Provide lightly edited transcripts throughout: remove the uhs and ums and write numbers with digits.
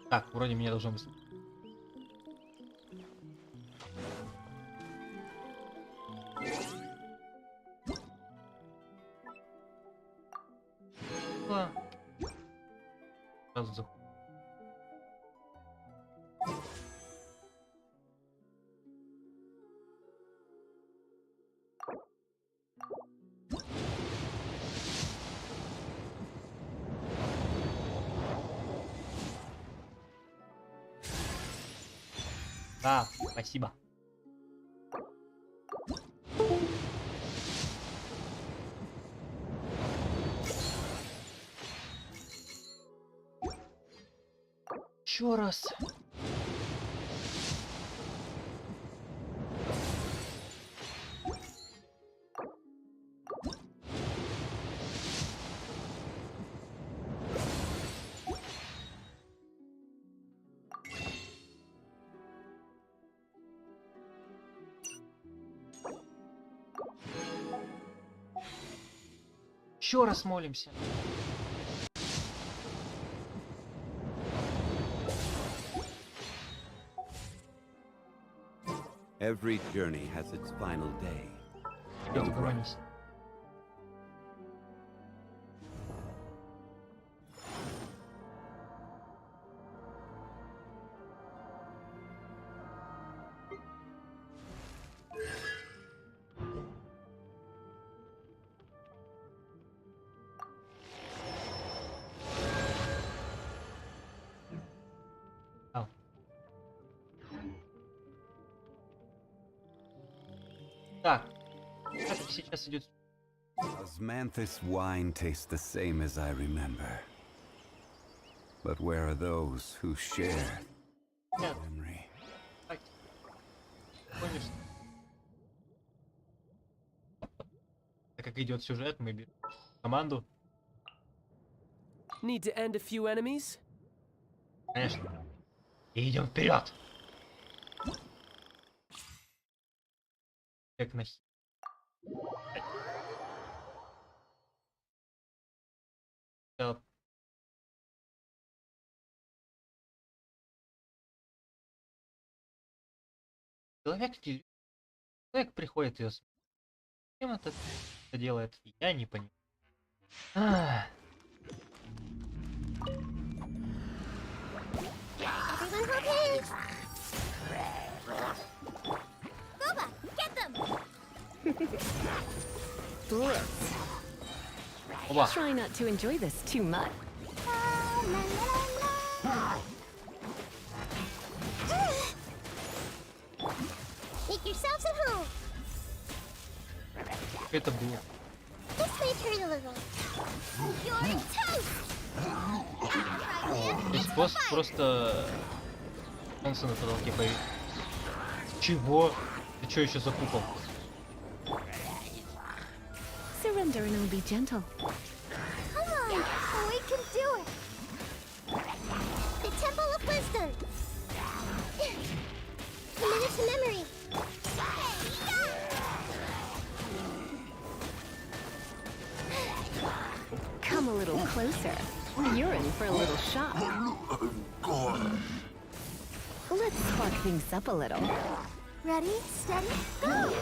Так, вроде меня должно быть. Сразу заход. Да, спасибо. Еще раз. Еще раз молимся. Every journey has its final day. Don't worry. Так, как сейчас идет? Osmanthus wine tastes the same as I remember. But where are those who share memory? Конечно. Так как идет сюжет, мы берем команду. Need to end a few enemies? Конечно. И идем вперед. Как на человек приходит и зачем это делает, я не понимаю. Blitz. Оба. Try not to enjoy this too much. Make yourselves at home. Это было. This may hurt a little. You're toast. Здесь просто солнце на потолке появилось. Чего? Ты что еще за купол? Surrender and I'll be gentle. Come on, we can do it. The Temple of Wisdom. Commit to memory. Come a little closer. You're in for a little shock. Let's spark things up a little. Ready, steady, go!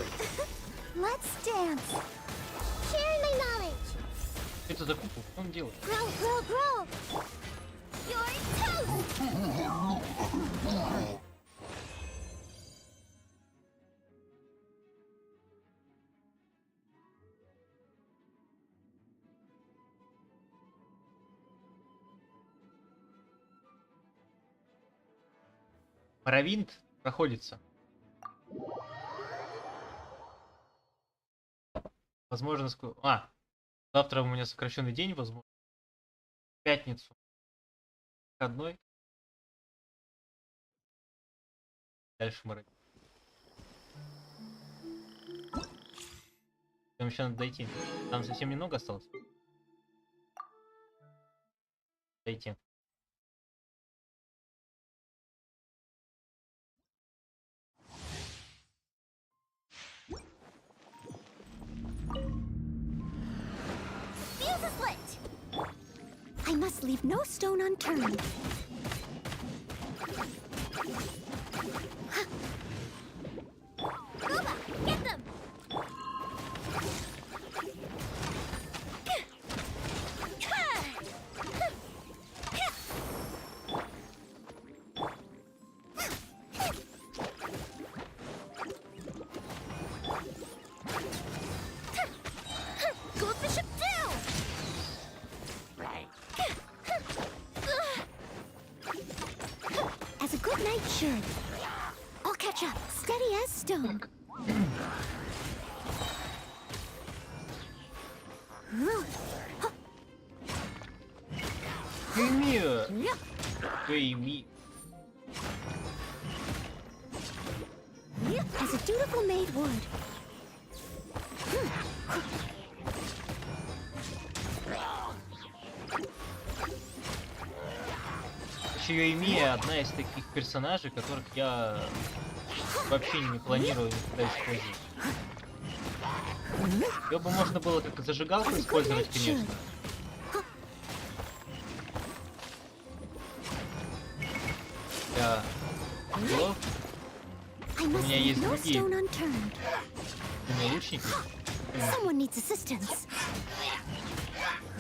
Let's dance. Share my knowledge. Это за купол? Что он делает? Grow, grow, grow. You're toast. Моровинт проходится. Возможно, завтра у меня сокращенный день, возможно. В пятницу. Выходной. Дальше Моровинт. Там еще надо дойти. Там совсем немного осталось. Дойти. must leave no stone unturned. Booba, get them! Go the ship down! As a good knight should. I'll catch up, steady as stone. As a dutiful maid would. Юэми одна из таких персонажей, которых я вообще не планирую никогда использовать. Ее бы можно было как зажигалку использовать, конечно. Для лов у меня есть другие. У меня лучники.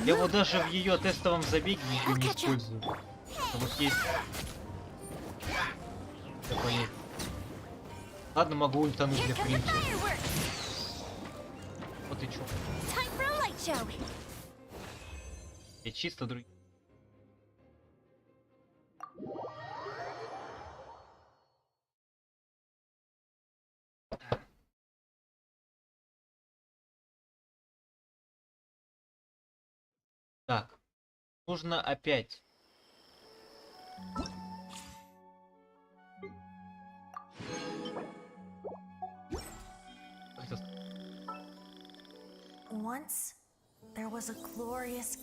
Я его даже в ее тестовом забеге не использую. А вот есть такой. Ладно, могу ультануть для принца. Вот и чё. Я чисто другой. Так, нужно опять. Once there was a glorious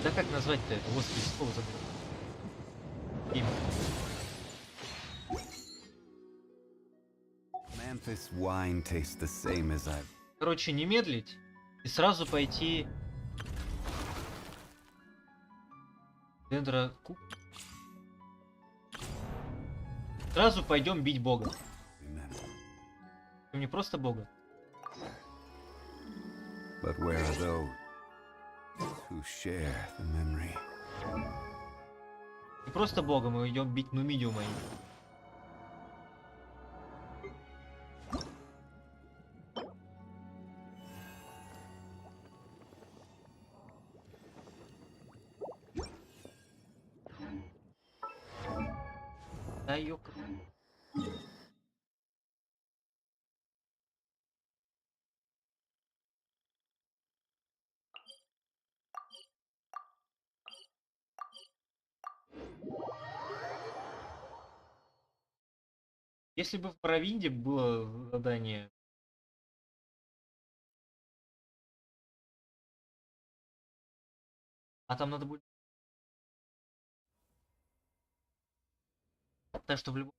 Да как назвать-то это? Господи, слово забыл. Имя. Manthus wine tastes the same as I've... Короче, не медлить и сразу пойти... Дендрокуб. Сразу пойдем бить бога. Не просто бога. But where are those who share the memory? Не просто бога, мы идем бить нумидиума. Да ёка. Если бы в Провинде было задание... А там надо будет... Так что в любом...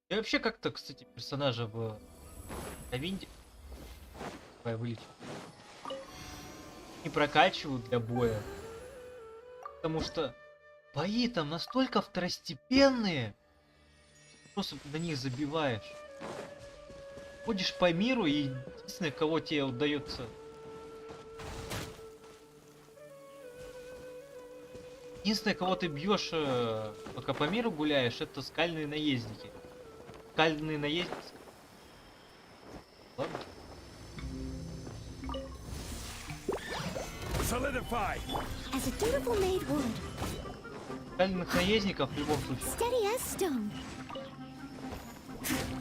Я вообще как-то, кстати, персонажа в Провинде... Давай вылечу. Не прокачиваю для боя. Потому что бои там настолько второстепенные. Просто на них забиваешь. Ходишь по миру, и единственное, кого тебе удается... Единственное, кого ты бьешь, пока по миру гуляешь, это скальные наездники. Скальные наездники. Ладно. As a dutiful maid would. Скальных наездников в любом случае. Steady as stone.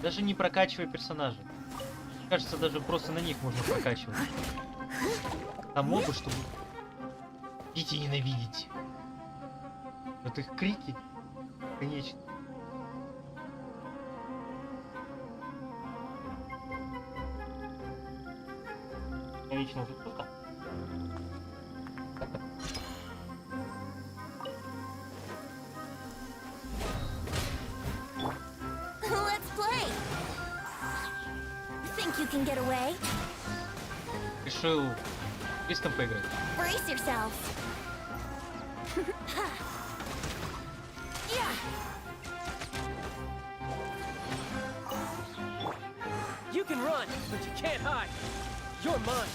Даже не прокачивая персонажей. Кажется, даже просто на них можно прокачивать. Там мобы, чтобы видеть и ненавидеть. Вот их крики, конечно. лично уже круто. Let's play. Think you can get away? Решил близком поиграть. Brace yourself. Yeah. You can run, but you can't hide. You're mine.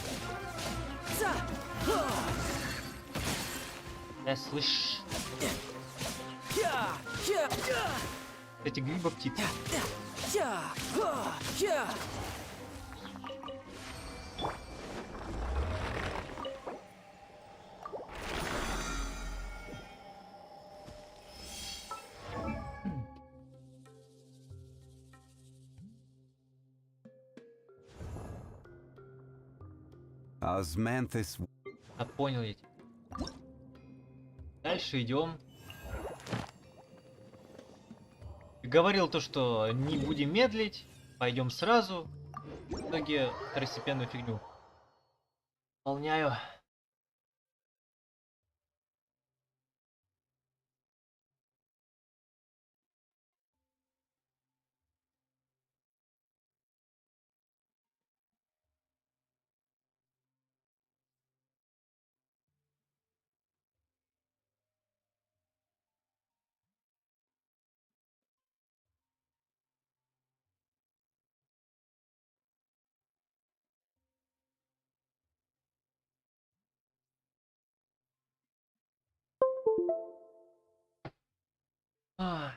Я слышь. Yeah, yeah, yeah. Эти гриба птицы. Yeah, yeah. Osmanthus. А понял я тебя. Дальше идем. Говорил то, что не будем медлить, пойдем сразу. В итоге второстепенную фигню выполняю. А.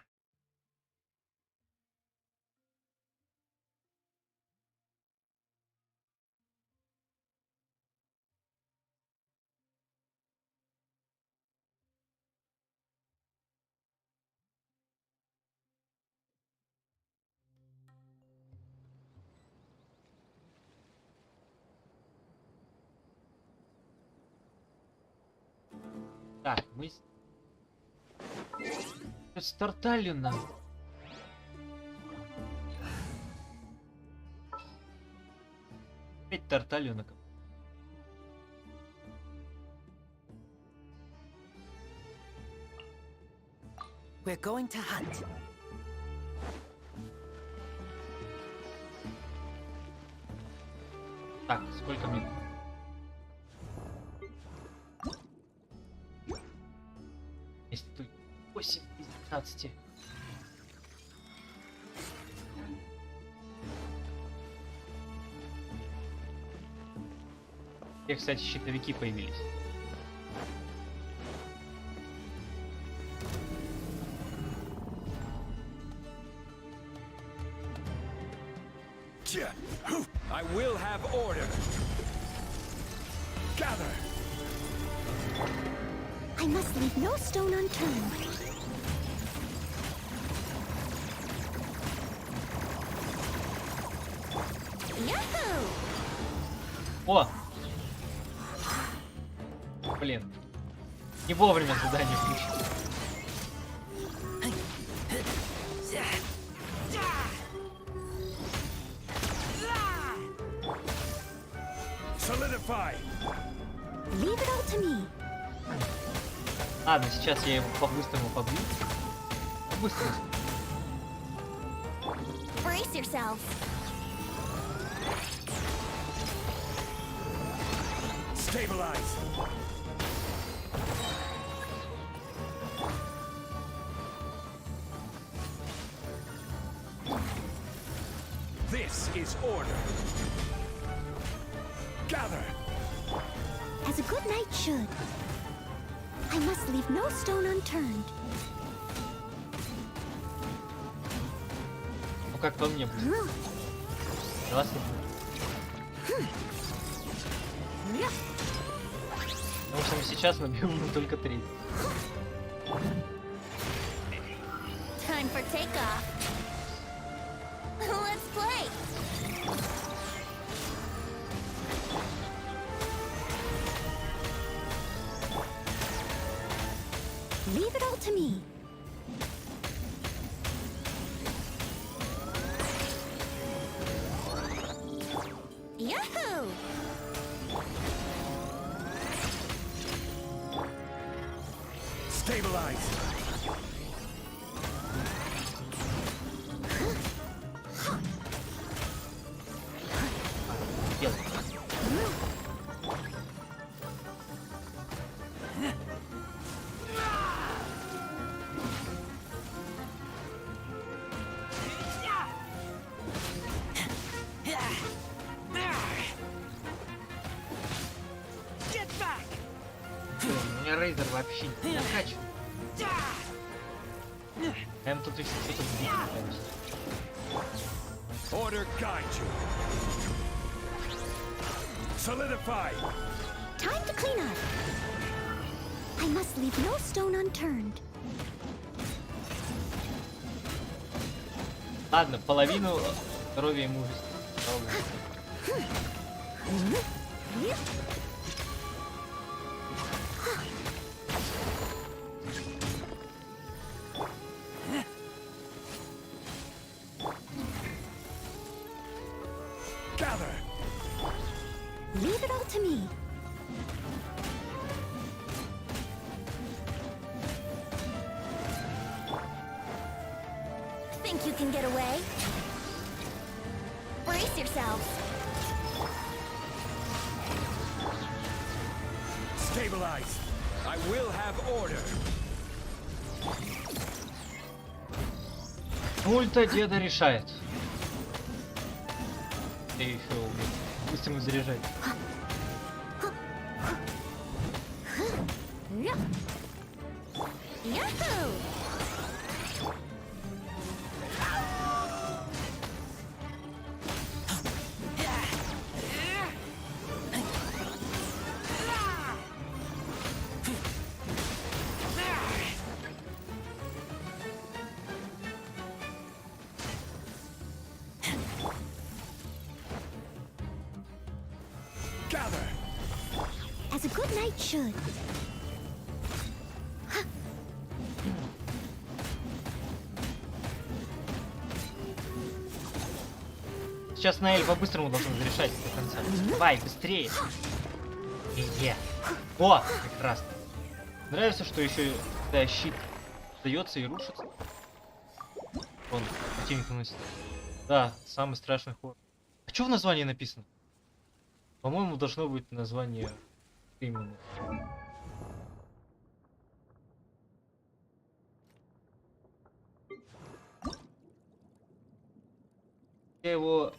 Так, мы с Тарталью нам. Опять Тарталью на кого? We're going to hunt. Так, сколько минут? Если тут 8 из 15. И, кстати, щитовики появились. I will have order. Gather. I must leave no stone unturned. Yahoo! О! Блин. Не вовремя задание включил. Solidify. Leave it all to me. Ладно, сейчас я его по-быстрому побью. По-быстрому. Brace yourself. Stabilize. This is order. Gather. As a good knight should. I must leave no stone unturned. Ну как по мне будет? Классно. Потому что мы сейчас набьем только 3. Time for takeoff. Let's play. Leave it all to me. Yahoo! Stabilize. Делай. Get back! У меня рейдер вообще не накачан. Я им тут еще что-то сбить пытаюсь. Order guide you. Solidify. Time to clean up. I must leave no stone unturned. Ладно, половину здоровья ему уже. Gather. Leave it all to me. Think you can get away? Brace yourselves. Stabilize. I will have order. Ульта деда решает. Ты еще быстрым заряжать. Yahoo! Gather. As a good knight should. Сейчас Наэль по-быстрому должен зарешать до конца. Давай, быстрее. О, прекрасно. Нравится, что еще да, щит дается и рушится. Он противник наносит. Да, самый страшный ход. А что в названии написано? По-моему, должно быть название именно. Я его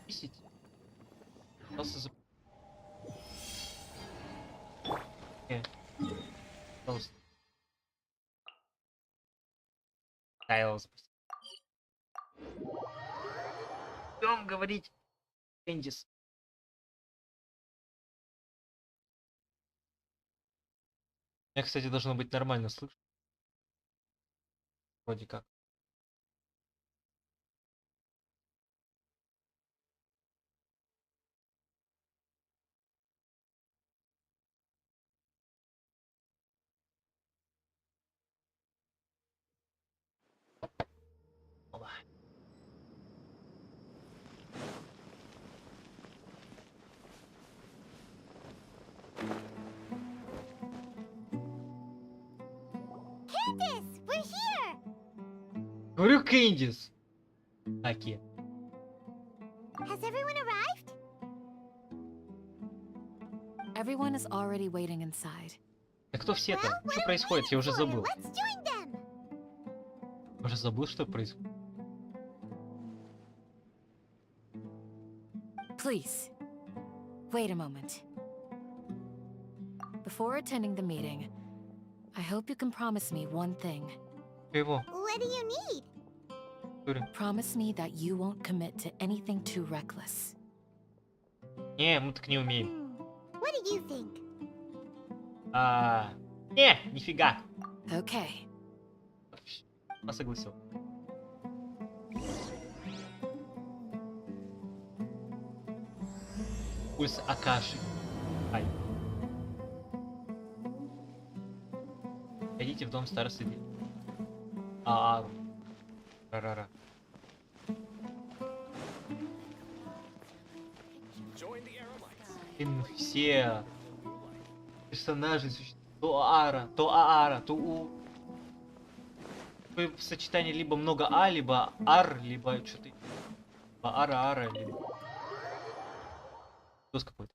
писать. Пытался зап... Пожалуйста. Тайл запустить. Идем говорить. Эндис. Меня, кстати, должно быть нормально слышно. Вроде как. Опа. Candace, we're here! Говорю, Кэндис. Аки. Has everyone arrived? Everyone is already waiting inside. Да кто все Well, там? what Что are we происходит? Я уже waiting for? забыл. Let's join them! Уже забыл, что происходит. Please, wait a moment. Before attending the meeting, I hope you can promise me one thing. Его. What do you need? Promise me that you won't commit to anything too reckless. Не, мы так не умеем. What do you think? Не, нифига. Okay. Я согласил. Пульс Акаши. Ай. Идите в дом старосты. Ра-ра-ра. Join the Aerolites. Все персонажи То ара, то аара, то у. В сочетании либо много а, либо ар, либо что-то. Ара, либо. Что какой-то.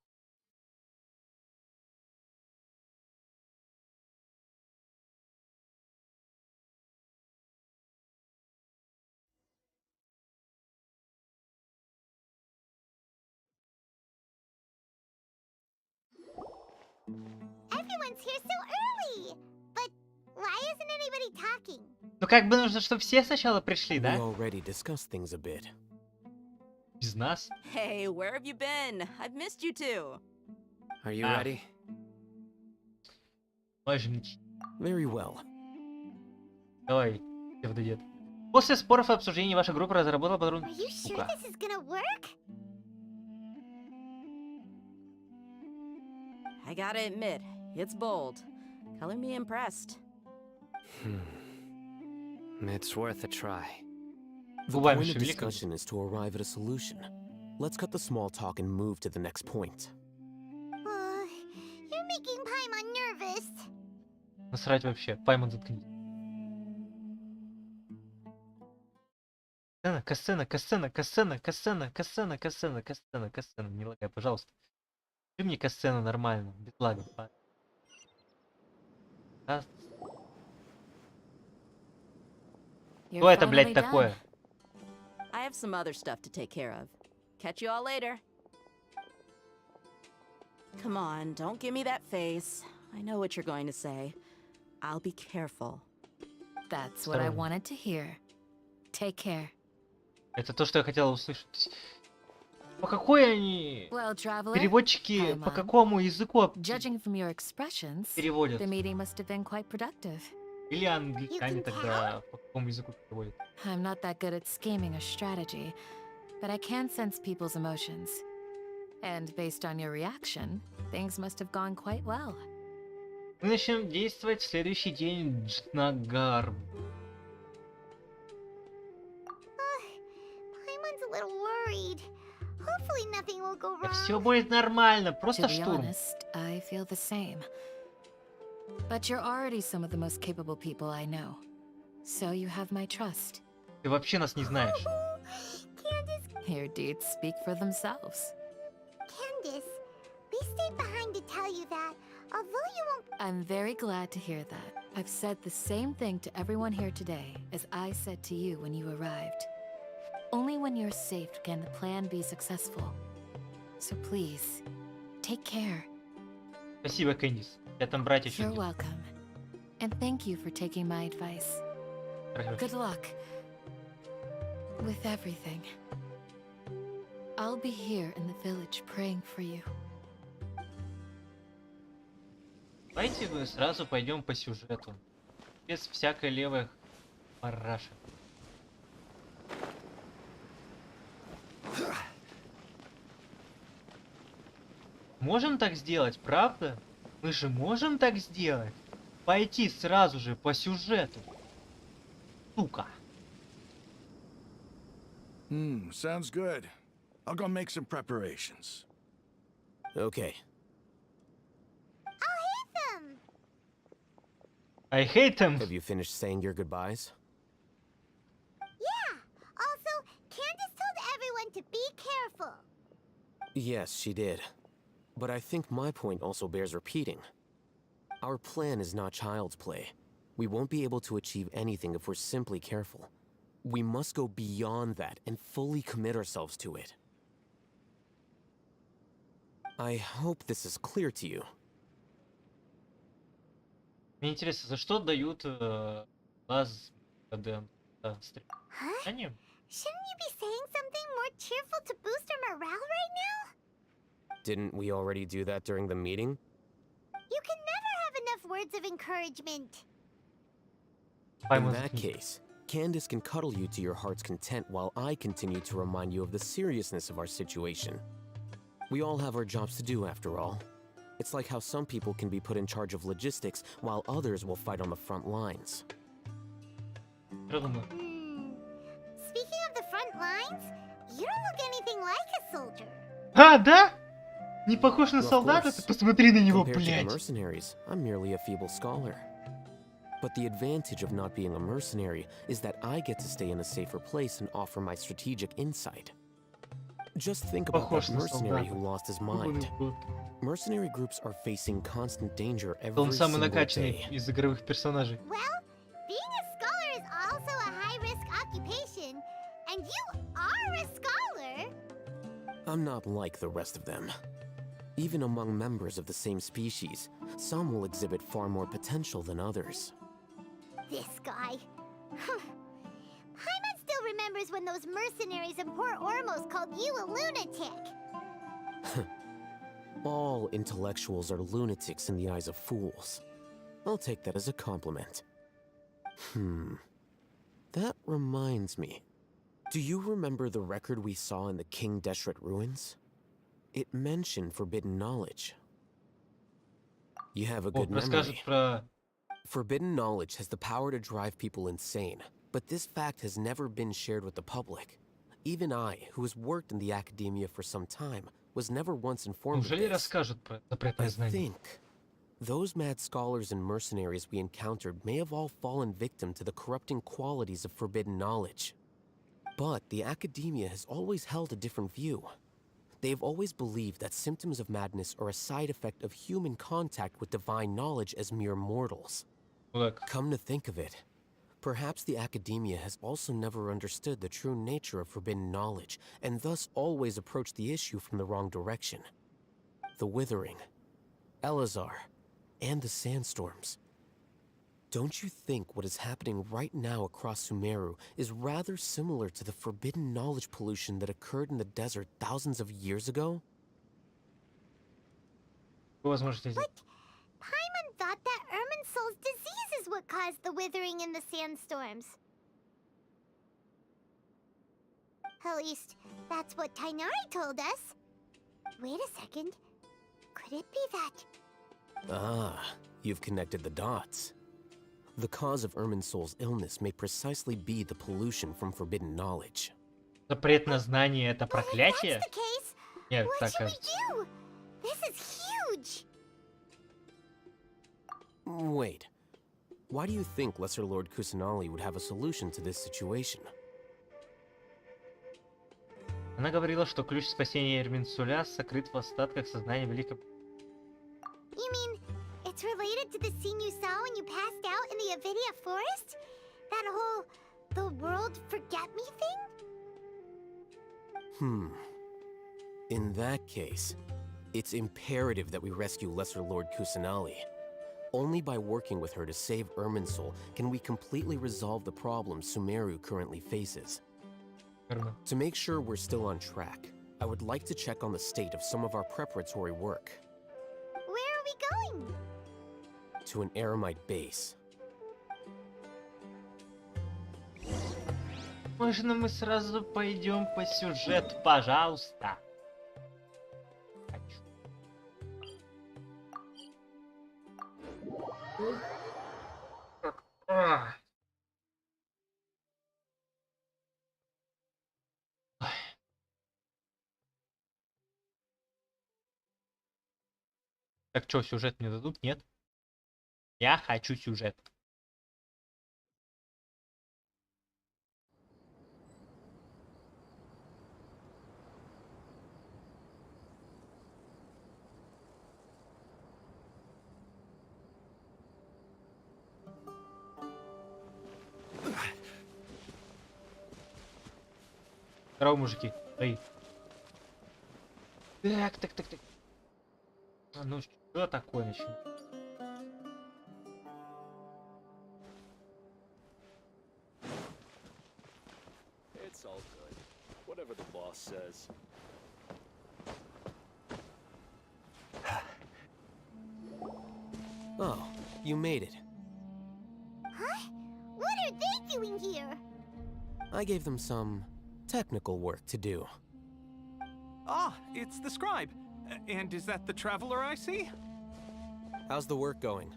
Everyone's here so early! But why isn't anybody talking? Ну как бы нужно, чтобы все сначала пришли, We да? already discussed things a bit. Без нас. Hey, where have you been? I've missed you too. Are you Ah. ready? Важничь. Very well. Давай, псевдодед. После споров и обсуждений ваша группа разработала патрон... Are you sure Сука. this is gonna work? I gotta admit, it's bold. Color me impressed. It's worth a try. The Губами point of шевели, как discussion is to arrive at a solution. Let's cut the small talk and move to the next point. You're making Paimon nervous. Насрать вообще. Паймон, заткнись. Касцена. Не лагай, пожалуйста. Скажи мне касцену нормально, без лагов. You're Что это, finally блядь, done. такое? I have some other stuff to take care of. Catch you all later. Come on, don't give me that face. I know what you're going to say. I'll be careful. That's what I Здорово. wanted to hear. Take care. Это то, что я хотела услышать. То есть, по какой они... Well, traveler, Переводчики по Паймон. какому языку judging from your expressions, переводят? the meeting must have been quite productive. Или англичане You can тогда по какому языку переводят? I'm not that good at scheming or strategy, but I can sense people's emotions. And based on your reaction, things must have gone quite well. Мы начнем действовать в следующий день Джнагар. Paimon's a little worried. Hopefully nothing will go Все wrong. будет нормально, To просто be штурм. honest, I feel the same. But you're already some of the most capable people I know. So you have my trust. Ты вообще нас не знаешь. Candace, Your deeds speak for themselves. Candace, we stayed behind to tell you that, although you won't. I'm very glad to hear that. I've said the same thing to everyone here today as I said to you when you arrived. Only when you're safe can the plan be successful. So please, take care. Спасибо, Кэндис. Я там братья еще You're нет. welcome. And thank you for taking my advice. Хорошо. Good luck with everything. I'll be here in the village praying for you. Давайте мы сразу пойдем по сюжету. Без всякой левой параши. Можем так сделать, правда? Мы же можем так сделать? Пойти сразу же по сюжету. Сука. Sounds good. I'll go make some preparations. Okay. Them. I hate them. Have you finished saying your goodbyes? Yeah. Also, Candace told everyone to be careful. Yes, she did. But I think my point also bears repeating. Our plan is not child's play. We won't be able to achieve anything if we're simply careful. We must go beyond that and fully commit ourselves to it. I hope this is clear to you. Мне интересно, за что дают баз КД стрим? Huh? Они? Shouldn't you be saying something more cheerful to boost our morale right now? Didn't we already do that during the meeting? You can never have enough words of encouragement. In Паймон, that заткнись. case, Candace can cuddle you to your heart's content while I continue to remind you of the seriousness of our situation. We all have our jobs to do after all. It's like how some people can be put in charge of logistics while others will fight on the front lines. Что думаю? Speaking of the front lines, you don't look anything like a soldier. А, да? Не похож на Of солдата? course. Ты посмотри на него, Compared to the блядь. mercenaries, I'm merely a feeble scholar. But the advantage of not being a mercenary is that I get to stay in a safer place and offer my strategic insight. Just think about Похож that на mercenary who солдата. lost his Ёбаный mind. в рот. Mercenary groups are facing constant danger Он every самый single накачанный day. из игровых персонажей. Well, being a scholar is also a high-risk occupation, and you are a scholar. I'm not like the rest of them. Even among members of the same species, some will exhibit far more potential than others. This guy. Paimon still remembers when those mercenaries in Port Ormos called you a lunatic. All intellectuals are lunatics in the eyes of fools. I'll take that as a compliment. That reminds me. Do you remember the record we saw in the King Deshret ruins? It mentioned forbidden knowledge. You have a О, good memory. расскажет про... Forbidden knowledge has the power to drive people insane, but this fact has never been shared with the public. Even I, who has worked in the academia for some time, was never once informed of Неужели this. расскажут про запретное I знание? think those mad scholars and mercenaries we encountered may have all fallen victim to the corrupting qualities of forbidden knowledge. But the academia has always held a different view. They have always believed that symptoms of madness are a side effect of human contact with divine knowledge as mere mortals. Look. Come to think of it, perhaps the academia has also never understood the true nature of forbidden knowledge, and thus always approached the issue from the wrong direction. The Withering, Elazar, and the Sandstorms. Don't you think what is happening right now across Sumeru is rather similar to the forbidden knowledge pollution that occurred in the desert thousands of years ago? Возможно, здесь. But Paimon thought that Irminsul's disease is what caused the withering in the sandstorms. At least, that's what Tainari told us. Wait a second. Could it be that? Ah, you've connected the dots. The cause of Irminsul's illness may precisely be the pollution from forbidden knowledge. Запретное знание это But if проклятие? that's the case, Нет, what так should we кажется. do? This is huge. Wait. Why do you think Lesser Lord Kusanali would have a solution to this situation? Она говорила, что ключ спасения Эрминсуля сокрыт в остатках сознания великого... You mean it's related to the scene you saw when you passed out in the Avidia forest? That whole the world forget me thing? In that case, it's imperative that we rescue Lesser Lord Kusanali. Only by working with her to save Irminsul can we completely resolve the problems Sumeru currently faces. Верно. To make sure we're still on track, I would like to check on the state of some of our preparatory work. Where are we going? To an Eremite base. Можно мы сразу пойдем по сюжету, пожалуйста? Хочу. Ах. Ой. Так что, сюжет мне дадут? Нет? Я хочу сюжет. Здорово, мужики. Эй. Так. А ну что такое начнем? It's all good. Whatever the boss says. Oh, you made it. Huh? What are they doing here? I gave them some technical work to do. Ah, it's the scribe. And is that the traveler I see? How's the work going?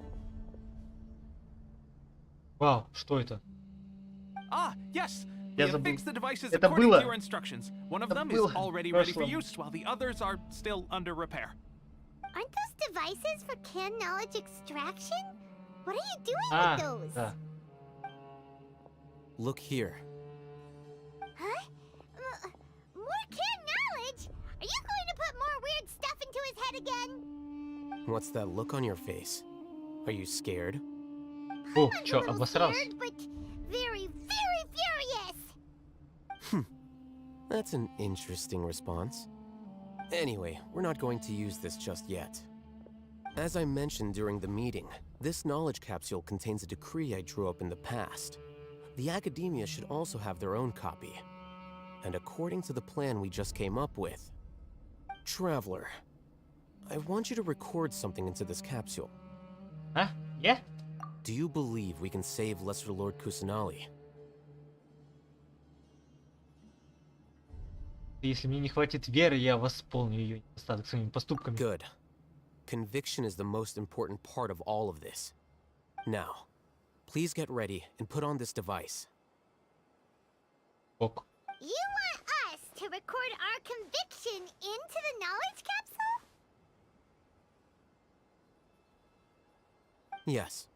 Вау, что это? Ah, yes. We Я have забыл. fixed the devices Это according было. to your instructions. One of Это them было is в already ready for прошлом. use, while the others are still under repair. Aren't those devices for can knowledge extraction? What are you doing А, with those? да. Look here. Huh? More can knowledge? Are you going to put more weird stuff into his head again? What's that look on your face? Are you scared? О, I'm чё, a little обосрался? scared, but very, very furious. That's an interesting response. Anyway, we're not going to use this just yet. As I mentioned during the meeting, this knowledge capsule contains a decree I drew up in the past. The academia should also have their own copy. And according to the plan we just came up with, Traveler, I want you to record something into this capsule. А? Я? Do you believe we can save Lesser Lord Kusanali? Если мне не хватит веры, я восполню ее недостаток своими поступками. Good. Conviction is the most important part of all of this. Now, please get ready and put on this device. Ок. You want us to record our conviction into the knowledge capsule? Yes.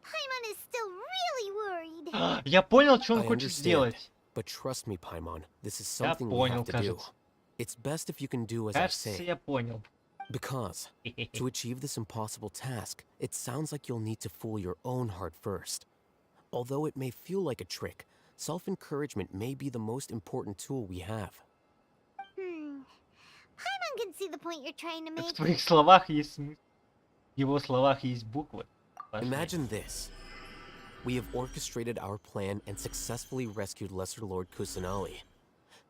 Paimon is still really worried. Я понял, что он I хочет understand. сделать. But trust me, Paimon, this is Я something we понял, have to do. кажется. It's best if you can do as I Кажется, say. я понял. Because, to achieve this impossible task, it sounds like you'll need to fool your own heart first. Although it may feel like a trick, self-encouragement may be the most important tool we have. Paimon can see the point you're trying to В make. твоих словах есть смысл. В его словах есть буквы. Важнее. Imagine this. We have orchestrated our plan and successfully rescued Lesser Lord Kusanali.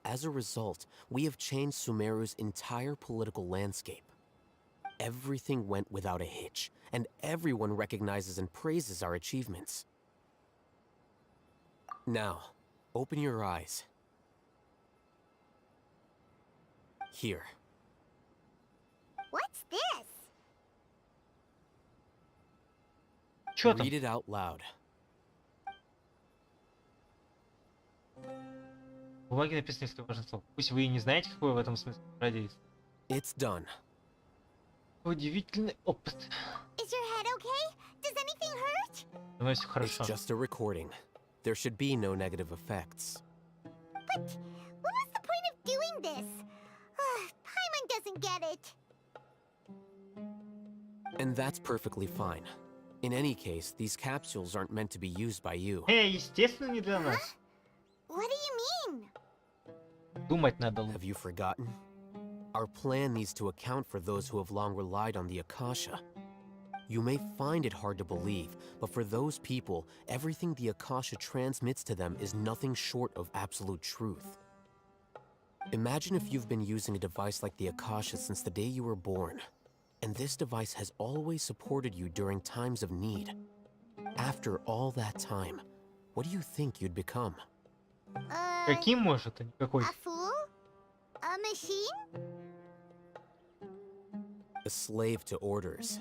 As a result, we have changed Sumeru's entire political landscape. Everything went without a hitch, and everyone recognizes and praises our achievements. Now, open your eyes. Here. What's this? Чё там? Read it out loud. В бумаге написано несколько важных слов. Пусть вы и не знаете, какой в этом смысл. Ради. It's done. Удивительный опыт. Is your head okay? Does anything hurt? У нас все It's хорошо. just a recording. There should be no negative effects. But what was the point of doing this? Paimon doesn't get it. And that's perfectly fine. In any case, these capsules aren't meant to be used by you. Естественно, не для нас. What do you mean? Думать надо лучше. Have you forgotten? Our plan needs to account for those who have long relied on the Akasha. You may find it hard to believe, but for those people, everything the Akasha transmits to them is nothing short of absolute truth. Imagine if you've been using a device like the Akasha since the day you were born, and this device has always supported you during times of need. After all that time, what do you think you'd become? Каким может, а не какой? A fool? A machine? A slave to orders.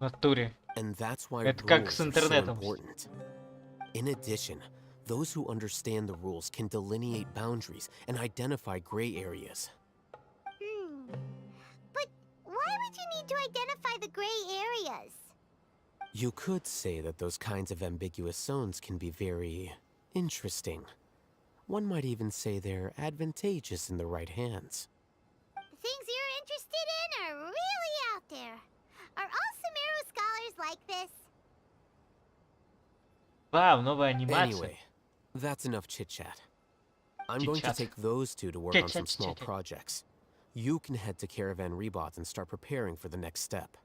В натуре. And that's why Это как rules с are so интернетом. important. In addition, those who understand the rules can delineate boundaries and identify gray areas. But why would you need to identify the gray areas? You could say that those kinds of ambiguous zones can be very interesting. One might even say they're advantageous in the right hands. The things you're interested in are really out there. Are all Sumeru scholars like this? Вау, новая анимация. Anyway, that's enough chit-chat. I'm going to Chit-chat. take those two to work on some Chit-chat, small chit-chat. projects. You can head to Caravan Rebot and start preparing for the next step.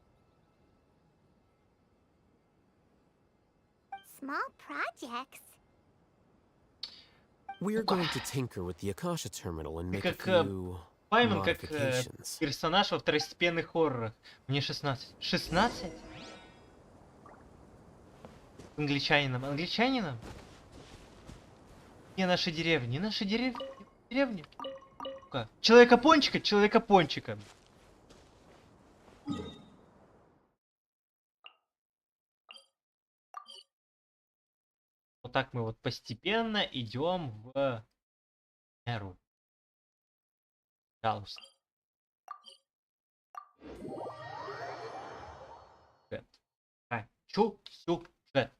Small projects? We're going to tinker with the Akasha terminal and make a Как, few Паймон как modifications. персонаж во второстепенных хоррорах. Мне 16. 16? Англичанином. Англичанином? Не наша деревня. Не наша деревня. Деревня. Ну-ка. Человека-пончика. Человека-пончика. Вот так мы вот постепенно идем в эру. Пожалуйста. Хочу сюжет.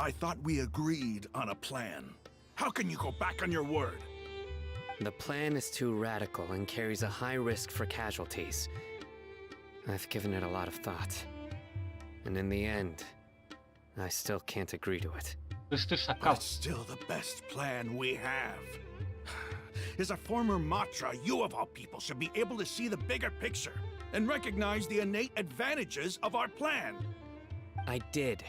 I thought we agreed on a plan. How can you go back on your word? The plan is too radical and carries a high risk for casualties. I've given it a lot of thought. And in the end, I still can't agree to it. Ты шакал. But it's still the best plan we have. As a former Matra, you of all people should be able to see the bigger picture and recognize the innate advantages of our plan. I did.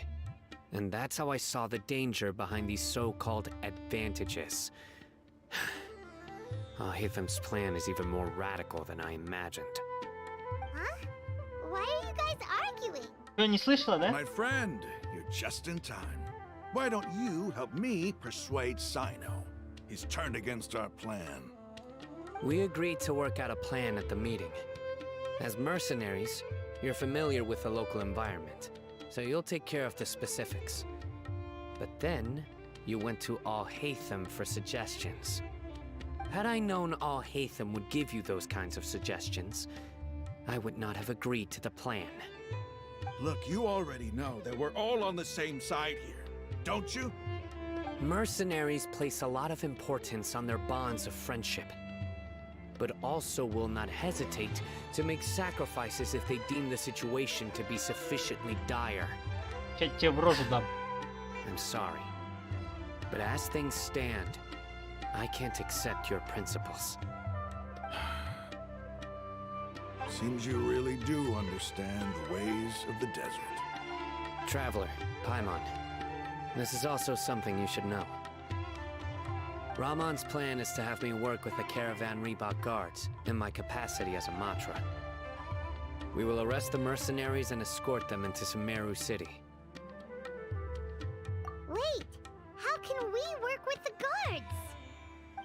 And that's how I saw the danger behind these so-called advantages. Hatham's plan is even more radical than I imagined. Huh? Why are you guys arguing? Ты не слышала, да? My friend, you're just in time. Why don't you help me persuade Sino? He's turned against our plan. We agreed to work out a plan at the meeting. As mercenaries, you're familiar with the local environment, so you'll take care of the specifics. But then, you went to Al-Haytham for suggestions. Had I known Al-Haytham would give you those kinds of suggestions, I would not have agreed to the plan. Look, you already know that we're all on the same side here, don't you? Mercenaries place a lot of importance on their bonds of friendship, but also will not hesitate to make sacrifices if they deem the situation to be sufficiently dire. Сейчас тебе в рожу дам. I'm sorry, but as things stand, I can't accept your principles. Seems you really do understand the ways of the desert. Traveler, Paimon, this is also something you should know. Ramon's plan is to have me work with the Caravan Reebok guards in my capacity as a Matra. We will arrest the mercenaries and escort them into Sumeru City. Wait, how can we work with the guards?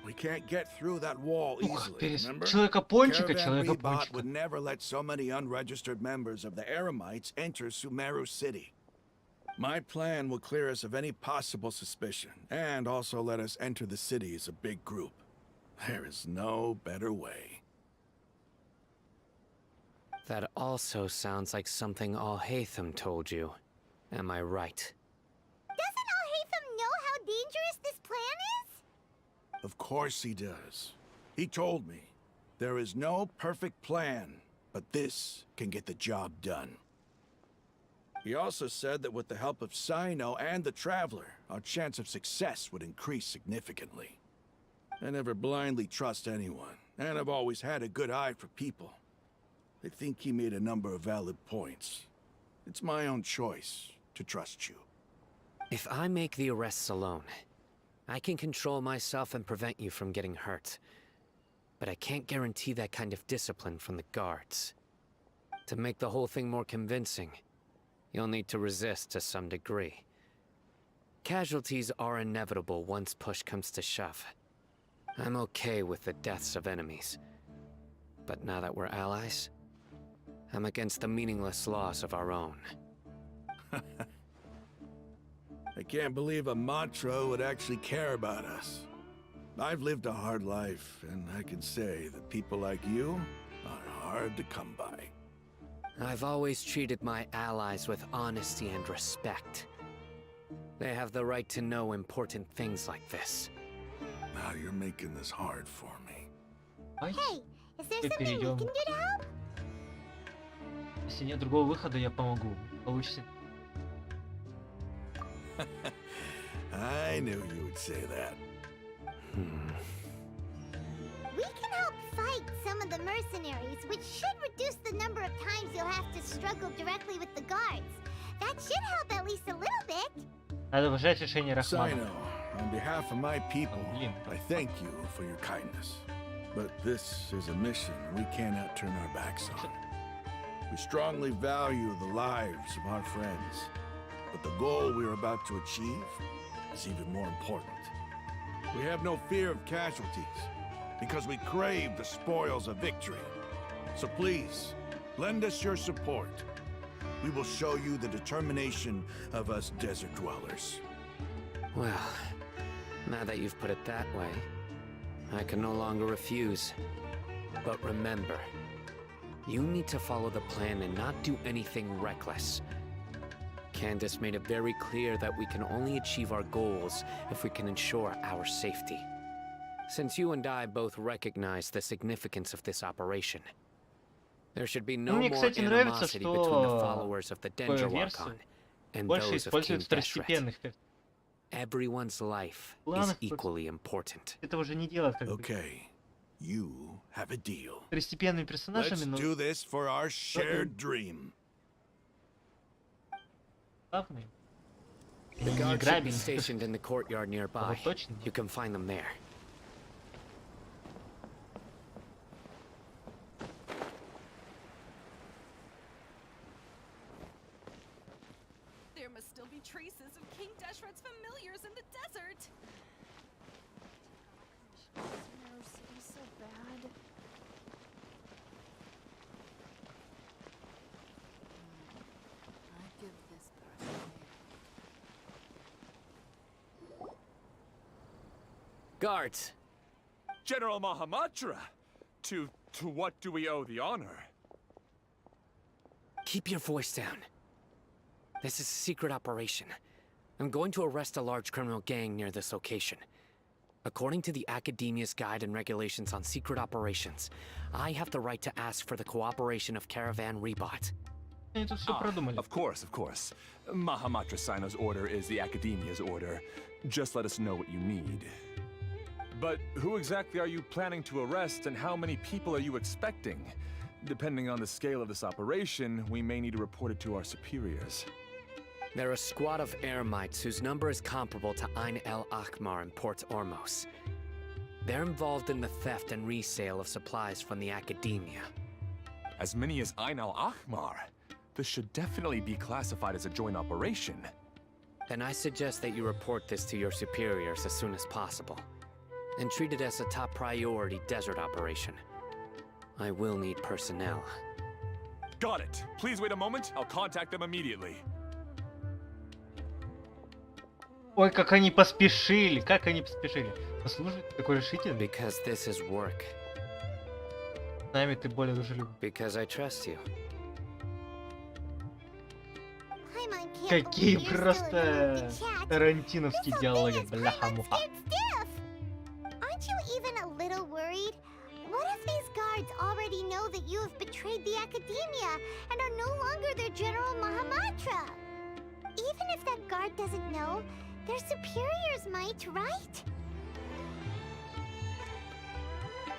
We can't get through that wall easily, remember? Человека-пончика, Caravan Reebok человека-пончика. would never let so many unregistered members of the Eremites enter Sumeru City. My plan will clear us of any possible suspicion, and also let us enter the city as a big group. There is no better way. That also sounds like something Al-Haytham told you. Am I right? Doesn't Al-Haytham know how dangerous this plan is? Of course he does. He told me, there is no perfect plan, but this can get the job done. He also said that with the help of Sino and the Traveler, our chance of success would increase significantly. I never blindly trust anyone, and I've always had a good eye for people. I think he made a number of valid points. It's my own choice to trust you. If I make the arrests alone, I can control myself and prevent you from getting hurt. But I can't guarantee that kind of discipline from the guards. To make the whole thing more convincing, you'll need to resist to some degree. Casualties are inevitable once push comes to shove. I'm okay with the deaths of enemies. But now that we're allies, I'm against the meaningless loss of our own. I can't believe a Matra would actually care about us. I've lived a hard life, and I can say that people like you are hard to come by. I've always treated my allies with honesty and respect. They have the right to know important things like this. Now you're making this hard for me. Hey, is there something we can do to help? Если нет другого выхода, я помогу. Получится. I knew you would say that. We can help fight some of the mercenaries, which should reduce the number of times you'll have to struggle directly with the guards. That should help at least a little bit. Надо уважать решение Рахмана. Sino, on behalf of my people, I thank you for your kindness. But this is a mission we cannot turn our backs on. We strongly value the lives of our friends. But the goal we're about to achieve is even more important. We have no fear of casualties, because we crave the spoils of victory. So please, lend us your support. We will show you the determination of us desert dwellers. Well, now that you've put it that way, I can no longer refuse. But remember, you need to follow the plan and not do anything reckless. Candace made it very clear that we can only achieve our goals if we can ensure our safety. Since you and I both recognize the significance of this operation, there should be no Мне, more кстати, нравится, animosity between the что followers of the такую Dendrolocon and больше those of King используют Deshret. второстепенных. Everyone's life is Планов equally important. это уже не делать как бы Okay, you have a deal. второстепенными персонажами, Let's но do this for our shared dream. главные. The Не guards should be грабим. stationed in the courtyard nearby. Вот точно. You can find them there. There must still be traces of King Deshret's familiars in the desert. City's so bad. I give this person Guards! General Mahamatra! To what do we owe the honor? Keep your voice down. This is a secret operation. I'm going to arrest a large criminal gang near this location. According to the Academia's Guide and Regulations on Secret Operations, I have the right to ask for the cooperation of Caravan Rebot. Они тут всё продумали. Of course. Mahamatra Sino's order is the Academia's order. Just let us know what you need. But who exactly are you planning to arrest, and how many people are you expecting? Depending on the scale of this operation, we may need to report it to our superiors. They're a squad of Eremites whose number is comparable to Ain el Akhmar in Port Ormos. They're involved in the theft and resale of supplies from the Academia. As many as Ain al Akhmar? This should definitely be classified as a joint operation. Then I suggest that you report this to your superiors as soon as possible, and treat it as a top priority desert operation. I will need personnel. Got it. Please wait a moment. I'll contact them immediately. Ой, как они поспешили, Послушай, такой решительный. Because this is work. С нами ты более дружелюбный. Because I trust you. Paimon can't Какие believe you're still in the mood просто to chat. тарантиновские This whole диалоги, thing is бляха-муха. scared stiff. Aren't you even a little worried? What if these guards already know that you have betrayed the Academia and are no longer their General Mahamatra? Even if that guard doesn't know, their superiors might, right?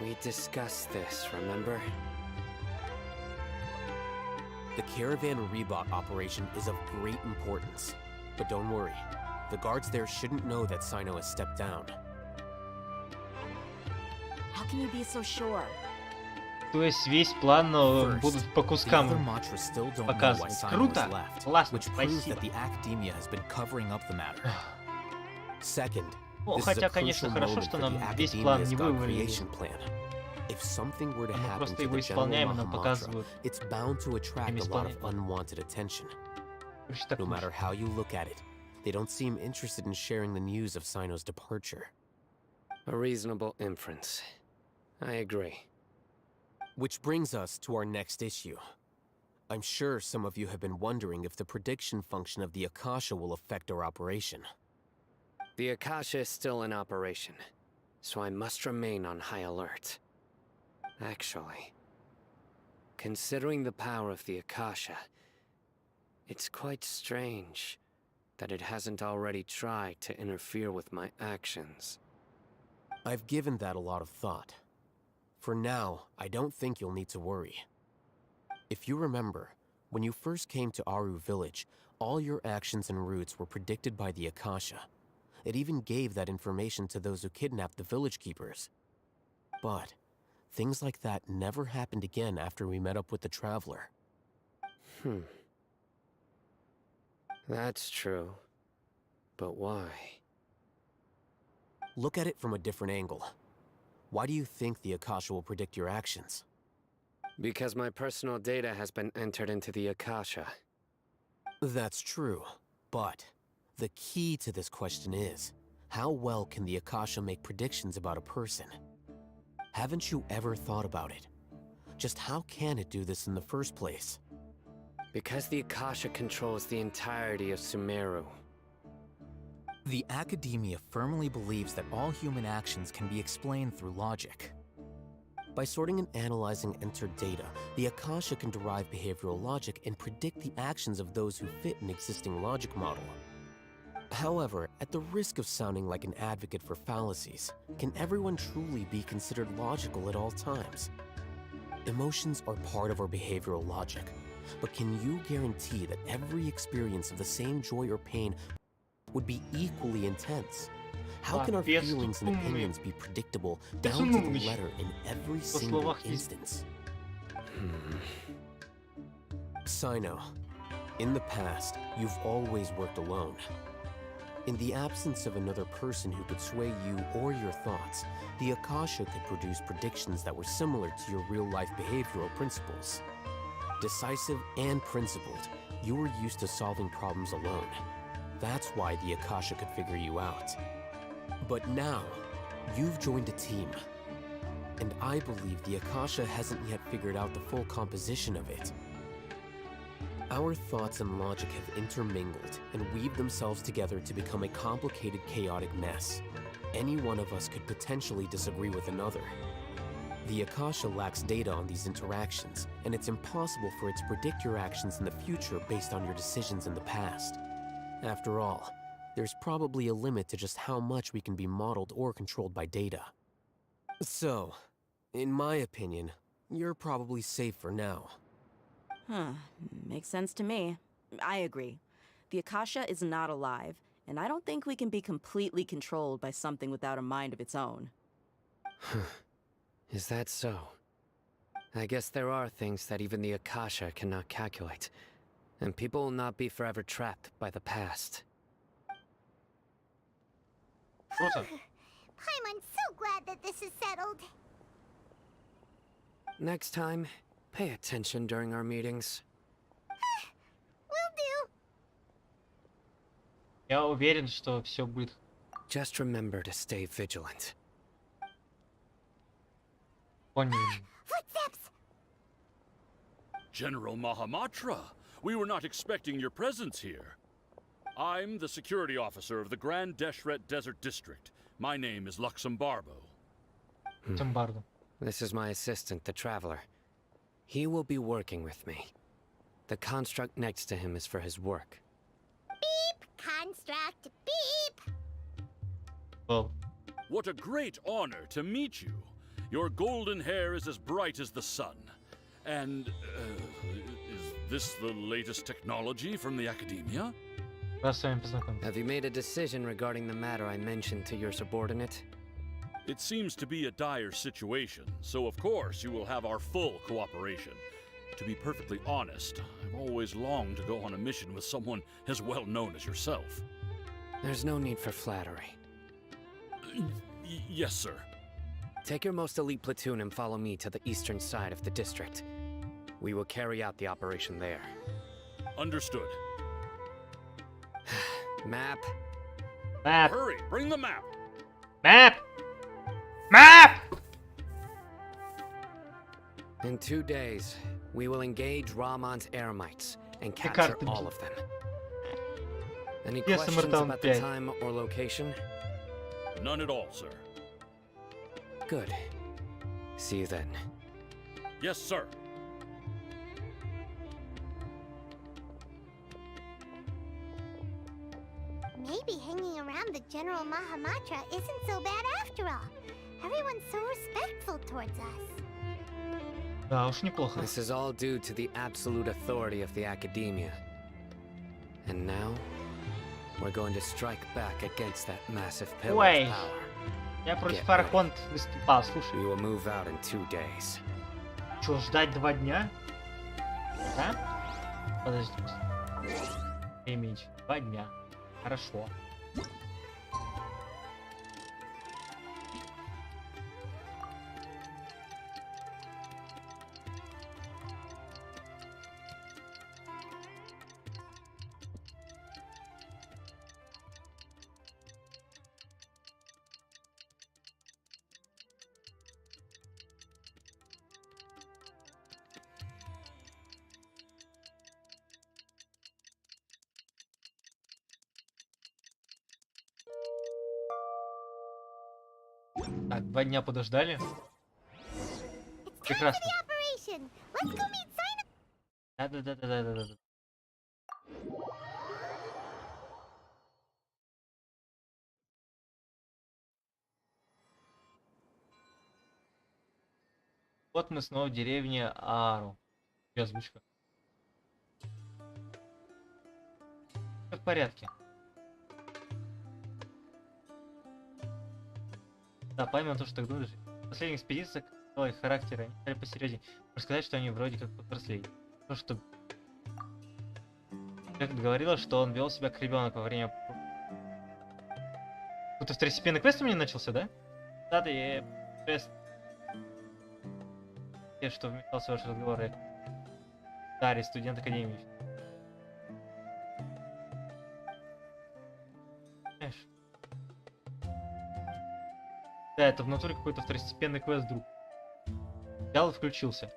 We discussed this, remember? The Caravan Rebot operation is of great importance. But don't worry, the guards there shouldn't know that Sino has stepped down. How can you be so sure? То есть весь план будут по The other кускам Matra still don't know why показывать. Sino Круто! has left, Классно, which proves спасибо. that the Academia has been covering up the matter. Second, Ну, this is хотя, a конечно, crucial хорошо, moment что for нам the весь план Academia's не God вывалили. creation plan. If something were to Мы happen просто to его the General исполняем, и нам Mahamatra, показывают. it's bound to attract a lot of исполняем. unwanted attention. Короче, так No лучше. matter how you look at it, they don't seem interested in sharing the news of Sino's departure. A reasonable inference. I agree. Which brings us to our next issue. I'm sure some of you have been wondering if the prediction function of the Akasha will affect our operation. The Akasha is still in operation, so I must remain on high alert. Actually, considering the power of the Akasha, it's quite strange that it hasn't already tried to interfere with my actions. I've given that a lot of thought. For now, I don't think you'll need to worry. If you remember, when you first came to Aru village, all your actions and routes were predicted by the Akasha. It even gave that information to those who kidnapped the village keepers. But things like that never happened again after we met up with the Traveler. That's true. But why? Look at it from a different angle. Why do you think the Akasha will predict your actions? Because my personal data has been entered into the Akasha. That's true, but the key to this question is, how well can the Akasha make predictions about a person? Haven't you ever thought about it? Just how can it do this in the first place? Because the Akasha controls the entirety of Sumeru. The Academia firmly believes that all human actions can be explained through logic. By sorting and analyzing entered data, the Akasha can derive behavioral logic and predict the actions of those who fit an existing logic model. However, at the risk of sounding like an advocate for fallacies, can everyone truly be considered logical at all times? Emotions are part of our behavioral logic, but can you guarantee that every experience of the same joy or pain would be equally intense? How can our feelings and opinions be predictable down to the letter in every single instance? Sino, in the past, you've always worked alone. In the absence of another person who could sway you or your thoughts, the Akasha could produce predictions that were similar to your real-life behavioral principles. Decisive and principled, you were used to solving problems alone. That's why the Akasha could figure you out. But now, you've joined a team. And I believe the Akasha hasn't yet figured out the full composition of it. Our thoughts and logic have intermingled and weaved themselves together to become a complicated, chaotic mess. Any one of us could potentially disagree with another. The Akasha lacks data on these interactions, and it's impossible for it to predict your actions in the future based on your decisions in the past. After all, there's probably a limit to just how much we can be modeled or controlled by data. So, in my opinion, you're probably safe for now. Makes sense to me. I agree. The Akasha is not alive, and I don't think we can be completely controlled by something without a mind of its own. Is that so? I guess there are things that even the Akasha cannot calculate, and people will not be forever trapped by the past. I'm so glad that this is settled. Next time, pay attention during our meetings. Will do. Я уверен, что все будет. Just remember to stay vigilant. Понял. Footsteps! General Mahamatra, we were not expecting your presence here. I'm the security officer of the Grand Deshret Desert District. My name is Luxembarbo. Luxembardo. This is my assistant, the Traveler. He will be working with me. The construct next to him is for his work. Beep! Construct, beep! Well. What a great honor to meet you. Your golden hair is as bright as the sun. And, is this the latest technology from the Academia? Have you made a decision regarding the matter I mentioned to your subordinate? It seems to be a dire situation, so of course you will have our full cooperation. To be perfectly honest, I've always longed to go on a mission with someone as well known as yourself. There's no need for flattery. Yes, sir. Take your most elite platoon and follow me to the eastern side of the district. We will carry out the operation there. Understood. Map. Map. Hurry, bring the map. Map. Map. In 2 days, we will engage Rahman's Eremites and capture all of them. Any questions about the time or location? None at all, sir. Good. See you then. Yes, sir. Maybe hanging around the General Mahamatra isn't so bad after all. Everyone's so respectful towards us. Да уж неплохо. This is all due to the absolute authority of the Academia. And now, we're going to strike back against that massive pillar of power. Я против Архонт выступал, слушай. We will move out in 2 days. Чё, ждать 2 дня? Да? Подожди. Имидж. 2 дня. Хорошо. Так, 2 дня подождали. Прекрасно. Operation. Let's go meet Sino. Да-да-да-да-да-да. Вот мы снова в деревне Ару. И озвучка. Всё в порядке. Да, поймем то, что так думаешь. Последняя экспедиция показала их характер, они стали посерьезнее. Можно сказать, что они вроде как повзрослели. То, что как говорила, что он вел себя как ребенок во время... Какой-то второстепенный квест у меня начался, да? Да, я квест. Я что вмешался в ваши разговоры. Дарий, студент академии. Знаешь? Да, это в натуре какой-то второстепенный квест, друг. Взял и включился.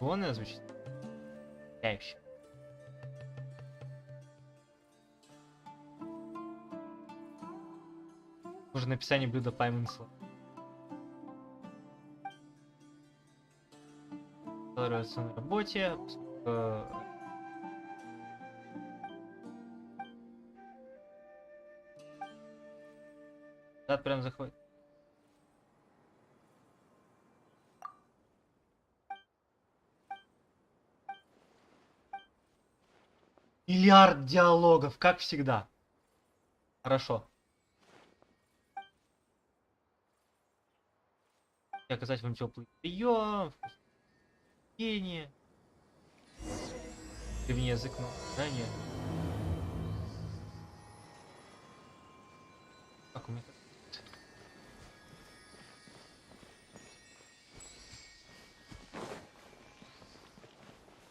Вон и озвучить. Яющий. Уже написание блюда паймынсла. Нравится на работе. Да, прям заходит. Миллиард диалогов, как всегда. Хорошо. И оказать вам теплый прием, вкусение. Древний язык, но ранее. Как у меня так?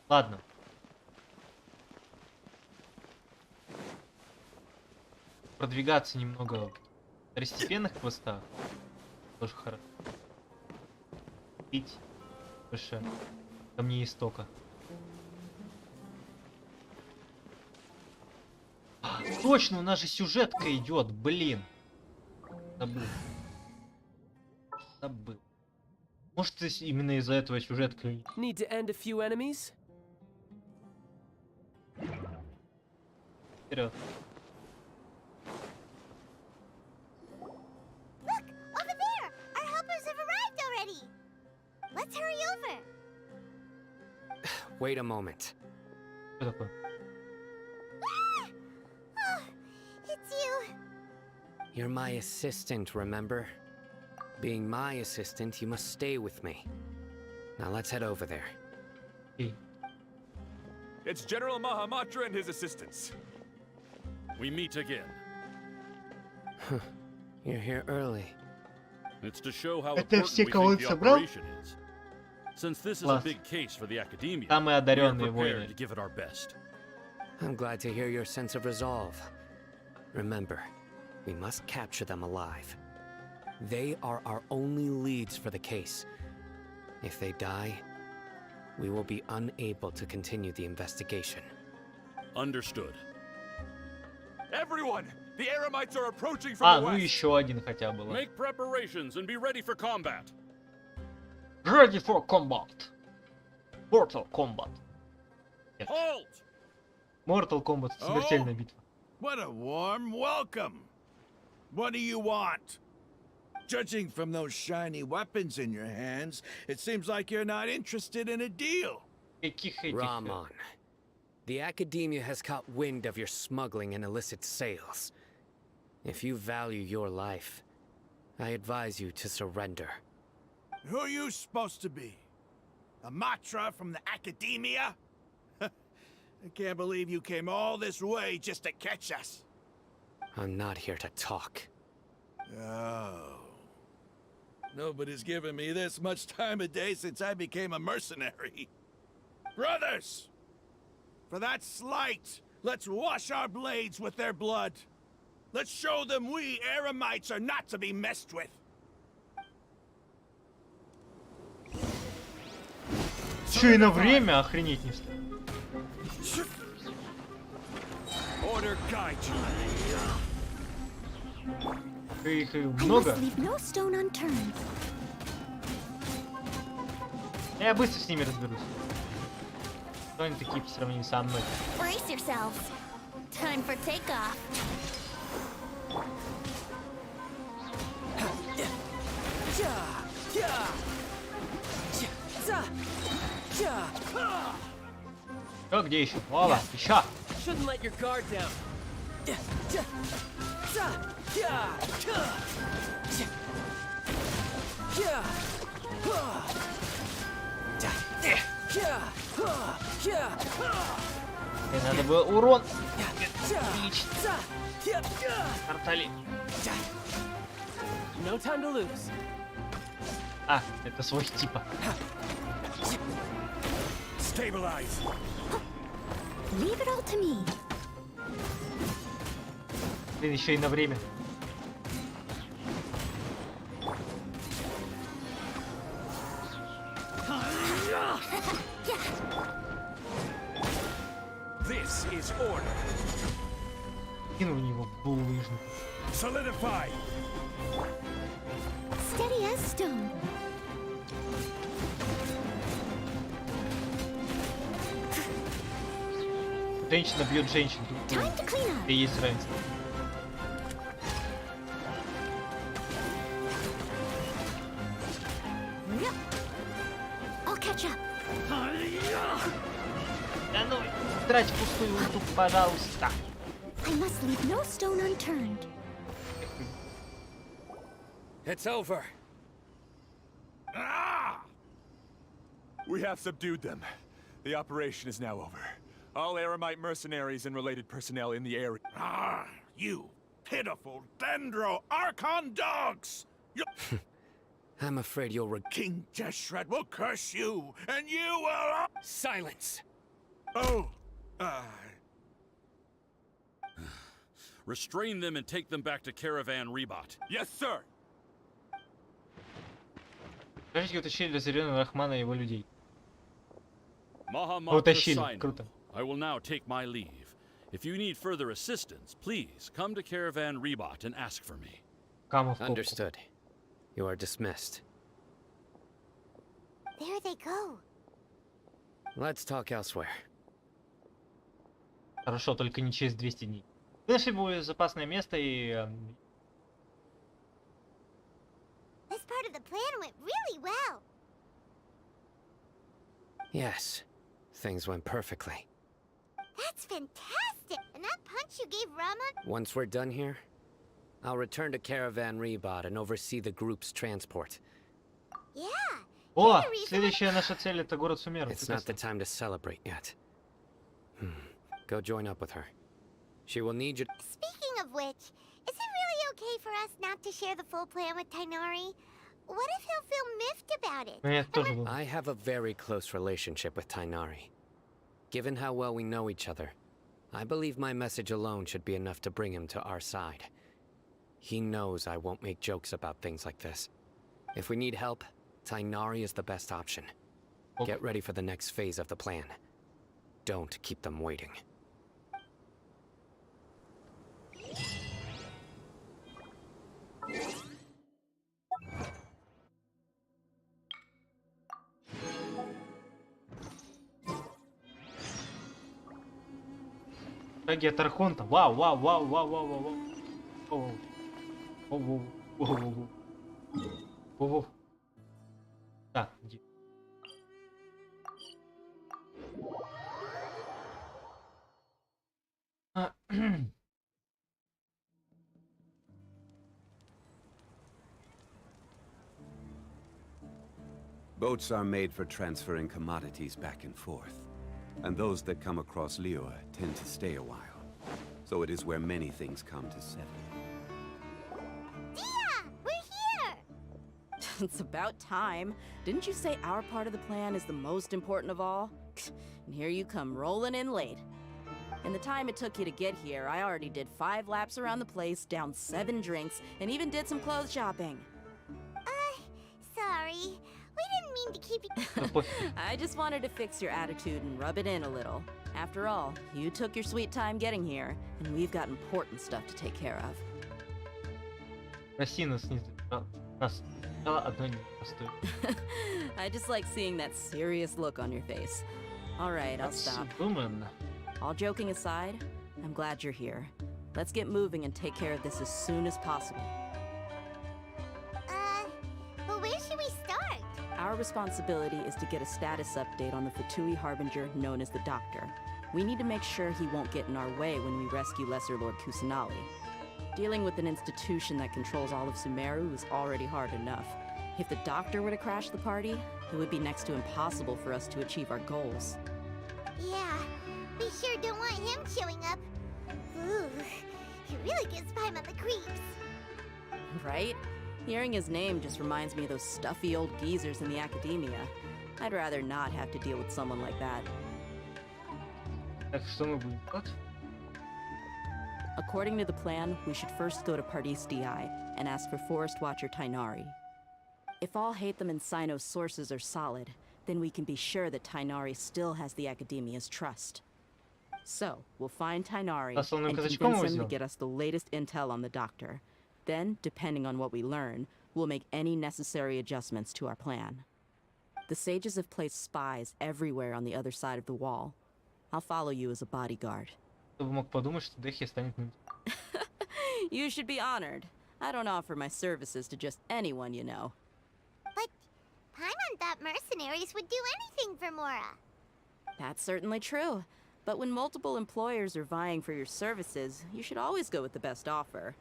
Ладно. Продвигаться немного в второстепенных квестах. Тоже хорошо. Пить больше камней истока. Точно, у нас же сюжетка идет, блин. Забыл. Может, именно из-за этого сюжетка. Need to end a few enemies? Вперед. Look, over there. Our helpers have arrived already. Let's hurry over. Wait a moment. Что такое? Oh, it's you. You're my assistant, remember? Being my assistant, you must stay with me. Now let's head over there. It's General Mahamatra and his assistants. We meet again. You're here early. It's to show how Это important все, we кого think он the собрал? operation is. Since this is a Класс. big case for the academia, Самые we are одаренные prepared воины. to give it our best. I'm glad to hear your sense of resolve. Remember, we must capture them alive. They are our only leads for the case. If they die, we will be unable to continue the investigation. Understood. Everyone! The Eremites are approaching from А, the ну west. еще один хотя бы. ладно. Make preparations and be ready for combat. Ready for combat. Mortal Kombat. Нет. Halt! Mortal Kombat. Смертельная битва. What a warm welcome. What do you want? Judging from those shiny weapons in your hands, it seems like you're not interested in a deal. Каких этих... Rahman, the Academia has caught wind of your smuggling and illicit sales. If you value your life, I advise you to surrender. Who are you supposed to be? A Matra from the Academia? I can't believe you came all this way just to catch us. I'm not here to talk. Oh. Nobody's given me this much time of day since I became a mercenary. Brothers! For that slight, let's wash our blades with their blood. Let's show them we Eremites are not to be messed with. Чё и на время, охренеть не встал. Order guide you. Их много. Leave no stone unturned. Я быстро с ними разберусь. Кто они такие по сравнению со мной? Brace yourselves. Time for takeoff. Что, где еще? Вова, еще! Shouldn't let your guard down. Мне надо было урон увеличить. Картали. No time to lose. А, это свой типа. Stabilize. Leave it all to me. Блин, еще и на время. This is order. Кинул в него булыжник. Solidify. Steady as stone. Женщина бьет женщину. Тут Time to clean up. и есть равенство. I'll catch up. Да ну, трать пустую ульту, пожалуйста. I must leave no stone unturned. It's over. Ah! We have subdued them. The operation is now over. All Eremite mercenaries and related personnel in the area. Ah, you pitiful Dendro Archon dogs! You I'm afraid you'll King Deshret will curse you, and you will... Silence! Oh, Restrain them and take them back to Caravan Rebot. Yes, sir! Скажите, утащили для Зеленого Рахмана и его людей. Mahamatra Утащили, Sino, круто. I will now take my leave. If you need further assistance, please come to Caravan Rebot and ask for me. Каму в попу. Understood. You are dismissed. There they go. Let's talk elsewhere. Хорошо, только не через 200 дней. Вы нашли более безопасное место и... This part of the plan went really well. Yes, things went perfectly. That's fantastic. And that punch you gave Rama? Once we're done here, I'll return to Caravan Rebot and oversee the group's transport. Yeah. О, следующая наша цель это город Сумер. It's not the time to celebrate yet. Go join up with her. She will need you. Speaking of which, is it really okay for us not to share the full plan with Tainari? What if he'll feel miffed about it? I have a very close relationship with Tainari. Given how well we know each other, I believe my message alone should be enough to bring him to our side. He knows I won't make jokes about things like this. If we need help, Tainari is the best option. Get ready for the next phase of the plan. Don't keep them waiting. Шаги от Архонта. Вау, вау, вау, вау, вау, вау, вау. Воу, воу, воу, воу, воу, воу. Так, иди. Boats are made for transferring commodities back and forth. And those that come across Liyue tend to stay a while. So it is where many things come to settle. Dia! We're here! It's about time. Didn't you say our part of the plan is the most important of all? And here you come rolling in late. In the time it took you to get here, I already did 5 laps around the place, downed 7 drinks, and even did some clothes shopping. Sorry. We didn't mean to keep you... I just wanted to fix your attitude and rub it in a little. After all, you took your sweet time getting here, and we've got important stuff to take care of. Россия нас не забирала. Нас забирала одно непростое. I just like seeing that serious look on your face. Alright, I'll stop. Woman. All joking aside, I'm glad you're here. Let's get moving and take care of this as soon as possible. But where should we start? Our responsibility is to get a status update on the Fatui Harbinger known as the Doctor. We need to make sure he won't get in our way when we rescue Lesser Lord Kusanali. Dealing with an institution that controls all of Sumeru is already hard enough. If the Doctor were to crash the party, it would be next to impossible for us to achieve our goals. Yeah, we sure don't want him showing up. Ooh, he really gives Paimon the creeps. Right? Hearing his name just reminds me of those stuffy old geezers in the academia. I'd rather not have to deal with someone like that. Так что мы будем делать? According to the plan, we should first go to Pardis DI and ask for Forest Watcher Tainari. If all Hatham and Sino's sources are solid, then we can be sure that Tainari still has the Academia's trust. So, we'll find Tainari and convince him to get us the latest intel on the Doctor. Then, depending on what we learn, we'll make any necessary adjustments to our plan. The sages have placed spies everywhere on the other side of the wall. I'll follow you as a bodyguard. Кто бы мог подумать, что Дехи станет... You should be honored. I don't offer my services to just anyone you know. But Paimon thought mercenaries would do anything for Mora. That's certainly true. But when multiple employers are vying for your services, you should always go with the best offer.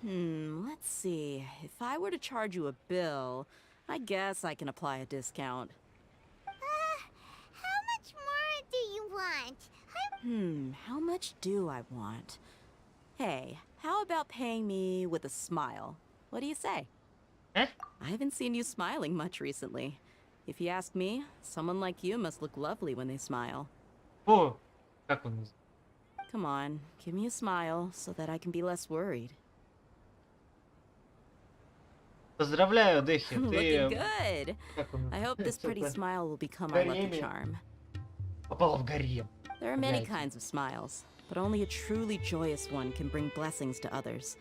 Let's see. If I were to charge you a bill, I guess I can apply a discount. How much more do you want? How much do I want? Hey, how about paying me with a smile? What do you say? Eh? I haven't seen you smiling much recently. If you ask me, someone like you must look lovely when they smile. О, как он? Come on, give me a smile so that I can be less worried. Поздравляю, Дехи, Looking ты... good. Как он? I hope this pretty smile will become our lucky Гареме. charm. Попала в гарем. There are many Блядь. kinds of smiles, but only a truly joyous one can bring blessings to others.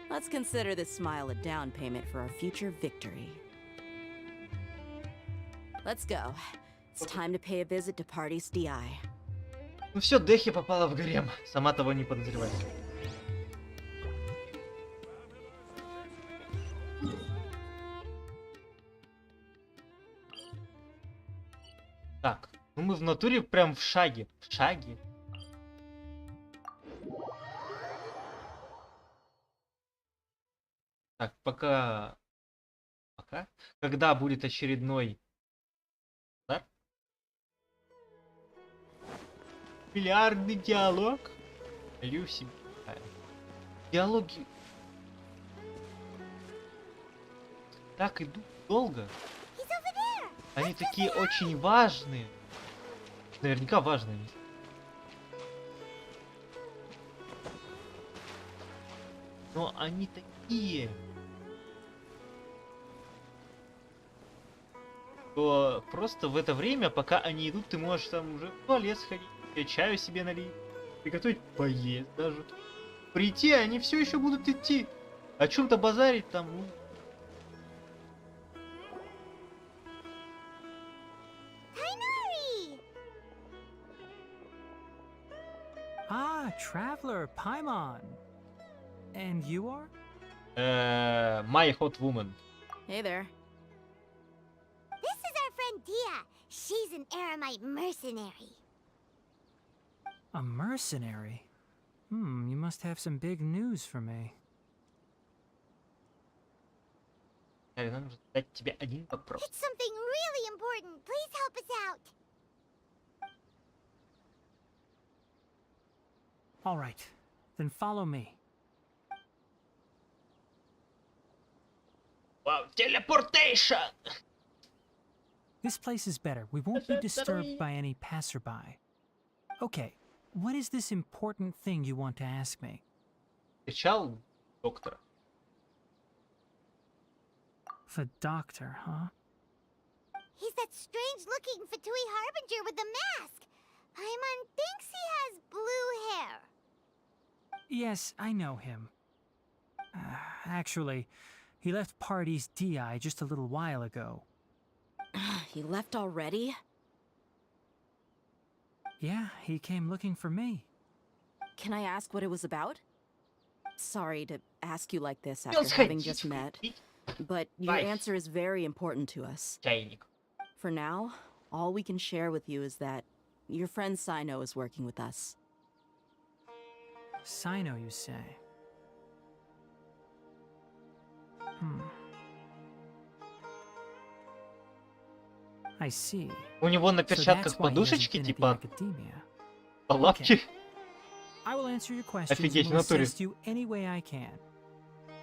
Let's consider this smile a down payment for our future victory. Let's go. It's time to pay a visit to Pardis DI. Ну все, Дехи попала в гарем, сама того не подозревая. Так, ну мы в натуре прям в шаге. В шаге. Так, пока... Пока? Когда будет очередной... Да? Миллиардный диалог? Люси. Диалоги... Так идут долго. Они такие очень важные. Наверняка важные. Но они такие. То просто в это время, пока они идут, ты можешь там уже в туалет сходить, и чаю себе налить, приготовить поесть даже. Прийти, они все еще будут идти. О чем-то базарить там. Ну, Ah, Traveler, Paimon. And you are? My hot woman. Hey there. This is our friend Dia. She's an Aramite mercenary. A mercenary? You must have some big news for me. Нам нужно дать тебе один вопрос. It's something really important. Please help us out. All right, then follow me. Wow, teleportation! This place is better. We won't be disturbed by any passerby. Okay, what is this important thing you want to ask me? Встречал доктора. The doctor, huh? He's that strange-looking Fatui Harbinger with the mask. Paimon thinks he has blue hair. Yes, I know him. Actually, he left Party's DI just a little while ago. He left already? Yeah, he came looking for me. Can I ask what it was about? Sorry to ask you like this after having just met, but your answer is very important to us. For now, all we can share with you is that your friend Sino is working with us. Sino, you say? I see. У него на перчатках подушечки, типа лапки. I will answer your questions Офигеть, в and will натуре. assist you any way I can.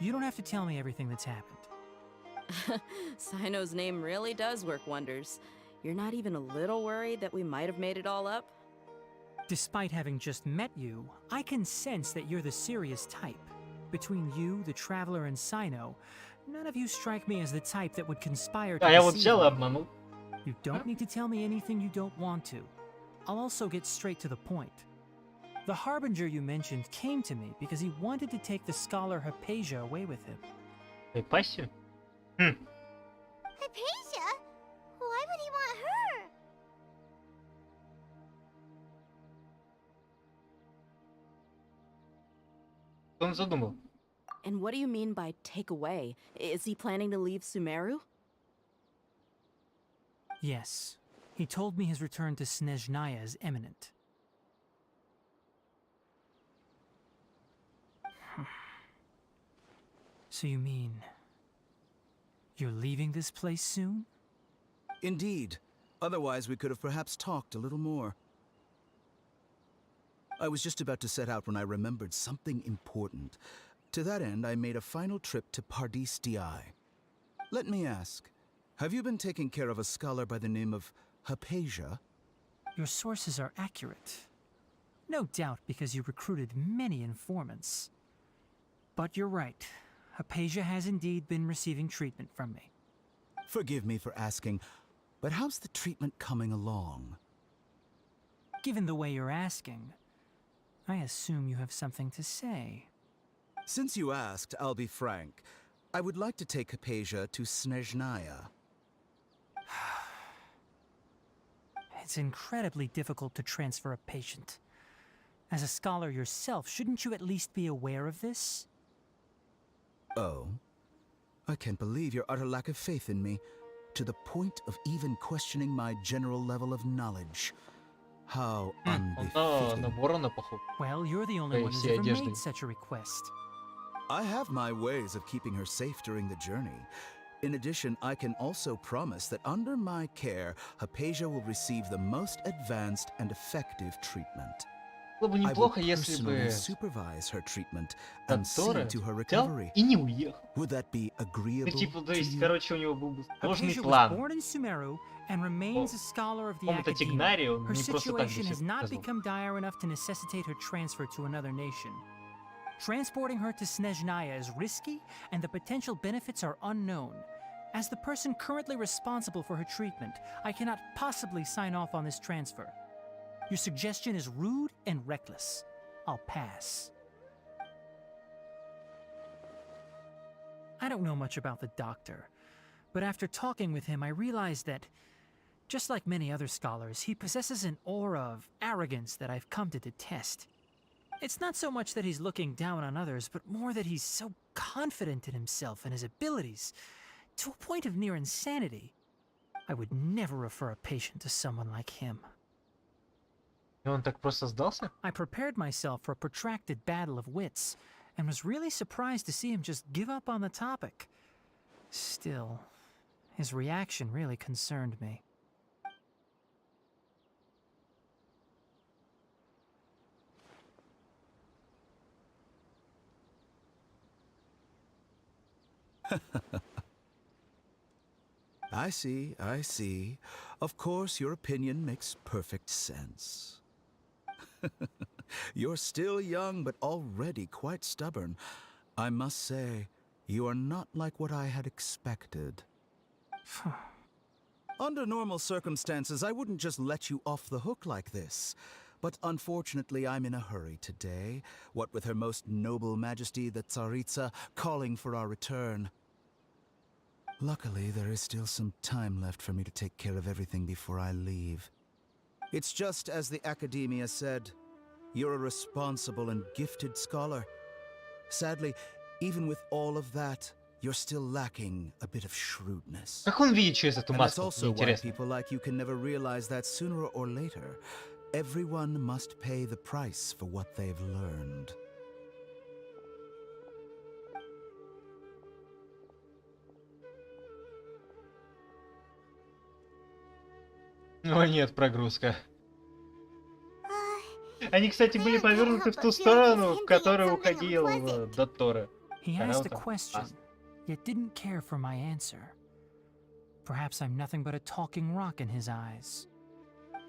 You don't have to tell me everything that's happened. Sino's name really does work wonders. You're not even a little worried that we might have made it all up? Despite having just met you, I can sense that you're the serious type. Between you, the Traveler, and Sino, none of you strike me as the type that would conspire to А я вот deceive взял и me. обманул. You don't need to tell me anything you don't want to. I'll also get straight to the point. The Harbinger you mentioned came to me because he wanted to take the scholar Hypatia away with him. Hypatia? Hypatia? Why would he want her? Что он задумал? And what do you mean by take away? Is he planning to leave Sumeru? Yes. He told me his return to Snezhnaya is imminent. So you mean... you're leaving this place soon? Indeed. Otherwise, we could have perhaps talked a little more. I was just about to set out when I remembered something important. To that end, I made a final trip to Pardis Di. Let me ask, have you been taking care of a scholar by the name of Hypatia? Your sources are accurate. No doubt because you recruited many informants. But you're right. Hypatia has indeed been receiving treatment from me. Forgive me for asking, but how's the treatment coming along? Given the way you're asking, I assume you have something to say. Since you asked, I'll be frank. I would like to take Hypatia to Snezhnaya. It's incredibly difficult to transfer a patient. As a scholar yourself, shouldn't you at least be aware of this? Oh? I can't believe your utter lack of faith in me, to the point of even questioning my general level of knowledge. How unbefitting. Well, you're the only one who's ever made such a request. I have my ways of keeping her safe during the journey. In addition, I can also promise that under my care, Hypatia will receive the most advanced and effective treatment. Было бы I will неплохо, если бы personally supervise her treatment and see который to her взял recovery. и не уехал. Would that be Ну, agreeable типа, то to есть, you? короче, у него был бы сложный Hypatia was план. born in Sumeru and remains a scholar of the каком-то Academia. Тигнаре он Her не просто так бы situation всё has not показал. become dire enough to necessitate her transfer to another nation. Transporting her to Snezhnaya is risky, and the potential benefits are unknown. As the person currently responsible for her treatment, I cannot possibly sign off on this transfer. Your suggestion is rude and reckless. I'll pass. I don't know much about the doctor, but after talking with him, I realized that, just like many other scholars, he possesses an aura of arrogance that I've come to detest. It's not so much that he's looking down on others, but more that he's so confident in himself and his abilities, to a point of near insanity. I would never refer a patient to someone like him. И он так просто сдался? I prepared myself for a protracted battle of wits, and was really surprised to see him just give up on the topic. Still, his reaction really concerned me. I see, I see. Of course, your opinion makes perfect sense. You're still young, but already quite stubborn. I must say, you are not like what I had expected. Under normal circumstances, I wouldn't just let you off the hook like this. But unfortunately, I'm in a hurry today, what with Her Most Noble Majesty the Tsaritsa calling for our return. Luckily, there is still some time left for me to take care of everything before I leave. It's just as the Academia said, you're a responsible and gifted scholar. Sadly, even with all of that, you're still lacking a bit of shrewdness. Как он видит через эту And that's маску? also Мне why интересно. people like you can never realize that sooner or later, everyone must pay the price for what they've learned. О нет, прогрузка. Они, кстати, были повернуты в ту but feel like he's сторону, в hinting at которую something уходил unpleasant. Дотторе. He Она asked a вот так question, опасно. yet didn't care for my answer. Perhaps I'm nothing but a talking rock in his eyes.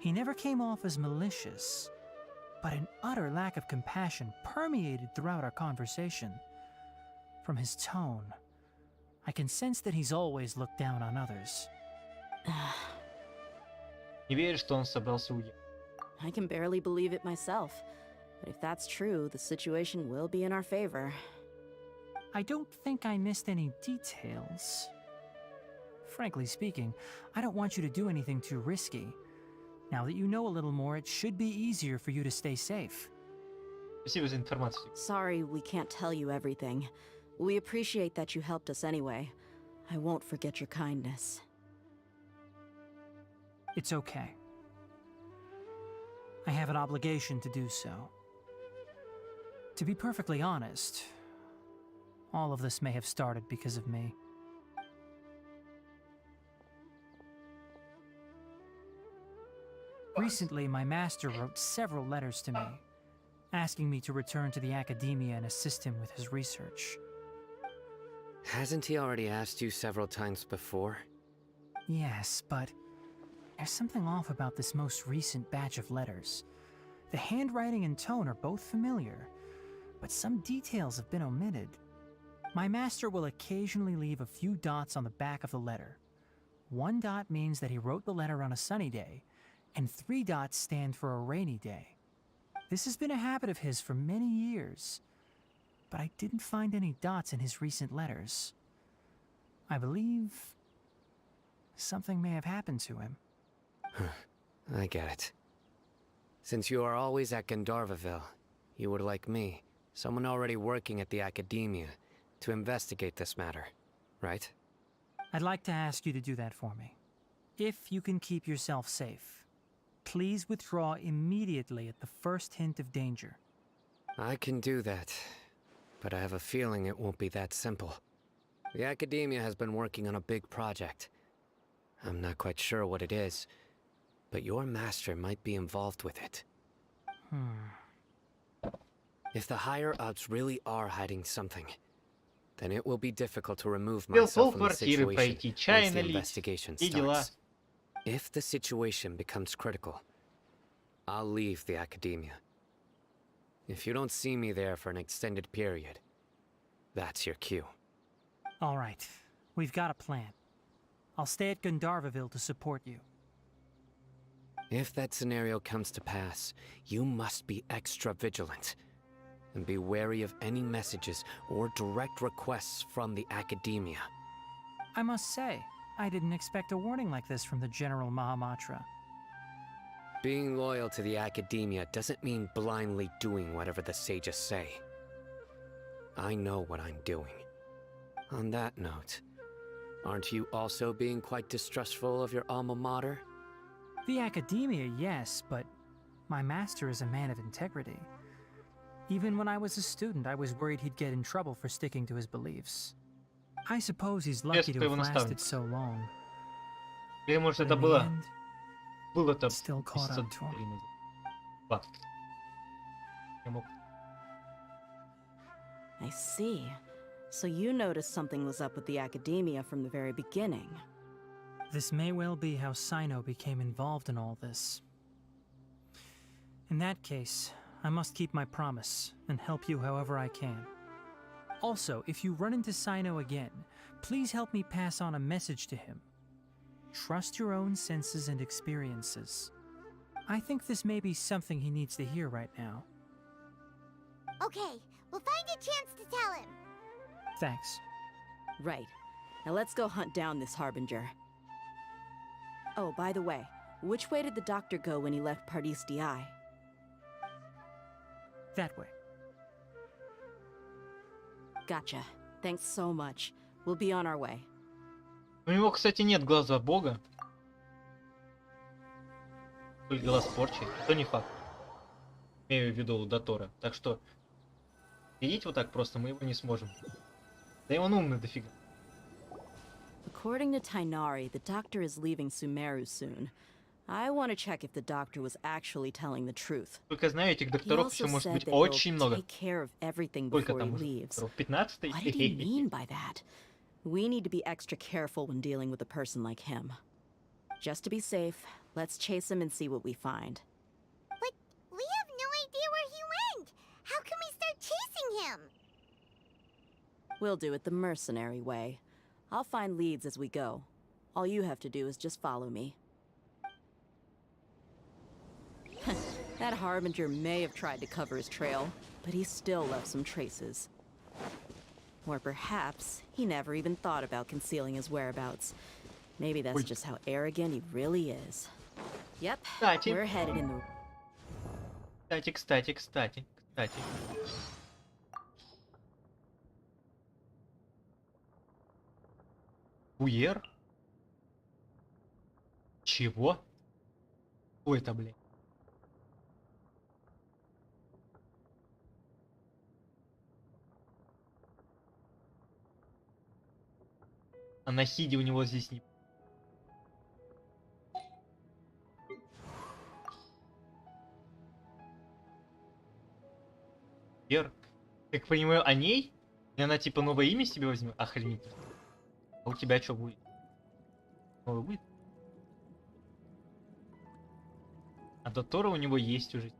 He never came off as malicious, but an utter lack of compassion permeated throughout our conversation. From his tone, I can sense that he's always looked down on others. Не веришь, что он собрался уехать? I can barely believe it myself. But if that's true, the situation will be in our favor. I don't think I missed any details. Frankly speaking, I don't want you to do anything too risky. Now that you know a little more, it should be easier for you to stay safe. Спасибо за информацию. Sorry we can't tell you everything. We appreciate that you helped us anyway. I won't forget your kindness. It's okay. I have an obligation to do so. To be perfectly honest, all of this may have started because of me. Recently, my master wrote several letters to me, asking me to return to the Academia and assist him with his research. Hasn't he already asked you several times before? Yes, but there's something off about this most recent batch of letters. The handwriting and tone are both familiar, but some details have been omitted. My master will occasionally leave a few dots on the back of the letter. One dot means that he wrote the letter on a sunny day, and 3 dots stand for a rainy day. This has been a habit of his for many years, but I didn't find any dots in his recent letters. I believe something may have happened to him. I get it. Since you are always at Gandharvaville, you would like me, someone already working at the Academia, to investigate this matter, right? I'd like to ask you to do that for me. If you can keep yourself safe, please withdraw immediately at the first hint of danger. I can do that, but I have a feeling it won't be that simple. The Academia has been working on a big project. I'm not quite sure what it is, but your master might be involved with it. If the higher-ups really are hiding something, then it will be difficult to remove myself from the situation once the investigation starts. If the situation becomes critical, I'll leave the Academia. If you don't see me there for an extended period, that's your cue. All right, we've got a plan. I'll stay at Gandharvaville to support you. If that scenario comes to pass, you must be extra vigilant. And be wary of any messages or direct requests from the Academia. I must say, I didn't expect a warning like this from the General Mahamatra. Being loyal to the Academia doesn't mean blindly doing whatever the sages say. I know what I'm doing. On that note, aren't you also being quite distrustful of your alma mater? The Academia, yes, but my master is a man of integrity. Even when I was a student, I was worried he'd get in trouble for sticking to his beliefs. I suppose he's lucky to have lasted so long. Или, может, это было-то still caught up to him. I see. So you noticed something was up with the academia from the very beginning. This may well be how Sino became involved in all this. In that case, I must keep my promise and help you however I can. Also, if you run into Sino again, please help me pass on a message to him. Trust your own senses and experiences. I think this may be something he needs to hear right now. Okay, we'll find a chance to tell him. Thanks. Right. Now let's go hunt down this Harbinger. Oh, by the way, which way did the doctor go when he left Pardis DI? That way. Gotcha. Thanks so much. We'll be on our way. У него, кстати, нет глаза бога. Только глаз порчи. Это не факт. Имею в виду у Дотора. Так что идите вот так просто, мы его не сможем. Да и он умный дофига. According to Tainari, the doctor is leaving Sumeru soon. I want to check if the doctor was actually telling the truth. Только знаю, этих He докторов also еще может said быть that очень he'll много. take care of everything Сколько before там he уже leaves. докторов? 15-й? What did he mean by that? We need to be extra careful when dealing with a person like him. Just to be safe, let's chase him and see what we find. But we have no idea where he went. How can we start chasing him? We'll do it the mercenary way. I'll find leads as we go. All you have to do is just follow me. That Harbinger may have tried to cover his trail, but he still left some traces. Or perhaps he never even thought about concealing his whereabouts. Maybe that's just how arrogant he really is. Yep, Кстати. we're headed in the... Кстати. Уер? Чего? Что это, блин? А на хиде у него здесь не... Уер? Как понимаю, о ней? И она типа новое имя себе возьмет? Охренеть. А у тебя что будет? Новое будет? А Дотора у него есть уже.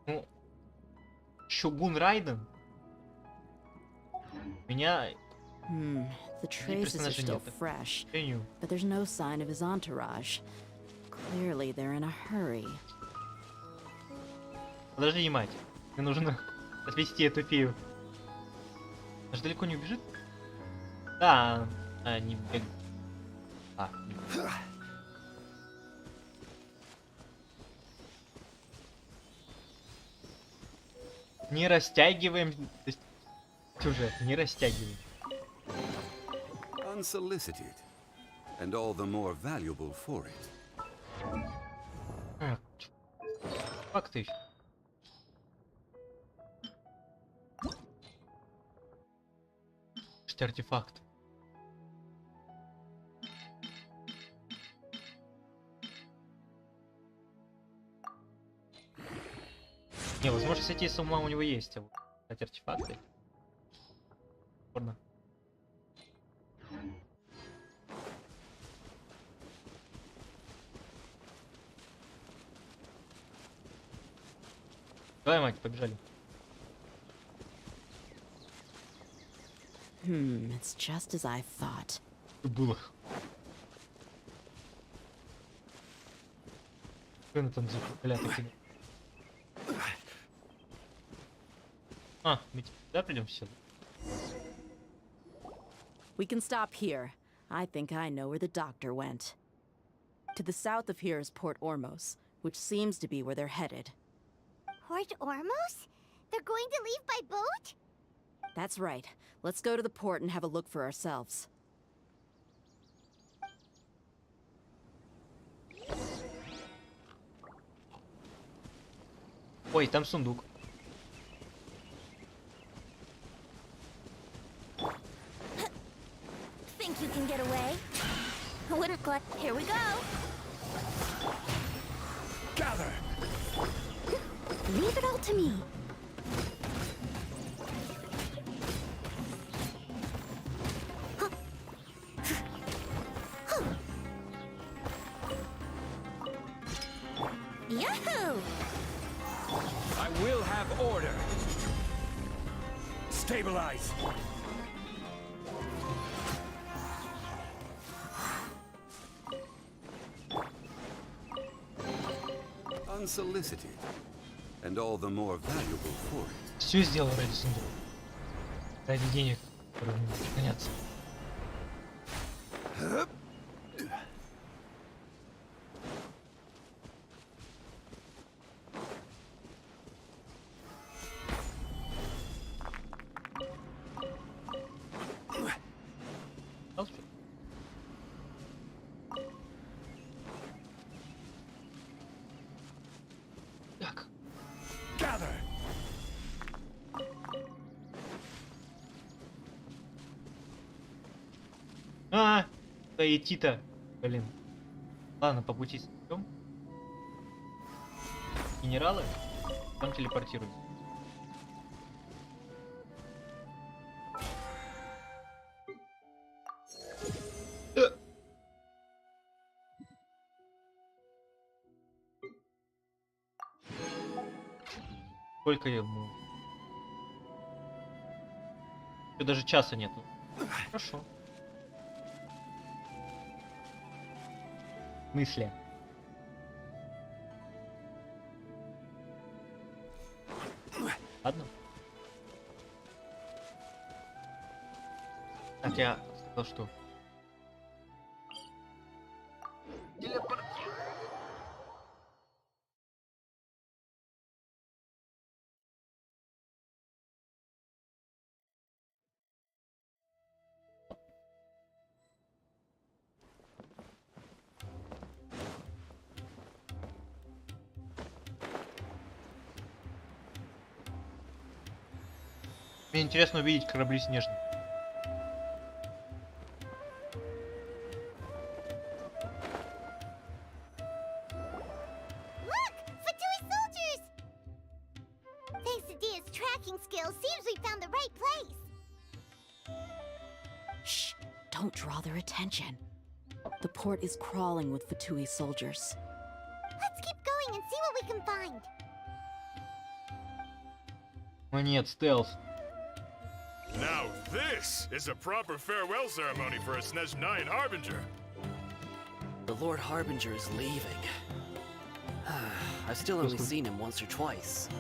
Ну, Шогун Райден. Меня... The traces are still fresh, but there's no sign of his entourage. Clearly, they're in a hurry. Подожди, мать. Мне нужно отвезти эту фею. Она же далеко не убежит? Да, не бегает. Не растягиваем сюжет, не растягиваем. Unsolicited, and all the more valuable for it. Как ты? Что артефакт? Не, возможно, сойти с ума у него есть, а вот эти артефакты. Ладно. Давай, мать, побежали. It's just as I thought. Было. Что она там за клятва кидает? А, мы туда придем все. We can stop here. I think I know where the doctor went. To the south of here is Port Ormos, which seems to be where they're headed. Port Ormos? They're going to leave by boat? That's right. Let's go to the port and have a look for ourselves. Ой, там сундук. Think you can get away? Wouldn't look like. Here we go. Gather! Leave it all to me. Yahoo! I will have order. Stabilize. Unsolicited, and all the more valuable for it. Все сделал ради сундука. Ради денег, которые мне сохранятся. Так. Gather! Да идти-то. Блин. Ладно, по пути идем. Генералы? Там телепортируются. Сколько ему? Даже часа нету. Хорошо. Мысли. Ладно. Так, я сказал, что... Мне интересно увидеть корабли снежные. Look! Fatui soldiers! Thanks to Dia's tracking skills, seems we found the right place. Shh! Don't draw their attention. The port is crawling with Fatui soldiers. Let's keep going and see what we can find. О нет, стелс. Now this is a proper farewell ceremony for a Snezhnayan Harbinger. The Lord Harbinger is leaving. I've still only seen him once or twice.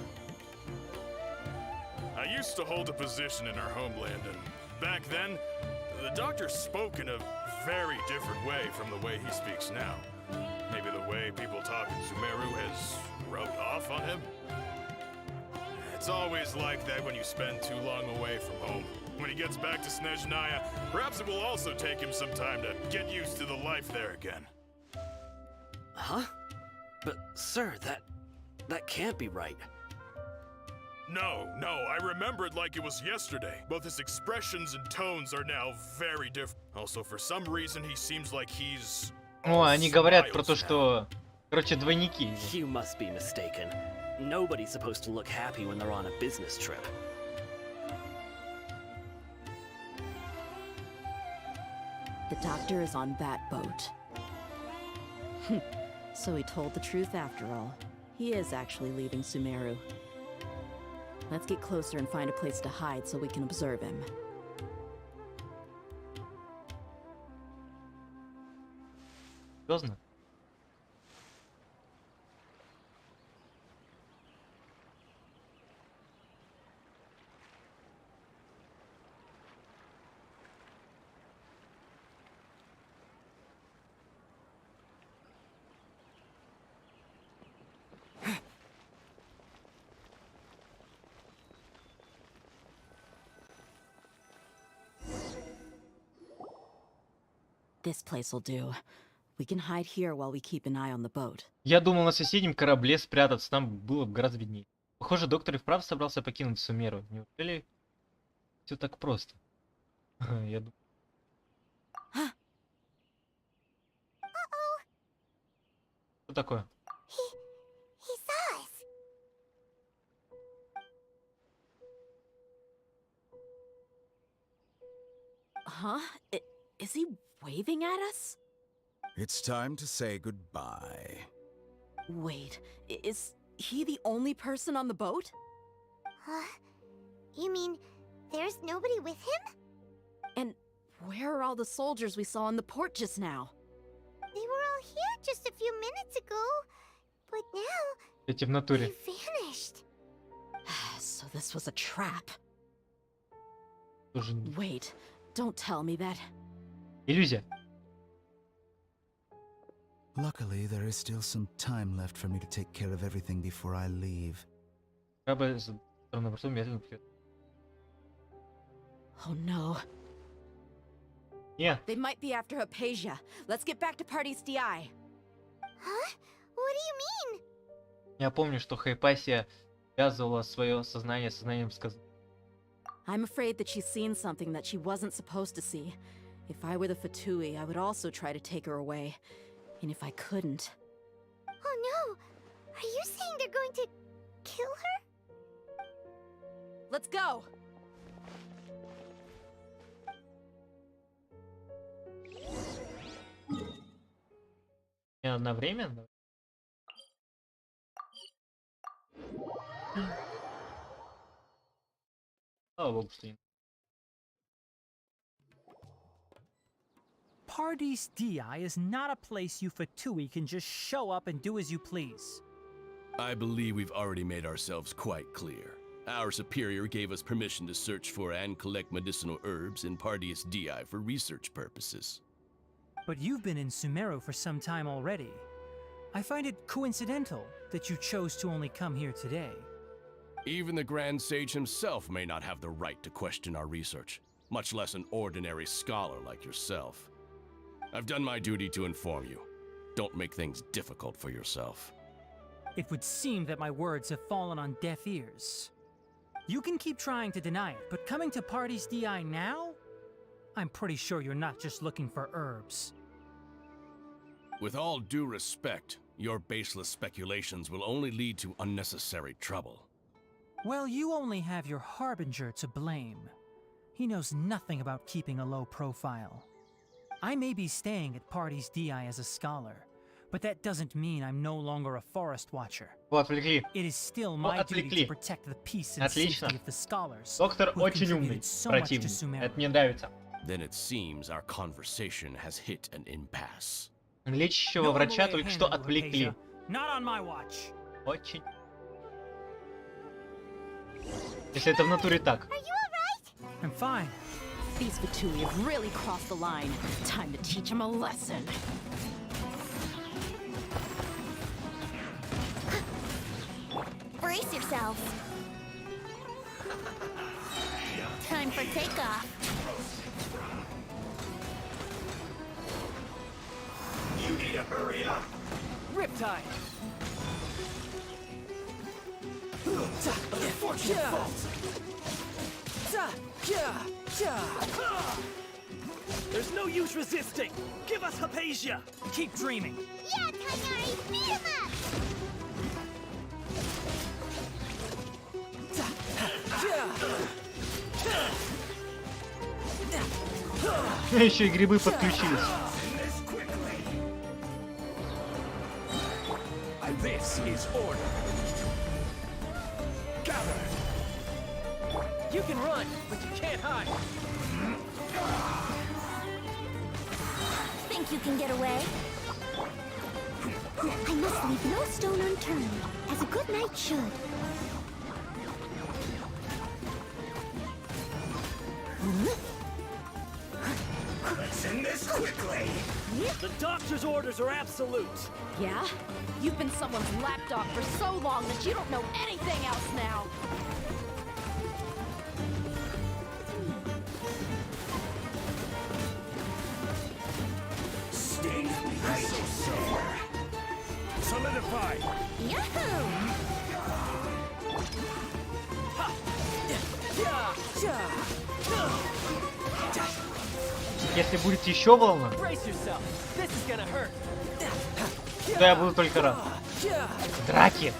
I used to hold a position in our homeland, and back then, the doctor spoke in a very different way from the way he speaks now. Maybe the way people talk in Sumeru has rubbed off on him? It's always like that when you spend too long away from home. When he gets back to Snezhnaya, perhaps it will also take him some time to get used to the life there again. Huh? But, sir, that can't be right. No, I remember it like it was yesterday. Both his expressions and tones are now very different. Also, for some reason, he seems like he's... О, они говорят про то, что... Короче, двойники. You must be mistaken. Nobody's supposed to look happy when they're on a business trip. The doctor is on that boat. So he told the truth after all. He is actually leaving Sumeru. Let's get closer and find a place to hide so we can observe him. Серьезно? This place will do. We can hide here while we keep an eye on the boat. Я думал на соседнем корабле спрятаться, там было бы гораздо виднее. Похоже, доктор и вправду собрался покинуть Сумеру. Неужели все так просто? Я думаю. такое? He saw us. Huh? Is he waving at us? It's time to say goodbye. Wait, is he the only person on the boat? Huh? You mean there's nobody with him? And where are all the soldiers we saw in the port just now? They were all here just a few minutes ago, but now Эти в натуре. they vanished. So this was a trap. Тоже Wait, don't tell me that. иллюзия. Luckily, there is still some time left for me to take care of everything before I leave. Корабль с стороны бортом медленно плывет. Oh no. Не, They might be after Hypatia. Let's get back to Party's DI. Huh? What do you mean? я помню, что Хайпасия связывала свое сознание с сознанием сказки. I'm afraid that she's seen something that she wasn't supposed to see. If I were the Fatui, I would also try to take her away. And if I couldn't... Oh no! Are you saying they're going to kill her? Let's go! Не одновременно? Слава богу, что не. Pardes DI is not a place you Fatui can just show up and do as you please. I believe we've already made ourselves quite clear. Our superior gave us permission to search for and collect medicinal herbs in Pardeus DI for research purposes. But you've been in Sumeru for some time already. I find it coincidental that you chose to only come here today. Even the Grand Sage himself may not have the right to question our research, much less an ordinary scholar like yourself. I've done my duty to inform you. Don't make things difficult for yourself. It would seem that my words have fallen on deaf ears. You can keep trying to deny it, but coming to Pardes DI now? I'm pretty sure you're not just looking for herbs. With all due respect, your baseless speculations will only lead to unnecessary trouble. Well, you only have your Harbinger to blame. He knows nothing about keeping a low profile. I may be staying at Pardes DI as a scholar, but that doesn't mean I'm no longer a forest watcher. Отвлекли. It is still my duty to protect the peace and Отлично. safety of the scholars. Доктор who have очень умный, contributed so much to противный. Sumeru. Это мне нравится. Then it seems our conversation has hit an impasse. Лечащего врача только что отвлекли. Not on my watch. Очень. Если это в натуре так. I'm fine. These Fatui have really crossed the line. Time to teach them a lesson. Brace yourselves. Time for takeoff. You need to hurry up. Riptide! Unfortunate fault. There's no use resisting! Give us Hypatia! Keep dreaming. Yeah, Tainari, beat him up! Еще и грибы подключились. This is order. Gather. You can run, but you can't hide. Think you can get away? I must leave no stone unturned, as a good knight should. Let's end this quickly. The doctor's orders are absolute. Yeah? You've been someone's lapdog for so long that you don't know anything else now. Sting so sore. Solidify. Yahoo! Если будет еще волна, Brace yourself. This is gonna hurt. Да я буду только рад. Драки!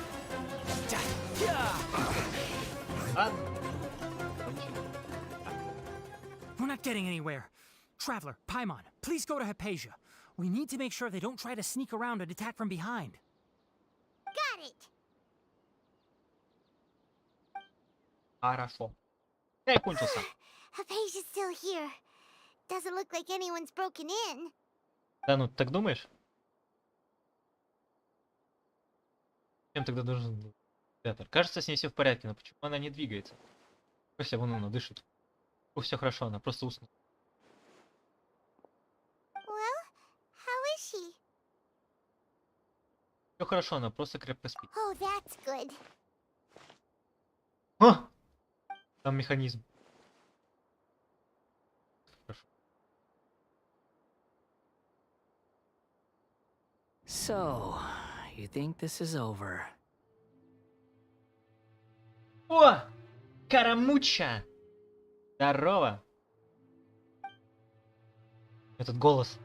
Ладно. We're not getting anywhere. Traveler, Paimon, please go to Hypatia. We need to make sure they don't try to sneak around and attack from behind. Got it. Хорошо. Я кончился. Hypatia's still here. Doesn't look like anyone's broken in. Да, ну так думаешь? Чем тогда должен Петр? Кажется, с ней все в порядке, но почему она не двигается? Просто вон она дышит. Все хорошо, она просто уснула. Well, how is she? Все хорошо, она просто крепко спит. Oh, that's good. А! Там механизм. Хорошо. So, you think this is over? О! Карамуча! Здорово! Этот голос.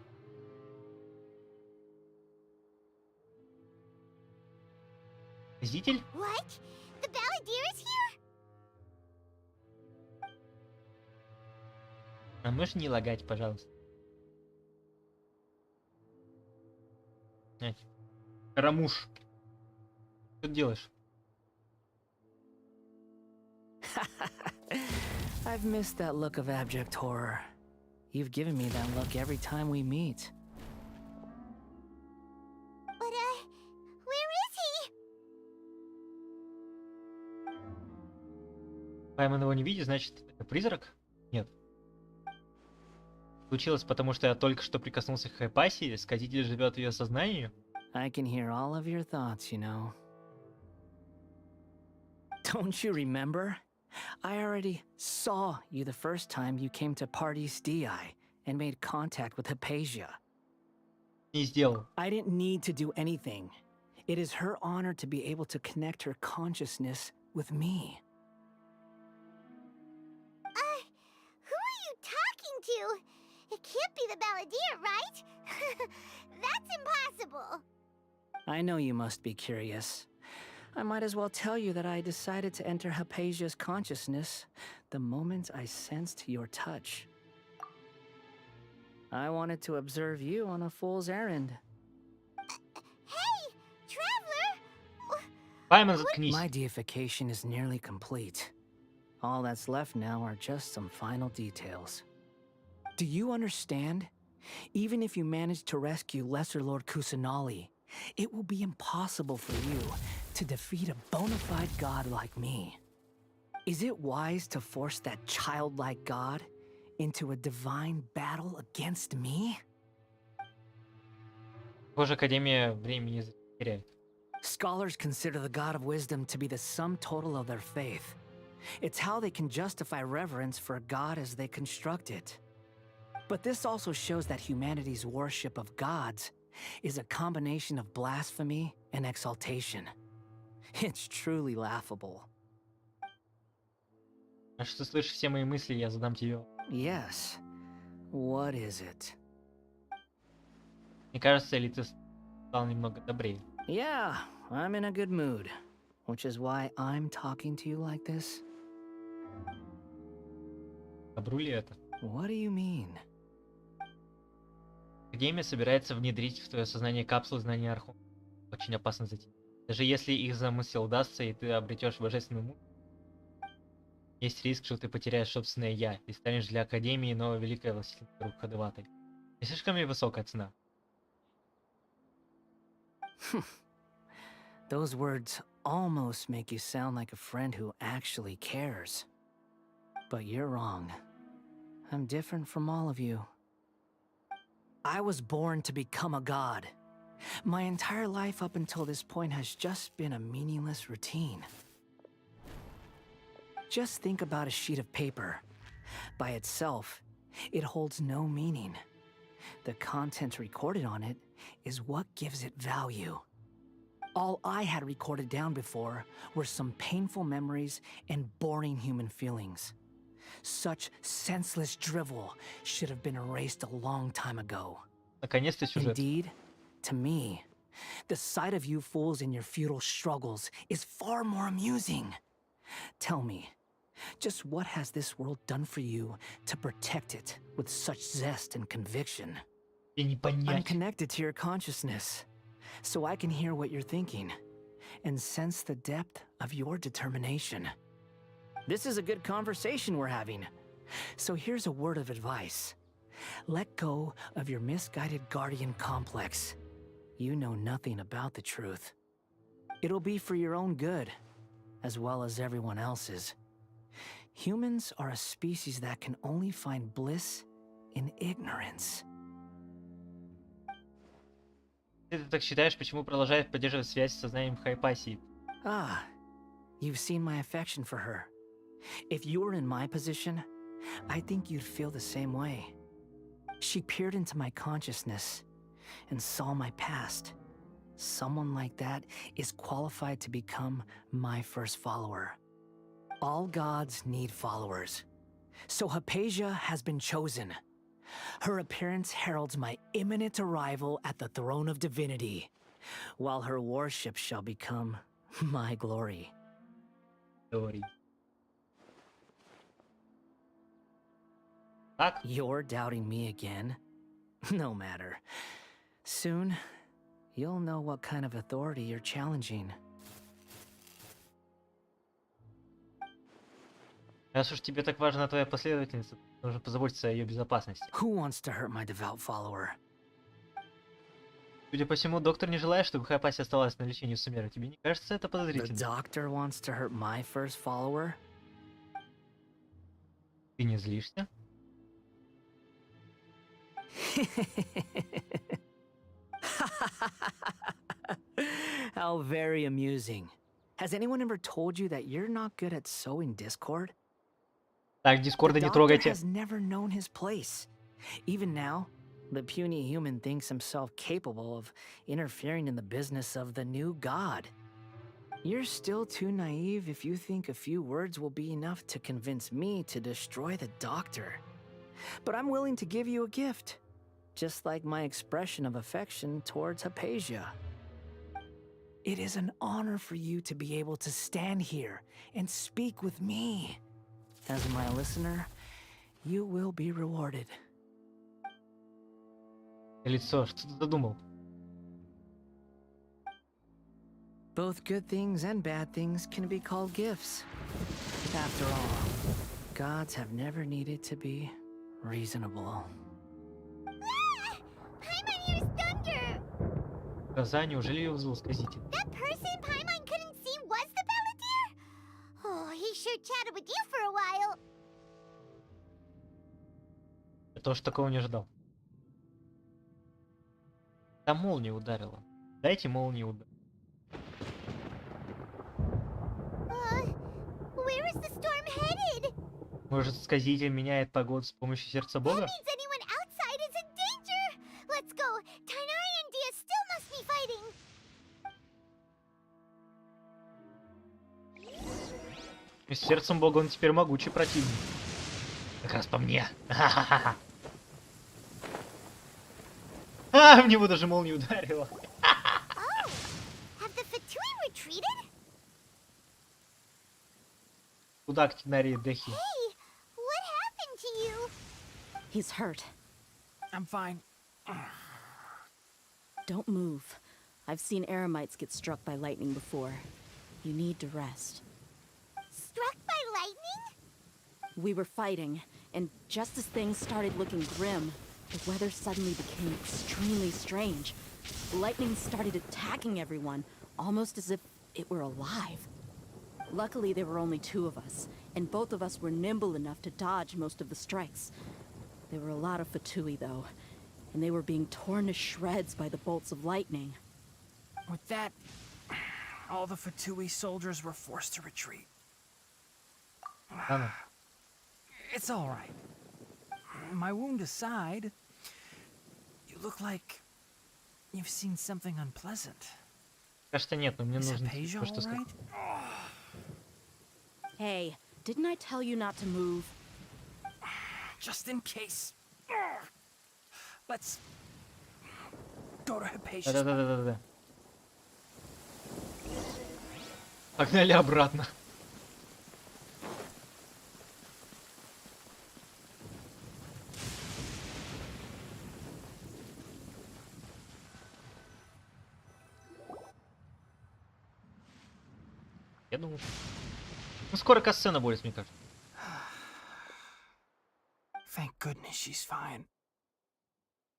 Зритель? What? The balladeer is here? А можешь не лагать, пожалуйста? Карамуш. Что ты делаешь? I've missed that look of abject horror. You've given me that look every time we meet. But, where is he? Паймон его не видит, значит, это призрак? Нет. Случилось потому, что я только что прикоснулся к Хайпасии, сказитель живет в ее сознании. I can hear all of your thoughts, you know. Don't you remember? I already saw you the first time you came to Party's DI and made contact with Hypatia. Не сделал. I didn't need to do anything. It is her honor to be able to connect her consciousness with me. Who are you talking to? It can't be the balladeer, right? That's impossible. I know you must be curious. I might as well tell you that I decided to enter Hypatia's consciousness the moment I sensed your touch. I wanted to observe you on a fool's errand. Hey, traveler! Паймон, заткнись. My deification is nearly complete. All that's left now are just some final details. Do you understand? Even if you manage to rescue Lesser Lord Kusanali, it will be impossible for you to defeat a bona fide god like me. Is it wise to force that childlike god into a divine battle against me? Похоже, Академия времени теряет. Scholars consider the god of wisdom to be the sum total of their faith. It's how they can justify reverence for a god as they construct it. But this also shows that humanity's worship of gods is a combination of blasphemy and exaltation. It's truly laughable. А что ты слышишь все мои мысли, я задам тебе. Yes. What is it? Мне кажется, или ты стал немного добрее. Yeah, I'm in a good mood. Which is why I'm talking to you like this. Добру ли это? What do you mean? Академия собирается внедрить в твое сознание капсулы знания Арху. Очень опасно затея. Даже если их замысел удастся, и ты обретешь божественную мудрость, есть риск, что ты потеряешь собственное «я» и станешь для Академии новой великой властительницей Рукхадеватой. Не слишком ли высокая цена? Those words almost make you sound like a friend who actually cares. But you're wrong. I'm different from all of you. I was born to become a god. My entire life up until this point has just been a meaningless routine. Just think about a sheet of paper. By itself, it holds no meaning. The content recorded on it is what gives it value. All I had recorded down before were some painful memories and boring human feelings. Such senseless drivel should have been erased a long time ago. Наконец-то сюжет. Indeed, to me, The sight of you fools in your futile struggles is far more amusing. Tell me, just what has this world done for you to protect it with such zest and conviction? I'm connected to your consciousness, so I can hear what you're thinking and sense the depth of your determination. This is a good conversation we're having. So here's a word of advice. Let go of your misguided guardian complex. You know nothing about the truth. It'll be for your own good, as well as everyone else's. Humans are a species that can only find bliss in ignorance. Ты так считаешь, почему продолжает поддерживать связь с сознанием Хайпасии? Ah, you've seen my affection for her. If you were in my position, I think you'd feel the same way. She peered into my consciousness and saw my past. Someone like that is qualified to become my first follower. All gods need followers. So Hypatia has been chosen. Her appearance heralds my imminent arrival at the throne of divinity, while her worship shall become my glory. Glory. You're doubting me again? No matter. Soon, you'll know what kind of authority you're challenging. Раз уж тебе так важна твоя последовательница, нужно позаботиться о ее безопасности. Who wants to hurt my devout follower? Судя по всему, доктор не желает, чтобы Хайпаси оставалась на лечении у Сумеры. Тебе не кажется это The подозрительно? doctor wants to hurt my first follower? Ты не злишься? How very amusing. Has anyone ever told you that you're not good at sowing discord? Так, Дискорда The не doctor трогайте. has never known his place. Even now, the puny human thinks himself capable of interfering in the business of the new god. You're still too naive if you think a few words will be enough to convince me to destroy the doctor. But I'm willing to give you a gift, just like my expression of affection towards Hypatia. It is an honor for you to be able to stand here and speak with me. As my listener, you will be rewarded. Лицо, что ты задумал? Both good things and bad things can be called gifts. After all, gods have never needed to be reasonable. Paimon used thunder! Коза, неужели ее вызвал сказитель? That person Paimon couldn't see was the Balladeer? Oh, he sure chatted with you for a while. Я тоже такого не ожидал. Там молния ударила. Дайте молнии удар. Where is the storm headed? Может, сказитель меняет погоду с помощью сердца Бога? That means anyone outside is in danger! Let's go! Tainari and Dia still must be fighting! С сердцем Бога он теперь могучий противник. Как раз по мне. Ха-ха-ха. А, в него даже молния ударила. Have the Fatui retreated? Куда к Тинари Дехи? Hey, what happened to you? He's hurt. I'm fine. Don't move. I've seen Eremites get struck by lightning before. You need to rest. Struck by lightning? We were fighting, and just as things started looking grim, the weather suddenly became extremely strange. Lightning started attacking everyone, almost as if it were alive. Luckily, there were only two of us, and both of us were nimble enough to dodge most of the strikes. There were a lot of Fatui, though, and they were being torn to shreds by the bolts of lightning. With that, all the Fatui soldiers were forced to retreat. It's all right. My wound aside, you look like you've seen something unpleasant. Кажется, нет, но мне Is нужно Hypatia кое-что all сказать. right? Hey, didn't I tell you not to move? Just in case. Let's go to Hypatia's. Да-да-да-да-да. Погнали обратно. Я думаю, ну скоро касцена будет, мне кажется. Thank goodness she's fine.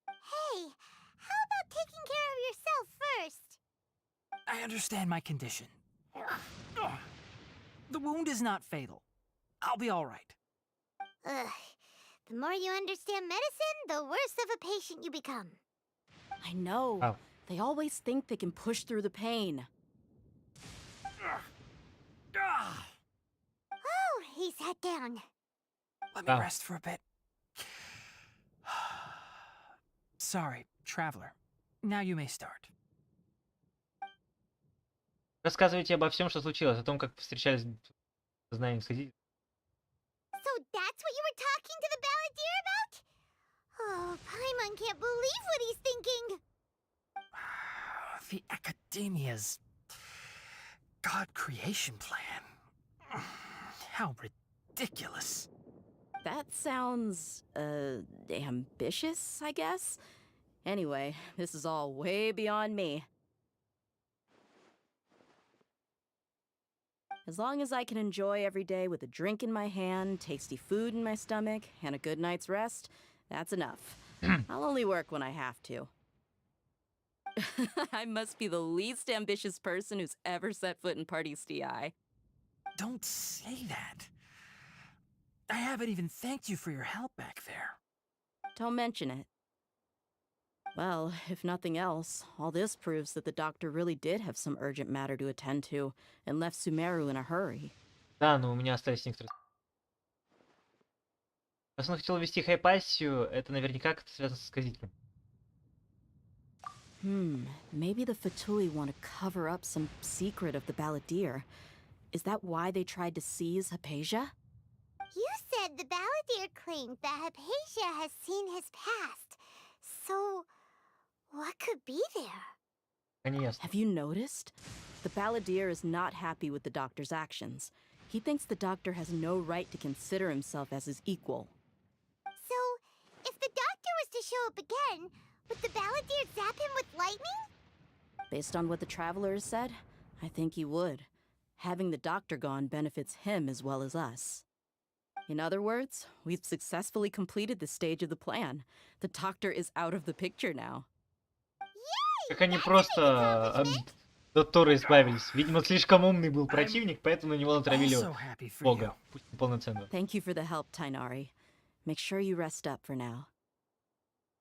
Hey, how about taking care of yourself first? I understand my condition. The wound is not fatal. I'll be all right. Ugh. The more you understand medicine, the worse of a patient you become. I know. Oh. They always think they can push through the pain. Oh, he sat down. Let me rest for a bit. Sorry, traveler. Now you may start. Рассказывайте обо всем, что случилось, о том, как встречались с знанием сходить. So that's what you were talking to the balladeer about? Oh, Paimon can't believe what he's thinking. The Academia's God creation plan. How ridiculous. That sounds, ambitious, I guess? Anyway, this is all way beyond me. As long as I can enjoy every day with a drink in my hand, tasty food in my stomach, and a good night's rest, that's enough. I'll only work when I have to. I must be the least ambitious person who's ever set foot in Party's DI. Don't say that. I haven't even thanked you for your help back there. Don't mention it. Well, if nothing else, all this proves that the doctor really did have some urgent matter to attend to and left Sumeru in a hurry. Да, но у меня остались некоторые... Раз он хотел вести хайпассию, это наверняка как-то связано с сказителем. Maybe the Fatui want to cover up some secret of the balladeer. Is that why they tried to seize Hypatia? You said the balladeer claimed that Hypatia has seen his past. So, what could be there? Have you noticed? The balladeer is not happy with the doctor's actions. He thinks the doctor has no right to consider himself as his equal. So, if the doctor was to show up again, would the balladeer zap him with lightning? Based on what the traveler has said, I think he would. Having the doctor gone benefits him as well as us. In other words, we've successfully completed this stage of the plan. The doctor is out of the picture now. Как они просто от Доктора избавились. Видимо, слишком умный был противник, поэтому на него натравили бога. Пусть неполноценного. Thank you for the help, Tainari. Make sure you rest up for now.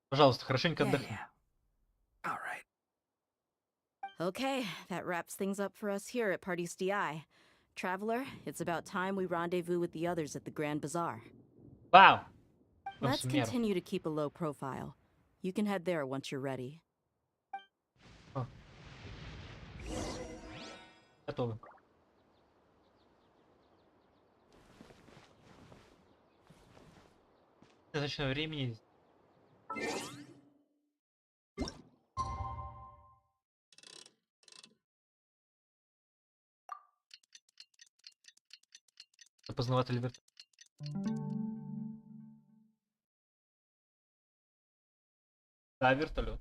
Пожалуйста, хорошенько отдохни. All right. Okay, that wraps things up for us here at Party's DI. Traveler, it's about time we rendezvous with the others at the Grand Bazaar. Вау! Let's continue to keep a low profile. You can head there once you're ready. Готово. Достаточно времени. Поздновато ли вертолет? Да, вертолет.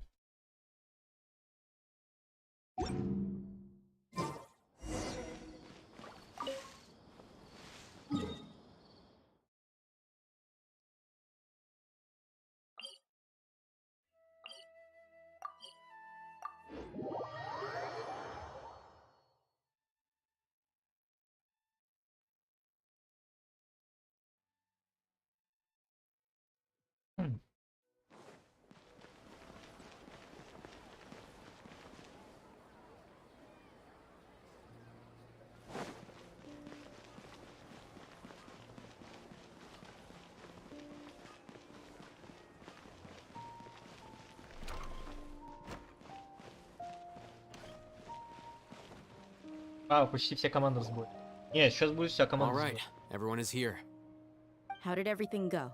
Вау, почти вся команда в сборе. Нет, сейчас будет вся команда в All right, сборе. everyone is here. How did everything go?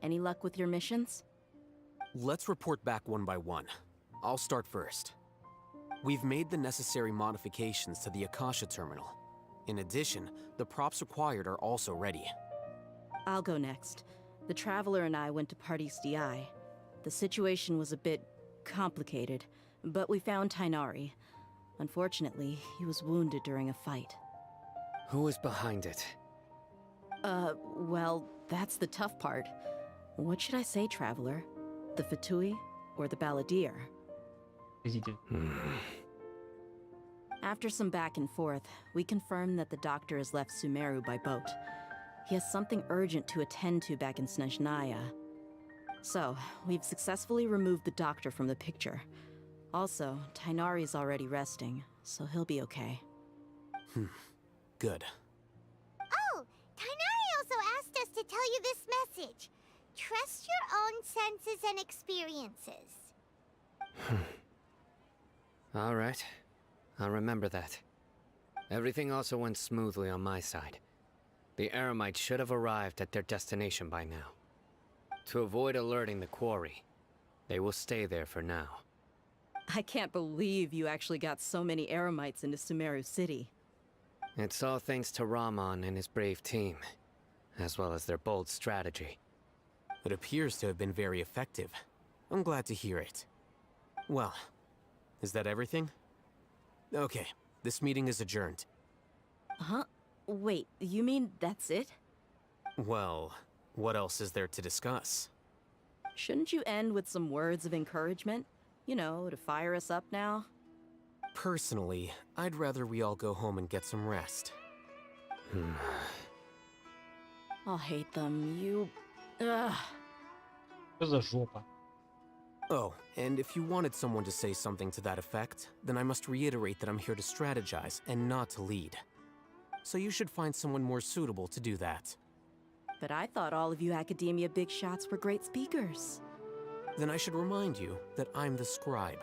Any luck with your missions? Let's report back one by one. I'll start first. We've made the necessary modifications to the Akasha terminal. In addition, the props required are also ready. I'll go next. The Traveler and I went to Party's DI. The situation was a bit complicated, but we found Tainari. Unfortunately, he was wounded during a fight. Who was behind it? Well, that's the tough part. What should I say, Traveler? The Fatui or the Balladeer? After some back and forth, we confirmed that the doctor has left Sumeru by boat. He has something urgent to attend to back in Snezhnaya. So, we've successfully removed the doctor from the picture. Also, Tainari's already resting, so he'll be okay. Good. Oh, Tainari also asked us to tell you this message. Trust your own senses and experiences. All right. I'll remember that. Everything also went smoothly on my side. The Eremites should have arrived at their destination by now. To avoid alerting the quarry, they will stay there for now. I can't believe you actually got so many Eremites into Sumeru City. It's all thanks to Rahman and his brave team, as well as their bold strategy. It appears to have been very effective. I'm glad to hear it. Well, is that everything? Okay, this meeting is adjourned. Huh? Wait, you mean that's it? Well, what else is there to discuss? Shouldn't you end with some words of encouragement? You know, to fire us up now? Personally, I'd rather we all go home and get some rest. I'll hate them, you... Ugh. Что за жопа? Oh, and if you wanted someone to say something to that effect, then I must reiterate that I'm here to strategize and not to lead. So you should find someone more suitable to do that. But I thought all of you Academia big shots were great speakers. Then I should remind you that I'm the scribe.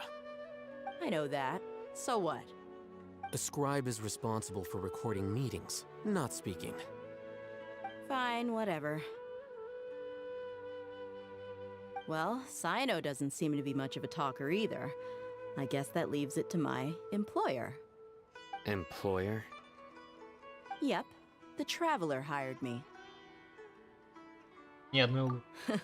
I know that. So what? A scribe is responsible for recording meetings, not speaking. Fine, whatever. Well, Sino doesn't seem to be much of a talker either. I guess that leaves it to my employer. Employer? Yep, the Traveler hired me. Ни одной улыбки.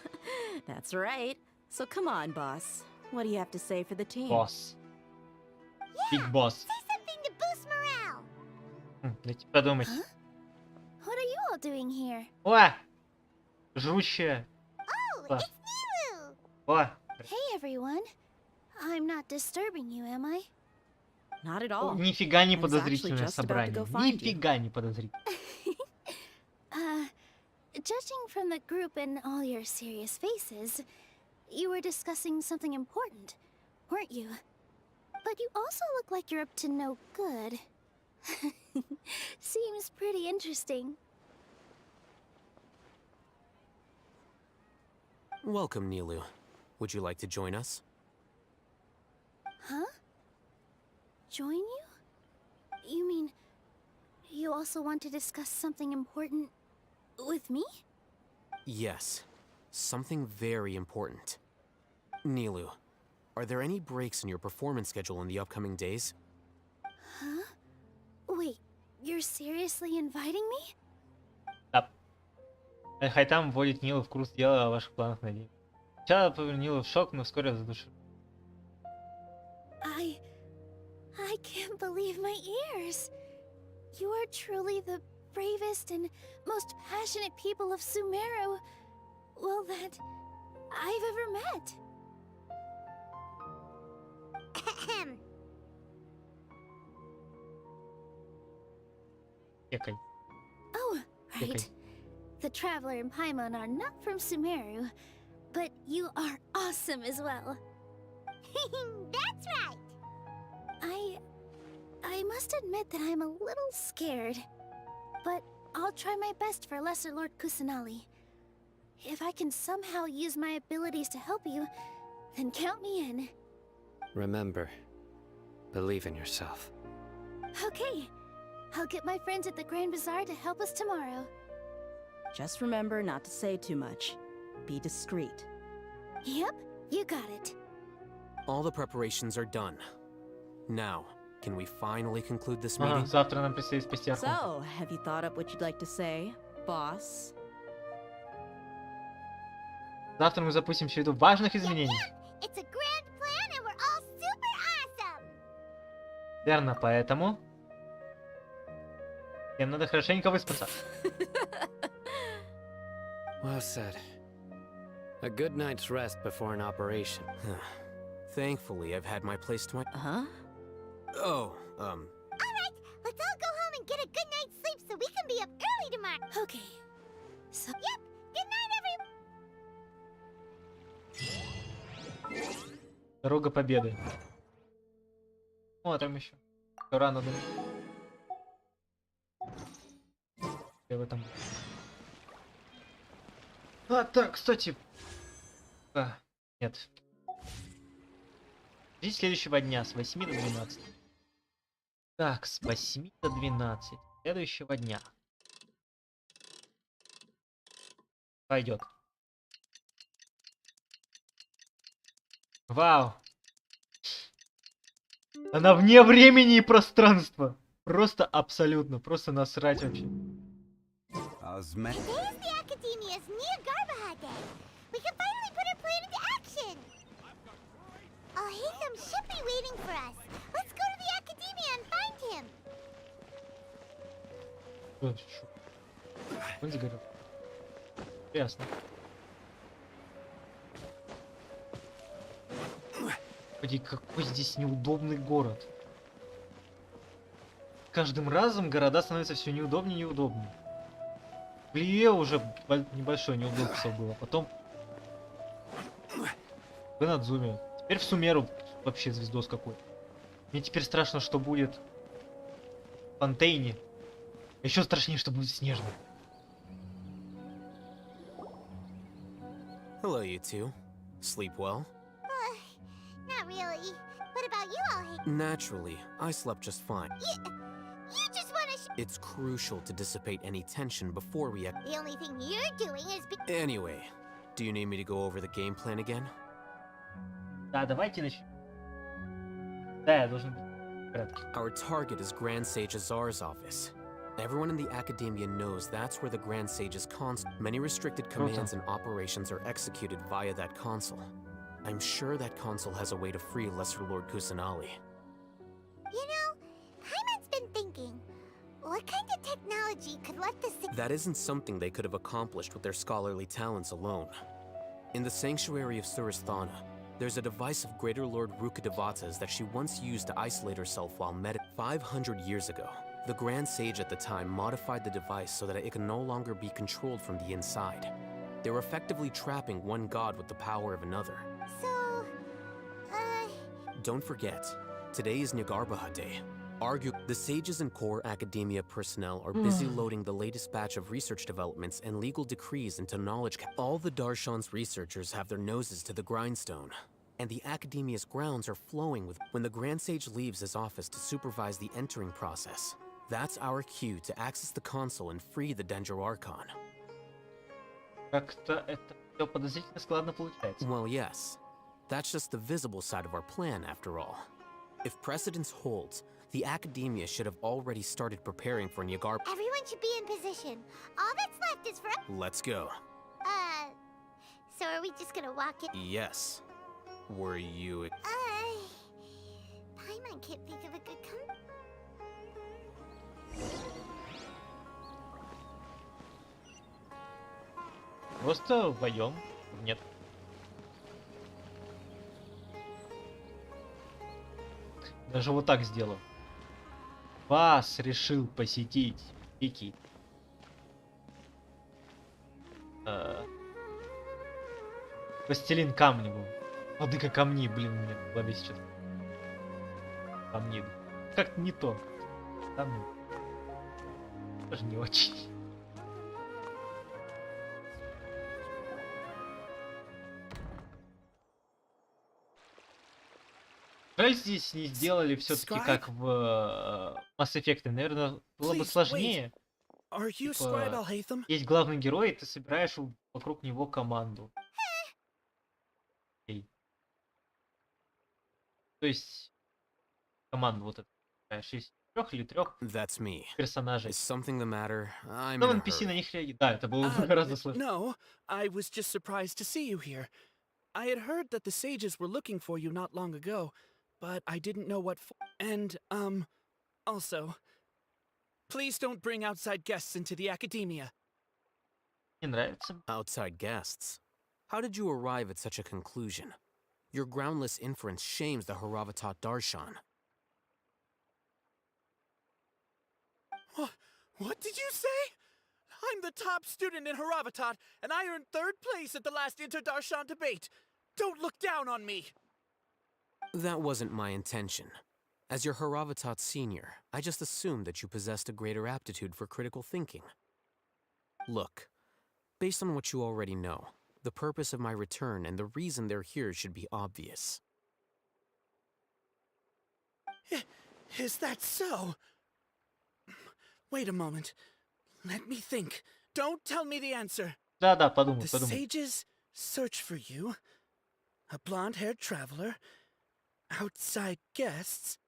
That's right. So come on, boss. What do you have to say for the team? Boss. Big boss. Say something to boost morale. Дайте подумать. What are you all doing here? О! Жрущая. Oh, it's Nilu! О! Hey everyone. I'm not disturbing you, am I? Not at all. Нифига не I was actually подозрительное just about to собрание. go find you. Нифига не подозрительное. Judging from the group and all your serious faces, you were discussing something important, weren't you? But you also look like you're up to no good. Seems pretty interesting. Welcome, Nilu. Would you like to join us? Huh? Join you? You mean you also want to discuss something important with me? Yes. Something very important. Nilu, are there any breaks in your performance schedule in the upcoming days? Huh? Wait, you're seriously inviting me? Да. Хайтам вводит Нилу в курс дела о ваших планах на день. Сначала повернила в шок, но вскоре задушил. I can't believe my ears. You are truly the bravest and most passionate people of Sumeru, well, that I've ever met. Кекай. Oh, right. Кекай. The Traveler and Paimon are not from Sumeru, but you are awesome as well. That's right. I must admit that I'm a little scared, but I'll try my best for Lesser Lord Kusanali. If I can somehow use my abilities to help you, then count me in. Remember, believe in yourself. Okay, I'll get my friends at the Grand Bazaar to help us tomorrow. Just remember not to say too much. Be discreet. Yep, you got it. All the preparations are done. Now, Can we finally conclude this Ага, meeting? завтра нам предстоит спасти Архонта. So, have you thought up what you'd like to say, boss? Завтра мы запустим череду важных изменений. It's a grand plan and we're all super awesome. Верно, поэтому всем надо хорошенько выспаться. Well said. A good night's rest before an operation. Thankfully, I've had my place to my... Huh? Oh, Alright, let's all go home and get a good night's sleep so we can be up early tomorrow. Okay. So Yep, good night, everyone. Дорога победы. Смотрим еще. Всё рано думаю. В этом. А, так, кстати. Нет. День следующего дня с 8 до 12. Так, с 8 до 12 следующего дня. Пойдет. Вау. Она вне времени и пространства. Просто абсолютно. Просто насрать вообще. Today is the Academia's Niagarbaha Day. We can finally put our plan into action. Alhaitham should be waiting for us. Let's go to the Academia and find him. Он загорел. Ясно. Господи, какой здесь неудобный город. С каждым разом города становятся все неудобнее и неудобнее. В Ливе уже небольшое неудобство было. Потом в Инадзуме. Теперь в Сумеру вообще звездос какой. Мне теперь страшно, что будет в Фонтейне. Еще страшнее, что будет снежно. hello, you two. Sleep well? Not really. What about you, Alhaitham? Naturally, I slept just fine. You just wanna It's crucial to dissipate any tension before we... The only thing you're doing is Anyway, do you need me to go over the game plan again? Да, давайте начнем. Да, я должен быть в порядке. Our target is Grand Sage Azar's office. Everyone in the Academia knows that's where the Grand Sage's console. Many restricted commands and operations are executed via that console. I'm sure that console has a way to free Lesser Lord Kusanali. You know, Hyman's been thinking, what kind of technology could let this... That isn't something they could have accomplished with their scholarly talents alone. In the Sanctuary of Suristhana, there's a device of Greater Lord Rukadevata's that she once used to isolate herself while 500 years ago. The Grand Sage at the time modified the device so that it can no longer be controlled from the inside. They were effectively trapping one god with the power of another. So, Don't forget, today is Nagarbaha Day. The sages and core academia personnel are busy loading the latest batch of research developments and legal decrees into knowledge. All the Darshan's researchers have their noses to the grindstone, and the academia's grounds are flowing with when the Grand Sage leaves his office to supervise the entering process. That's our cue to access the console and free the Dendro Archon. Как-то это все подозрительно складно получается. Well, yes. That's just the visible side of our plan, after all. If precedence holds, the Academia should have already started preparing for Nyagar. everyone should be in position. All that's left is for... Let's go. So are we just gonna walk in? Yes. Were you... Paimon can't think of a good Просто вдвоем. Нет. Даже вот так сделаю. Вас решил посетить Вики. Властелин камня был. Владыка камней, блин, у меня в голове сейчас. Камни. Как-то не то. Там даже не очень. Жаль, здесь не сделали все-таки как в Mass Effect. Наверное, было бы сложнее. Типа, есть главный герой, и ты собираешь вокруг него команду. То есть команду вот эту. 6 трех или 3 That's me. персонажей. Is something the matter? I'm Но in a NPC hurry. на них реагирует. Да, это было гораздо сложнее. No, I was just surprised to see you here. I had heard that the sages were looking for you not long ago, but I didn't know what for. And, also, please don't bring outside guests into the academia. Не нравится. Outside guests. How did you arrive at such a conclusion? Your groundless inference shames the Haravatat Darshan. What did you say? I'm the top student in Haravatat, and I earned 3rd place at the last Inter-Darshan debate. Don't look down on me. That wasn't my intention. As your Haravatat senior, I just assumed that you possessed a greater aptitude for critical thinking. Look, based on what you already know, the purpose of my return and the reason they're here should be obvious. Is that so? Wait a moment. Let me think. Don't tell me the answer. Да, подумай, The подумай. sages search for you. A blonde-haired traveler. Outside guests.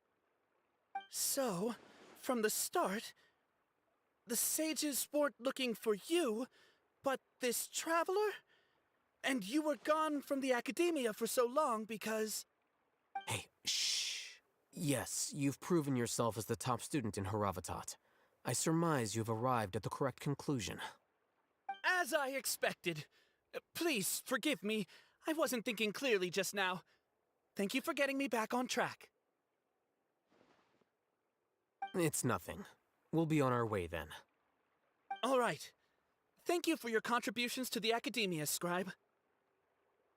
So, from the start, the sages weren't looking for you, but this traveler? And you were gone from the academia for so long because... Hey, shh. Yes, you've proven yourself as the top student in Haravatat. I surmise you've arrived at the correct conclusion. As I expected. Please, forgive me. I wasn't thinking clearly just now. Thank you for getting me back on track. It's nothing. We'll be on our way then. All right. Thank you for your contributions to the academia, Scribe.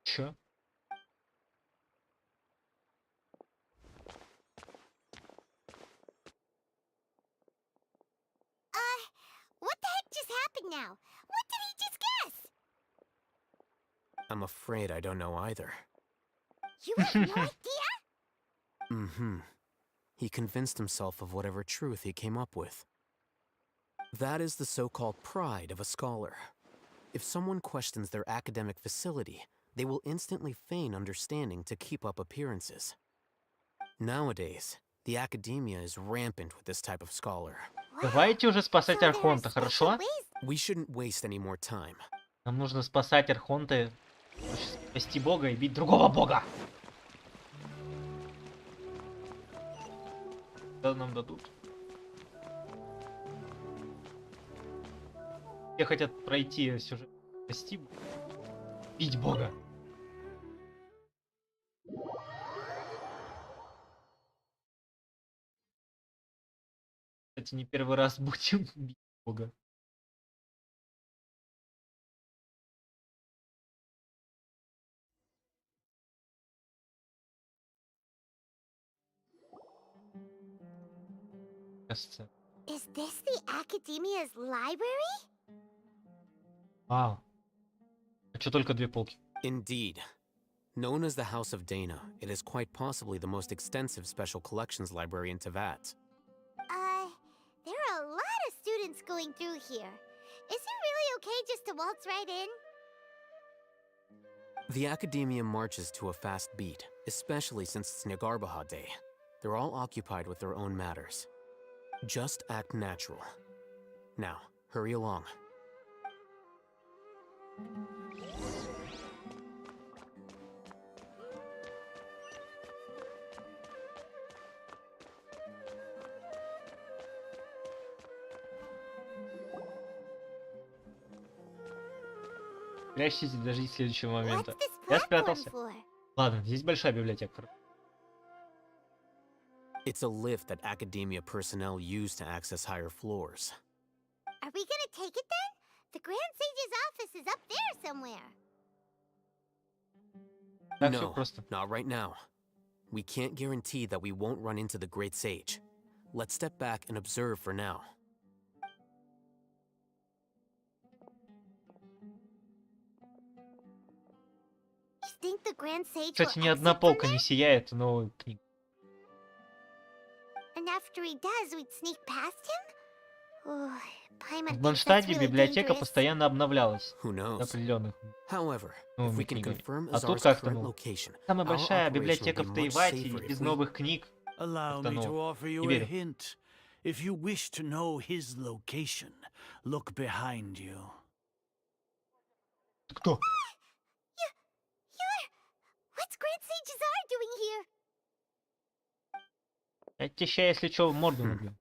Чё? What the heck just happened now? What did he just guess? I'm afraid I don't know either. You have no idea? Mm-hmm. He convinced himself of whatever truth he came up with. That is the so-called pride of a scholar. If someone questions their academic facility, they will instantly feign understanding to keep up appearances. Nowadays, the academia is rampant with this type of scholar. Давайте уже спасать Архонта, хорошо? We shouldn't waste any more time. Нам нужно спасать Архонта, спасти бога и бить другого бога. Что нам дадут? Все хотят пройти сюжет, спасти, бить бога. Кстати, не первый раз будем бить бога. Кажется. Is this the academia's library? Вау. А чё только 2 полки? Indeed. Known as the House of Dana, it is quite possibly the most extensive special collections library in Tevat. There are a lot of students going through here. Is it really okay just to waltz right in? The academia marches to a fast beat, especially since it's Nagarbaha Day. They're all occupied with their own matters. Just act natural. Now, hurry along. Прячьтесь и дождитесь следующего момента. What's this Я platform спрятался. for? Ладно, здесь большая библиотека. It's a lift that academia personnel use to access higher floors. Are we gonna take it then? The Grand Sage's office is up there somewhere. Так всё No, просто. not right now. We can't guarantee that we won't run into the Great Sage. Let's step back and observe for now. You think the Grand Sage Кстати, will ни одна exit from полка не there? сияет в новой книге. And after he does, we'd sneak past him? Oh, Paimon В thinks that's Бонштадте really библиотека dangerous. постоянно обновлялась. Who knows? До определенных However, if новыми we can книгами. confirm А Azar's тут как-то, current ну, location, самая our большая operation will библиотека be в much Тейвате safer if без we... новых книг. Allow Как-то, me to ну, offer не you a верю. hint. If you wish to know his location, look behind you. Кто? What's Grand Sage Azar doing here? Я тебе ща, если чё, в морду набью.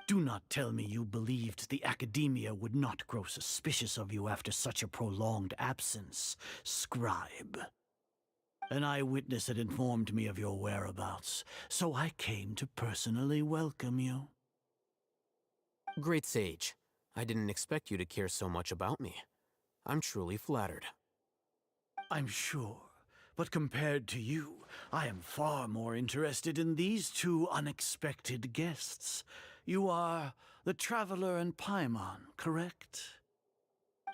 Do not tell me you believed the Academia would not grow suspicious of you after such a prolonged absence, scribe. An eyewitness had informed me of your whereabouts, so I came to personally welcome you. Great Sage, I didn't expect you to care so much about me. I'm truly flattered. I'm sure, but compared to you, I am far more interested in these two unexpected guests. You are the Traveler and Paimon, correct?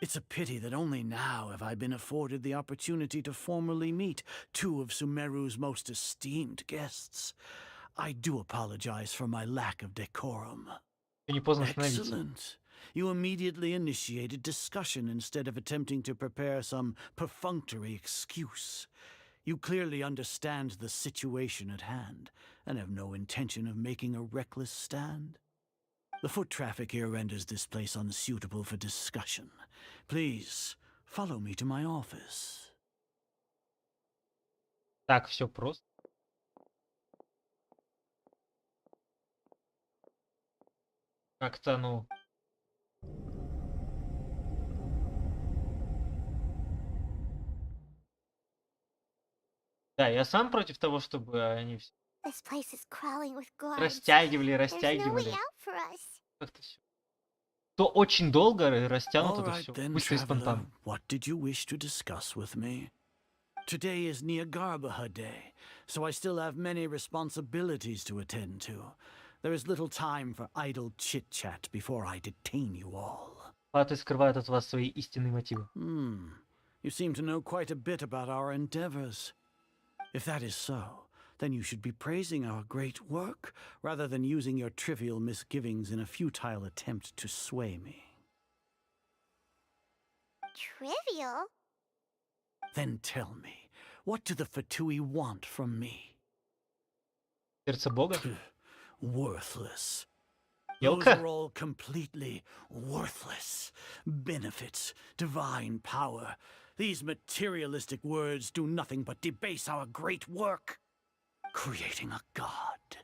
It's a pity that only now have I been afforded the opportunity to formally meet two of Sumeru's most esteemed guests. I do apologize for my lack of decorum. Не поздно остановиться. Excellent. You immediately initiated discussion instead of attempting to prepare some perfunctory excuse. You clearly understand the situation at hand and have no intention of making a reckless stand. The foot traffic here renders this place unsuitable for discussion. Please, follow me to my office. Так, все просто. Как-то, ну... Да, я сам против того, чтобы они все This place is crawling with guards. растягивали, There's no way растягивали. out for us. Как-то все. То очень долго растянуто, All то right все. then, Быстро и traveler. спонтанно. What did you wish to discuss with me? Today is Niagarbaha Day, so I still have many responsibilities to attend to. There is little time for idle chit-chat before I detain you all. Фаты скрывают от вас свои истинные мотивы. You seem to know quite a bit about our endeavors. If that is so, then you should be praising our great work, rather than using your trivial misgivings in a futile attempt to sway me. Trivial? Then tell me, what do the Fatui want from me? Сердце Бога? Worthless. Ёлка? Those are all completely worthless. Benefits, divine power. These materialistic words do nothing but debase our great work. Creating a god.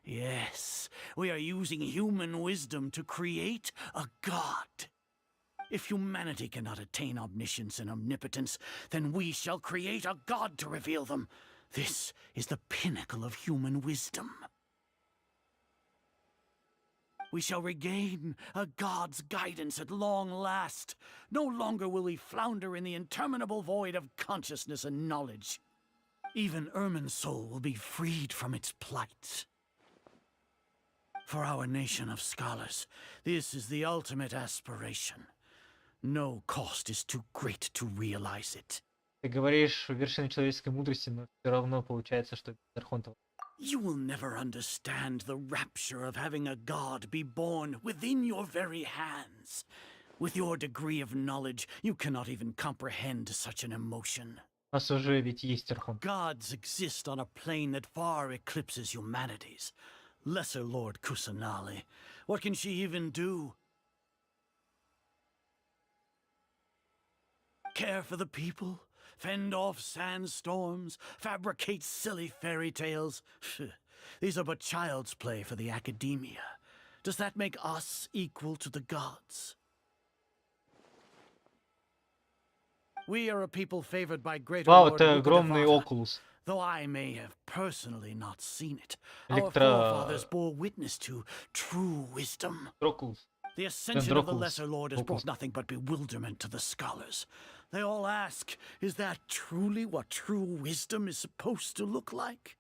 Yes, we are using human wisdom to create a god. If humanity cannot attain omniscience and omnipotence, then we shall create a god to reveal them. This is the pinnacle of human wisdom. We shall regain a god's guidance at long last. No longer will we flounder in the interminable void of consciousness and knowledge. Even Irminsul will be freed from its plight. For our nation of scholars, this is the ultimate aspiration. No cost is too great to realize it. Ты говоришь вершина человеческой мудрости, но все равно получается, что Архонтов. You will never understand the rapture of having a god be born within your very hands. With your degree of knowledge, you cannot even comprehend such an emotion. У нас уже ведь есть Архонт. Gods exist on a plane that far eclipses humanity's. Lesser Lord Kusanali, what can she even do? Care for the people? Fend off sandstorms? Fabricate silly fairy tales? These are but child's play for the Academia. Does that make us equal to the gods? We are a people favored by greater Вау, Lord это огромный Rukadevata. Окулус. Though I may have personally not seen it, our Электро... forefathers bore witness to true wisdom. Окулус. The ascension of the Androculus. Lesser Lord has brought nothing but bewilderment to the scholars. They all ask, is that truly what true wisdom is supposed to look like?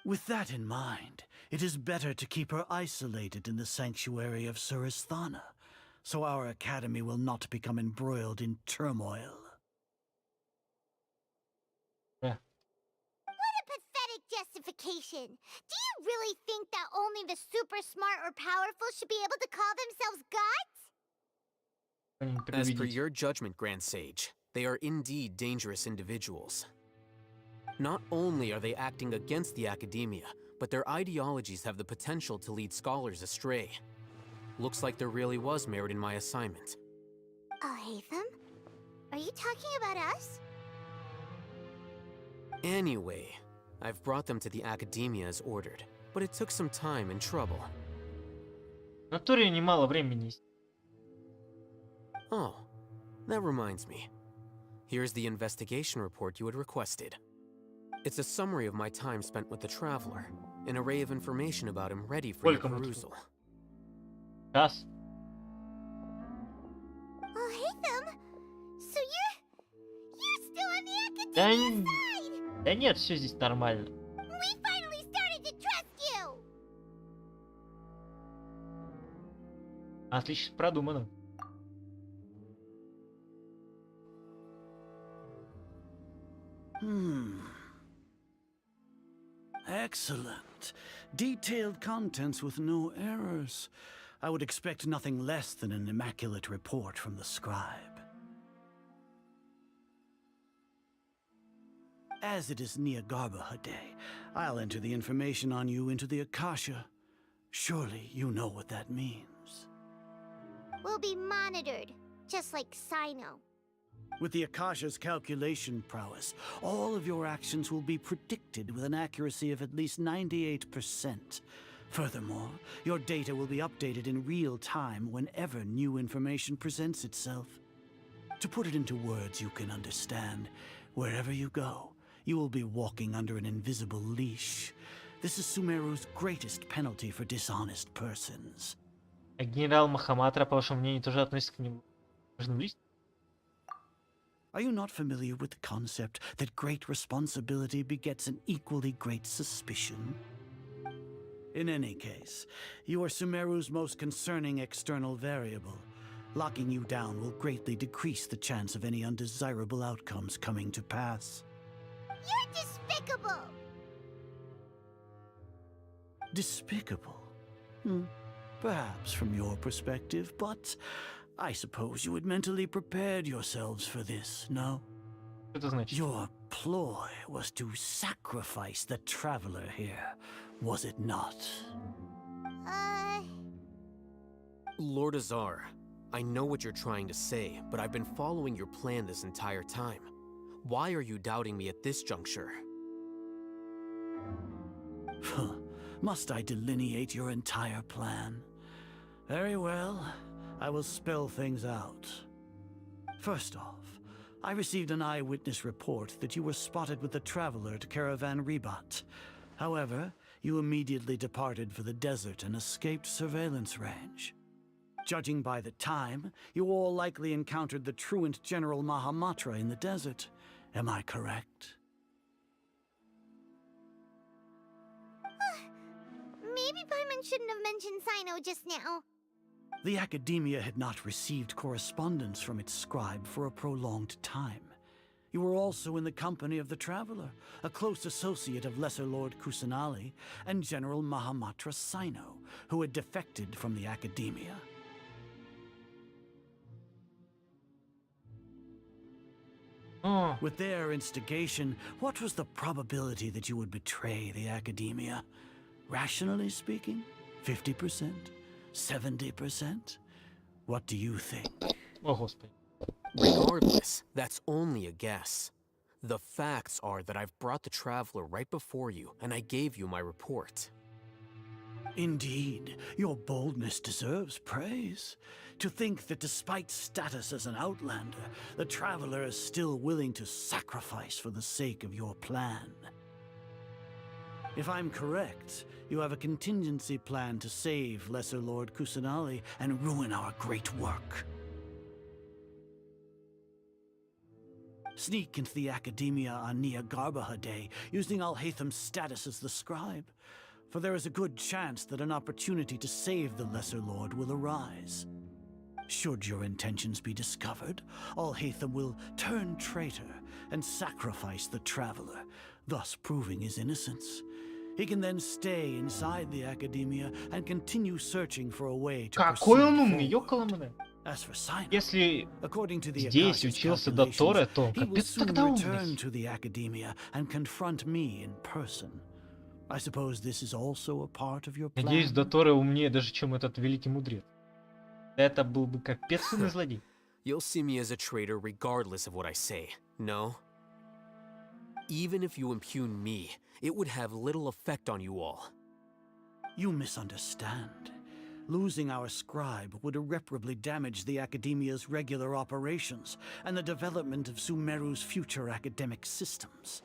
With that in mind, it is better to keep her isolated in the sanctuary of Suristhana, so our academy will not become embroiled in turmoil. What a pathetic justification. Do you really think that only the super smart or powerful should be able to call themselves gods? As per your judgment, Grand Sage, they are indeed dangerous individuals. Not only are they acting against the academia, but their ideologies have the potential to lead scholars astray. Looks like there really was merit in my assignment. Hatham? Are you talking about us? Anyway, I've brought them to the academia as ordered, but it took some time and trouble. В натуре немало времени. Oh, that reminds me. Here's the investigation report you had requested. It's a summary of my time spent with the Traveler, an array of information about him ready for your perusal. Час. Oh, Hatham! So you're still on the academia side! Да нет, все здесь нормально. We finally started to trust you! Отлично продумано. Excellent. Detailed contents with no errors. I would expect nothing less than an immaculate report from the scribe. As it is Niagarbaha Day, I'll enter the information on you into the Akasha. Surely you know what that means. We'll be monitored, just like Sino. With the Akasha's calculation prowess, all of your actions will be predicted with an accuracy of at least 98%. Furthermore, your data will be updated in real time whenever new information presents itself. To put it into words you can understand, wherever you go, you will be walking under an invisible leash. This is Sumeru's greatest penalty for dishonest persons. А генерал Махаматра, по вашему мнению, тоже относится к ним? Are you not familiar with the concept that great responsibility begets an equally great suspicion? In any case, you are Sumeru's most concerning external variable. Locking you down will greatly decrease the chance of any undesirable outcomes coming to pass. You're despicable! Despicable? Perhaps from your perspective, but I suppose you had mentally prepared yourselves for this, no? Your ploy was to sacrifice the Traveler here, was it not? Lord Azar, I know what you're trying to say, but I've been following your plan this entire time. Why are you doubting me at this juncture? Must I delineate your entire plan? Very well. I will spell things out. First off, I received an eyewitness report that you were spotted with the Traveler at Caravan Ribat. However, you immediately departed for the desert and escaped surveillance range. Judging by the time, you all likely encountered the truant General Mahamatra in the desert. Am I correct? Maybe Paimon shouldn't have mentioned Sino just now. The Academia had not received correspondence from its scribe for a prolonged time. You were also in the company of the Traveler, a close associate of Lesser Lord Kusanali and General Mahamatra Sino, who had defected from the Academia. With their instigation, what was the probability that you would betray the Academia? Rationally speaking, 50%? 70%? What do you think? О, Господи. Regardless, that's only a guess. The facts are that I've brought the Traveler right before you, and I gave you my report. Indeed, your boldness deserves praise. To think that despite status as an outlander, the Traveler is still willing to sacrifice for the sake of your plan. If I'm correct, you have a contingency plan to save Lesser Lord Kusanali and ruin our great work. Sneak into the Academia on Niagarbaha Day, using Al-Haytham's status as the scribe, for there is a good chance that an opportunity to save the Lesser Lord will arise. Should your intentions be discovered, Al-Haytham will turn traitor and sacrifice the Traveler, thus proving his innocence. He can then stay inside the Academia and continue searching for a way to Какой он proceed умный, forward. ёкаламане. As for Sino, Если according to the здесь Akashi's учился calculations, Доторе, то he will капец soon тогда return умный. to the Academia and confront me in person. I suppose this is also a part of your plan. Надеюсь, Доторе умнее даже, чем этот великий мудрец. Это был бы капец умный злодей. You'll see me as a traitor regardless of what I say, no? Even if you impugn me, it would have little effect on you all. You misunderstand. Losing our scribe would irreparably damage the Academia's regular operations and the development of Sumeru's future academic systems.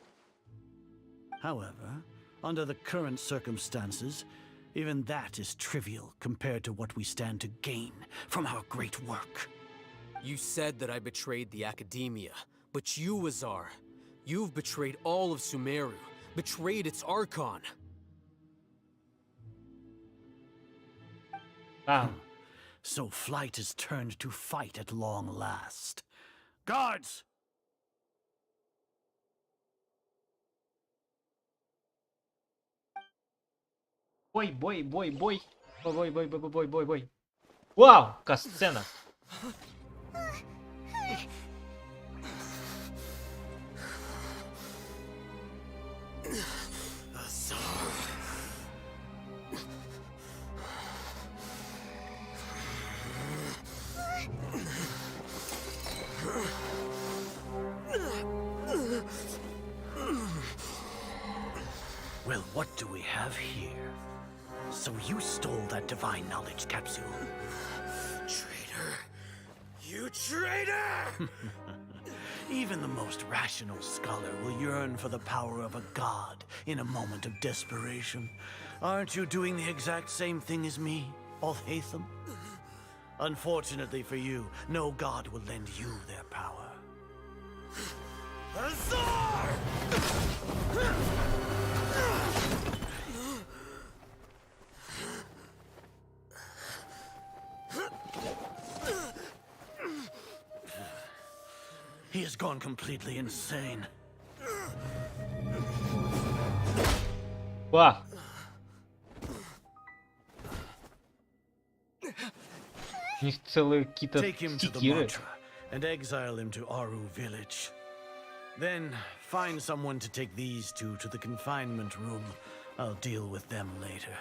However, under the current circumstances, even that is trivial compared to what we stand to gain from our great work. You said that I betrayed the Academia, but you, Azar, you've betrayed all of Sumeru, betrayed its Archon. So flight is turned to fight at long last. Guards! Бой, бой, бой, бой. Бой, бой, бой, бой, бой, бой, бой. Вау, касцена. Well, what do we have here? So you stole that divine knowledge capsule. Traitor! You traitor! Even the most rational scholar will yearn for the power of a god in a moment of desperation. Aren't you doing the exact same thing as me, Alhaitham? Unfortunately for you, no god will lend you their power. Azar! He has gone completely insane. Ва. У них целые какие-то Take him to the секиры. mantra and exile him to Aru village. Then find someone to take these two to the confinement room. I'll deal with them later.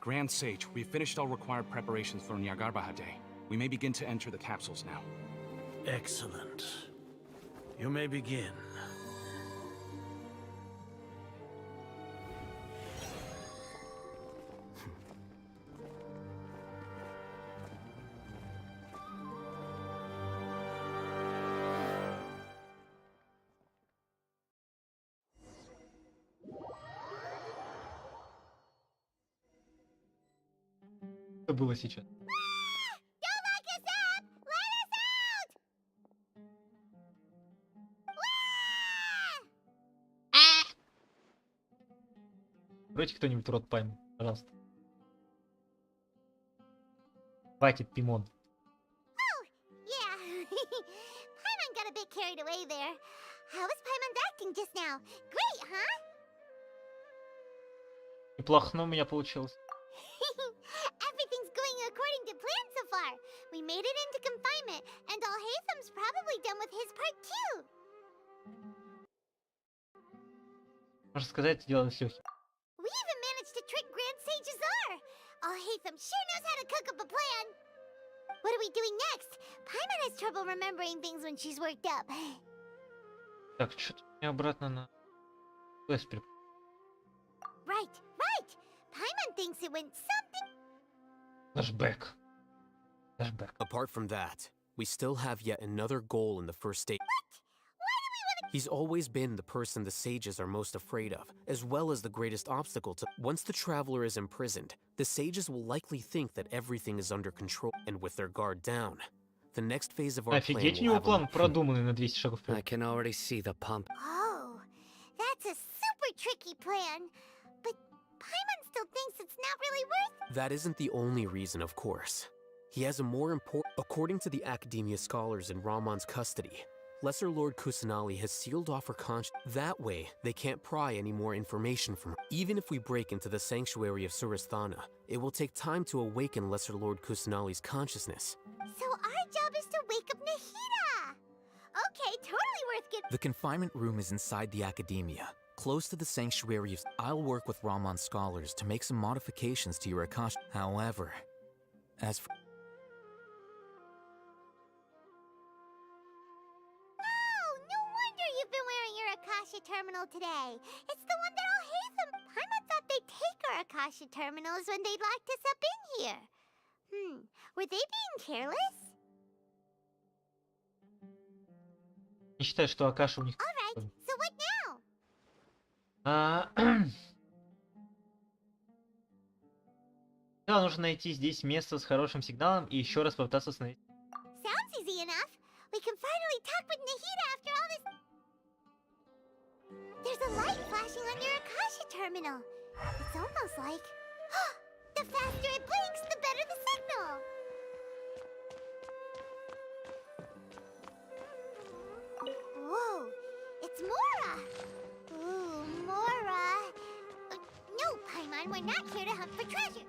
Grand Sage, we've finished all required preparations for Nyargarbaha Day. We may begin to enter the capsules now. Excellent. You may begin. Что было сейчас? Откройте кто-нибудь рот Пайм, пожалуйста. Хватит, Пимон. Yeah. Paimon got a bit carried away there. How was Paimon acting just now? Great, huh? Неплохо, но у меня получилось. Everything's going according to plan so far. We made it into confinement, and Alhaitham's probably done with his part too. Можно сказать, сделали все. We even managed to trick Grand Sage Azar. Alhaitham sure knows how to cook up a plan. What are we doing next? Paimon has trouble remembering things when she's worked up. Так, что-то мне обратно на квест прип... Right, right. Paimon thinks it went something. Флэшбэк. Флэшбэк. Apart from that, we still have yet another goal in the first stage. He's always been the person the sages are most afraid of, as well as the greatest obstacle to... Once the traveler is imprisoned, the sages will likely think that everything is under control, and with their guard down, the next phase of our plan Офигеть, у will него have план продуманный на 200 шагов I вперед. can already see the pump. Oh, that's a super tricky plan. But Paimon still thinks it's not really worth. That isn't the only reason, of course. He has a more important... According to the Academia scholars in Rahman's custody, Lesser Lord Kusanali has sealed off her conscience. That way, they can't pry any more information from her. Even if we break into the sanctuary of Surasthana, it will take time to awaken Lesser Lord Kusanali's consciousness. So our job is to wake up Nahida! Okay, totally worth getting. The confinement room is inside the academia, close to the sanctuary of... I'll work with Raman scholars to make some modifications to your Akash. However, as for... Oh, no wonder you've been wearing your Akasha terminal today. It's the one that all hates them. Paimon thought they'd take our Akasha terminals when they locked us up in here. Were they being careless? Не считаю, что Акаша у них... Alright, so what now? Да, нужно найти здесь место с хорошим сигналом и еще раз попытаться остановить. Sounds easy enough. We can finally talk with Nahida after all this. There's a light flashing on your Akasha terminal. It's almost like... The faster it blinks, the better the signal. Whoa, it's Mora. Ooh, Mora. No, Paimon, we're not here to hunt for treasure.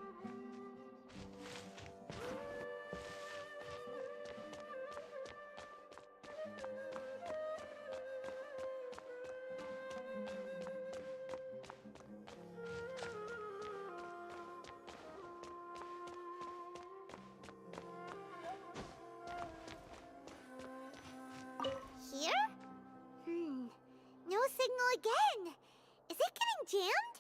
Here? No signal again. Is it getting jammed?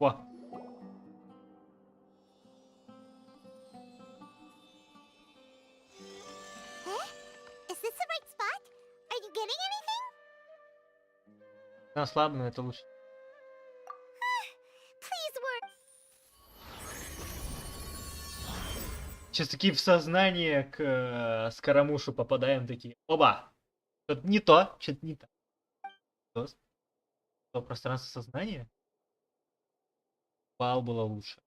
О, Is this the right spot? Are you getting anything? она слабая, но это лучше. Please work. Сейчас такие в сознание к Скоромушу попадаем, такие. Оба! Что-то не то, что-то не так. То пространство сознания? Пал было лучше.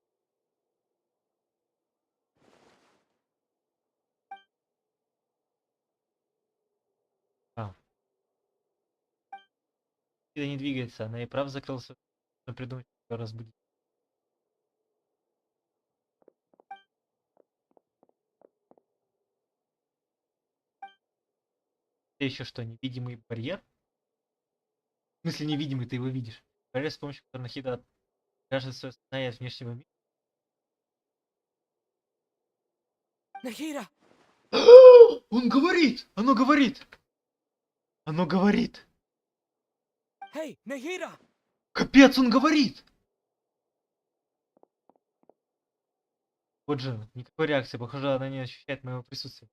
Когда не двигается, она и прав закрылся. Нужно придумать, как её разбудить. Это еще что, невидимый барьер? В смысле невидимый, ты его видишь. Барьер, с помощью которого Нахида отграживает свое сознание от внешнего мира. Nahida! Он говорит! Оно говорит! Оно говорит! Hey, Nahida! Капец, он говорит! Вот же, никакой реакции. Похоже, она не ощущает моего присутствия.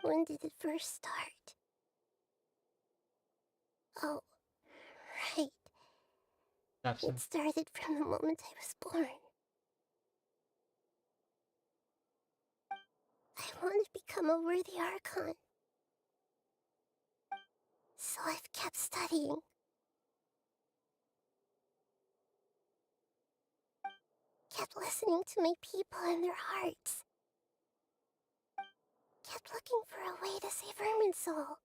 When did it first start? Oh, right. Да, всё. It started from the moment I was born. I want to become a worthy Archon. So I've kept studying. Kept listening to my people and their hearts. Kept looking for a way to save Irminsul.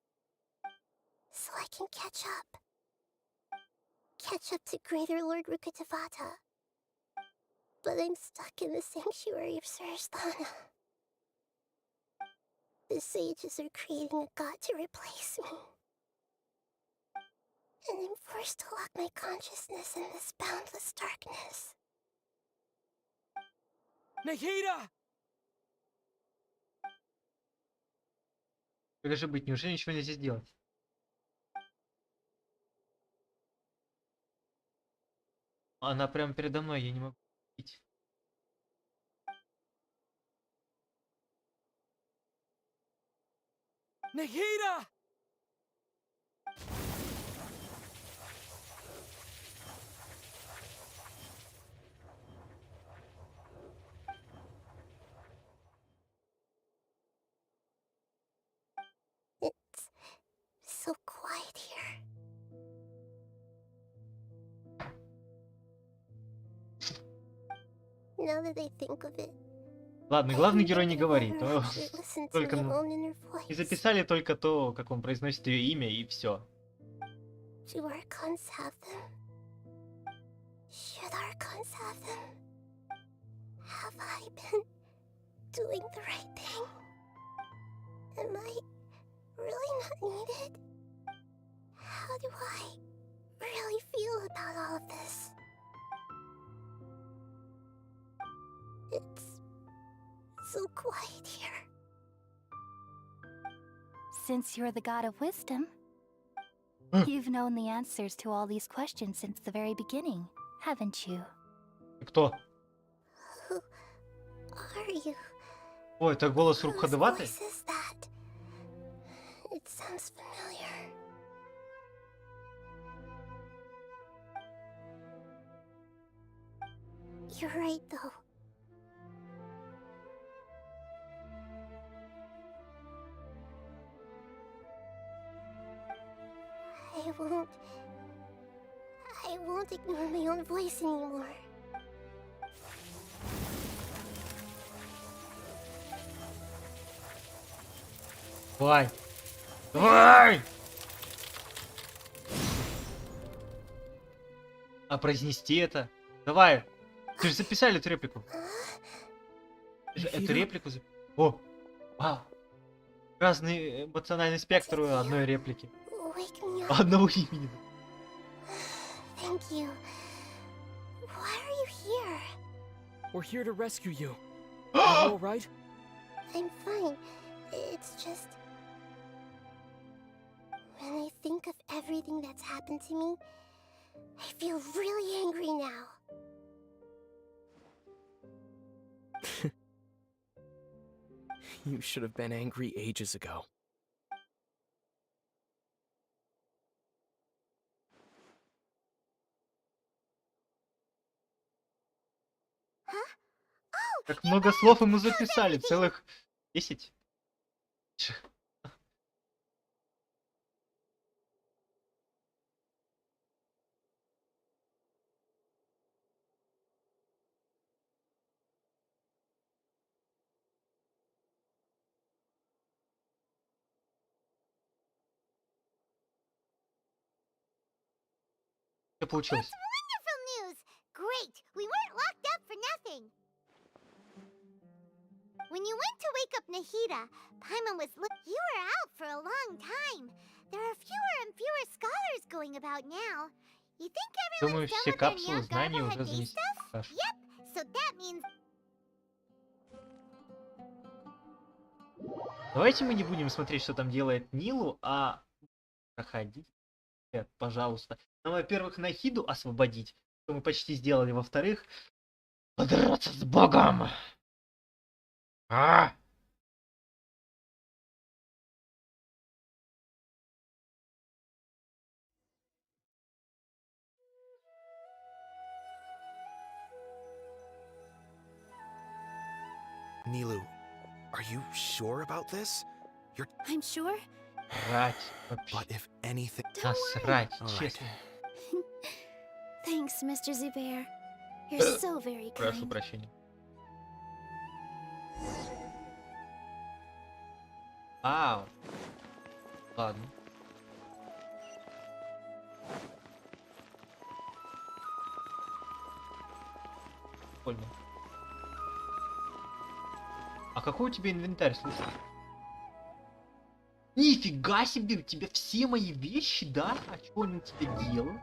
So I can catch up. Catch up to Greater Lord Rukkhadevata. But I'm stuck in the sanctuary of Surasthana. The sages are creating a god to replace me. And I'm forced to lock my consciousness in this boundless darkness. Nahida! Как же быть? Неужели ничего нельзя сделать? Она прямо передо мной, я не могу видеть. Nahida! It's so quiet here. Now that I think of it, Ладно, главный герой не говорит, never то actually listened to только my own inner и voice. записали только то, как он произносит ее имя, и все. Do Archons have them? Should Archons have them? Have I been doing the right thing? Am I really not needed? How do I really feel about all of this? It's so quiet here. Since you're the god of wisdom, you've known the answers to all these questions since the very beginning, haven't you? Кто? Who are you? О, это голос Whose Рукхадеваты? voice is that? It sounds familiar. You're right, though. I won't ignore my own voice anymore. Давай! Давай! А произнести это? Давай! Ты же записали эту реплику. Ты же эту реплику О! Вау! Разный эмоциональный спектр у одной реплики. Wake me up. Одного имени. Thank you. Why are you here? We're here to rescue you. Are you alright? I'm fine. It's just... when I think of everything that's happened to me, I feel really angry now. You should have been angry ages ago. Как много слов ему записали, целых 10. Что получилось? Wonderful news! Great! We weren't locked up for nothing! When you went to wake up Nahida, Paimon was you were out for a long time. There are fewer and fewer scholars going about now. You think Думаю, everyone's done все with their капсулы знаний Nyargarba уже Hade занесли stuff? в кашу. Yep, so that means... Давайте мы не будем смотреть, что там делает Нилу, а проходить. Нет, пожалуйста. Нам, во-первых, Нахиду освободить, что мы почти сделали. Во-вторых, подраться с Богом. А! Nilu, are you sure about this? You're... I'm sure. Срать вообще. But if anything... Насрать, All right. честно. Thanks, Mr. Zubair. You're so very Прошу kind. прощения. Вау. Ладно. Прикольно. А какой у тебя инвентарь, слушай? Нифига себе, у тебя все мои вещи, да? А что они у тебя делают?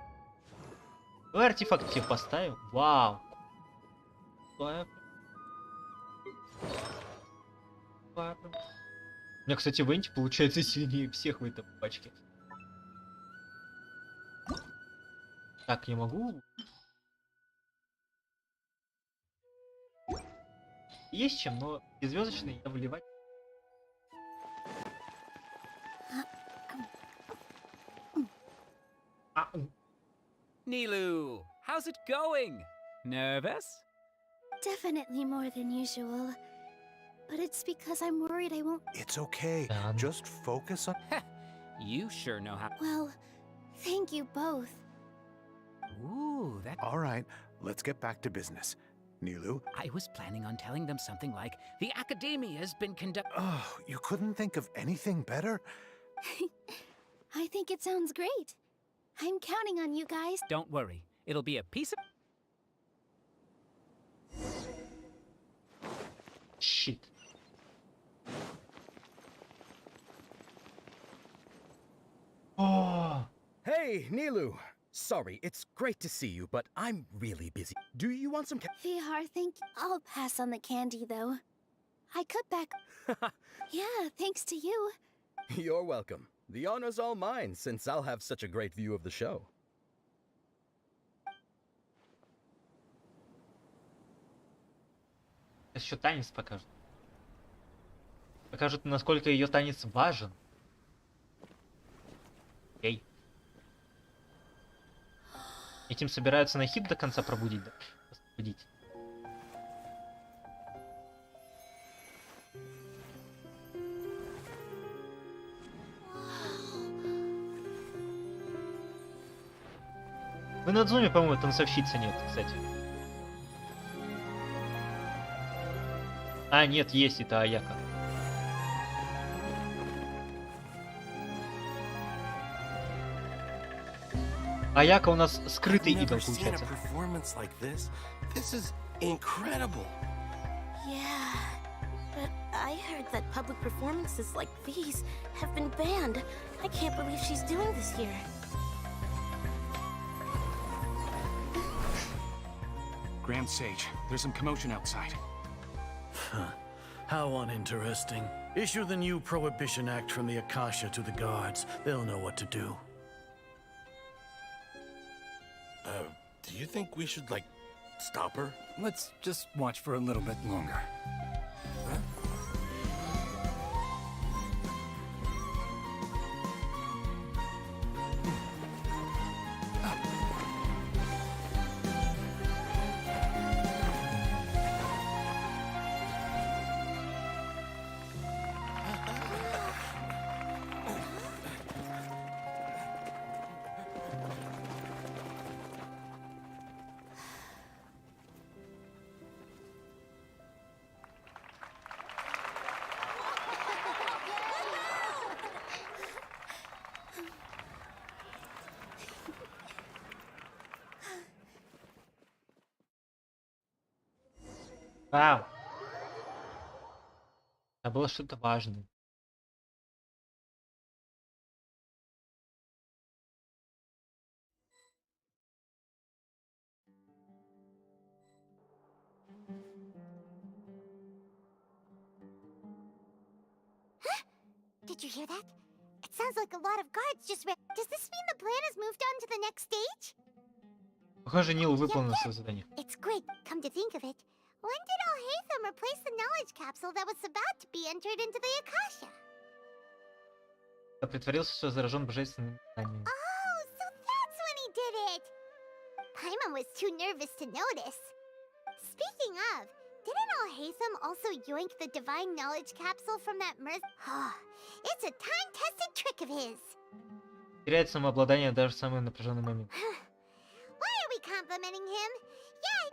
Давай артефакт тебе поставим. Вау. У меня, кстати, Венти получается сильнее всех в этой пачке. Так, я могу... Есть чем, но звездочный я выливать. Nilu, how's it going? Nervous? Definitely more than usual. But it's because I'm worried I won't. It's okay. Just focus on. You sure know how. Well, thank you both. Ooh, that. All right, let's get back to business. Nilu? I was planning on telling them something like, the Academia has been Oh, you couldn't think of anything better? I think it sounds great. I'm counting on you guys. Don't worry, it'll be a piece of. Shit. Oh. Hey, Nilu. Sorry, it's great to see you, but I'm really busy. Do you want some VR, I'll pass on the candy, though. I cut back. Yeah, thanks to you. You're welcome. The honor's all mine, since I'll have such a great view of the show. Еще танец покажет. Покажет, насколько ее танец важен. Окей. Этим собираются на хит до конца пробудить, да? Пробудить. В Инадзуме, по-моему, танцовщицы нет, кстати. А, нет, есть, это Аяка. Аяка у нас скрытый идол, получается. This is incredible. Yeah, but I heard that public performances like these have been banned. I can't believe she's doing this here. Grand Sage, there's some commotion outside. How uninteresting. Issue the new Prohibition Act from the Akasha to the guards. They'll know what to do. Do you think we should, like, stop her? Let's just watch for a little bit longer. Вау. Это было что-то важное. Did you hear that? It sounds like a lot of guards just ran. Does this mean the plan has moved on to the next stage? Похоже, Нил выполнил свое задание. It's great. Come to think of it, when did Alhaitham replace the knowledge capsule that was about to be entered into the Akasha? Я притворился, что заражен божественным знанием. Oh, so that's when he did it! Paimon was too nervous to notice. Speaking of, didn't Alhaitham also yoink the divine knowledge capsule from that It's a time-tested trick of his. Теряет самообладание даже в самый напряженный момент. Why are we complimenting him? Yay!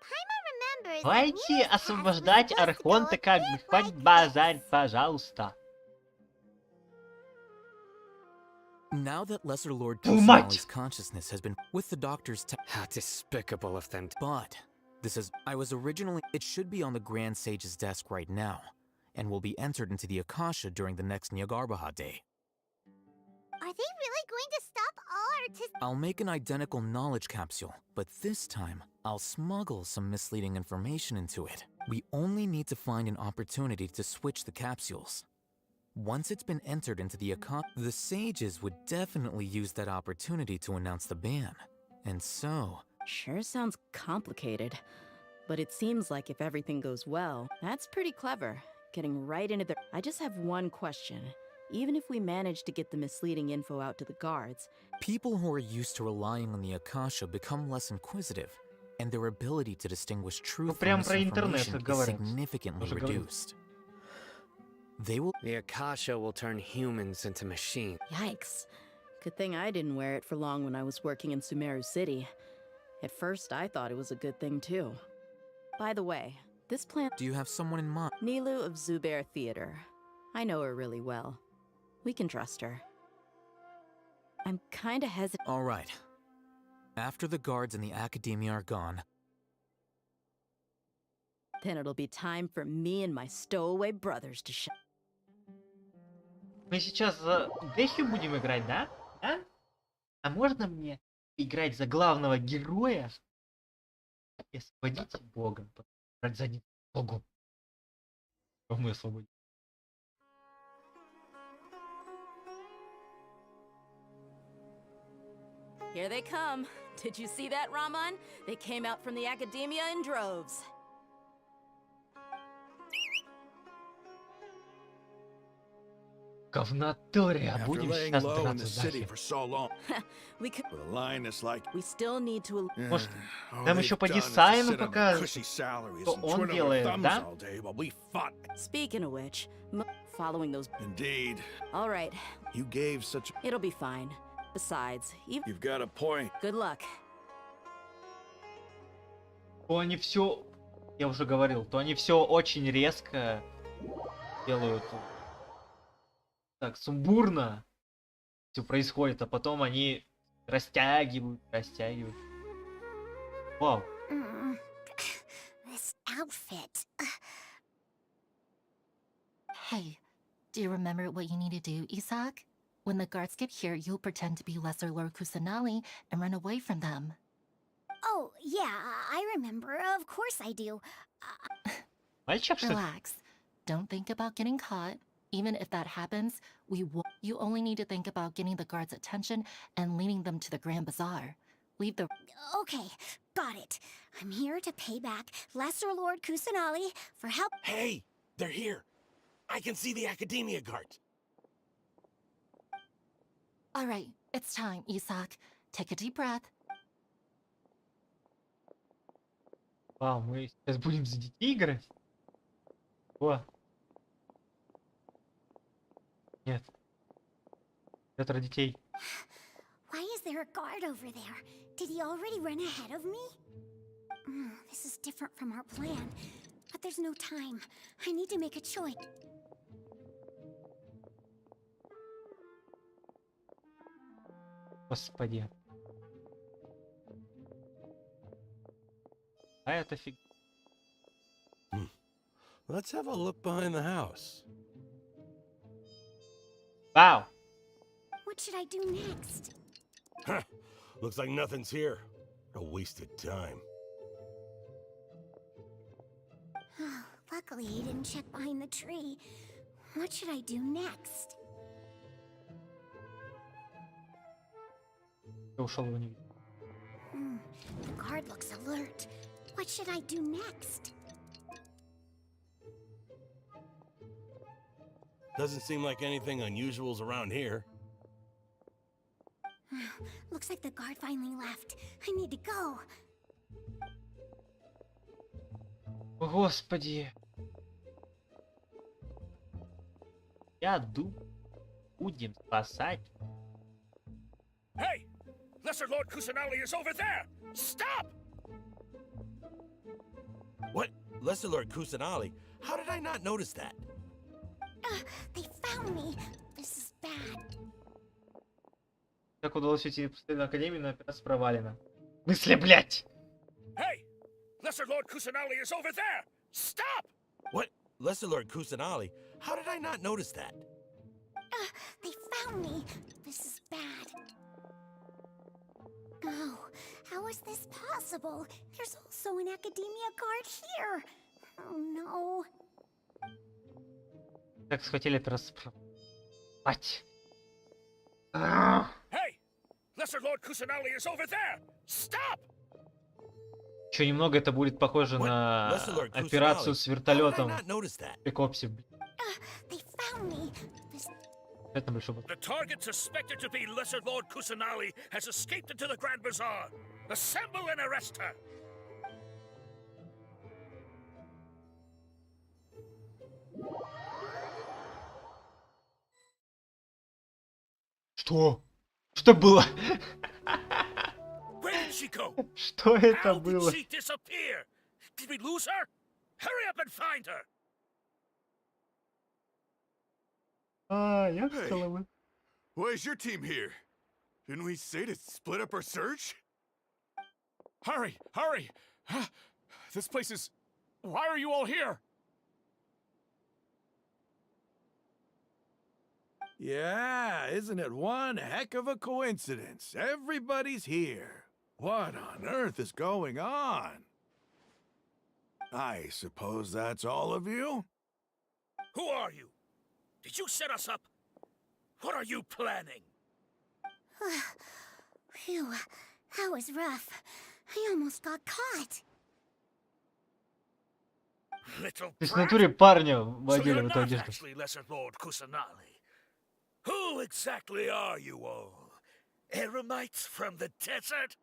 Paimon remembers. Давайте освобождать Архонта как бы. Хватит базарь, пожалуйста. Now that Lesser Lord Too much! Kusanali's consciousness has been with the doctor's How despicable of them. But this is I was originally it should be on the Grand Sage's desk right now, and will be entered into the Akasha during the next Nyargarbaha day. Are they really going to stop all artists? I'll make an identical knowledge capsule, but this time I'll smuggle some misleading information into it. We only need to find an opportunity to switch the capsules. Once it's been entered into the Akasha, the sages would definitely use that opportunity to announce the ban. And so... Sure sounds complicated, but it seems like if everything goes well, that's pretty clever. Getting right into the... I just have one question. Even if we manage to get the misleading info out to the guards, People who are used to relying on the Akasha become less inquisitive, and their ability to distinguish truth from прям про интернет misinformation is говорят. significantly Уже говорил. reduced. They will. The Akasha will turn humans into machines. yikes. Good thing I didn't wear it for long when I was working in Sumeru City. At first, I thought it was a good thing too. By the way, this plant. Do you have someone in mind? Nilu of Zubair Theater. I know her really well. We can trust her. I'm kinda hesitant. All right. After the guards and the academia are gone, Then it'll be time for me and my stowaway brothers to shine. Мы сейчас за Дэхью будем играть, да? Да? А можно мне играть за главного героя и освободить Бога? Брать задницу Богу. Что мы освободим? Here they come. Did you see that, Raman? They came out from the academia in droves. Говнатория, After будем laying сейчас low in the драться city нахер. for so long, We could. with a lioness like We still need to. Может, all нам they've еще по done is to дизайну sit on their покажут, cushy salaries что and он twiddle their делает, thumbs да? all day while we fought. Speaking of which, following those. Indeed, All right, you gave such. it'll be fine. Besides, You've got a point. good luck. То они все, я уже говорил, то они все очень резко делают, так сумбурно все происходит, а потом они растягивают. Вау. This outfit. Hey, do you remember what you need to do, Isaac? When the guards get here, you'll pretend to be Lesser Lord Kusanali and run away from them. Oh, yeah, I remember. Of course I do. Мальчик, что ли? Relax. Don't think about getting caught. Even if that happens, you only need to think about getting the guards' attention and leading them to the Grand Bazaar. Leave the... Okay, got it. I'm here to pay back Lesser Lord Kusanali for help. Hey, they're here. I can see the Academia guards. All right, it's time, Isaac. Take a deep breath. Вау, мы сейчас будем за детей играть? О. Нет. Петр детей. Why is there a guard over there? Did he already run ahead of me? This is different from our plan. But there's no time. I need to make a choice. Господи. А это фиг. Let's have a look behind the house. Вау. What should I do next? Huh. Looks like nothing's here. A wasted time. Luckily, he didn't check behind the tree. What should I do next? Я ушел его не видел. The guard looks alert. What should I do next? Doesn't seem like anything unusual's around here. Looks like the guard finally left. I need to go. Господи. Я думаю, будем спасать. Hey! Lesser Lord Kusanali is over there! Stop! What? Lesser Lord Kusanali? How did I not notice that? They found me. This is bad. Как удалось уйти в Академию, но операция провалена. В смысле, блядь? Hey! Lesser Lord Kusanali is over there! Stop! What? Lesser Lord Kusanali? How did I not notice that? They found me. This is bad. Oh, how is this possible? There's also an academia guard here. Oh no. Как схватили операцию. Мать. Hey! Lesser Lord Kusanali is over there! Stop! Еще немного это будет похоже на операцию с вертолетом. Прикопси. They found me. This... Это большой бот. The target suspected to be Lesser Lord Kusanali has escaped into the Grand Bazaar. Assemble and arrest her. Что? Что было? Where did she go? Что это How было? did she disappear? Did we lose her? Hurry up and find her. А, я хотела бы. Why is your team here? Didn't we say to split up our search? Hurry! Hurry! This place is... Why are you all here? Yeah, isn't it one heck of a coincidence? Everybody's here. What on earth is going on? I suppose that's all of you? Who are you? Did you set us up? What are you planning? Phew, that was rough. I almost got caught. Little То есть в brat. натуре парня So водили you're в эту not одежду. actually Lesser Lord Kusanali. Who exactly are you all? Eremites from the desert?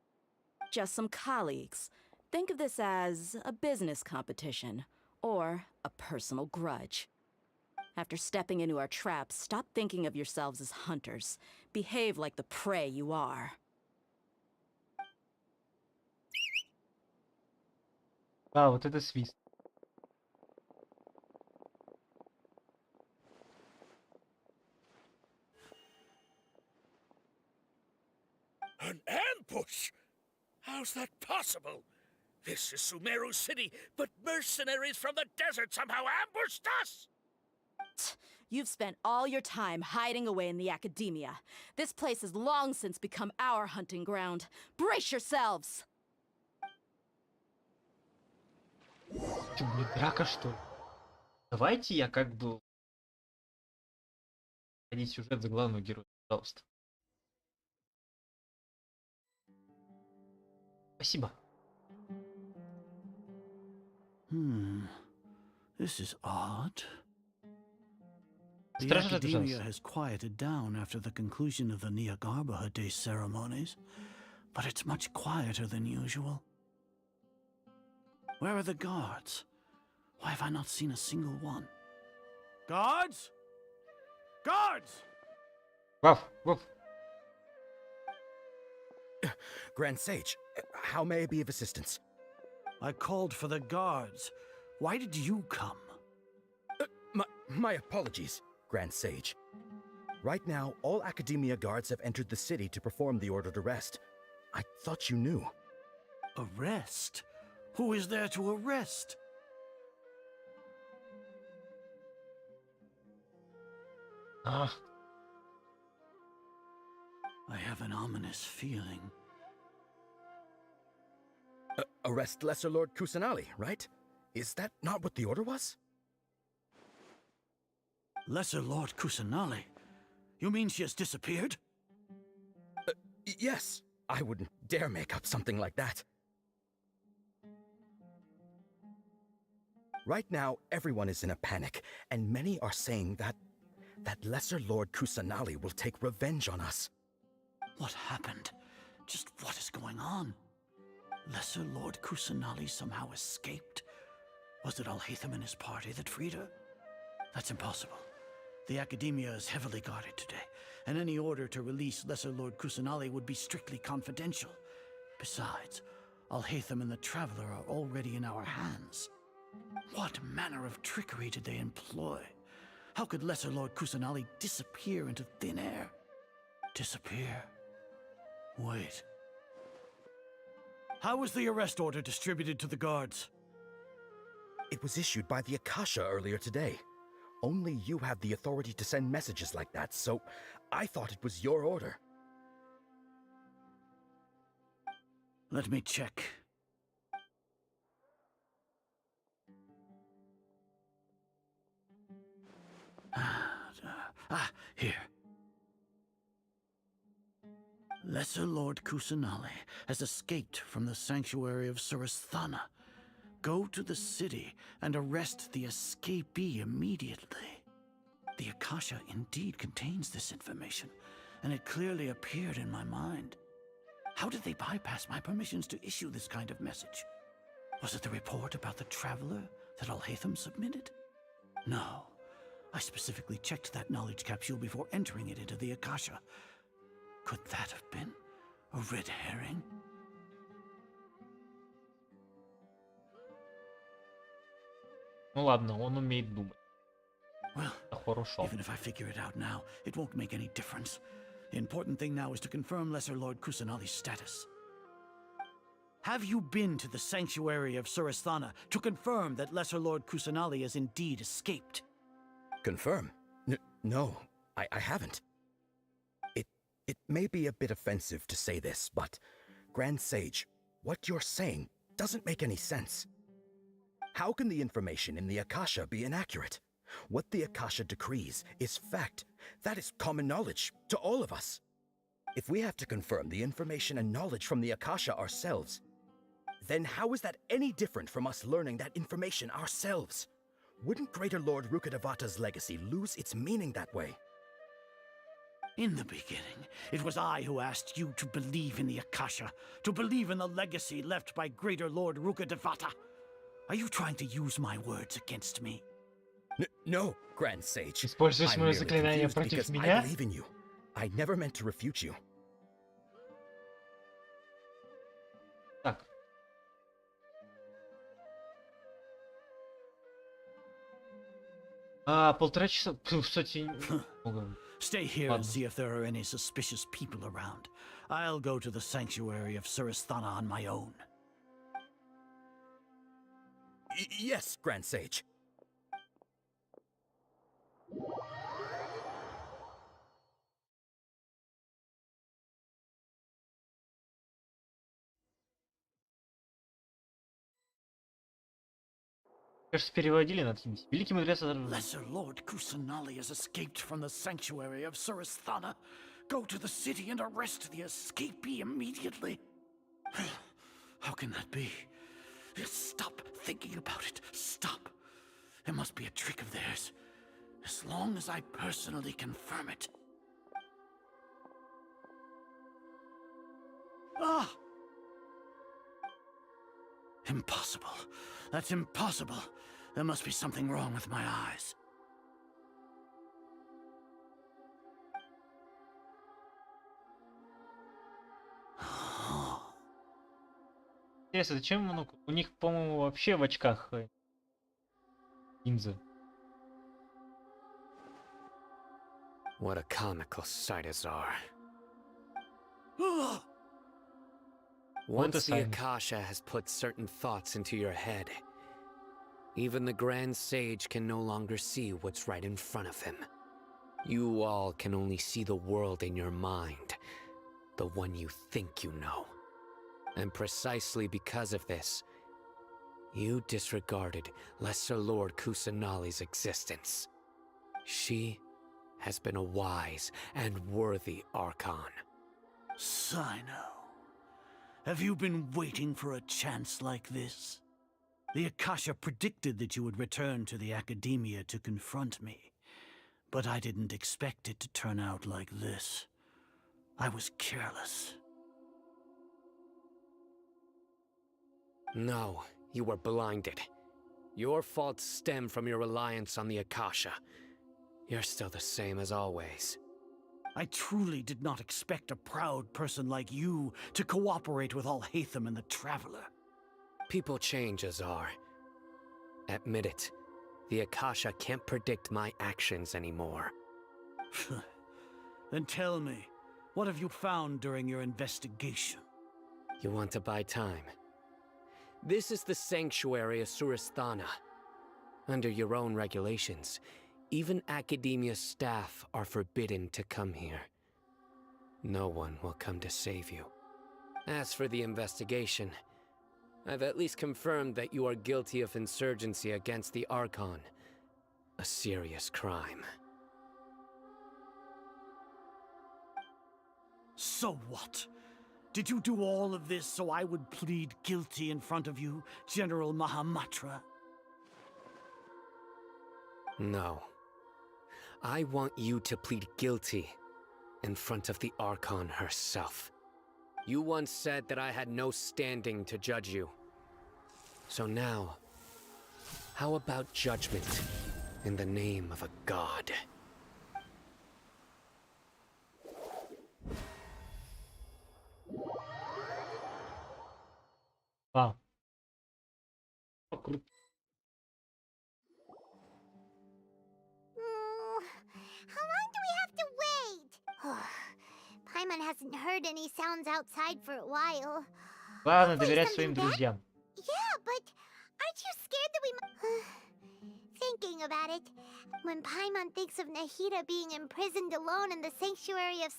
Just some colleagues. Think of this as a business competition or a personal grudge. After stepping into our traps, stop thinking of yourselves as hunters. Behave like the prey you are. А, вот это свист. An ambush? How's that possible? This is Sumeru City, but mercenaries from the desert somehow ambushed us! You've spent all your time hiding away in the academia. This place has long since become our hunting ground. Brace yourselves! Чё, блин, драка, что ли? Давайте я как бы... Ходить сюжет за главного героя, пожалуйста. Спасибо. This is odd. The Стража academia задержался. has quieted down after the conclusion of the Niagarbaha Day ceremonies, but it's much quieter than usual. Where are the guards? Why have I not seen a single one? Guards? Guards! Ваф, ваф. Grand Sage, how may I be of assistance? I called for the guards. Why did you come? My apologies, Grand Sage. Right now, all Academia guards have entered the city to perform the ordered arrest. I thought you knew. Arrest? Who is there to arrest? Ah. I have an ominous feeling. Arrest Lesser Lord Kusanali, right? Is that not what the order was? Lesser Lord Kusanali? You mean she has disappeared? Yes. I wouldn't dare make up something like that. Right now, everyone is in a panic, and many are saying that Lesser Lord Kusanali will take revenge on us. What happened? Just what is going on? Lesser Lord Kusanali somehow escaped? Was it Alhaitham and his party that freed her? That's impossible. The Academia is heavily guarded today, and any order to release Lesser Lord Kusanali would be strictly confidential. Besides, Alhaitham and the Traveler are already in our hands. What manner of trickery did they employ? How could Lesser Lord Kusanali disappear into thin air? Disappear? Wait. How was the arrest order distributed to the guards? It was issued by the Akasha earlier today. Only you have the authority to send messages like that, so I thought it was your order. Let me check. Here. Lesser Lord Kusanali has escaped from the sanctuary of Surasthana. Go to the city and arrest the escapee immediately. The Akasha indeed contains this information, and it clearly appeared in my mind. How did they bypass my permissions to issue this kind of message? Was it the report about the traveler that Alhaitham submitted? No. I specifically checked that knowledge capsule before entering it into the Akasha. Could that have been a red herring? Ну ладно, он умеет думать. Well, Хорошо. even if I figure it out now, it won't make any difference. The important thing now is to confirm Lesser Lord Kusanali's status. Have you been to the sanctuary of Surasthana to confirm that Lesser Lord Kusanali has indeed escaped? Confirm? No, I haven't. It may be a bit offensive to say this, but Grand Sage, what you're saying doesn't make any sense. How can the information in the Akasha be inaccurate? What the Akasha decrees is fact. That is common knowledge to all of us. If we have to confirm the information and knowledge from the Akasha ourselves, then how is that any different from us learning that information ourselves? Wouldn't Greater Lord Rukkhadevata's legacy lose its meaning that way? In the beginning, it was I who asked you to believe in the Akasha, to believe in the legacy left by Greater Lord Rukkhadevata. Are you trying to use my words against me? No, Grand Sage. Используешь I'm моё merely заклинание confused против because меня? I believe in you. I never meant to refute you. Так. Полтора часа. Кстати, Stay here Ладно. and see if there are any suspicious people around. I'll go to the sanctuary of Surasthana on my own. Yes, Grand Sage. Кажется, переводили на Тимсе. Великий мудрец... Lesser Lord Kusanali has escaped from the sanctuary of Surasthana. Go to the city and arrest the escapee immediately. How can that be? Stop thinking about it. Stop. It must be a trick of theirs. As long as I personally confirm it. Ah! Impossible. That's impossible. There must be something wrong with my eyes. Интересно, зачем у них, по-моему, вообще в очках линзы? What a comical sight is our. Once the Akasha has put certain thoughts into your head, even the Grand Sage can no longer see what's right in front of him. You all can only see the world in your mind, the one you think you know. And precisely because of this, you disregarded Lesser Lord Kusanali's existence. She has been a wise and worthy Archon. Sino, have you been waiting for a chance like this? The Akasha predicted that you would return to the Academia to confront me, but I didn't expect it to turn out like this. I was careless. No, you were blinded. Your faults stem from your reliance on the Akasha. You're still the same as always. I truly did not expect a proud person like you to cooperate with Alhaitham and the Traveler. People change, Azar. Admit it. The Akasha can't predict my actions anymore. Then tell me, what have you found during your investigation? You want to buy time? This is the sanctuary of Surasthana. Under your own regulations, even Academia staff are forbidden to come here. No one will come to save you. As for the investigation, I've at least confirmed that you are guilty of insurgency against the Archon. A serious crime. So what? Did you do all of this so I would plead guilty in front of you, General Mahamatra? No. I want you to plead guilty in front of the Archon herself. You once said that I had no standing to judge you. So now, how about judgment in the name of a god? Вау. How long do we have to wait? Paimon hasn't heard any sounds outside for a while. Главное доверять своим друзьям. Yeah, but aren't you scared that we Thinking about it, when Paimon thinks of Nahida being imprisoned alone in the sanctuary of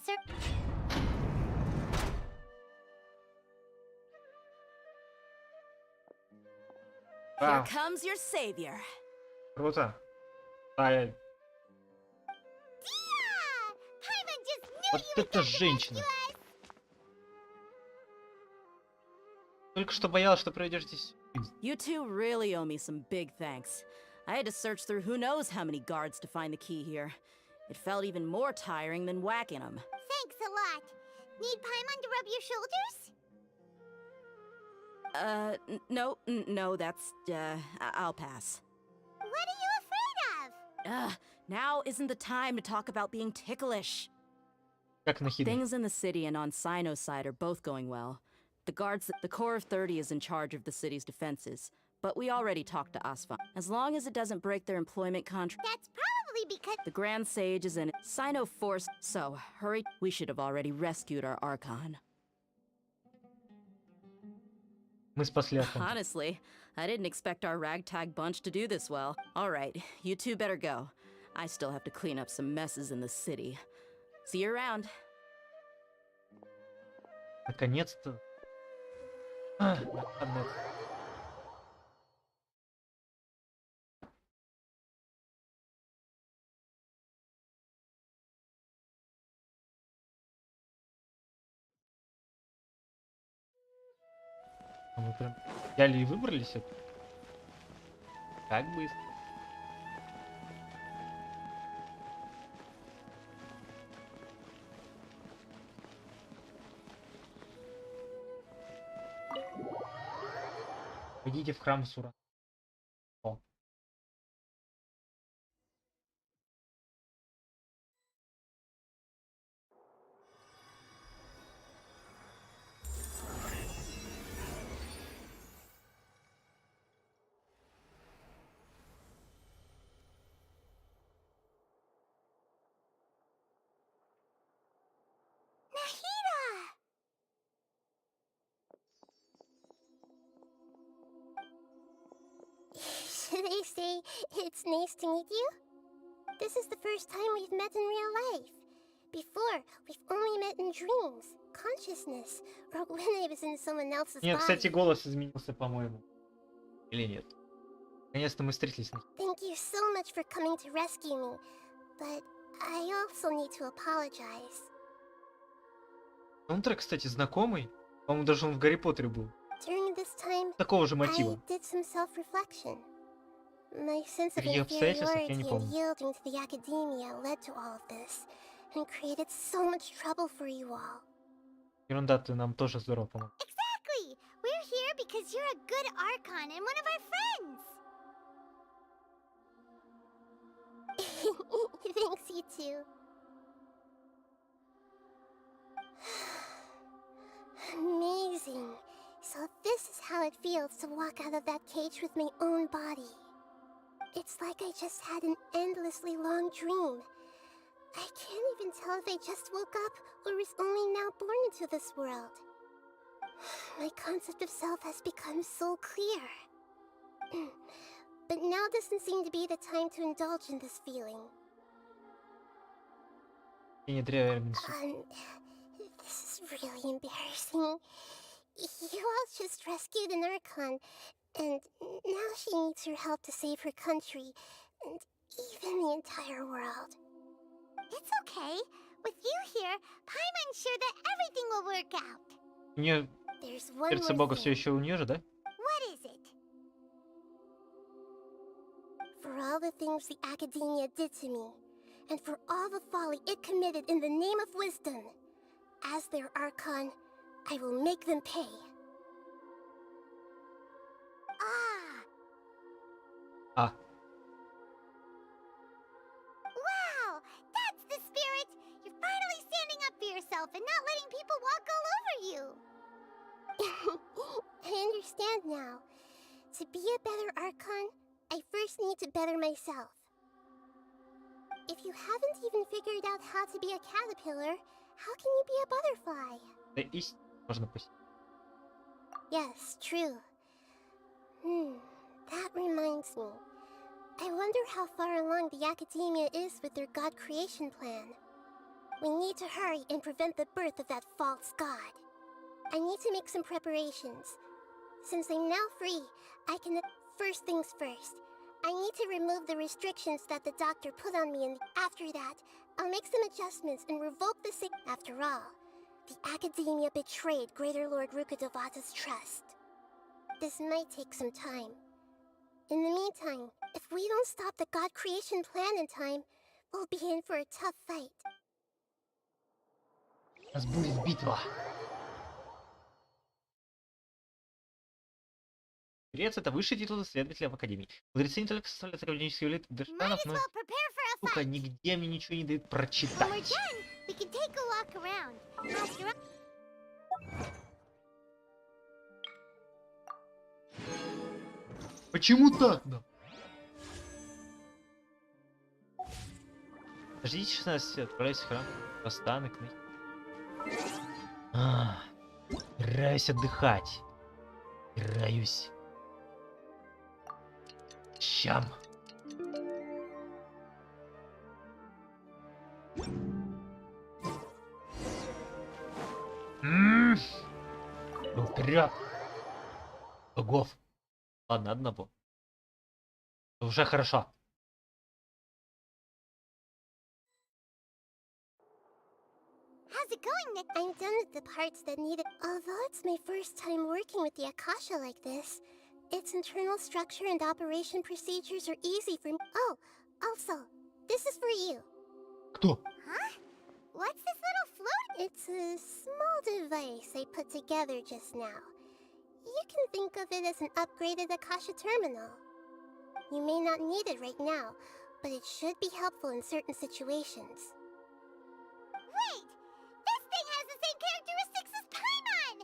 Here comes your savior. Круто. Вот это женщина. Только что боялась, что проведешь здесь. You two really owe me some big thanks. I had to search through who knows how many guards to find the key here. It felt even more tiring than whacking them. Thanks a lot. Need Paimon to rub your shoulders? No, that's, I'll pass. What are you afraid of? Now isn't the time to talk about being ticklish. Как Нахида. Things in the city and on Sino's side are both going well. The Corps of 30 is in charge of the city's defenses, but we already talked to Asfa. As long as it doesn't break their employment contract. That's probably because The Grand Sage is in it. Sino forced. So, hurry. We should have already rescued our Archon. Мы спасли Архонта. Honestly, I didn't expect our ragtag bunch to do this well. Alright, you two better go. I still have to clean up some messes in the city. See you around. Наконец-то. Наконец. Мы прям взяли и выбрались это. Как быстро. Пойдите в храм Сура. О. Should they say it's nice to meet you? This is the first time we've met in real life. Before, we've only met in dreams, consciousness, or when I was in someone else's Нет, body. кстати, голос изменился, по-моему. Или нет? Наконец-то мы встретились. Thank you so much for coming to rescue me, but I also need to apologize. Саундтрек, кстати, знакомый. По-моему, даже он в Гарри Поттере был. During this time, Такого же мотива. I did some self-reflection. My sense of При обстоятельствах я не inferiority and помню. yielding to the academia led to all of this, and created so much trouble for you all. Ерунда, ты нам тоже здорово помог. Exactly! We're here because you're a good Archon and one of our friends! Thanks, you too. Amazing. So this is how it feels to walk out of that cage with my own body. It's like I just had an endlessly long dream. I can't even tell if I just woke up or was only now born into this world. My concept of self has become so clear. But now doesn't seem to be the time to indulge in this feeling. This is really embarrassing. You all just rescued an Archon, and now she needs your help to save her country, and even the entire world. It's okay. With you here, Paimon's sure that everything will work out. У нее There's one сердце more Бога thing. все еще у нее же, да? What is it? For all the things the academia did to me, and for all the folly it committed in the name of wisdom. As their Archon, I will make them pay. А, Wow! That's the spirit! You're finally standing up for yourself and not letting people walk all over you! I understand now. To be a better Archon, I first need to better myself. If you haven't even figured out how to be a caterpillar, how can you be a butterfly? да и можно пусть. Yes, true. That reminds me. I wonder how far along the Academia is with their god creation plan. We need to hurry and prevent the birth of that false god. I need to make some preparations. Since I'm now free, I can... First things first. I need to remove the restrictions that the doctor put on me, and after that, I'll make some adjustments and revoke the sick. After all, the Academia betrayed Greater Lord Rukkhadevata's trust. This might take some time. In the meantime, if we don't stop the god creation plan in time, we'll be in for a tough fight. У нас будет битва. Грец — это высший титул исследователя в Академии. Мудрецы не только составляют академические элиты Дершанов, но... Сука, нигде мне ничего не дают прочитать. We can take a walk around. After Почему так, да? Подождите 16, отправляюсь в храм. Останок. Стараюсь отдыхать. Стараюсь. Щам. Ну, вперед. Богов. Ладно, одного. Уже хорошо. How's it going, Nick? I'm done with the parts that need it. Although it's my first time working with the Akasha like this, its internal structure and operation procedures are easy for me. Oh, also, this is for you. Кто? Huh? What's this little float? It's a small device I put together just now. You can think of it as an upgraded Akasha terminal. You may not need it right now, but it should be helpful in certain situations. Wait! This thing has the same characteristics as Paimon!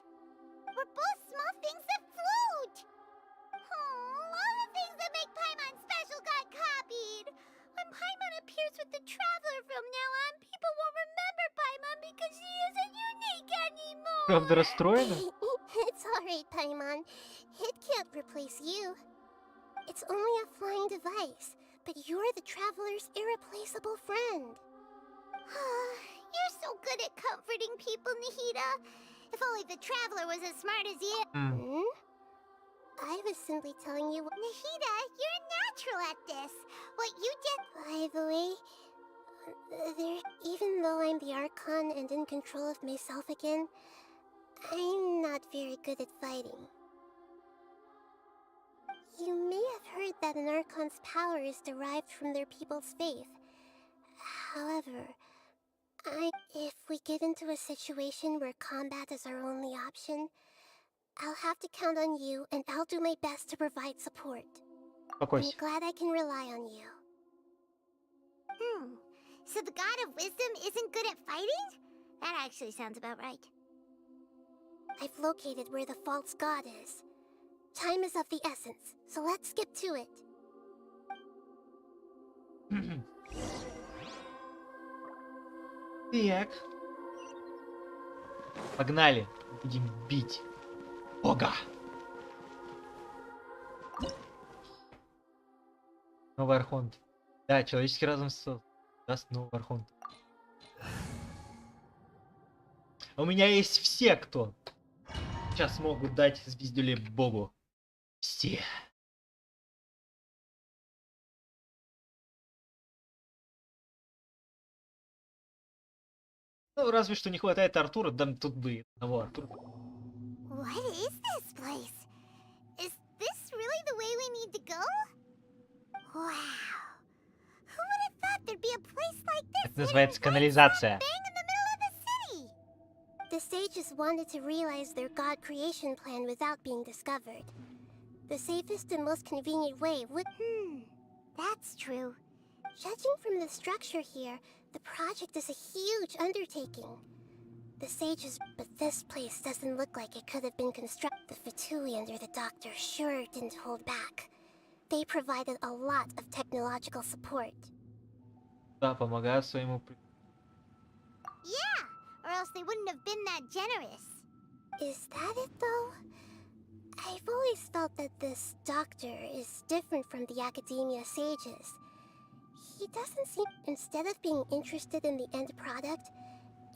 We're both small things that float! Oh, all the things that make Paimon special got copied! When Paimon appears with the Traveler from now on, people won't remember Paimon because she isn't unique anymore! Правда расстроена? It's alright, Paimon. It can't replace you. It's only a flying device, but you're the Traveler's irreplaceable friend. You're so good at comforting people, Nahida. If only the Traveler was as smart as you. I was simply telling you... Nahida, you're a natural at this. What you did... By the way, even though I'm the Archon and in control of myself again, I'm not very good at fighting. You may have heard that an Archon's power is derived from their people's faith. However, if we get into a situation where combat is our only option, I'll have to count on you, and I'll do my best to provide support. I'm glad I can rely on you. So the God of Wisdom isn't good at fighting? That actually sounds about right. I've located where the false god is. Time is of the essence, so let's skip to it. Так. Погнали. Будем бить Бога. Новый Архонт. Да, человеческий разум даст новый Архонт. У меня есть все, кто сейчас могут дать звездюле Богу. Все. Ну, разве что не хватает Артура, да тут бы одного Артура. What is this place? Is this really the way we need to go? Wow. Who would have thought there'd be a place like называется канализация. The sages wanted to realize their god creation plan without being discovered. The safest and most convenient way would... That's true. Judging from the structure here, the project is a huge undertaking. The sages... But this place doesn't look like it could have been constructed. The Fatui under the doctor sure didn't hold back. They provided a lot of technological support. Да, помогают своему... Yeah, or else they wouldn't have been that generous. Is that it, though? I've always felt that this doctor is different from the academia sages. He doesn't seem... Instead of being interested in the end product,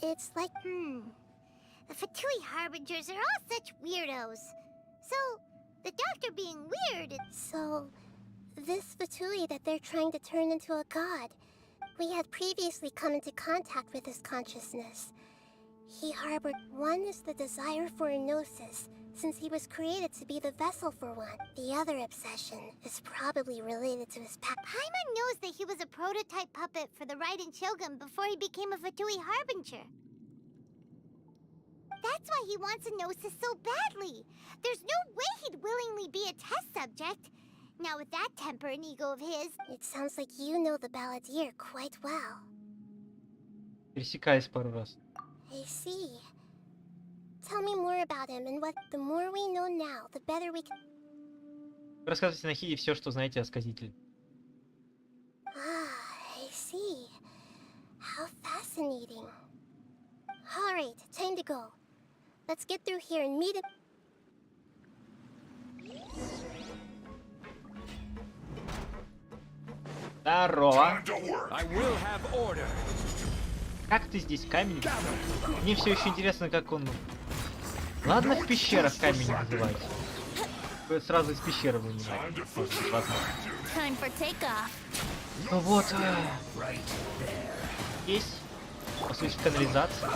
it's like... The Fatui Harbingers are all such weirdos. So, the doctor being weird... So, this Fatui that they're trying to turn into a god... We had previously come into contact with his consciousness. He harbored... One is the desire for a gnosis, since he was created to be the vessel for one. The other obsession is probably related to his past. Paimon knows that he was a prototype puppet for the Raiden Shogun before he became a Fatui Harbinger. That's why he wants a gnosis so badly. There's no way he'd willingly be a test subject. Now with that temper and ego of his, it sounds like you know the balladeer quite well. Пересекались пару раз. I see. Tell me more about him and what... The more we know now, the better we can... Рассказывайте на Хиде все, что знаете о сказителе. I see. How fascinating. Alright, time to go. Let's get through here and meet him. Здорово. I will have order. Как ты здесь камень? Мне все еще интересно, как он... Ладно, в пещерах камень называть. Сразу из пещеры вынимать. Ну вот. Есть. По сути, канализация.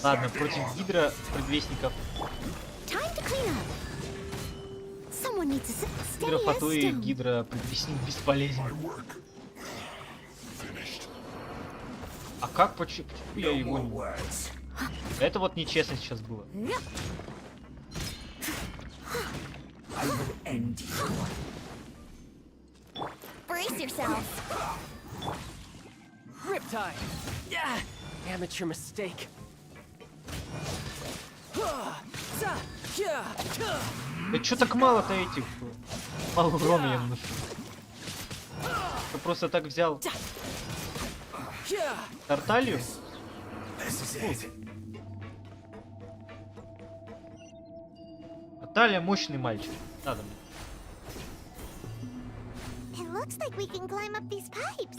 Ладно, против гидра предвестников. Гидра Фатуи, гидра предвестник бесполезен. А как, почему я его не... Это вот нечестно сейчас было. Brace yourselves. Riptide. Yeah. Amateur mistake. Да чё так мало-то этих? Мало урона я наношу. Я просто так взял Тарталью. Тарталья мощный мальчик. Надо мне. It looks like we can climb up these pipes.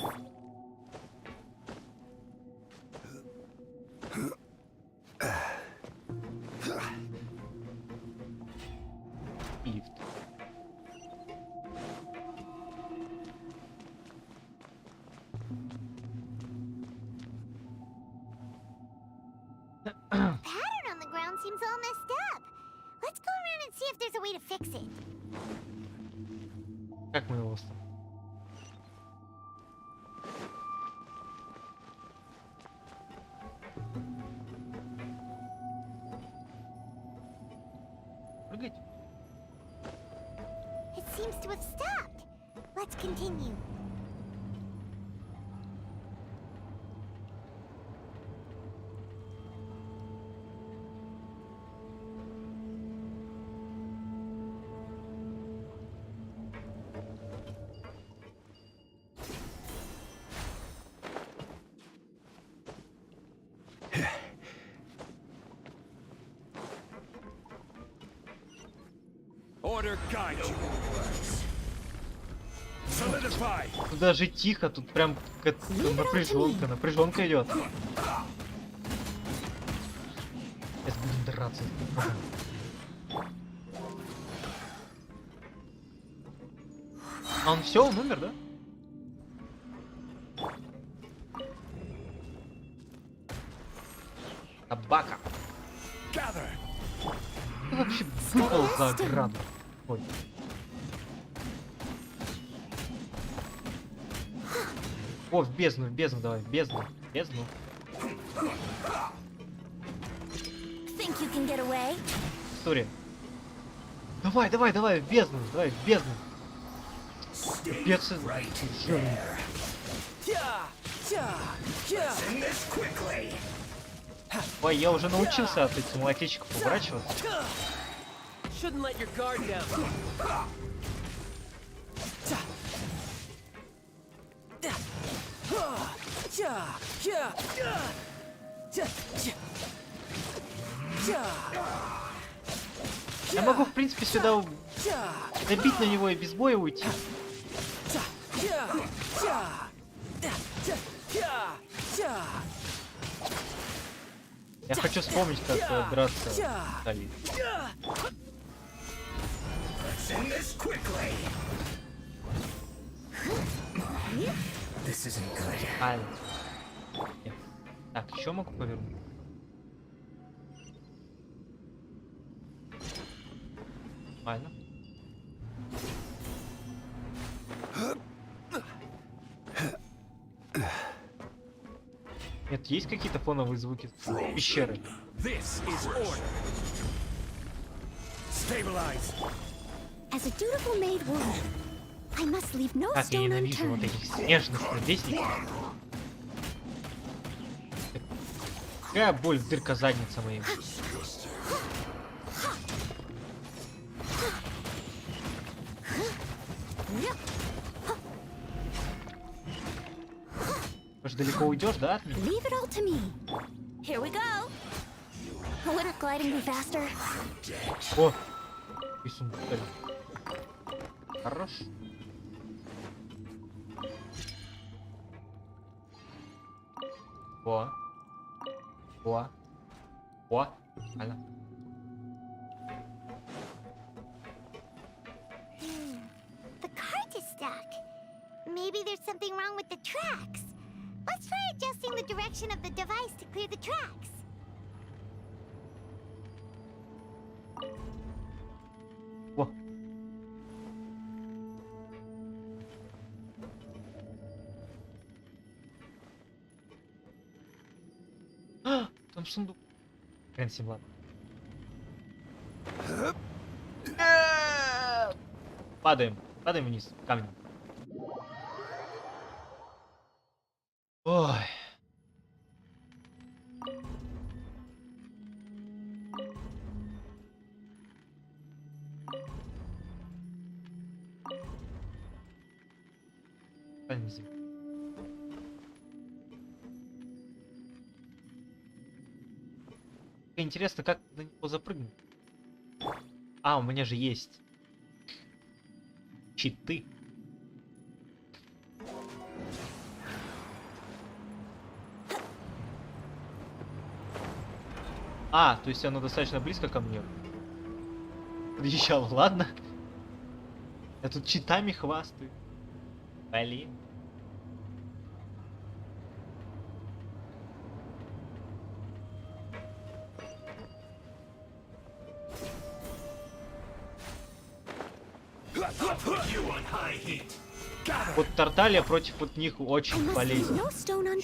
Лифт. Pattern on the ground seems all messed up. Let's go around and see if there's a way to fix it. Как мы его оставим? Прыгать? It seems to have stopped. Let's continue. Order guide you. Solidify. Тут даже тихо, тут прям напряженка идет. Сейчас будем драться. А он все, он умер, да? Собака. Gather. Ты вообще думал за ограду? Ой. О, в бездну, давай, в бездну. Think you can get away? История. Давай, в бездну, Капец, жирный. Ой, я уже научился от этих молотечков поворачиваться. Shouldn't let your guard down. Я могу, в принципе, сюда забить на него и без боя уйти. Я хочу вспомнить, как драться с Али. Али. Нет. Так, еще могу повернуть. Нормально. Нет, есть какие-то фоновые звуки пещеры? As a dutiful maid woman, I must leave no Как я stone ненавижу вот unturned. этих снежных кудесников. Какая боль, дырка задница моей. Может, далеко уйдешь, да, от меня? Leave it all to me. Here we go. Wouldn't gliding be faster? О! И сундук. Хорош. О. Нормально. The cart is stuck. Maybe there's something wrong with the tracks. Let's try adjusting the direction of the device to clear the tracks. О. А, там сундук. Хрен с ним, ладно. Падаем вниз, камнем. Ой. Интересно, как на него запрыгнуть? А, у меня же есть читы. А, то есть оно достаточно близко ко мне. Подъезжал, ладно. Я тут читами хвастаю. Блин. Вот Тарталья против вот них очень полезен.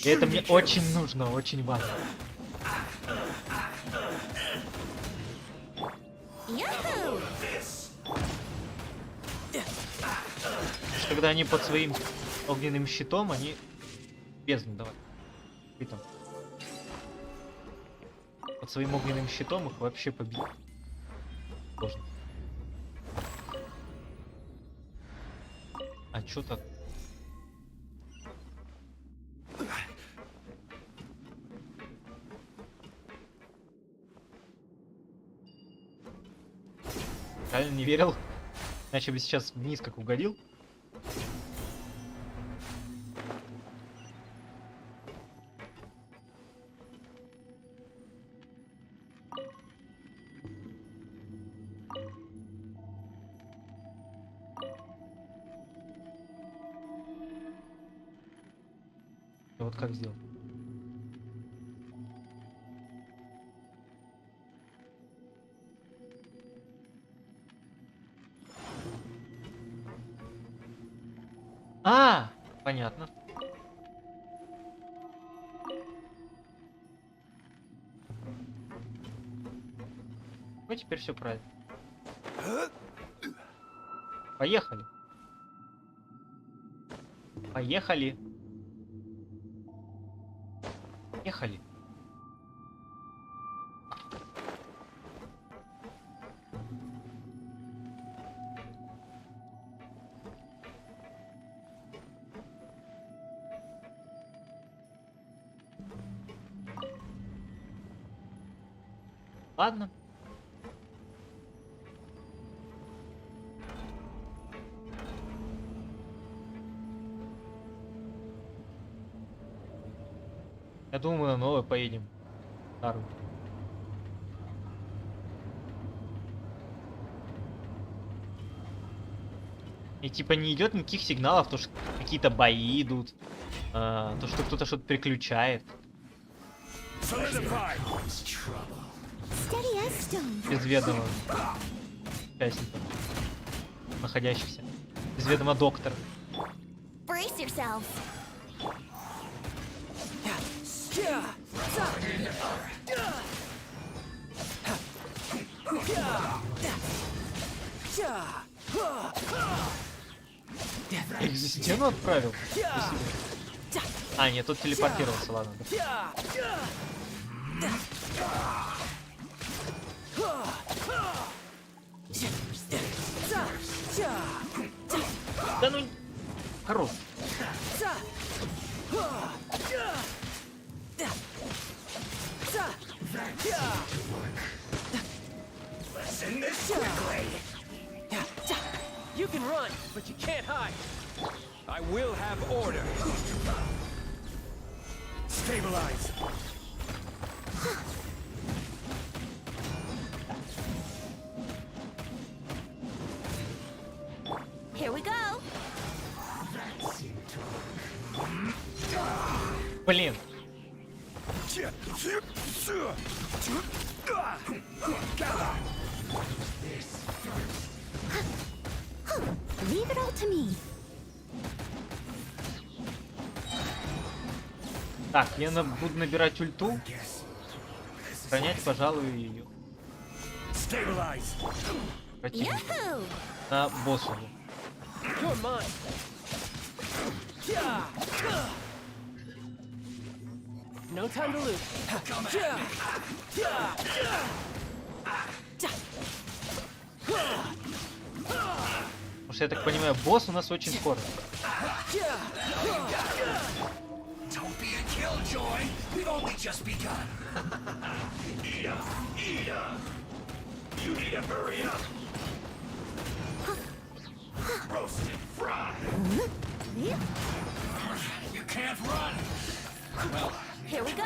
И это мне очень нужно, очень важно. Когда они под своим огненным щитом, они бездну, давай. И там. Под своим огненным щитом их вообще побить сложно. А чё так? Реально не верил. Иначе бы сейчас вниз как угодил. Вот как сделал. Понятно. Ну, теперь все правильно. Поехали. Поехали. Поехали. Ладно. Я думаю, на новый поедем. Старую. И типа не идет никаких сигналов, то что какие-то бои идут, то что кто-то что-то переключает. Без ведома участников, находящихся. Без ведома доктора. Brace yourselves. Я их за стену отправил? А, нет, тут телепортировался, ладно. Да ну... Хорош. You can run, but you can't hide. I will have order. Stabilize. Here we go. Блин. Leave it all to me. Так, я буду набирать ульту. Сохранять, пожалуй, ее. Противника. На боссу. No time to lose. Потому что, я так понимаю, босс у нас очень скоро. Don't be a killjoy. We've only just begun. Ida, you need to hurry up. Roasted, fried. You can't run. Well, here we go.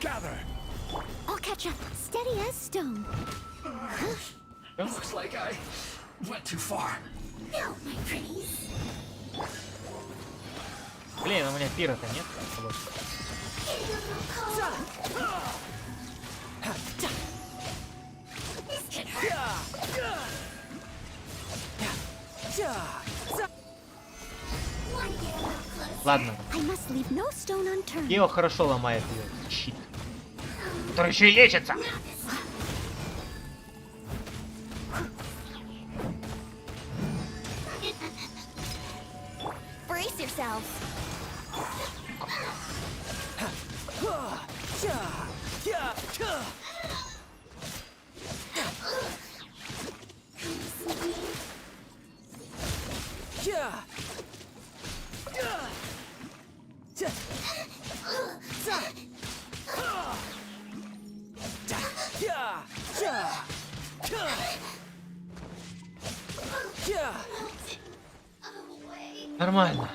Gather. I'll catch up. Steady as stone. Looks like I went too far. No, my pretties. Блин, у меня пира-то нет. Ладно. Ео хорошо ломает ее щит. Который еще и лечится. Brace yourselves. Нормально.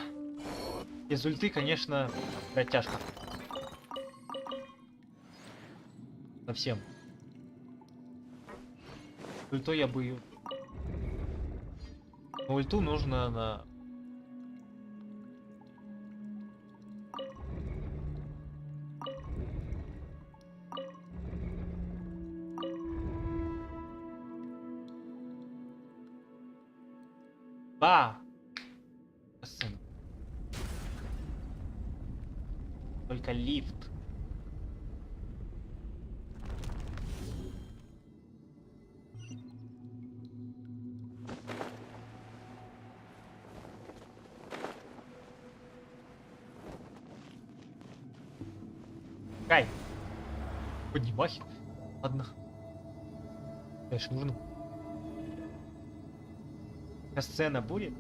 Без ульты, конечно, тяжко. Совсем. Ульту я бы... Но ульту нужно на... Ба! Сцена. Только лифт. Кай. Поднимай. Ладно. Конечно, нужно. Сцена будет?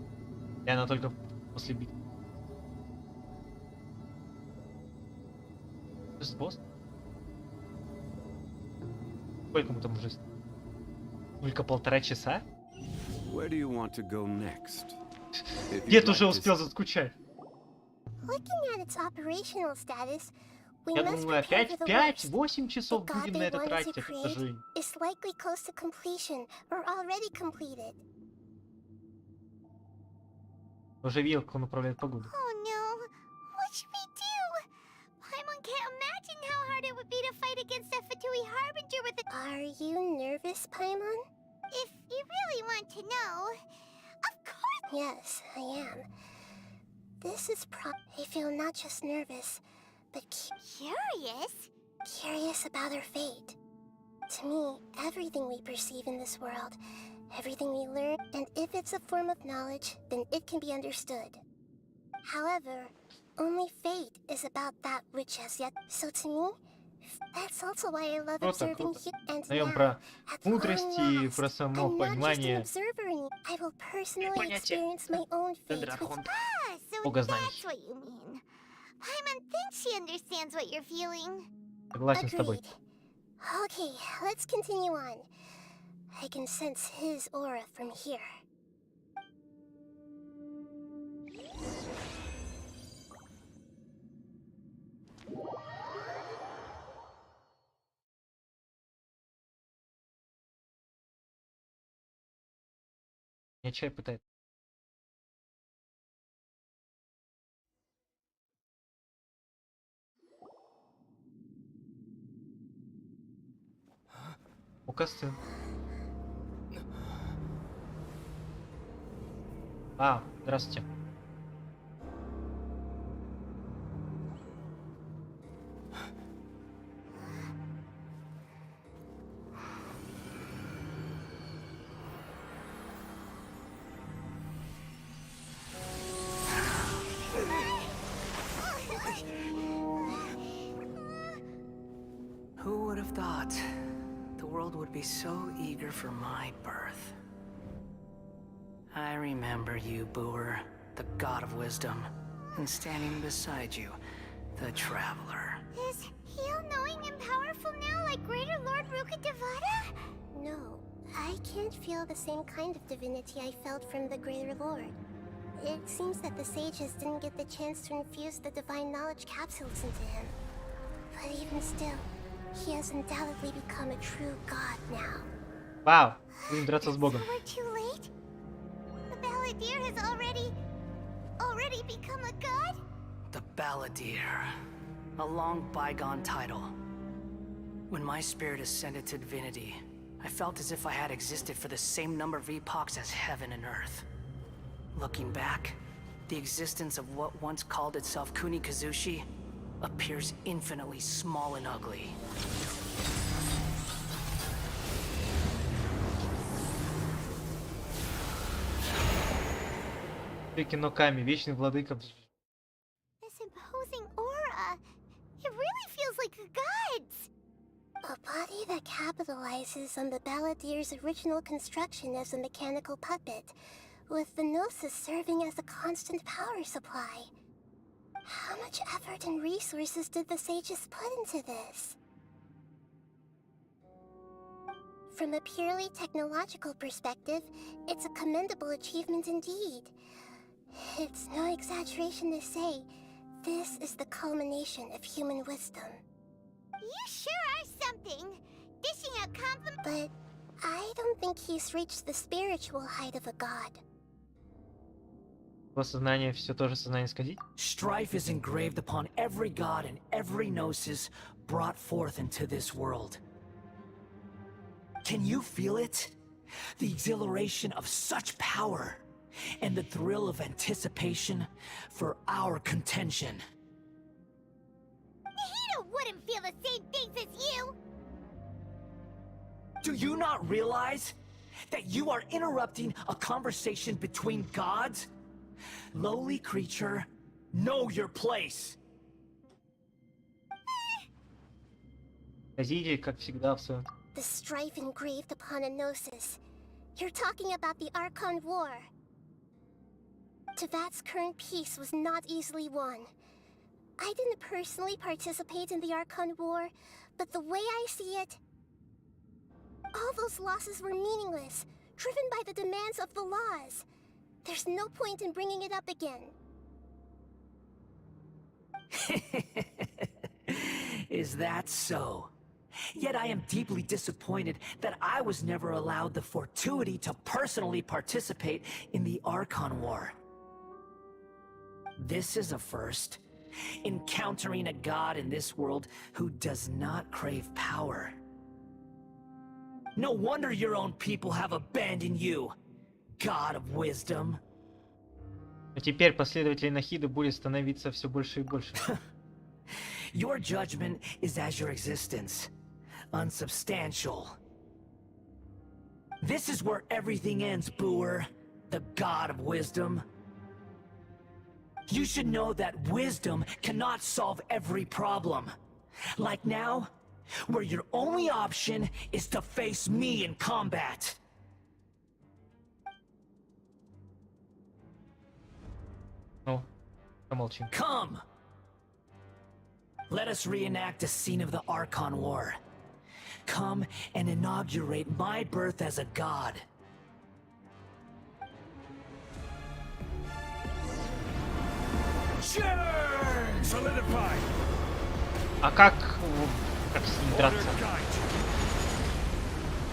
И она только после битвы. Это босс? Сколько мы там уже? Только 1,5 часа? Where do you want to go next? Дед уже успел заскучать. Looking at its operational status, we Я must думаю, prepare опять for the worst. 5-8 часов The god будем на they это wanted тратить, to это create жизнь. is likely close to completion or already completed. Уже видел, как он управляет погодой. Oh no! What should we do? Paimon can't imagine how hard it would be to fight against the Fatui Harbinger with the— Are you nervous, Paimon? If you really want to know, of course— Yes, I am. This is I feel not just nervous, but curious? Curious about her fate. To me, everything we perceive in this world, everything we learn, and if it's a form of knowledge, then it can be understood. However, only fate is about that which has yet. So to me, that's also why I love observing you. And Даем now, про at мудрость long и last, про само I'm not just an понимание observer anymore. I will personally experience my own fate. With... Ah, so богознаний. that's what you mean. Paimon thinks she understands what you're feeling. Согласен с тобой. Agreed. Okay, let's continue on. I can sense his aura from here. Меня чай пытает. Укасы. А, здравствуйте. Who would have thought the world would be so eager for my birth? I remember you, Booer, the god of wisdom, and standing beside you, the traveler. Is he all-knowing and powerful now like Greater Lord Rukkhadevata? No, I can't feel the same kind of divinity I felt from the Greater Lord. It seems that the sages didn't get the chance to infuse the divine knowledge capsules into him. But even still, he has undoubtedly become a true god now. Вау, будем драться с Богом. So we're too late? The Balladeer has already become a god? The Balladeer. A long bygone title. When my spirit ascended to divinity, I felt as if I had existed for the same number of epochs as heaven and earth. Looking back, the existence of what once called itself Kuni Kazushi appears infinitely small and ugly. Киноками, вечный владыка. This imposing aura, it really feels like a god's. A body that capitalizes on the Balladeer's original construction as a mechanical puppet, with the Gnosis serving as a constant power supply. How much effort and resources did the sages put into this? From a purely technological perspective, it's a commendable achievement indeed. It's no exaggeration to say, this is the culmination of human wisdom. You sure are something! Dishing out compliments. But I don't think he's reached the spiritual height of a god. Его сознание все тоже сознание исказить? Strife is engraved upon every god and every gnosis brought forth into this world. Can you feel it? The exhilaration of such power. and the thrill of anticipation for our contention. Nahida wouldn't feel the same things as you! Do you not realize that you are interrupting a conversation between gods? Lowly creature, know your place. Казиди, как всегда, в своем. The strife engraved upon a gnosis. You're talking about the Archon War. Tevat's current peace was not easily won. I didn't personally participate in the Archon War, but the way I see it, all those losses were meaningless, driven by the demands of the laws. There's no point in bringing it up again. Is that so? Yet I am deeply disappointed that I was never allowed the fortuity to personally participate in the Archon War. This is a first. Encountering a god in this world who does not crave power. No wonder your own people have abandoned you, God of wisdom. А теперь последователей Нахиды будет становиться все больше и больше. Your judgment is as your existence, unsubstantial. This is where everything ends, Booer, the God of wisdom. You should know that wisdom cannot solve every problem. Like now, where your only option is to face me in combat. Ну, помолчи. Come! Let us reenact a scene of the Archon War. Come and inaugurate my birth as a god. Churn! Solidify! А как с ним драться?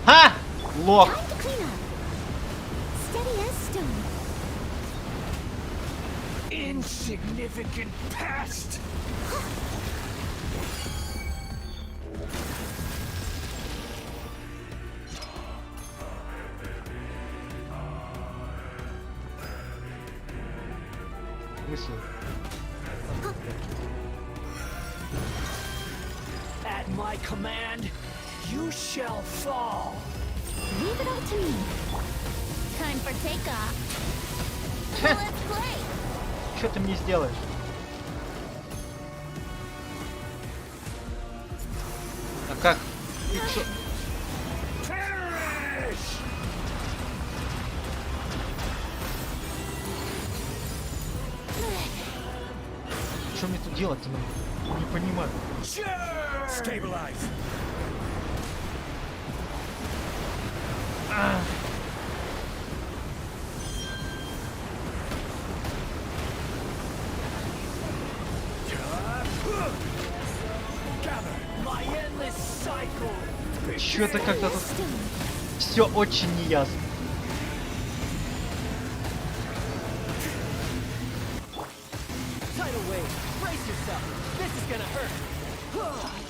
Ха! Лох! Steady as stone. Insignificant past! Мысли. At my command, you shall fall. Leave it all to me. Time for takeoff. Let's play. Что ты мне сделаешь? А как? Ты чё? Что мне тут делать-то надо? Не понимаю. Stabilize. Что-то как-то тут все очень неясно.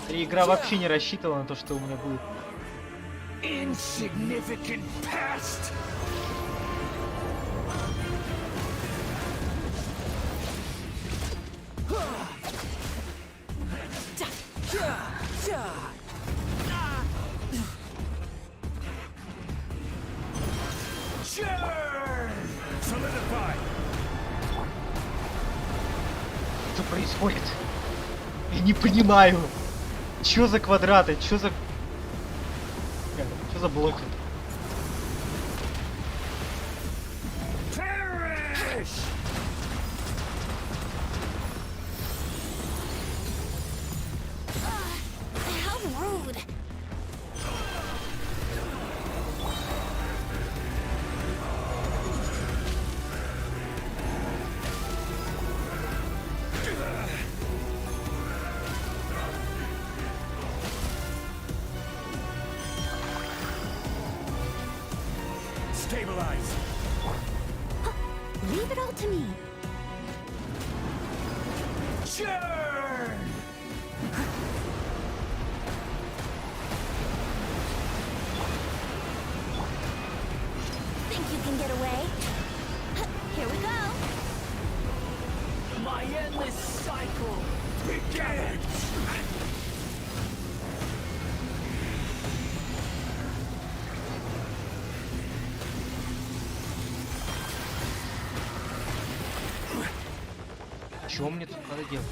И игра вообще не рассчитывала на то, что у меня будет. Insignificant past. Solidify. Что происходит? Я не понимаю. Чё за квадраты? Чё за блоки? How rude. Stabilize. Leave it all to me. Churn! Think you can get away? Что мне тут надо делать?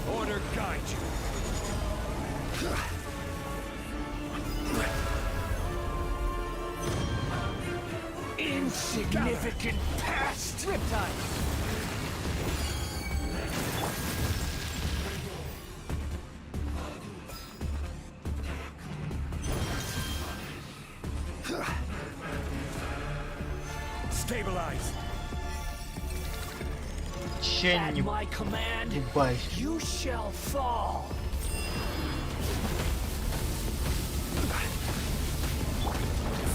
Order guide you. Insignificant past. Riptide. Stabilize. At my command, you shall fall.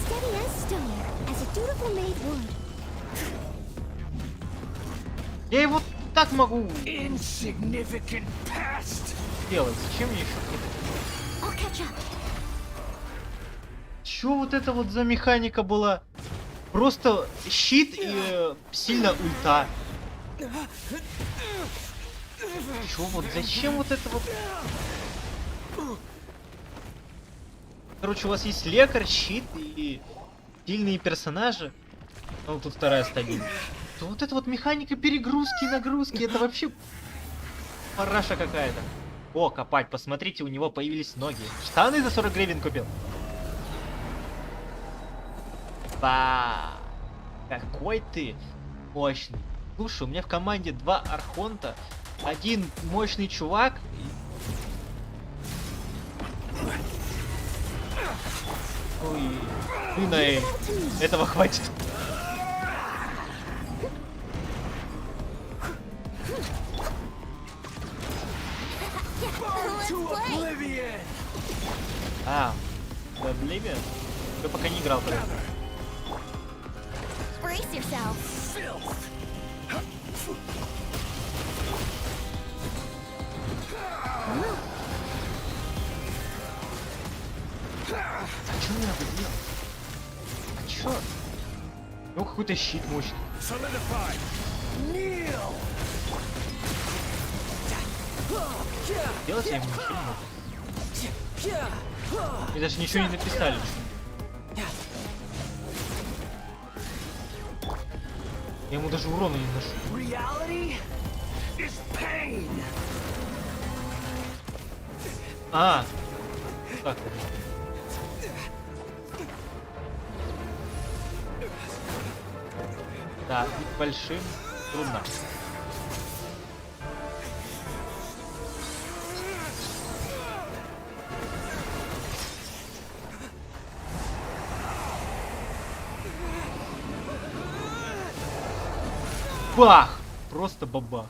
Steady as stone, as a dutiful maid would. Я его так могу Insignificant past. делать. Зачем мне еще? I'll catch up. Чё вот это вот за механика была? Просто щит и сильно ульта. Чё вот, зачем вот это вот? Короче, у вас есть лекарь, щит и сильные персонажи. Ну, тут вторая стабильность. То вот это вот механика перегрузки и нагрузки, это вообще параша какая-то. О, копать, посмотрите, у него появились ноги. Штаны за 40 гривен купил. Ба! Какой ты мощный. Слушай, у меня в команде 2 архонта, один мощный чувак. Ой, ты на этого хватит. А, Oblivion? Я пока не играл, правда. Brace yourself. А что мне надо делать? А чё? Ну какой-то щит мощный. Делать я ему ничего не могу. И даже ничего не написали. Я ему даже урона не наношу. А, так. Да, быть большим трудно. Бах! Просто бабах.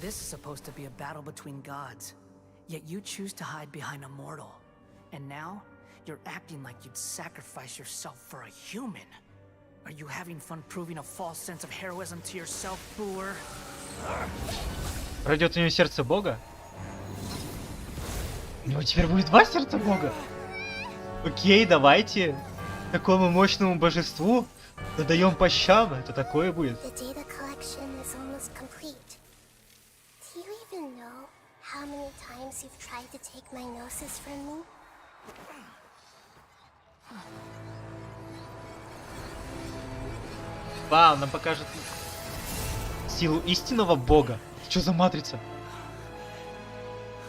This is supposed to be a battle between gods, yet you choose to hide behind a mortal. And now, you're acting like you'd sacrifice yourself for a human. Are you having fun proving a false sense of heroism to yourself, Boor? Пройдет у него сердце Бога? У него теперь будет 2 сердца Бога? Окей, давайте. Такому мощному божеству задаем по щам. Это такое будет. How many times you've tried to take my gnosis from me? Вау, нам покажет силу истинного бога. Что за матрица?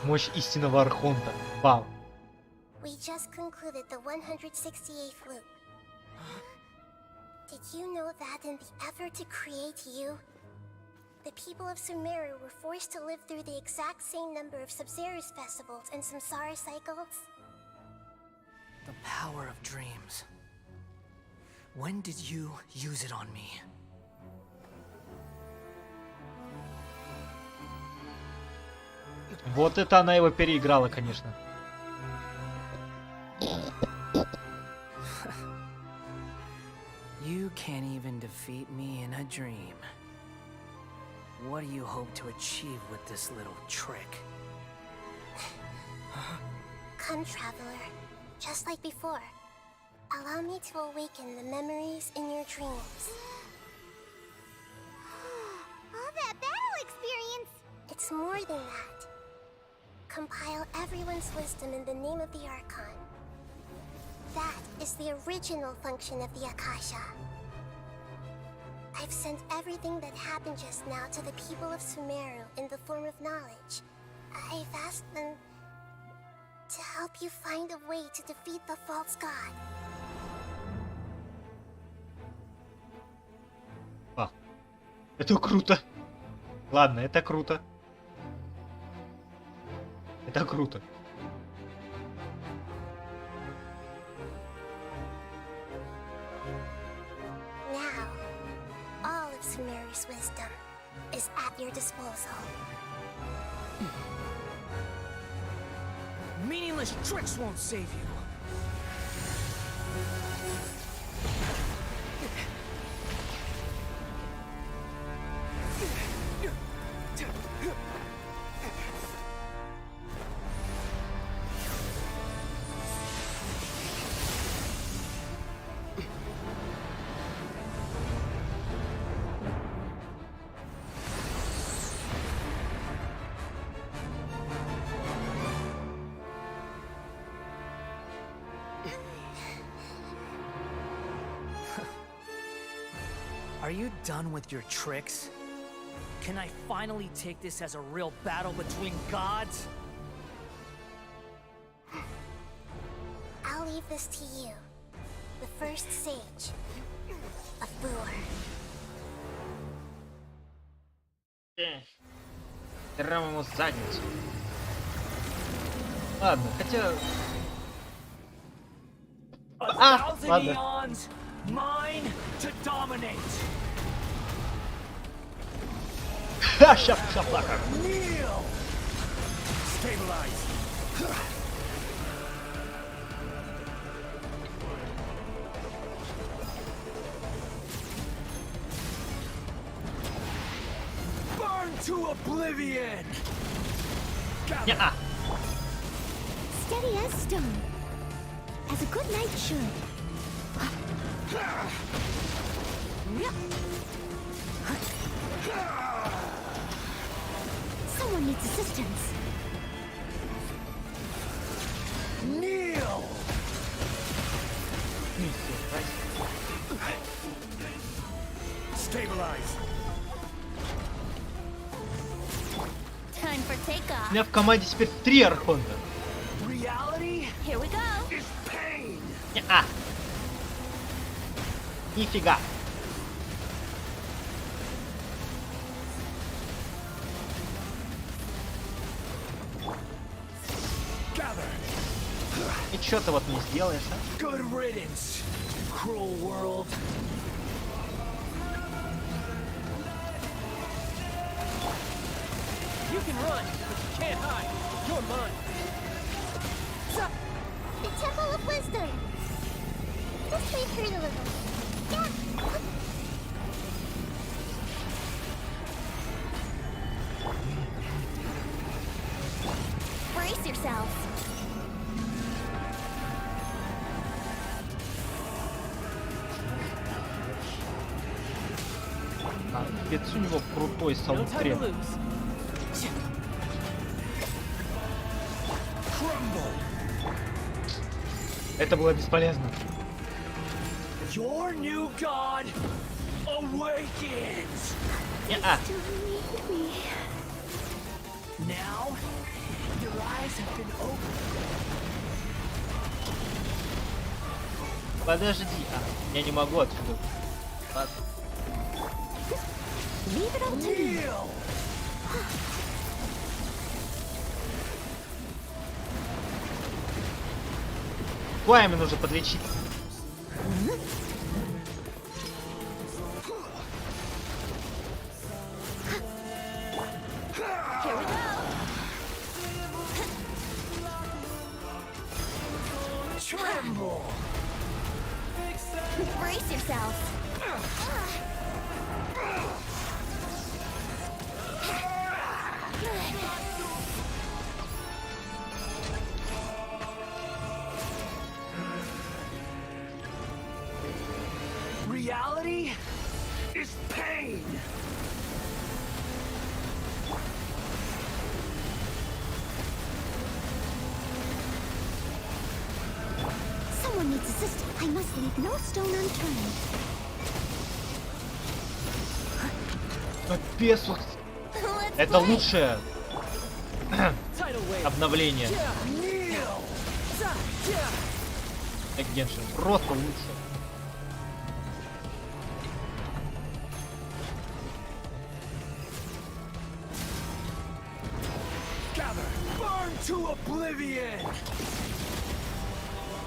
Мощь истинного архонта. Вау. We just concluded the 168th loop. Did you know that in the effort to create you, the people of Sumeru were forced to live through the exact same number of Sabzerus festivals and samsara cycles? The power of dreams. When did you use it on me? Вот это она его переиграла, конечно. You can't even defeat me in a dream. What do you hope to achieve with this little trick? Come, traveler. Just like before. Allow me to awaken the memories in your dreams. All that battle experience! It's more than that. Compile everyone's wisdom in the name of the Archon. That is the original function of the Akasha. I've sent everything that happened just now to the people of Sumeru in the form of knowledge. I've asked them to help you find a way to defeat the false god. А, это круто. Ладно, это круто. Это круто. Now, all of Sumeru's wisdom is at your disposal. Meaningless tricks won't save you. Are you done with your tricks? Can I finally take this as a real battle between gods? I'll leave this to you, the first sage of Boor. Прямо ему в задницу. Ладно, хотя... А, ладно. Mine to dominate. Ха, шапка. Kneel. Stabilize. Burn to oblivion. Не-а. Steady as stone, as a good knight should. Someone needs assistance. Kneel. Stabilize. Time for takeoff. У меня в команде теперь 3 архонта. Reality Here we go. is pain. Не-а. Нифига. И чё ты вот не сделаешь, а? Good riddance, cruel world. You can run, but you can't hide. You're mine. The Temple of Wisdom. This may hurt a little. Yeah. Brace yourselves. А, у него крутой саундтрек. Это было бесполезно. Your new god awakens. Не-а. Now, your eyes have been opened. Подожди. А, я не могу отсюда. Ладно. Leave it up to me. Пламя нужно подлечить. Here we go. I must leave no stone unturned. Капец, вот. Это лучшее обновление. Как Genshin, просто лучше.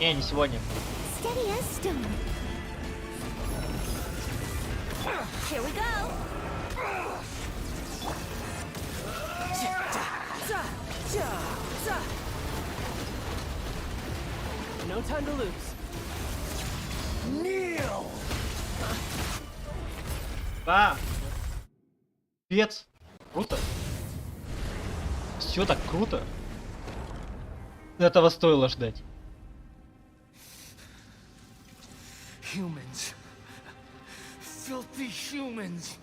Не сегодня. Steady as stone. Here we go. No time to lose. Kneel! Да! Пец! Круто! Все так круто! Этого стоило ждать. Humans. Filthy humans.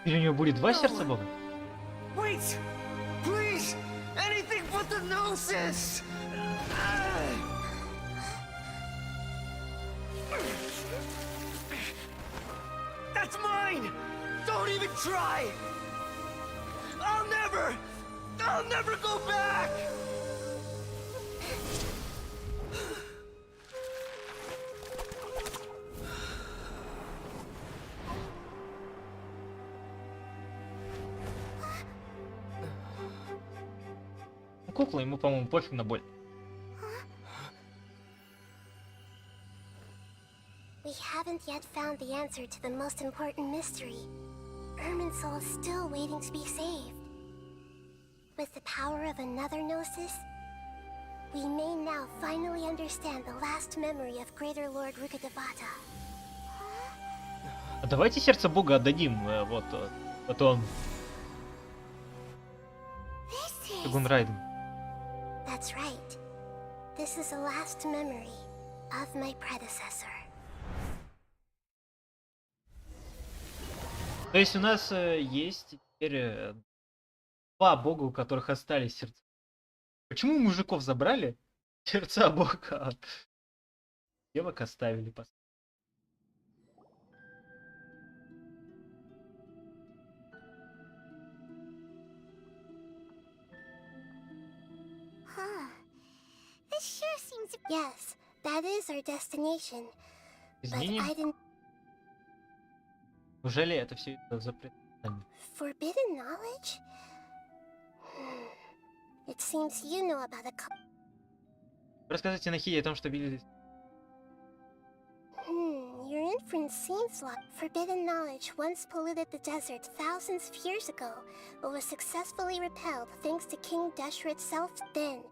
Или у него будет два сердца бога? Wait! Please! Anything but the gnosis! That's mine! Don't even try! I'll never go back! Кукла, ему, по-моему, пофиг на боль. We haven't yet found the answer to the most important mystery. Irminsul is still waiting to be saved. With the power of another gnosis, we may now finally understand the last memory of Greater Lord Rukkhadevata. А давайте сердце бога отдадим, вот, потом. Гунрайден. That's right. This is the last memory of my predecessor. То есть у нас есть теперь два бога, у которых остались сердца. Почему мужиков забрали? Сердца бога, а девок оставили. Huh. This sure seems... Yes, that is our destination. But I didn't... Неужели это все запрещено? Forbidden knowledge? It seems you know about a couple... Рассказывайте Нахиде о том, что видели. Your inference seems like forbidden knowledge once polluted the desert thousands of years ago, but was successfully repelled thanks to King Deshret's self. Then,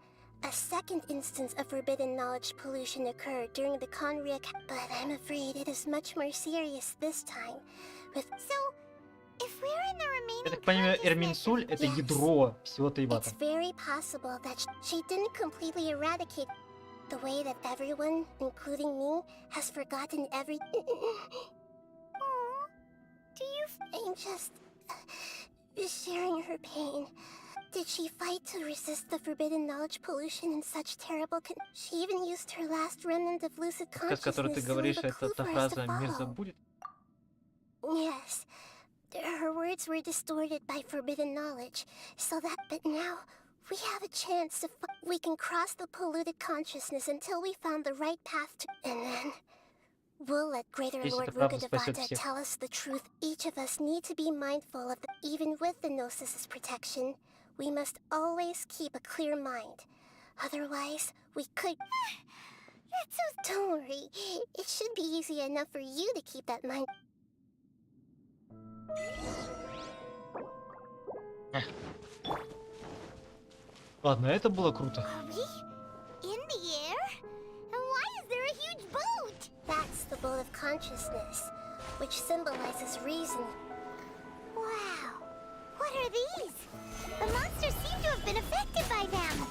a second instance of forbidden knowledge pollution occurred during the Conria. But I'm afraid it is much more serious this time. With so, if we're in the remaining. Я так понимаю, Ирминсуль это ядро всего Тайвата. It's very possible that she didn't completely eradicate. The way that everyone, including me, has forgotten every... Do you... I'm just... sharing her pain. Did she fight to resist the forbidden knowledge pollution in such terrible She even used her last remnant of lucid consciousness С которой ты говоришь, это та фраза «мир забудет»? Yes. Her words were distorted by forbidden knowledge, so that... But now... We have a chance to we can cross the polluted consciousness until we found the right path to... And then... We'll let Greater Lord Rukkhadevata tell us the truth. Each of us need to be mindful of the... Even with the Gnosis' protection, we must always keep a clear mind. Otherwise, we could... That's so... Don't worry. It should be easy enough for you to keep that mind... Ладно, это было круто. In the air? And why is there a huge boat? That's the boat of consciousness. which symbolizes reason. Wow. What are these? The monsters seem to have been affected by them.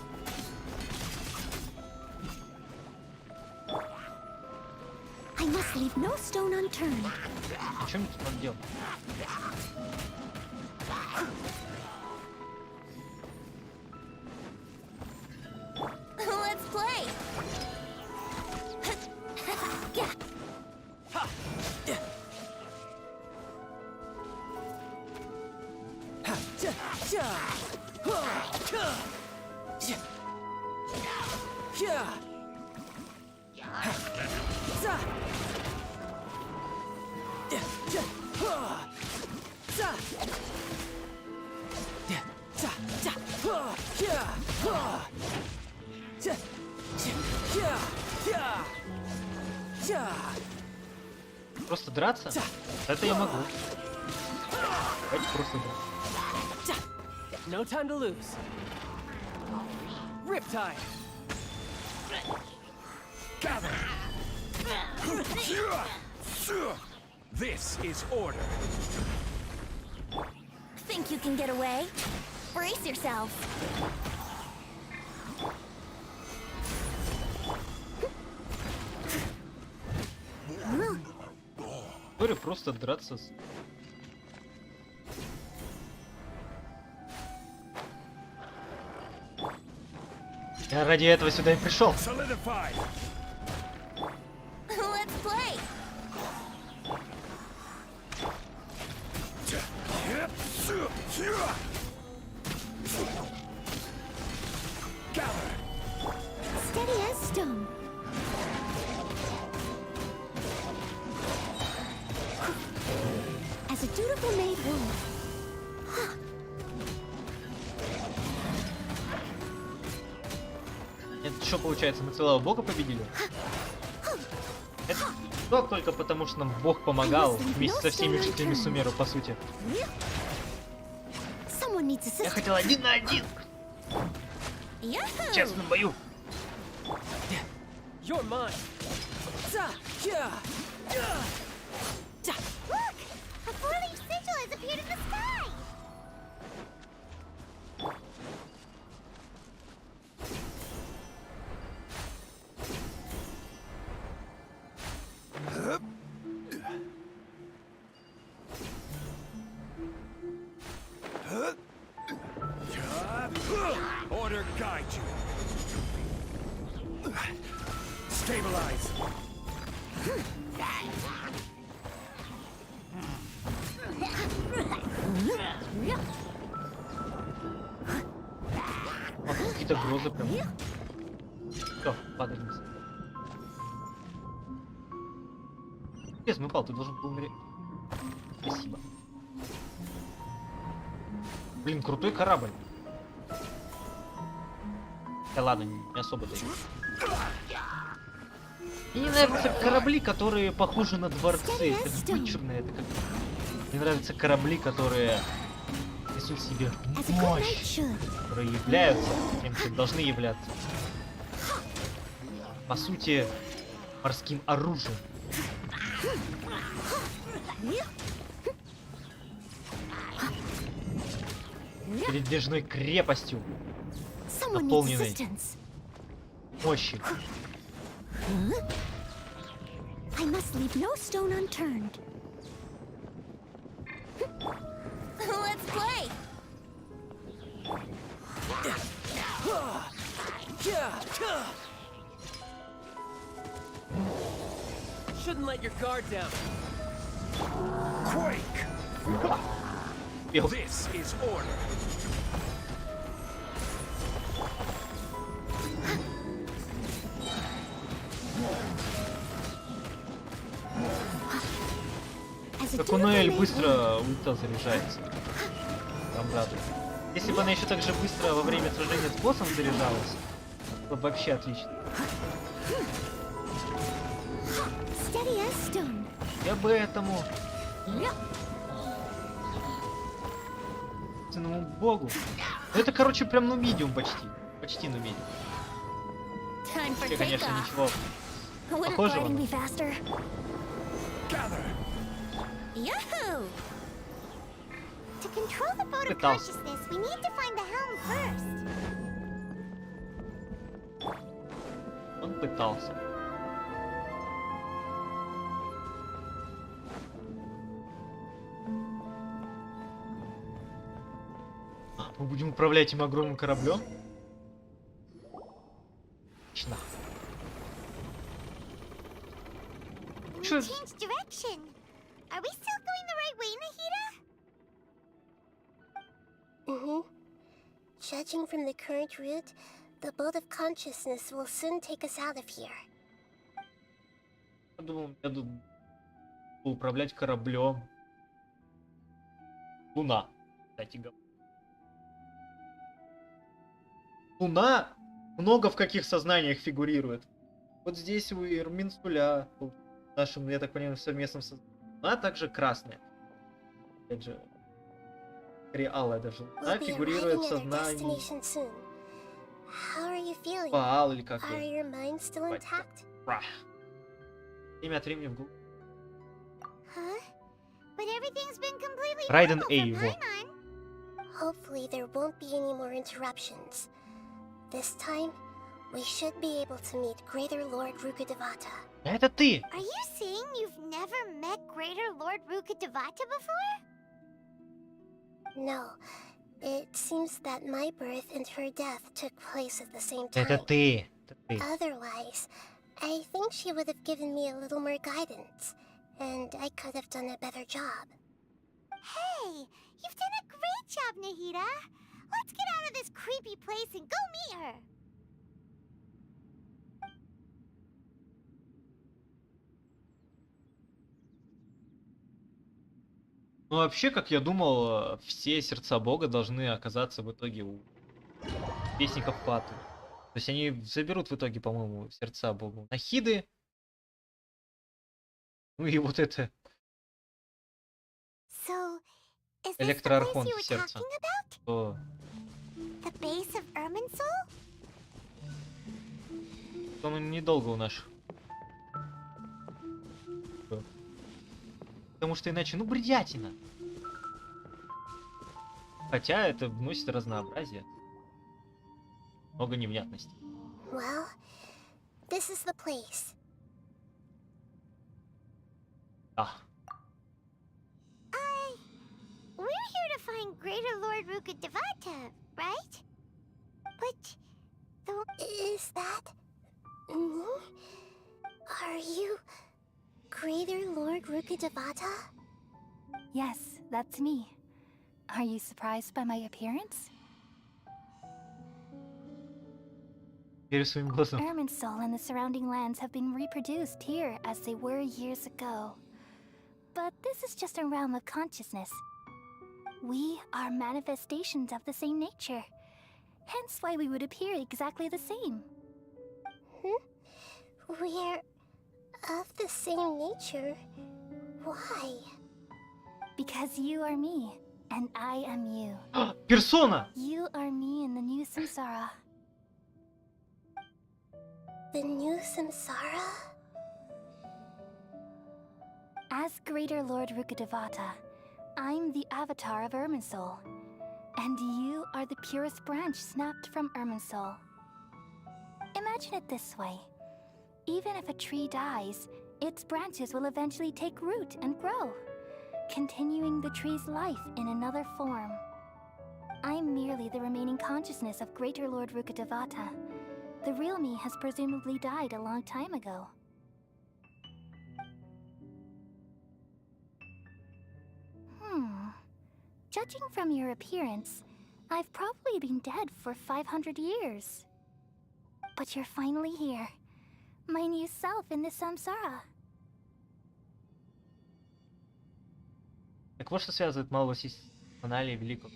I must leave no stone unturned. Что мне тут надо делать? Let's play. Просто драться? Это я могу. Давайте просто драться. No time to lose. Riptide. Gather. This is order. Think you can get away? Brace yourself. Говорю, просто драться. Я ради этого сюда и пришел. Solidify. Let's play. Steady as stone. As a dutiful maid would. Это что получается, мы целого бога победили? Это что только потому, что нам бог помогал вместе со всеми жителями Сумеру, по сути. Я хотел 1 на 1 в честном бою. You're mine. Look! A four-leaf sigil has appeared in the sky! Order guide you. Stabilize. Вот какие-то грозы прям. Все, падай вниз. Без упал, ты должен был умереть. Спасибо. Блин, крутой корабль. Да ладно, не особо даже. Мне не нравятся корабли, которые похожи на дворцы. Это вычурно, это как... Мне нравятся корабли, которые несут в себе мощь, которые являются тем, чем должны являться. По сути, морским оружием. Передвижной крепостью, наполненной мощью. I must leave no stone unturned. Let's play. Shouldn't let your guard down. Quake. This is order. Как у Ноэль быстро ульта заряжается. Там радует. Если бы она еще так же быстро во время сражения с боссом заряжалась, то вообще отлично. Я бы этому ценному богу. Это, короче, прям ну медиум почти. Почти ну медиум. Вообще, конечно, ничего похожего. Yahoo! To control the boat of Пытался. consciousness, we need to find the helm first. Он пытался. Мы будем управлять этим огромным кораблем? Отлично. We Чё? changed direction. Are we still going the right way, Nahida? Mm-hmm. Judging from the current route, the boat of consciousness will soon take us out of here. Я думал, я буду управлять кораблем. Луна, кстати говоря. Луна много в каких сознаниях фигурирует. Вот здесь у Ирминсуля, в нашем, я так понимаю, совместном сознании. Луна также красная. Опять же, алая даже. Луна фигурирует в сознании. Паал или как его. Время от времени в голову. Райден Эй его. Hopefully there won't be any more interruptions. This time, we should be able to meet Greater Lord Rukkhadevata. Это ты! Are you saying you've never met Greater Lord Rukkhadevata before? No. It seems that my birth and her death took place at the same time. Это ты! Это ты. Otherwise, I think she would have given me a little more guidance, and I could have done a better job. Hey, you've done a great job, Nahida. Let's get out of this creepy place and go meet her. Ну вообще, как я думал, все сердца Бога должны оказаться в итоге у Вестников Паты. То есть они заберут в итоге, по-моему, сердца Бога Нахиды. Ну и вот это So, is this the place электроархон you в were сердце. talking about? То The base of Irminsul? он недолго у нас. Потому что иначе, ну, бредятина. Хотя это вносит разнообразие. Много невнятностей. Well, this is the place. Да. We're here to find Greater Lord Rukkhadevata, right? But is that me? Are you Greater Lord Rukkhadevata? Yes, that's me. Are you surprised by my appearance? Верю своим глазам. Irminsul and the surrounding lands have been reproduced here as they were years ago. But this is just a realm of consciousness. We are manifestations of the same nature. Hence why we would appear exactly the same. We're of the same nature? Why? Because you are me, and I am you. Персона! You are me in the new samsara. The new samsara? As Greater Lord Rukkhadevata, I'm the avatar of Irminsul. And you are the purest branch snapped from Irminsul. Imagine it this way. Even if a tree dies, its branches will eventually take root and grow, continuing the tree's life in another form. I'm merely the remaining consciousness of Greater Lord Rukkhadevata. The real me has presumably died a long time ago. Judging from your appearance, I've probably been dead for 500 years. But you're finally here. My new self in the samsara. Так вот что связывает малого Сисаналия и Великого.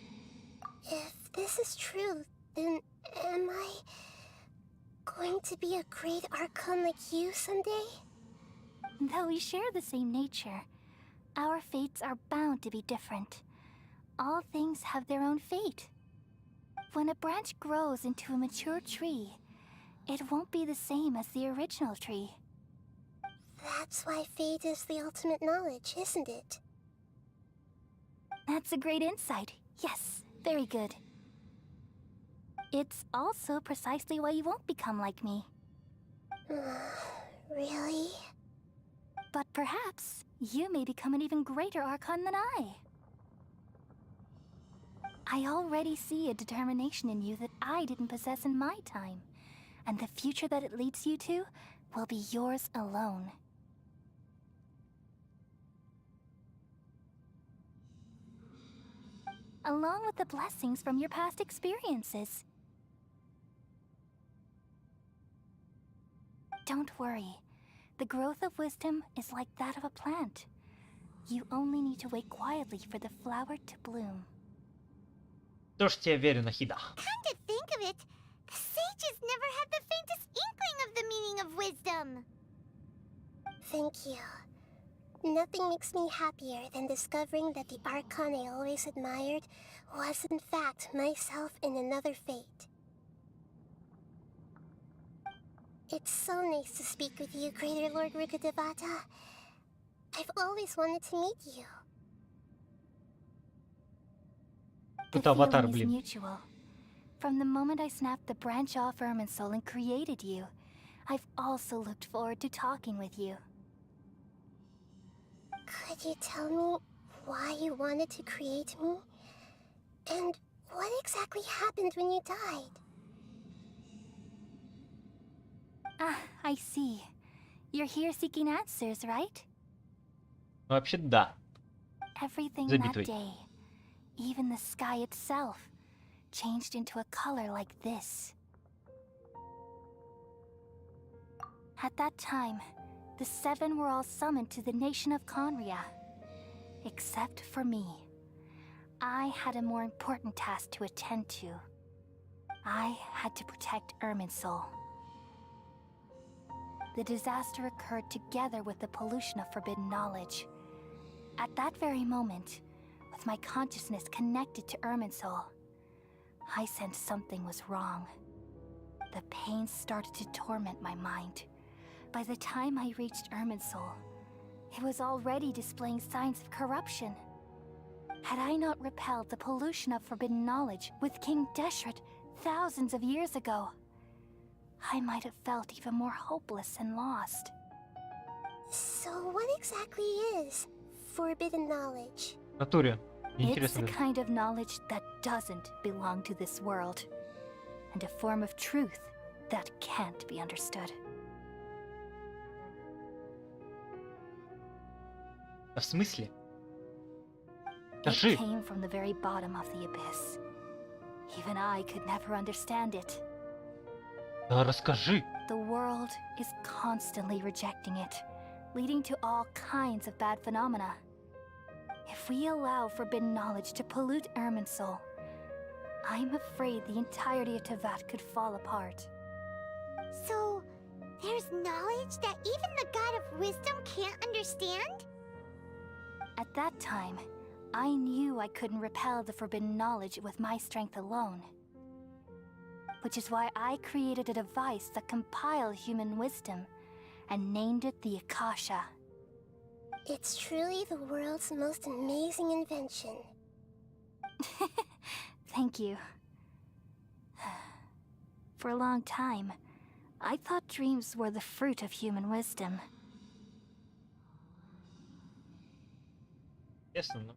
If this is true, then am I going to be a great archon like you someday? Though we share the same nature, our fates are bound to be different. All things have their own fate. When a branch grows into a mature tree, it won't be the same as the original tree. That's why fate is the ultimate knowledge, isn't it? That's a great insight. Yes, very good. It's also precisely why you won't become like me. Really? But perhaps you may become an even greater Archon than I. I already see a determination in you that I didn't possess in my time, and the future that it leads you to will be yours alone. Along with the blessings from your past experiences. Don't worry. The growth of wisdom is like that of a plant. You only need to wait quietly for the flower to bloom. Тоже тебе верю, Нахида. Come to think of it, the sages never had the faintest inkling of the meaning of wisdom. Thank you. Nothing makes me happier than discovering that the Archon I always admired was in fact myself in another fate. It's so nice to speak with you, Greater Lord Rukkhadevata. I've always wanted to meet you. The feeling is mutual. From the moment I snapped the branch off Irminsul and created you, I've also looked forward to talking with you. Could you tell me why you wanted to create me? And what exactly happened when you died? Ah, I see. You're here seeking answers, right? Вообще да. Everything Забитый. that day, even the sky itself, changed into a color like this. At that time, the seven were all summoned to the nation of Conria. Except for me. I had a more important task to attend to. I had to protect Irminsul. The disaster occurred together with the pollution of forbidden knowledge. At that very moment, with my consciousness connected to Irminsul, I sensed something was wrong. The pain started to torment my mind. By the time I reached Irminsul, it was already displaying signs of corruption. Had I not repelled the pollution of forbidden knowledge with King Deshret thousands of years ago, I might have felt even more hopeless and lost. So what exactly is forbidden knowledge? В натуре. Мне It's интересно a даже. kind of knowledge that doesn't belong to this world, and a form of truth that can't be understood. В смысле? It Скажи. came from the very bottom of the abyss. Even I could never understand it. Да расскажи. The world is constantly rejecting it, leading to all kinds of bad phenomena. If we allow forbidden knowledge to pollute Irminsul, I'm afraid the entirety of Tevat could fall apart. So, there's knowledge that even the God of Wisdom can't understand? At that time, I knew I couldn't repel the forbidden knowledge with my strength alone. Which is why I created a device that compiled human wisdom and named it the Akasha. It's truly the world's most amazing invention. Thank you. For a long time, I thought dreams were the fruit of human wisdom. Ясно, но...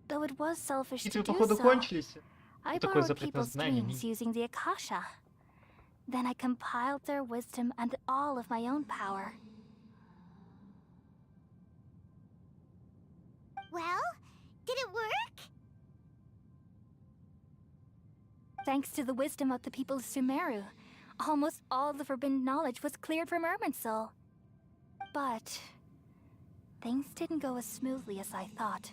Though it was selfish to Битвы, do походу, so, кончились. I Такое borrowed запрет на people's знание. dreams using the Akasha. Then I compiled their wisdom and all of my own power. Well, did it work? Thanks to the wisdom of the people of Sumeru, almost all the forbidden knowledge was cleared from Irminsul. But things didn't go as smoothly as I thought.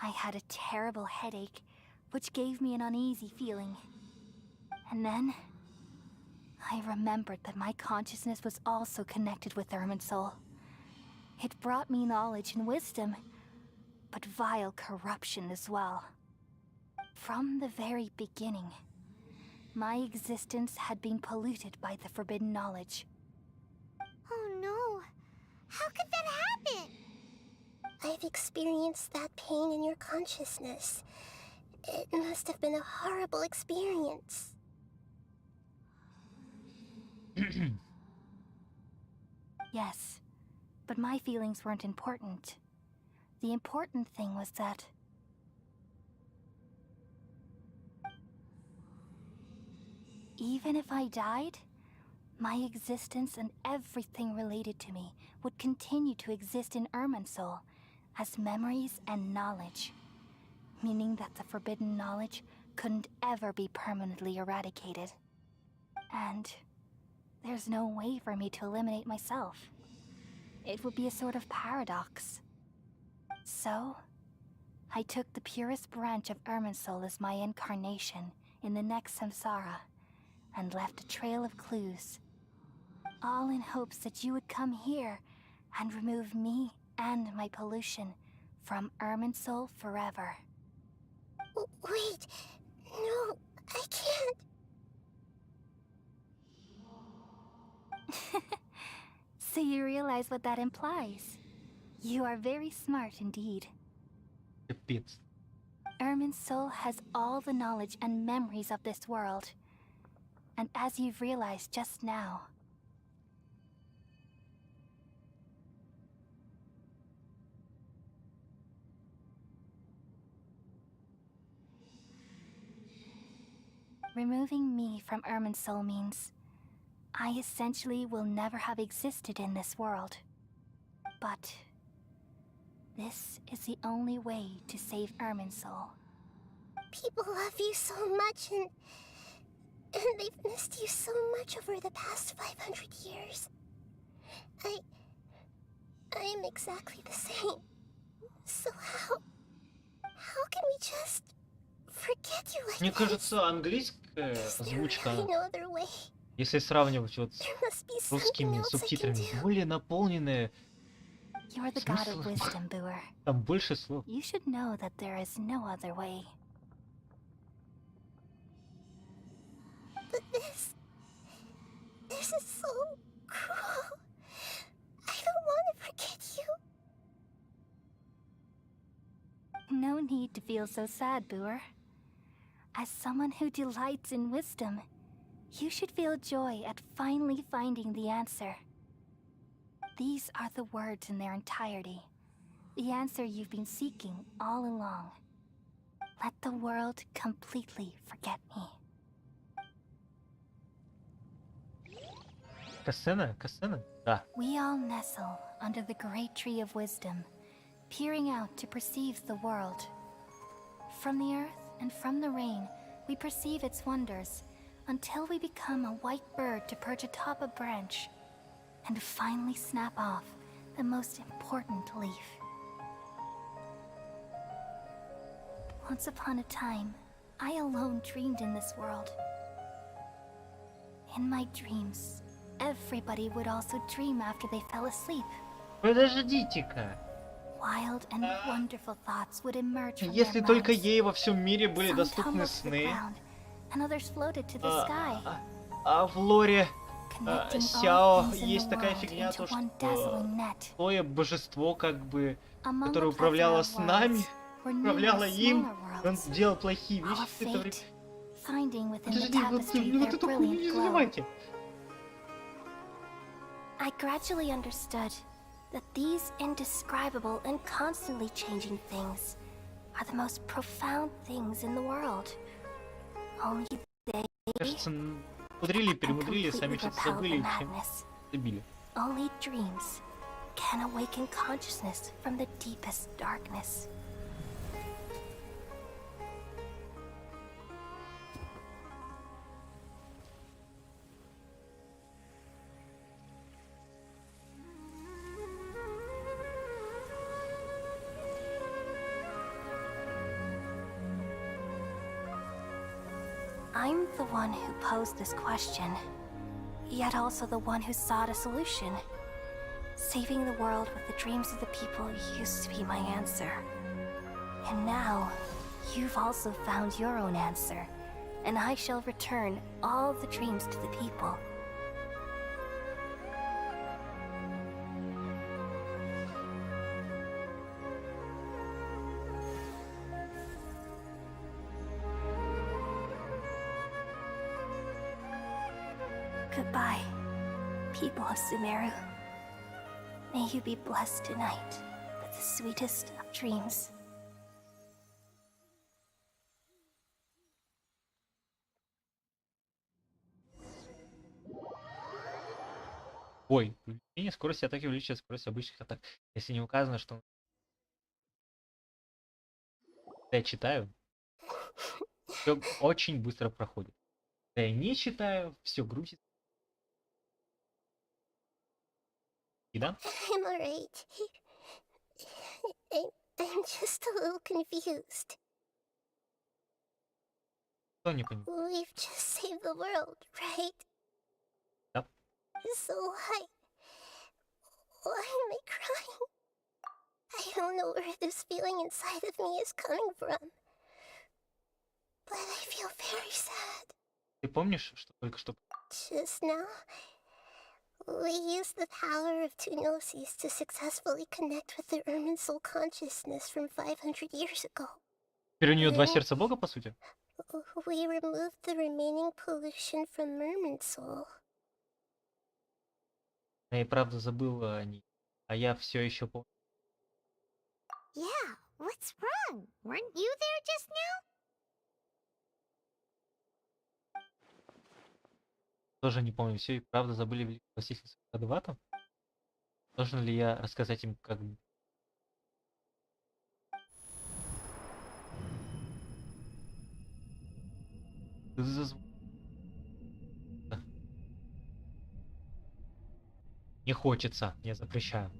I had a terrible headache, which gave me an uneasy feeling. And then I remembered that my consciousness was also connected with Irminsul. It brought me knowledge and wisdom, but vile corruption as well. From the very beginning, my existence had been polluted by the forbidden knowledge. Oh no. How could that happen? I've experienced that pain in your consciousness. It must have been a horrible experience. Yes, but my feelings weren't important. The important thing was that... even if I died, my existence and everything related to me would continue to exist in Irminsul as memories and knowledge, meaning that the forbidden knowledge couldn't ever be permanently eradicated. And there's no way for me to eliminate myself. It would be a sort of paradox. So, I took the purest branch of Irminsul as my incarnation in the next samsara, and left a trail of clues, all in hopes that you would come here and remove me and my pollution from Irminsul forever. Wait, no, I can't. So you realize what that implies? You are very smart indeed. Капец. Irminsul has all the knowledge and memories of this world. And as you've realized just now, removing me from Irminsul means I essentially will never have existed in this world. But this is the only way to save Irminsul. People love you so much, and they've missed you so much over the past 500 years. I am exactly the same. So how can we just forget you like Мне this? кажется, английская озвучка, No other way. если сравнивать вот с There must be русскими something else I can субтитрами, do. более наполненная. You're the god of wisdom, Booer. Там больше слов. You should know that there is no other way. But this is so cruel. I don't want to forget you. No need to feel so sad, Booer. As someone who delights in wisdom, you should feel joy at finally finding the answer. These are the words in their entirety. The answer you've been seeking all along. Let the world completely forget me. Кассена? Кассена? Да. We all nestle under the great tree of wisdom, peering out to perceive the world. From the earth and from the rain, we perceive its wonders, until we become a white bird to perch atop a branch, and finally snap off the most important leaf. Once upon a time, I alone dreamed in this world. In my dreams, everybody would also dream after they fell asleep. Подождите-ка. Wild and wonderful thoughts would emerge from Если their только minds. ей во всем мире были Some доступны tumbled to the сны, ground, and others floated to the sky. а в лоре Connecting all Сяо things in есть the такая world фигня, into то one что dazzling net. такое божество, как бы, Among которое the управляло plethora of снами, worlds were управляло numerous им, smaller он worlds. делал плохие Our вещи в это время. fate, finding within the Подожди, вот tapestry вот their эту хуйню brilliant не glow. заливайте. I gradually understood that these indescribable and constantly changing things are the most profound things in the world. Only they Кажется, перемудрили, сами что-то забыли и всем забили. Only dreams can awaken consciousness from the deepest darkness. I'm the one who posed this question, yet also the one who sought a solution. Saving the world with the dreams of the people used to be my answer. And now, you've also found your own answer, and I shall return all the dreams to the people. Goodbye, people of Sumeru. May you be blessed tonight with the sweetest of dreams. Ой, увеличение скорости атаки увеличивает скорость обычных атак. Если не указано, что... Я читаю, все очень быстро проходит. Когда я не читаю, все грузит. И да? I'm alright. I'm just a little confused. Кто не понимает? We've just saved the world, right? Yep. So why am I crying? I don't know where this feeling inside of me is coming from. But I feel very sad. Ты помнишь, что только что... Just now, we used the power of two gnosis to successfully connect with the Irminsul consciousness from 500 years ago. Теперь у нее два сердца Бога, по сути? We removed the remaining pollution from Irminsul. Я и правда забыла о ней. А я все еще помню. Yeah, what's wrong? Weren't you there just now? Тоже не помню. Все и правда забыли великую властительницу Адвата? Должен ли я рассказать им, как... Не хочется, я запрещаю.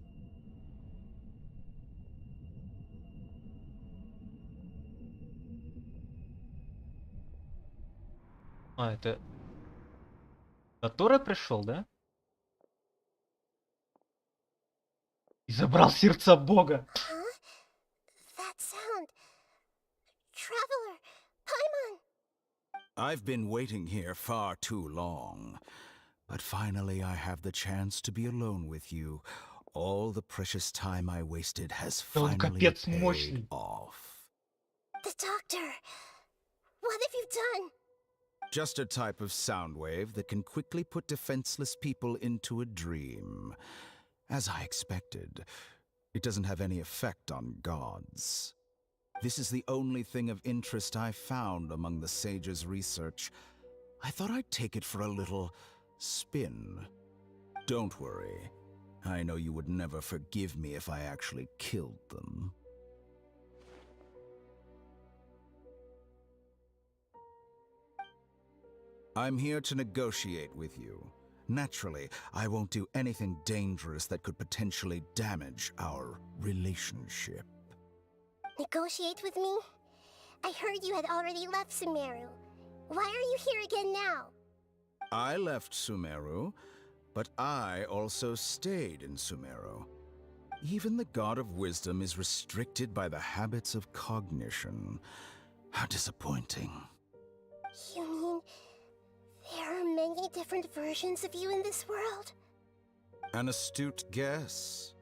А, это... Который пришел, да? И забрал сердца Бога. Huh? That sound. Traveler, Paimon. I've been waiting here far too long. But finally I have the chance to be alone with you. All the precious time I wasted has finally paid off. The doctor. What have you done? Just a type of sound wave that can quickly put defenseless people into a dream. As I expected, it doesn't have any effect on gods. This is the only thing of interest I found among the sage's research. I thought I'd take it for a little spin. Don't worry. I know you would never forgive me if I actually killed them. I'm here to negotiate with you. Naturally, I won't do anything dangerous that could potentially damage our relationship. Negotiate with me? I heard you had already left Sumeru. Why are you here again now? I left Sumeru, but I also stayed in Sumeru. Even the God of Wisdom is restricted by the habits of cognition. How disappointing. You mean there are many different versions of you in this world? An astute guess.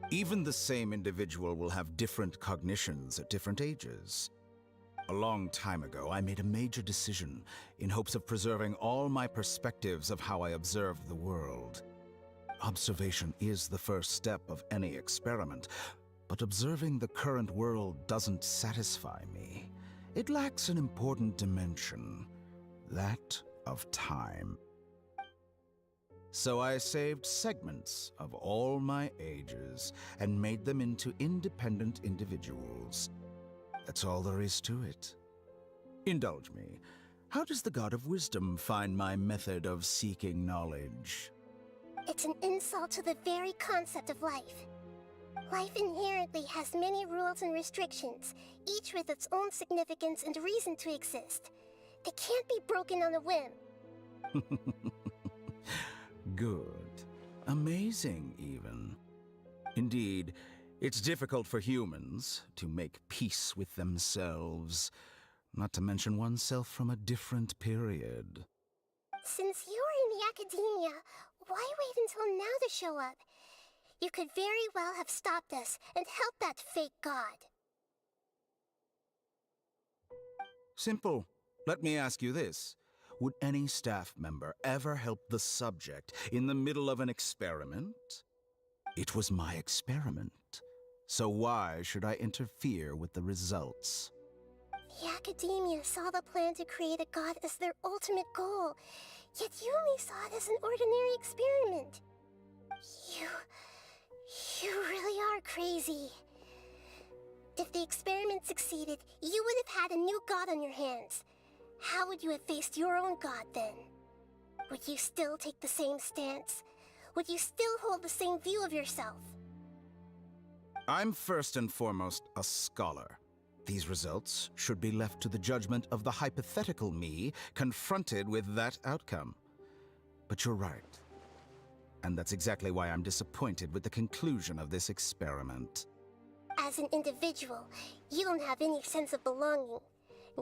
Even the same individual will have different cognitions at different ages. A long time ago, I made a major decision in hopes of preserving all my perspectives of how I observed the world. Observation is the first step of any experiment, but observing the current world doesn't satisfy me. It lacks an important dimension, that of time. So I saved segments of all my ages and made them into independent individuals. That's all there is to it. Indulge me. How does the God of Wisdom find my method of seeking knowledge? It's an insult to the very concept of life. Life inherently has many rules and restrictions, each with its own significance and reason to exist. They can't be broken on a whim. Good. Amazing, even. Indeed, it's difficult for humans to make peace with themselves, not to mention oneself from a different period. Since you were in the academia, why wait until now to show up? You could very well have stopped us and helped that fake god. Simple. Let me ask you this. Would any staff member ever help the subject in the middle of an experiment? It was my experiment, so why should I interfere with the results? The Academia saw the plan to create a god as their ultimate goal, yet you only saw it as an ordinary experiment. You really are crazy. If the experiment succeeded, you would have had a new god on your hands. How would you have faced your own god then? Would you still take the same stance? Would you still hold the same view of yourself? I'm first and foremost a scholar. These results should be left to the judgment of the hypothetical me confronted with that outcome. But you're right. And that's exactly why I'm disappointed with the conclusion of this experiment. As an individual, you don't have any sense of belonging.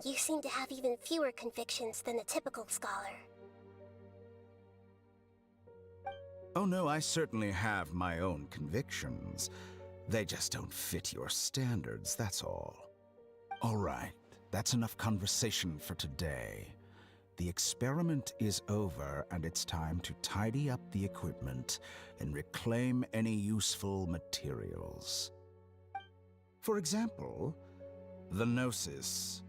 You seem to have even fewer convictions than a typical scholar. Oh no, I certainly have my own convictions. They just don't fit your standards, that's all. All right, that's enough conversation for today. The experiment is over, and it's time to tidy up the equipment and reclaim any useful materials. For example, the Gnosis.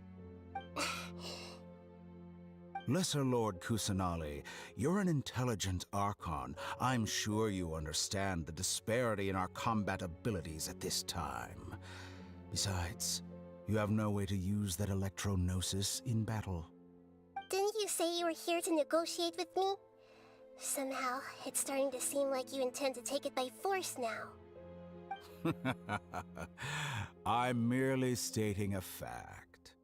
Lesser Lord Kusanali, you're an intelligent Archon. I'm sure you understand the disparity in our combat abilities at this time. Besides, you have no way to use that Electro-Gnosis in battle. Didn't you say you were here to negotiate with me? Somehow, it's starting to seem like you intend to take it by force now. I'm merely stating a fact.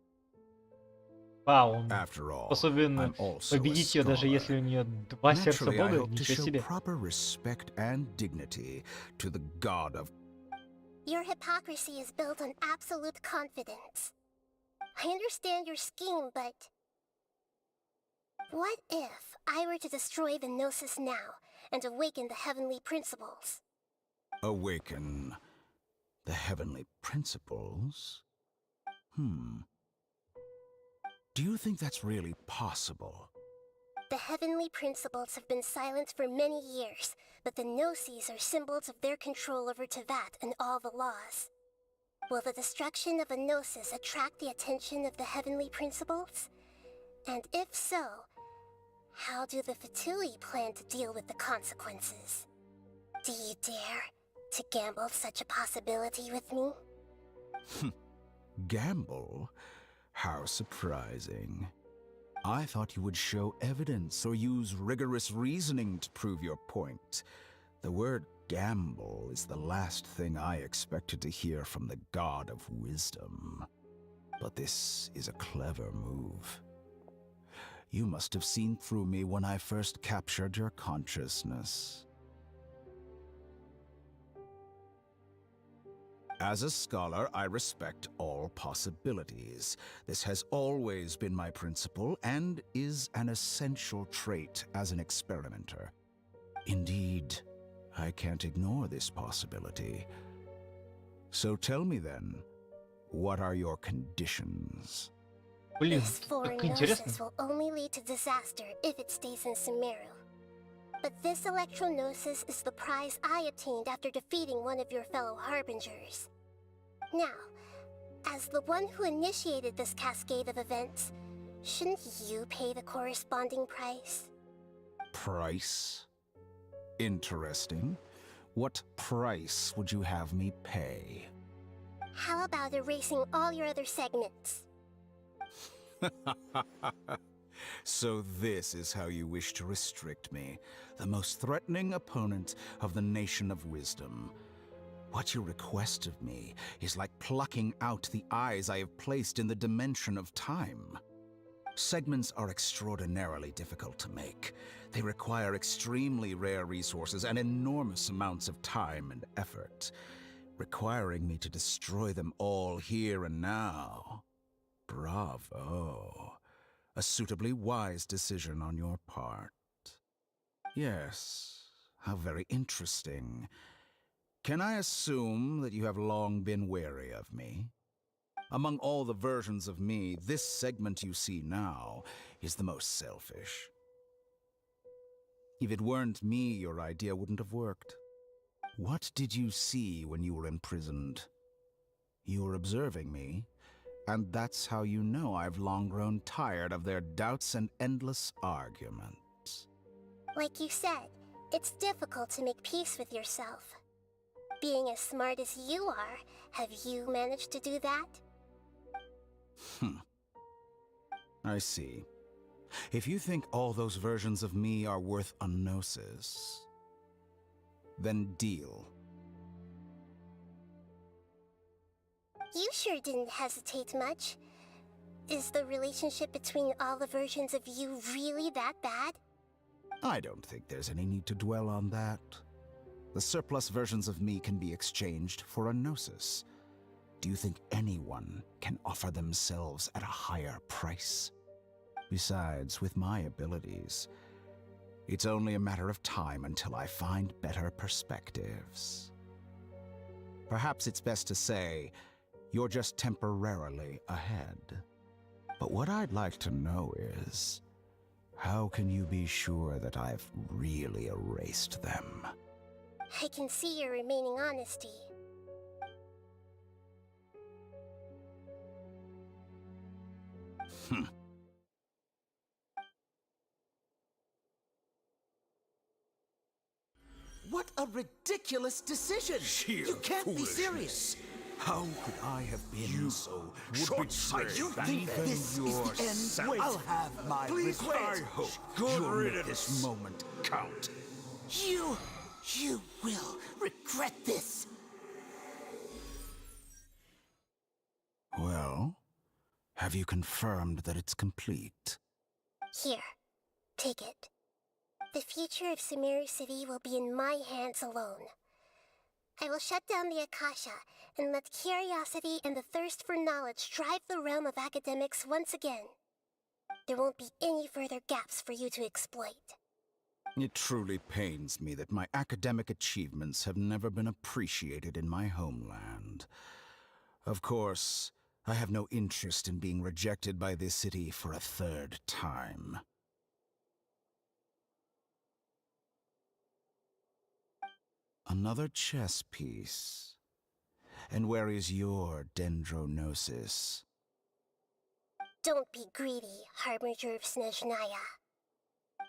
Вау, он After all, способен I'm also a победить ее, даже scholar. если у нее два сердца Naturally, I Бога. hope to Ничего show себе. proper respect and dignity to the god of... Your hypocrisy is built on absolute confidence. I understand your scheme, but... What if I were to destroy the Gnosis now and awaken the heavenly principles? Awaken the heavenly principles? Do you think that's really possible? The heavenly principles have been silent for many years, but the Gnosis are symbols of their control over Tevat and all the laws. Will the destruction of a Gnosis attract the attention of the heavenly principles? And if so, how do the Fatui plan to deal with the consequences? Do you dare to gamble such a possibility with me? Gamble? How surprising. I thought you would show evidence or use rigorous reasoning to prove your point. The word gamble is the last thing I expected to hear from the god of wisdom. But this is a clever move. You must have seen through me when I first captured your consciousness. As a scholar, I respect all possibilities. This has always been my principle and is an essential trait as an experimenter. Indeed, I can't ignore this possibility. So tell me then, what are your conditions? Блин, This foreign как интересно. Gnosis will only lead to disaster if it stays in Sumeru. But this Electro-Gnosis is the prize I obtained after defeating one of your fellow Harbingers. Now, as the one who initiated this cascade of events, shouldn't you pay the corresponding price? Price? Interesting. What price would you have me pay? How about erasing all your other segments? So this is how you wish to restrict me, the most threatening opponent of the Nation of Wisdom. What you request of me is like plucking out the eyes I have placed in the dimension of time. Segments are extraordinarily difficult to make. They require extremely rare resources and enormous amounts of time and effort, requiring me to destroy them all here and now. Bravo. A suitably wise decision on your part. Yes, how very interesting. Can I assume that you have long been wary of me? Among all the versions of me, this segment you see now is the most selfish. If it weren't me, your idea wouldn't have worked. What did you see when you were imprisoned? You were observing me, and that's how you know I've long grown tired of their doubts and endless arguments. Like you said, it's difficult to make peace with yourself. Being as smart as you are, have you managed to do that? I see. If you think all those versions of me are worth a gnosis, then deal. You sure didn't hesitate much. Is the relationship between all the versions of you really that bad? I don't think there's any need to dwell on that. The surplus versions of me can be exchanged for a gnosis. Do you think anyone can offer themselves at a higher price? Besides, with my abilities, it's only a matter of time until I find better perspectives. Perhaps it's best to say, you're just temporarily ahead. But what I'd like to know is, how can you be sure that I've really erased them? I can see your remaining honesty. What a ridiculous decision! You can't be serious! How could I have been so short-sighted? You think this is the end? Wait, I'll have my revenge. I hope you'll make this moment count. You will regret this. Well, have you confirmed that it's complete? Here, take it. The future of Sumeru City will be in my hands alone. I will shut down the Akasha and let curiosity and the thirst for knowledge drive the realm of academics once again. There won't be any further gaps for you to exploit. It truly pains me that my academic achievements have never been appreciated in my homeland. Of course, I have no interest in being rejected by this city for a third time. Another chess piece. And where is your dendronosis? Don't be greedy, Harbinger of Snezhnaya.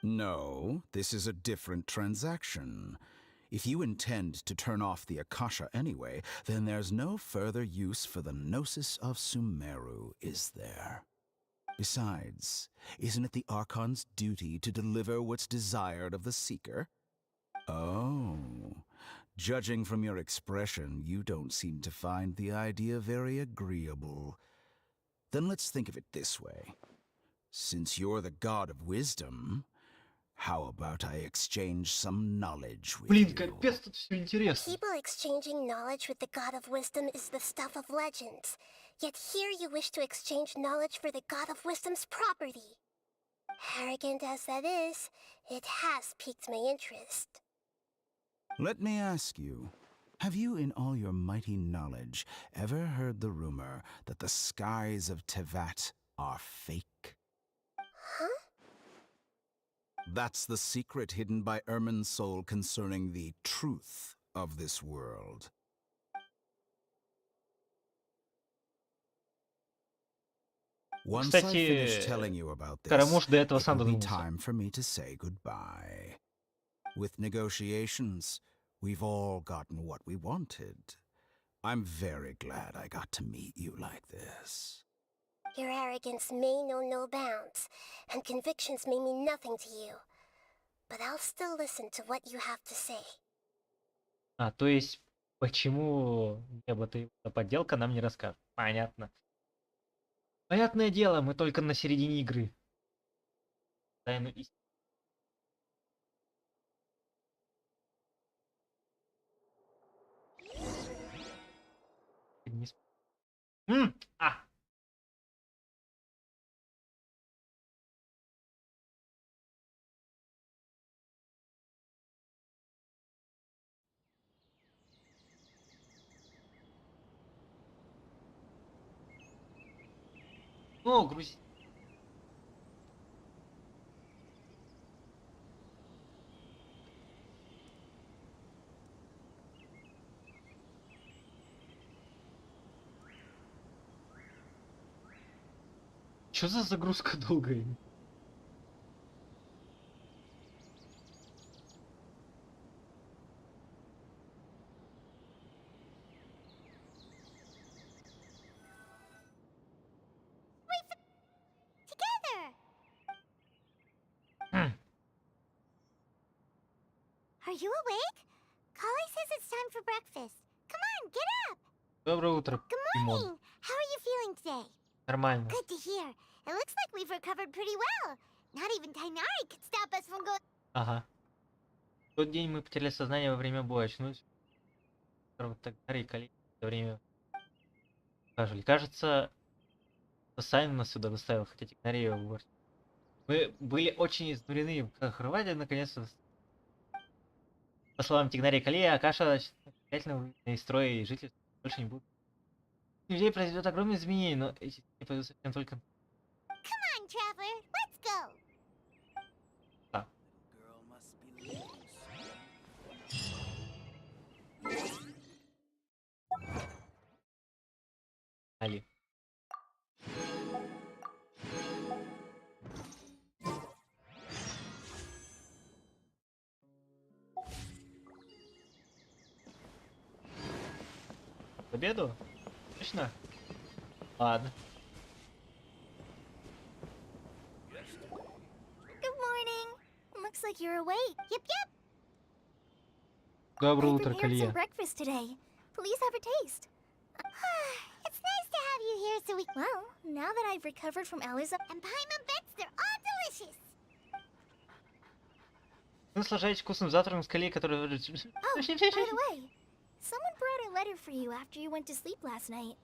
No, this is a different transaction. If you intend to turn off the Akasha anyway, then there's no further use for the Gnosis of Sumeru, is there? Besides, isn't it the Archon's duty to deliver what's desired of the Seeker? Oh, judging from your expression, you don't seem to find the idea very agreeable. Then let's think of it this way. Since you're the god of wisdom, how about I exchange some knowledge with Блин, you? капец, тут все интересно. People exchanging knowledge with the God of Wisdom is the stuff of legends. Yet here you wish to exchange knowledge for the God of Wisdom's property. Arrogant as that is, it has piqued my interest. Let me ask you, have you in all your mighty knowledge ever heard the rumor that the skies of Tevat are fake? Huh? That's the secret hidden by Irminsul concerning the truth of this world. Once I finish telling you about this, Карамуш до этого it сам will be додумался. time for me to say goodbye. With negotiations, we've all gotten what we wanted. I'm very glad I got to meet you like this. Your arrogance may know no bounds, and convictions may mean nothing to you. But I'll still listen to what you have to say. А, то есть, почему небо-то подделка, нам не расскажет. Понятно. Понятное дело, мы только на середине игры. Тайну истины. А! Ну, грузить. Что за загрузка долгая? Together! Are you awake? Kali says it's time for breakfast. Come on, get up! Доброе утро, Good Тимон. morning! How are you feeling today? Нормально. Good to hear. It looks like we've recovered pretty well. Not even Tainari could stop us from going... Ага. В тот день мы потеряли сознание во время боя. Очнулись. Вот так колени во время... Кажется, Сайн нас сюда доставил, хотя Тигнария его выбрать. Мы были очень изнурены, как Хорватия наконец-то. По словам Тигнария Калия, Акаша окончательно из строя и жителей больше не будут. Людей произойдет огромное изменение, но эти не пойдут совсем только... Come on, traveler, let's go! Да. Али. Победу? Точно? Ладно. Good morning. Looks like you're awake. Yep, yep. Доброе I утро, prepared some Калия. breakfast today. Please have a taste. It's nice to have you here so we... Well, now that I've recovered from Aliza... And Paimon bets they're all delicious. Вы наслаждаетесь вкусным завтраком с Калией, который... Oh, by the way, someone brought a letter for you after you went to sleep last night.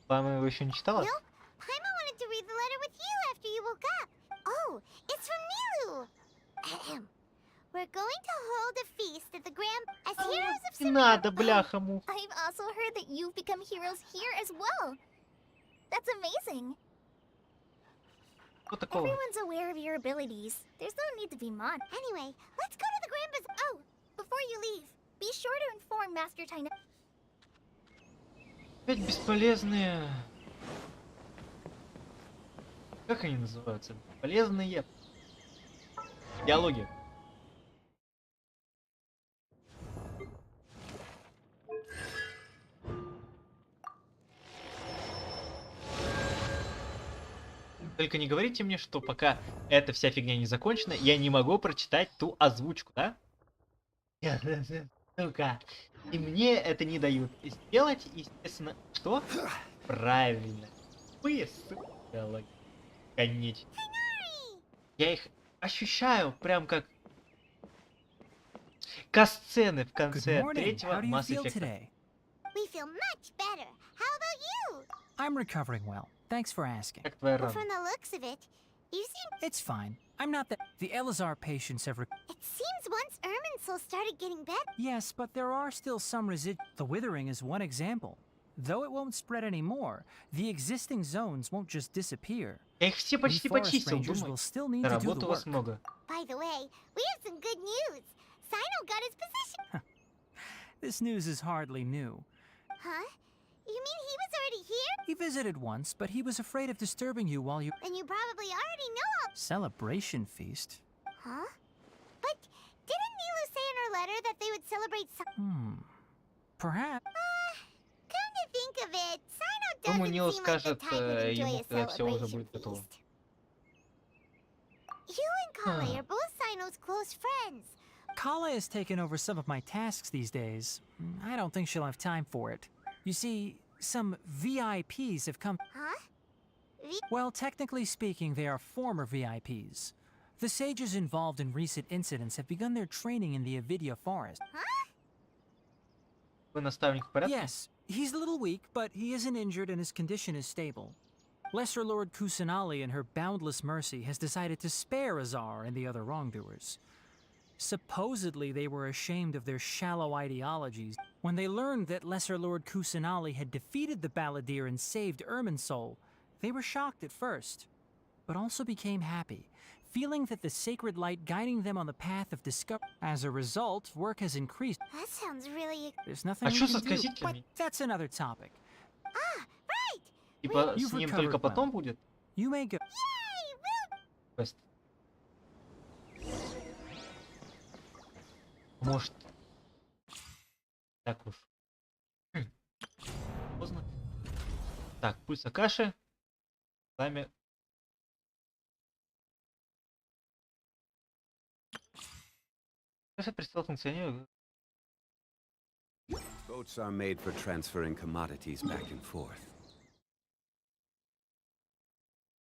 Мама его еще не читала? Nope. Paimon wanted to read the letter with you after you woke up. Oh, it's from Nilu. Ahem. We're going to hold a feast at the Grand... As heroes of Не надо, бляха-му. I've also heard that you've become heroes here as well. That's amazing. Что такого? Everyone's aware of your abilities. There's no need to be mod. Anyway, let's go to the Grand Bazaar. Oh, before you leave, be sure to inform Master Taina. Опять бесполезные... Как они называются? Бесполезные... Диалоги. Только не говорите мне, что пока эта вся фигня не закончена, я не могу прочитать ту озвучку, да? Сука. И мне это не дают. Сделать, естественно, что? Правильно. Вы, сука, конечно. Я их ощущаю прям как касцены в конце третьего Mass Effect. We feel much better. How about you? I'm recovering well. Thanks for asking. Как твоя Well, рана? from the looks of it, you seem... It's fine. I'm not that. The Elazar patients have. It seems once Irminsul started getting better... Yes, but there are still some The withering is one example. Though it won't spread anymore, the existing zones won't just disappear. Я их все почти We forest почистил, rangers думаю. will still need to do Работы the у вас work. много. By the way, we have some good news. Sino got his position. This news is hardly new. Huh? You mean he was already here? He visited once, but he was afraid of disturbing you while you. Then you probably already know all... Celebration feast? Huh? But didn't Nilu say in her letter that they would celebrate some... Perhaps. Come to think of it, Sino Думаю, doesn't Нила seem like the скажет type who'd enjoy ему, a когда все уже celebration будет готово. feast. You and Kale are both Sino's close friends. Kala has taken over some of my tasks these days. I don't think she'll have time for it. You see, some VIPs have come. Huh? Well, technically speaking, they are former VIPs. The sages involved in recent incidents have begun their training in the Avidia forest. Вы наставник в порядке? Yes, he's a little weak, but he isn't injured and his condition is stable. Lesser Lord Kusanali, in her boundless mercy, has decided to spare Azar and the other wrongdoers. Supposedly, they were ashamed of their shallow ideologies when they learned that Lesser Lord Kusanali had defeated the Balladeer and saved Irminsul. They were shocked at first, but also became happy, feeling that the sacred light guiding them on the path of discovery. As a result, work has increased. That sounds really... There's nothing А we что can со do, but сказителями? that's another topic. Ah, right! Типа You've с ним recovered только well. потом будет? You may go. Yay! Woo! Квест. Может... Так уж. Поздно. Так, пульс Акаши. Пламя. Акаша перестал функционировать. Boats are made for transferring commodities back and forth.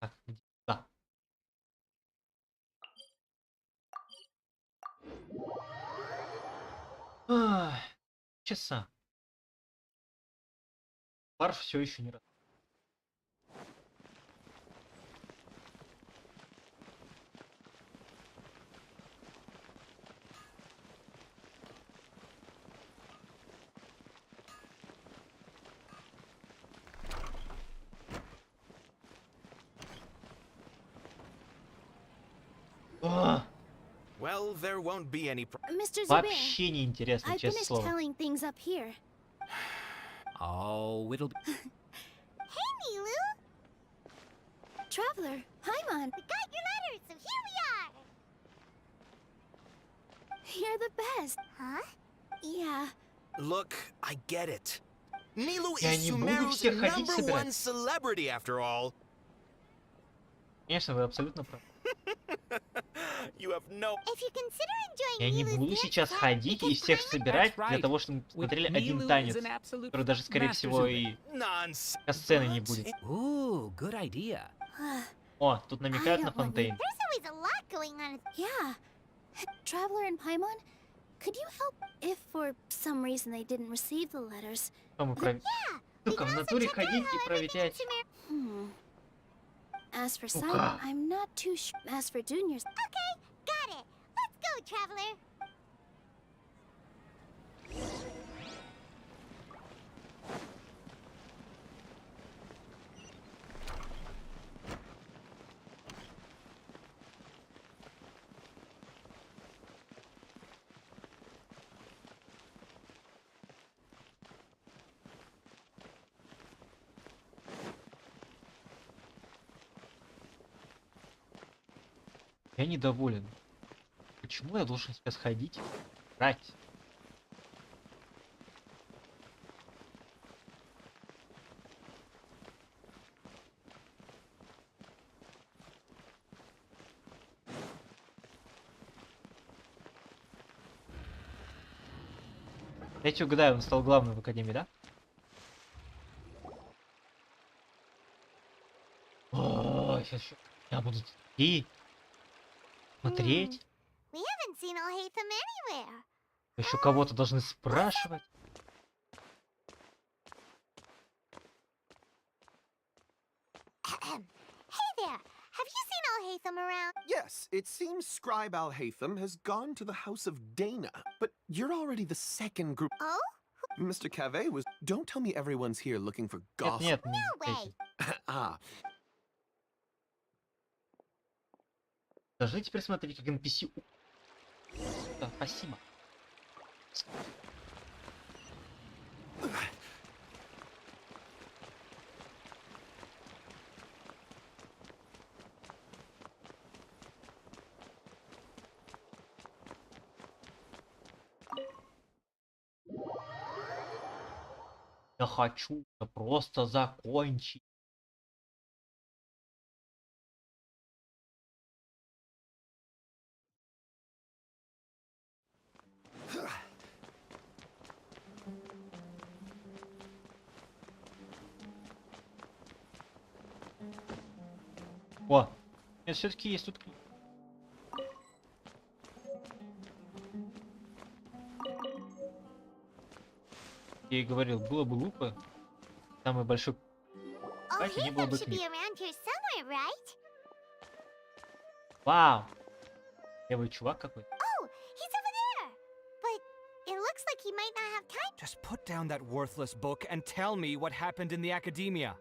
Так, да. Часа. Барж все еще не раз. Well, there won't be any Mr. Zubair, Вообще не интересно, I честное finished слово. telling things up here. Oh, it'll be... Hey, Nilu! Traveler, Paimon, We got your letters, so here we are! you're the best. Huh? Yeah. Look, I get it. Nilu Я is не буду Sumeru's всех ходить #1 собирать. celebrity, after all. Конечно, вы абсолютно правы. You have no... If you consider enjoying Я не Nilu's буду dance сейчас class, ходить и всех собирать для того, чтобы смотрели один танец, который даже, скорее всего, и сцены не будет. Ooh, good idea. О, тут намекают на Фонтейн. There's always a lot going on. Yeah. Traveler and Paimon, could you help if for some reason they didn't receive the letters? Сука, в натуре ходить и проверять. As for Сука. Simon, I'm not too sure. As for juniors, Okay, got it. Let's go, Traveler. Я недоволен. Почему я должен сейчас ходить? Брать. Я тебе угадаю, он стал главным в Академии, да? О, сейчас я буду идти, смотреть. We haven't seen Alhaitham anywhere. Еще кого-то должны спрашивать. Hey there, have you seen Alhaitham around? Yes, it seems Scribe Alhaitham has gone to the House of Dana, but you're already the second group. Oh? Mr. Cave was... Don't tell me everyone's here looking for gossip. Нет, No way. Ah, должны теперь смотреть, как NPC. Да, спасибо. Я хочу это просто закончить. О, нет, все-таки есть тут. Я и говорил, было бы глупо. Самый большой пати не было Alhaitham бы should книг. be around here somewhere, right? Вау! Левый чувак какой-то. Oh, he's over there. But it looks like he might not have time. Just put down that worthless book and tell me what happened in the academia.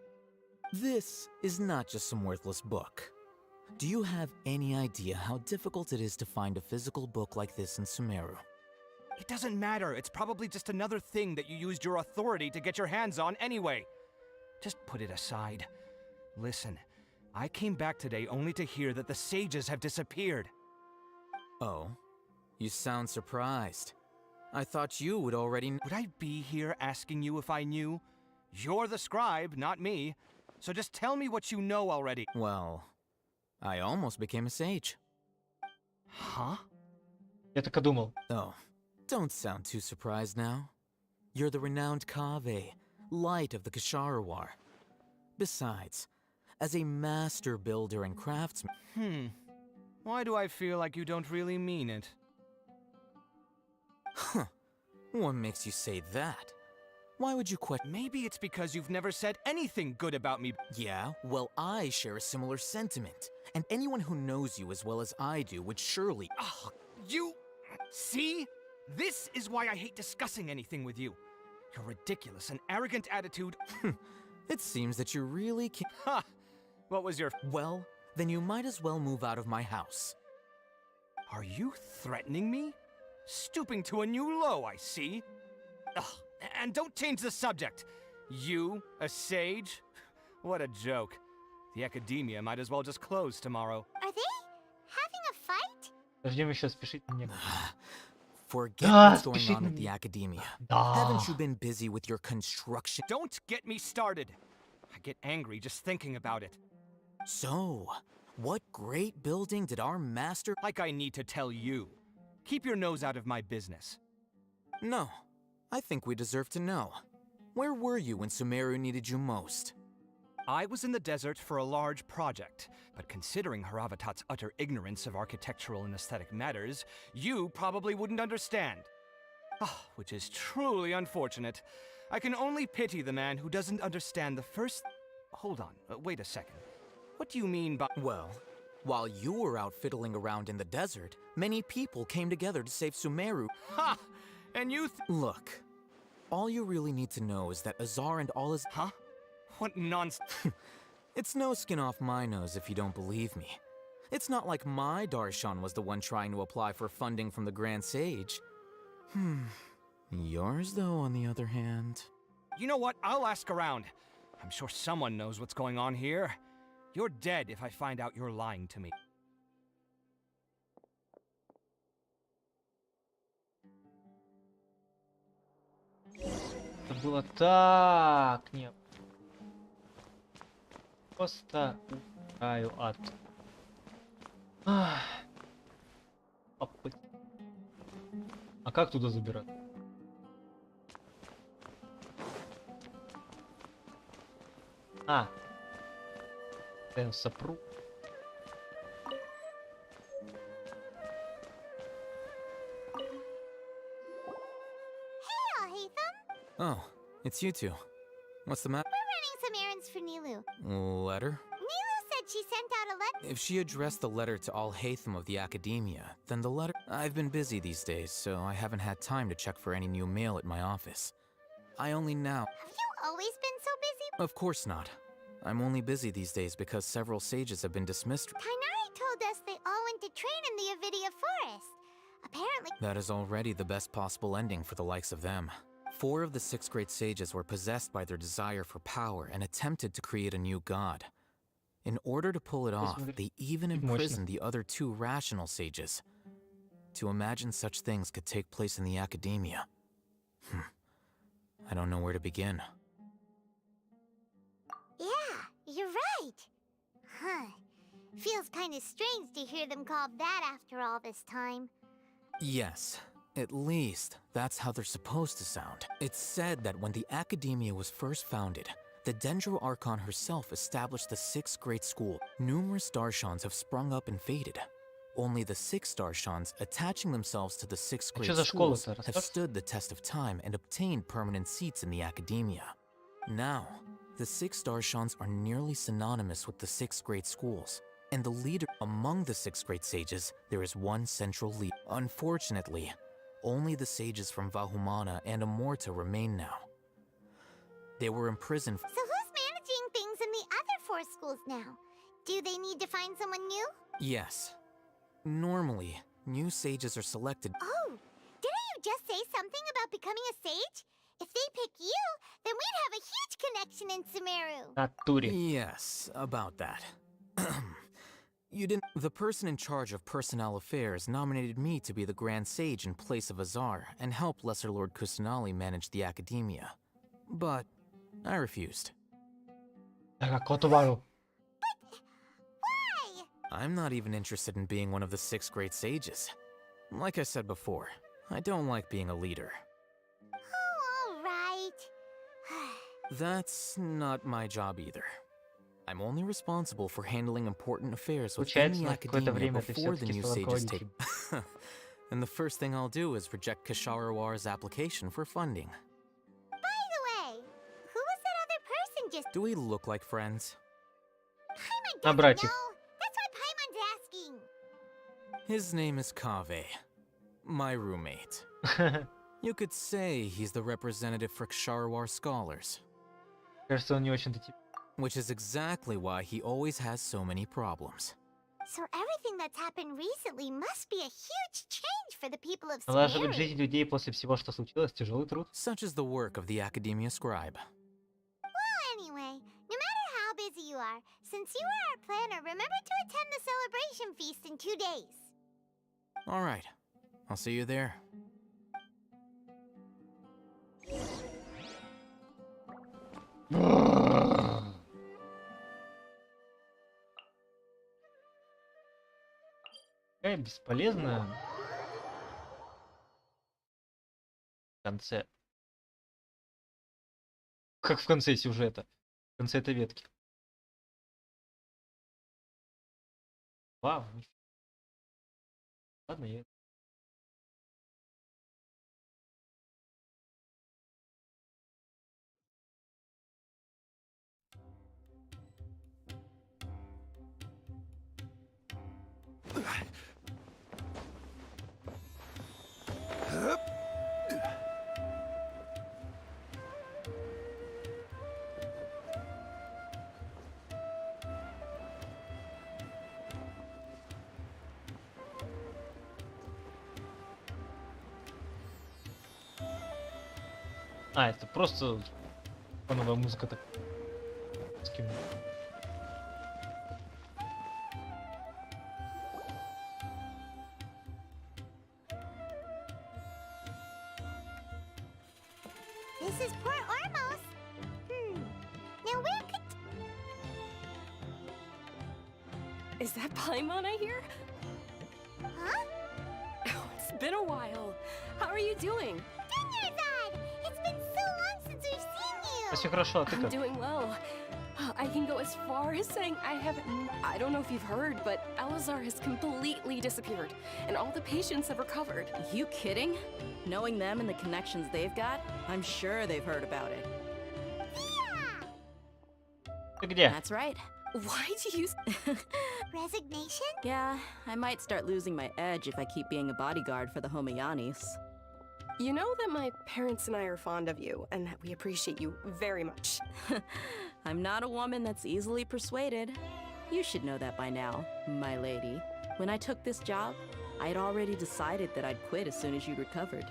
This is not just some worthless book. Do you have any idea how difficult it is to find a physical book like this in Sumeru? It doesn't matter. It's probably just another thing that you used your authority to get your hands on anyway. Just put it aside. Listen, I came back today only to hear that the sages have disappeared. Oh? You sound surprised. I thought you would already Would I be here asking you if I knew? You're the scribe, not me. So just tell me what you know already. Well, I almost became a sage. Huh? Я так и думал. Oh, don't sound too surprised now. You're the renowned Kaveh, light of the Kasharawar. Besides, as a master builder and craftsman... Why do I feel like you don't really mean it? Huh. What makes you say that? Why would you question? Maybe it's because you've never said anything good about me. Yeah, well, I share a similar sentiment. And anyone who knows you as well as I do would surely... Oh, you... See? This is why I hate discussing anything with you. Your ridiculous and arrogant attitude... It seems that you really can't... Ha! What was your... Well, then you might as well move out of my house. Are you threatening me? Stooping to a new low, I see. Ugh, and don't change the subject. You, a sage? What a joke. The academia might as well just close tomorrow. Are they having a fight? Подождем еще, спешить мне. Forget what's going on at the academia. Да. Haven't you been busy with your construction? Don't get me started. I get angry just thinking about it. So, what great building did our master... Like I need to tell you. Keep your nose out of my business. No, I think we deserve to know. Where were you when Sumeru needed you most? I was in the desert for a large project, but considering Haravatat's utter ignorance of architectural and aesthetic matters, you probably wouldn't understand. Ah, which is truly unfortunate. I can only pity the man who doesn't understand the first... Hold on, wait a second. What do you mean by... Well, while you were out fiddling around in the desert, many people came together to save Sumeru. Ha! And you Look, all you really need to know is that Azar and all his... Huh? What nonsense? It's no skin off my nose if you don't believe me. It's not like my Darshan was the one trying to apply for funding from the Grand Sage. Yours, though, on the other hand... You know what? I'll ask around. I'm sure someone knows what's going on here. You're dead if I find out you're lying to me. Это было так... Нет. Просто умираю от... А как туда забирать? Прям сопру. Hey, Hatham. Oh, it's you two. What's the matter? We're running some errands for Nilu. Letter? Nilu said she sent out a letter. If she addressed the letter to all Hatham of the Academia, then the letter... I've been busy these days, so I haven't had time to check for any new mail at my office. I only now... Have you always been so busy? Of course not. I'm only busy these days because several sages have been dismissed. Tainari told us they all went to train in the Avidia Forest. Apparently... That is already the best possible ending for the likes of them. 4 of the 6 great sages were possessed by their desire for power and attempted to create a new god. In order to pull it off, they even imprisoned the other 2 rational sages. To imagine such things could take place in the academia. I don't know where to begin. Yeah, you're right. Huh. Feels kind of strange to hear them called that after all this time. Yes, at least that's how they're supposed to sound. It's said that when the Academia was first founded, the Dendro Archon herself established the 6th great school. Numerous Darshans have sprung up and faded. Only the 6 Darshans, attaching themselves to the 6th great schools, have stood the test of time and obtained permanent seats in the Academia. Now, the 6 Darshans are nearly synonymous with the 6 great schools. And the leader among the 6 great sages, there is one central leader. Unfortunately, only the sages from Vahumana and Amorta remain now. They were imprisoned. So who's managing things in the other force schools now. Do they need to find someone new? Yes. Normally, new sages are selected. Oh, didn't you just say something about becoming a sage? If they pick you, then we'd have a huge connection in Sumeru. Натуре. Yes, about that. You didn't. The person in charge of personnel affairs nominated me to be the Grand Sage in place of Azar and help Lesser Lord Kusanali manage the academia. But I refused. Why? I'm not even interested in being one of the 6 great sages. Like I said before, I don't like being a leader. Oh, all right. That's not my job either. I'm only responsible for handling important affairs within the academia before the new sages take. And the first thing I'll do is reject Kasharawar's application for funding. By the way, who was that other person just? Do we look like friends? Paimon А doesn't братик? know. That's why Paimon's asking. His name is Kaveh, my roommate. You could say he's the representative for Ksharawar scholars. Кажется, он не очень-то тип. Which is exactly why he always has so many problems. So everything that's happened recently must be a huge change for the people of Налаживать Sumeru. жизнь людей после всего, что случилось, тяжелый труд. Such is the work of the Academia Scribe. Well, anyway, no matter how busy you are, since you are our planner, remember to attend the celebration feast in 2 days. All right, I'll see you there. Какая бесполезная. В конце. Как в конце сюжета. В конце этой ветки. Вау. Ладно, я... А, это просто фоновая музыка так. Скину. This is Port Ormos. Now where could... Is that Paimon I hear? Huh? Oh, it's been a while. How are you doing? Dinyarzad! It's been so long since we've seen you! Все хорошо, а ты I'm как? doing well. I can go as far as saying I don't know if you've heard, but Elazar has completely disappeared, and all the patients have recovered. You kidding? Knowing them and the connections they've got, I'm sure they've heard about it. Ты где? That's right. Why do you... Resignation? Yeah, I might start losing my edge if I keep being a bodyguard for the Homayanis. You know that my parents and I are fond of you, and that we appreciate you very much. I'm not a woman that's easily persuaded. You should know that by now, my lady. When I took this job, I had already decided that I'd quit as soon as you'd recovered.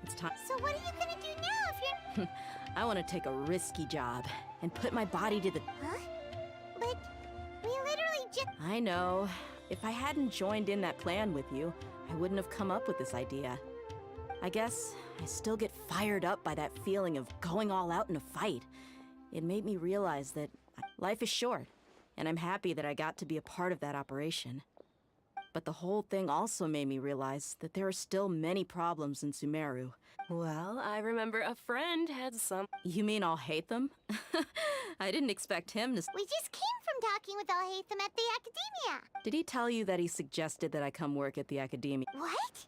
It's time. So what are you gonna do now if you're... I want to take a risky job and put my body to the... Huh? But we literally just... I know. If I hadn't joined in that plan with you, I wouldn't have come up with this idea. I guess I still get fired up by that feeling of going all out in a fight. It made me realize that life is short, and I'm happy that I got to be a part of that operation. But the whole thing also made me realize that there are still many problems in Sumeru. Well, I remember a friend had some... You mean I'll hate them? I didn't expect him to... We just came from talking with Alhaitham at the Academia. Did he tell you that he suggested that I come work at the Academia? What?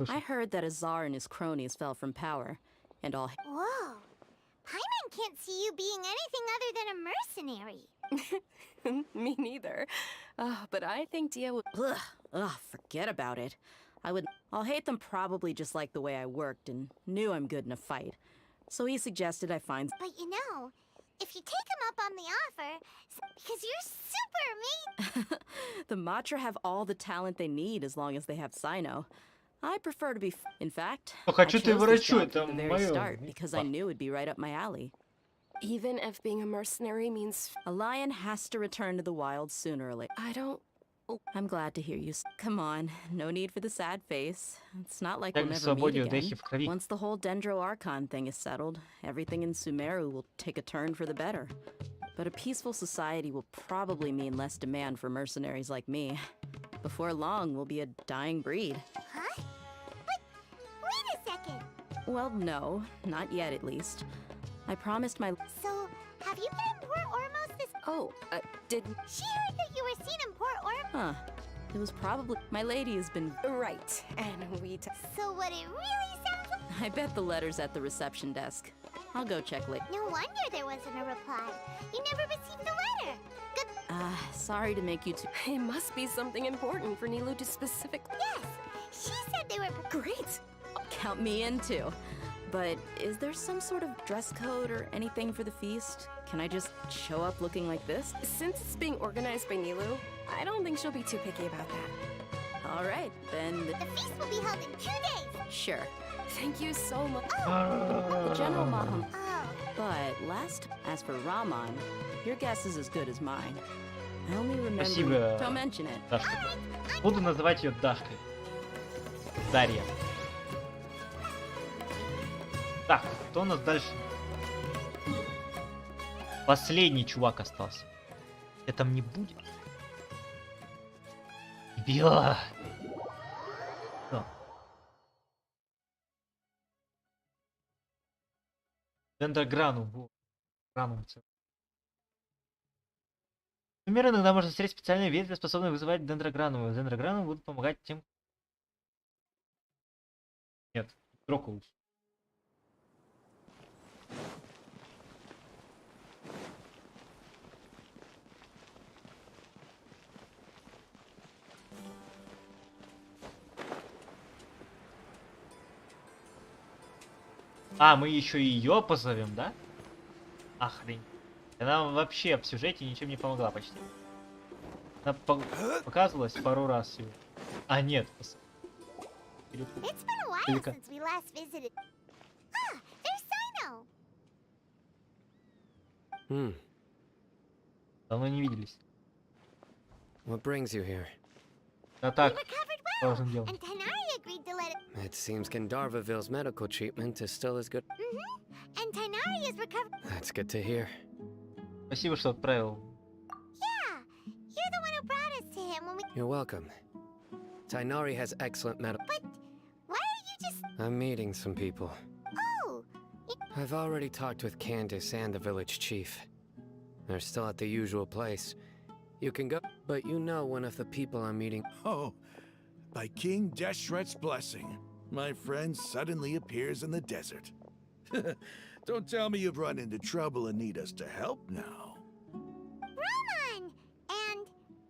I heard that Azar and his cronies fell from power, and all... Whoa. Paimon can't see you being anything other than a mercenary. Me neither. But I think Dia would... Ugh, forget about it. I'll hate them probably just like the way I worked and knew I'm good in a fight. So he suggested I find... But you know, if you take him up on the offer, because you're super amazing. The Matra have all the talent they need as long as they have Sino. I prefer to be. In fact, Ну, I хочу ты chose this врачу, job это from the very моё. start because I knew it'd be right up my alley. Even if being a mercenary means A lion has to return to the wild sooner or later. I don't. I'm glad to hear you. Come on, no need for the sad face. It's not like Как we'll к never meet свободе again. вдохи в крови. Once the whole Dendro Archon thing is settled, everything in Sumeru will take a turn for the better. But a peaceful society will probably mean less demand for mercenaries like me. Before long, we'll be a dying breed. Huh? But wait a second. Well, no, not yet at least. I promised my. So, have you been in Port Ormos this? Oh, did She heard that you were seen in Port Ormos. Huh. It was probably. My lady has been. right, and we. So what it really sounds like? I bet the letter's at the reception desk. I'll go check later. No wonder there wasn't a reply. You never received the letter. Good. Sorry to make you too. It must be something important for Nilu to specifically. Yes, she said they were Great. Count me in too. But is there some sort of dress code or anything for the feast? Can I just show up looking like this? Since it's being organized by Nilu, I don't think she'll be too picky about that. All right, then. The feast will be held in 2 days. Sure. Thank you so much. The General Maham. Oh. But as for Raman, your guess is as good as mine. I only remember. Спасибо, Don't mention it. Дашка. Буду называть ее Дашкой. Дарья. Так, кто у нас дальше? Последний чувак остался. Это там не будет. Била. Дендрограну. Например, иногда можно встретить специальные ветви, способные вызывать дендрограну. Дендрограну будут помогать тем... Нет, Дрокулус. А, мы еще и ее позовем, да? Охрень. Она вообще в сюжете ничем не помогла почти. Она показывалась пару раз всего. А, нет. It's been a while since we last visited. Ah, there's Sino. Давно не виделись. What brings you here? Да так, We recovered well, должен делать. and Tainari agreed to let it. It seems Gandarvaville's medical treatment is still as good. And Tainari is recovered. That's good to hear. Спасибо, что отправил. Yeah, you're the one who brought us to him when we. You're welcome. Tainari has excellent medical. But why are you just? I'm meeting some people. Oh. I've already talked with Candace and the village chief. They're still at the usual place. You can go, but you know one of the people I'm meeting. Oh, by King Deshret's blessing, my friend suddenly appears in the desert. Don't tell me you've run into trouble and need us to help now. Raman! And.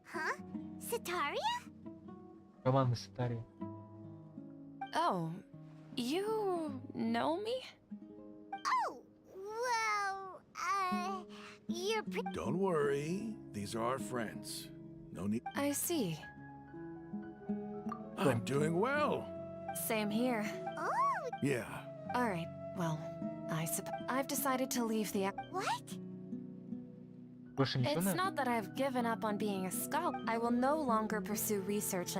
Huh? Sataria? Роман и Сатария. Oh, you know me? Oh, well, you're pretty. Don't worry, these are our friends. No need. I see. I'm doing well. Same here. Oh. Yeah. All right. Well, I've decided to leave the. What? Больше ничего, It's наверное? not that I've given up on being a scholar. I will no longer pursue research.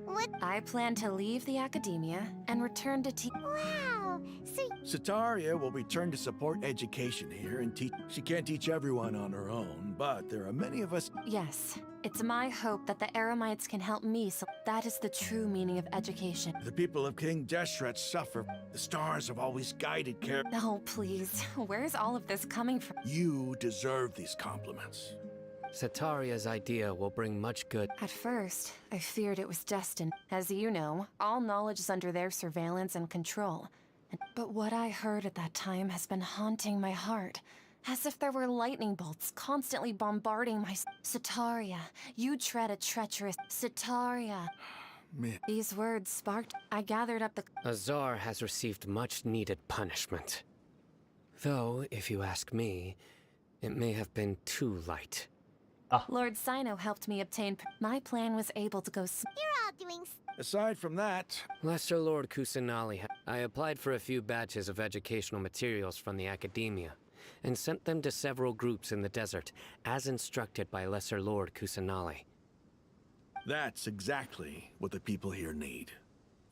What? I plan to leave the academia and return to teach. Wow. So. Sataria will return to support education here and teach. She can't teach everyone on her own, but there are many of us. Yes, it's my hope that the Eremites can help me, so that is the true meaning of education. The people of King Deshret suffer. The stars have always guided care. Oh, please. Where's all of this coming from? You deserve these compliments. Sataria's idea will bring much good. At first, I feared it was destined. As you know, all knowledge is under their surveillance and control. But what I heard at that time has been haunting my heart. As if there were lightning bolts constantly bombarding my... Sataria, you tread a treacherous... Sataria. Man. These words sparked... I gathered up the... Azar has received much needed punishment. Though, if you ask me, it may have been too light. Lord Sino helped me obtain. My plan was able to go. You're all doing. Aside from that, Lesser Lord Kusanali, I applied for a few batches of educational materials from the academia, and sent them to several groups in the desert, as instructed by Lesser Lord Kusanali. that's exactly what the people here need.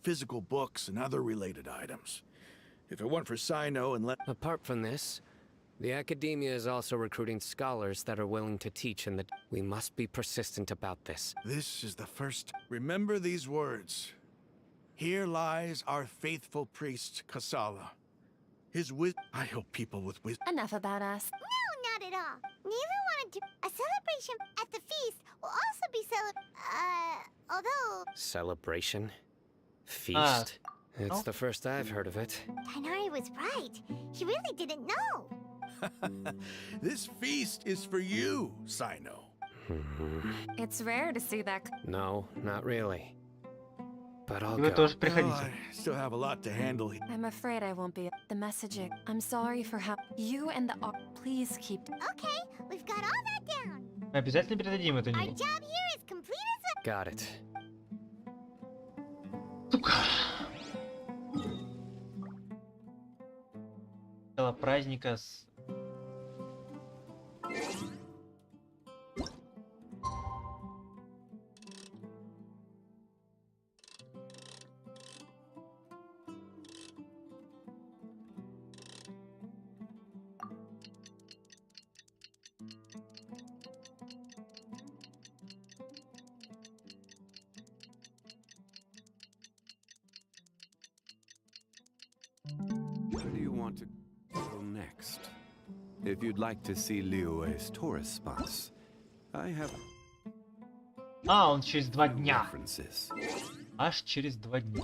Physical books and other related items. If it weren't for Sino and Apart from this, the academia is also recruiting scholars that are willing to teach in the... We must be persistent about this. This is the first. Remember these words. Here lies our faithful priest, Kasala. His I hope people with wisdom. Enough about us. No, not at all. Neither want to do a celebration at the feast will also be although Celebration? Feast? It's Oh. the first I've heard of it. Tainari was right. He really didn't know. This feast is for you, Sino. It's rare to see that. No, not really. But I'll Вы go. тоже приходите. I still have a lot to handle here. I'm afraid I won't be. The messaging. I'm sorry for how you and the. Please keep. Okay, we've got all that down. Мы обязательно передадим это Our Нилу. job here is complete as Got it. Начало праздника с... Where do you want to go next? If you'd like to see Liyue's tourist spots, I have А, он через 2 дня. references. Аж через 2 дня.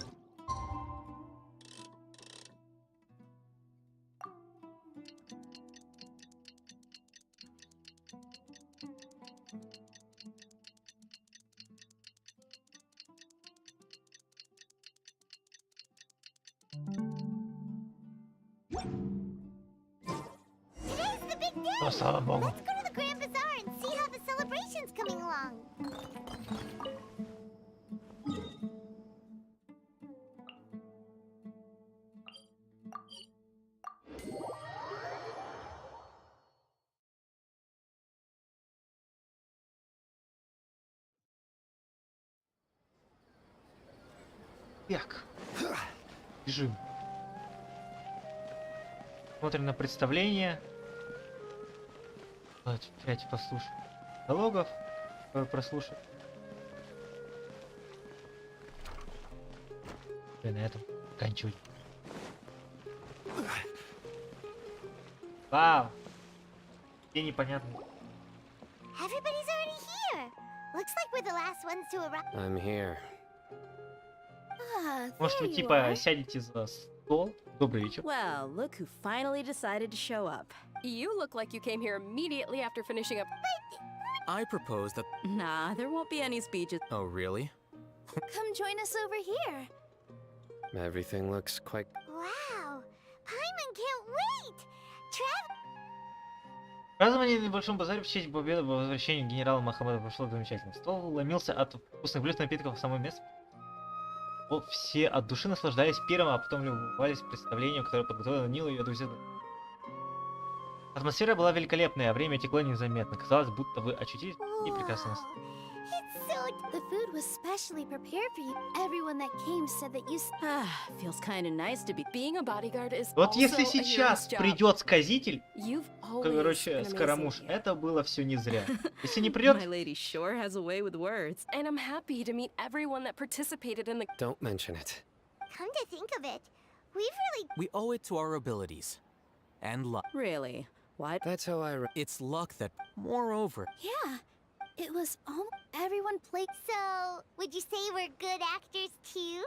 Today's the big day. О, слава богу. Let's go to the Grand Bazaar and see how the celebration's coming along. Так. Бежим. Смотрим на представление. Давайте опять послушаем. Диалогов прослушать. И на этом заканчивать. Вау. Где непонятно. Everybody's already here. Looks like we're the last ones to arrive. I'm here. Может вы типа сядете за стол? Добрый вечер. Well, look who finally decided to show up. You look like you came here immediately after finishing up. I propose that. Nah, there won't be any speeches. Oh, really? Come join us over here. Everything looks quite... Wow. Paimon can't wait. Trav. Празднование на Небольшом базаре в честь победы по возвращению генерала Мохаммеда прошло замечательно. Стол ломился от вкусных блюд и напитков в само место. Все от души наслаждались пиром, а потом любовались представлением, которое подготовила Нила и ее друзья. Атмосфера была великолепная, а время текло незаметно. Казалось, будто вы очутились и прекрасно. The food was specially prepared for you. Everyone that came said that you. Feels kind of nice to be. Being a bodyguard is Вот also если a hero's сейчас job. придет сказитель, You've always короче, been Скоромуш, amazing. это было все не зря. Если не придет, My lady sure has a way with words. And I'm happy to meet everyone that participated in the. Don't mention it. Come to think of it, we've really. We owe it to our abilities. And luck. Really? What? That's how I... It's luck that... Moreover... Yeah. It was everyone played. So, would you say we're good actors too?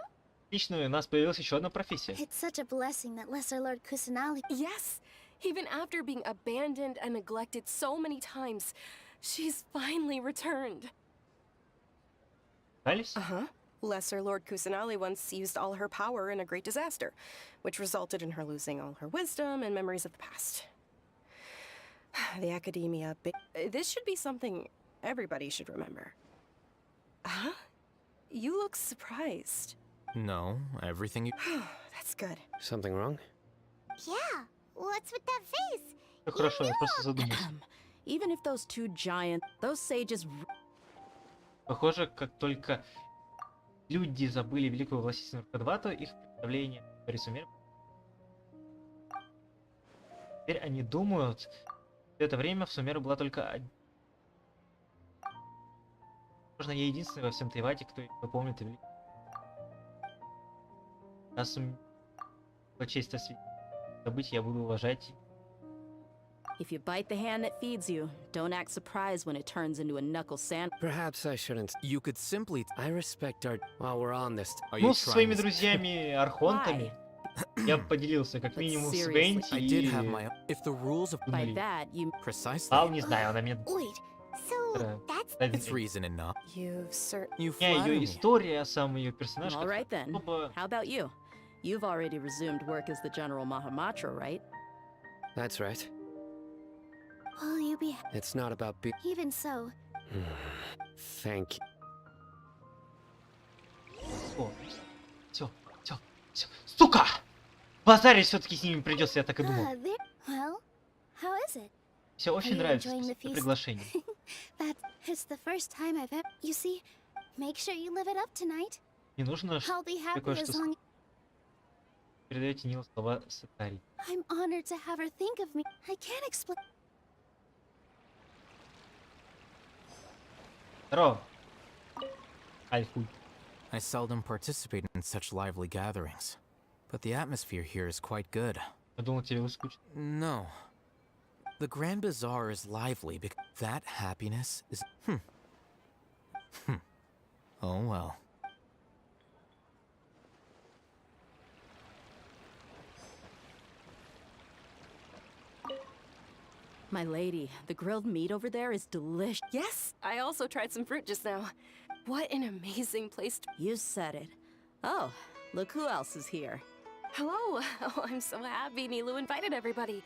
лично у нас появилась еще одна профессия. It's such a blessing that Lesser Lord Kusanali. Yes, even after being abandoned and neglected so many times, she's finally returned. Alice? Uh-huh. Lesser Lord Kusanali once used all her power in a great disaster, which resulted in her losing all her wisdom and memories of the past. The Academia... This should be something everybody should remember. Huh? You look surprised. No, everything you... That's good. Something wrong? Yeah, what's with that face? Всё хорошо, я просто задумался. Even if those two giants, those sages... Похоже, как только люди забыли великую властительную Рукодвату, их представление о Рисумере. Теперь они думают, что это время в Сумеру была только одна. Возможно, я единственный во всем Тайвате, кто помнит о великой. Раз по честь событий я буду уважать. If you bite the hand that feeds you, don't act surprised when it turns into a knuckle sand. Perhaps I shouldn't. You could simply... I respect our... While we're on this... Ну, со своими друзьями архонтами я поделился как минимум с Венти и... If the rules of... By that, you... Precisely. Не знаю, она мне... Wait, so that's... It's reason enough. You've You Не, flatter ее me. история, сам ее персонаж... All right then. How about you? You've already resumed work as the General Mahamatra, right? That's right. Will you be... It's not about be... Even so... Thank you. Все. Сука! Базарить все-таки с ними придется, я так и думал. Well, how is it? Все очень Are you нравится enjoying the это feast? приглашение. That is the first time I've ever... You see, make sure you live it up tonight. Не нужно I'll be happy такое, as что long... передаете Нилу слова Сатари. I'm honored to have her think of me. I can't explain... Здорово. Альхуй. I seldom participate in such lively gatherings, but the atmosphere here is quite good. Я думал, тебе выскучит. No. The Grand Bazaar is lively because that happiness is... Oh well. My lady, the grilled meat over there is delicious. Yes, I also tried some fruit just now. What an amazing place to... You said it. Oh, look who else is here. Hello. Oh, I'm so happy Nilu invited everybody.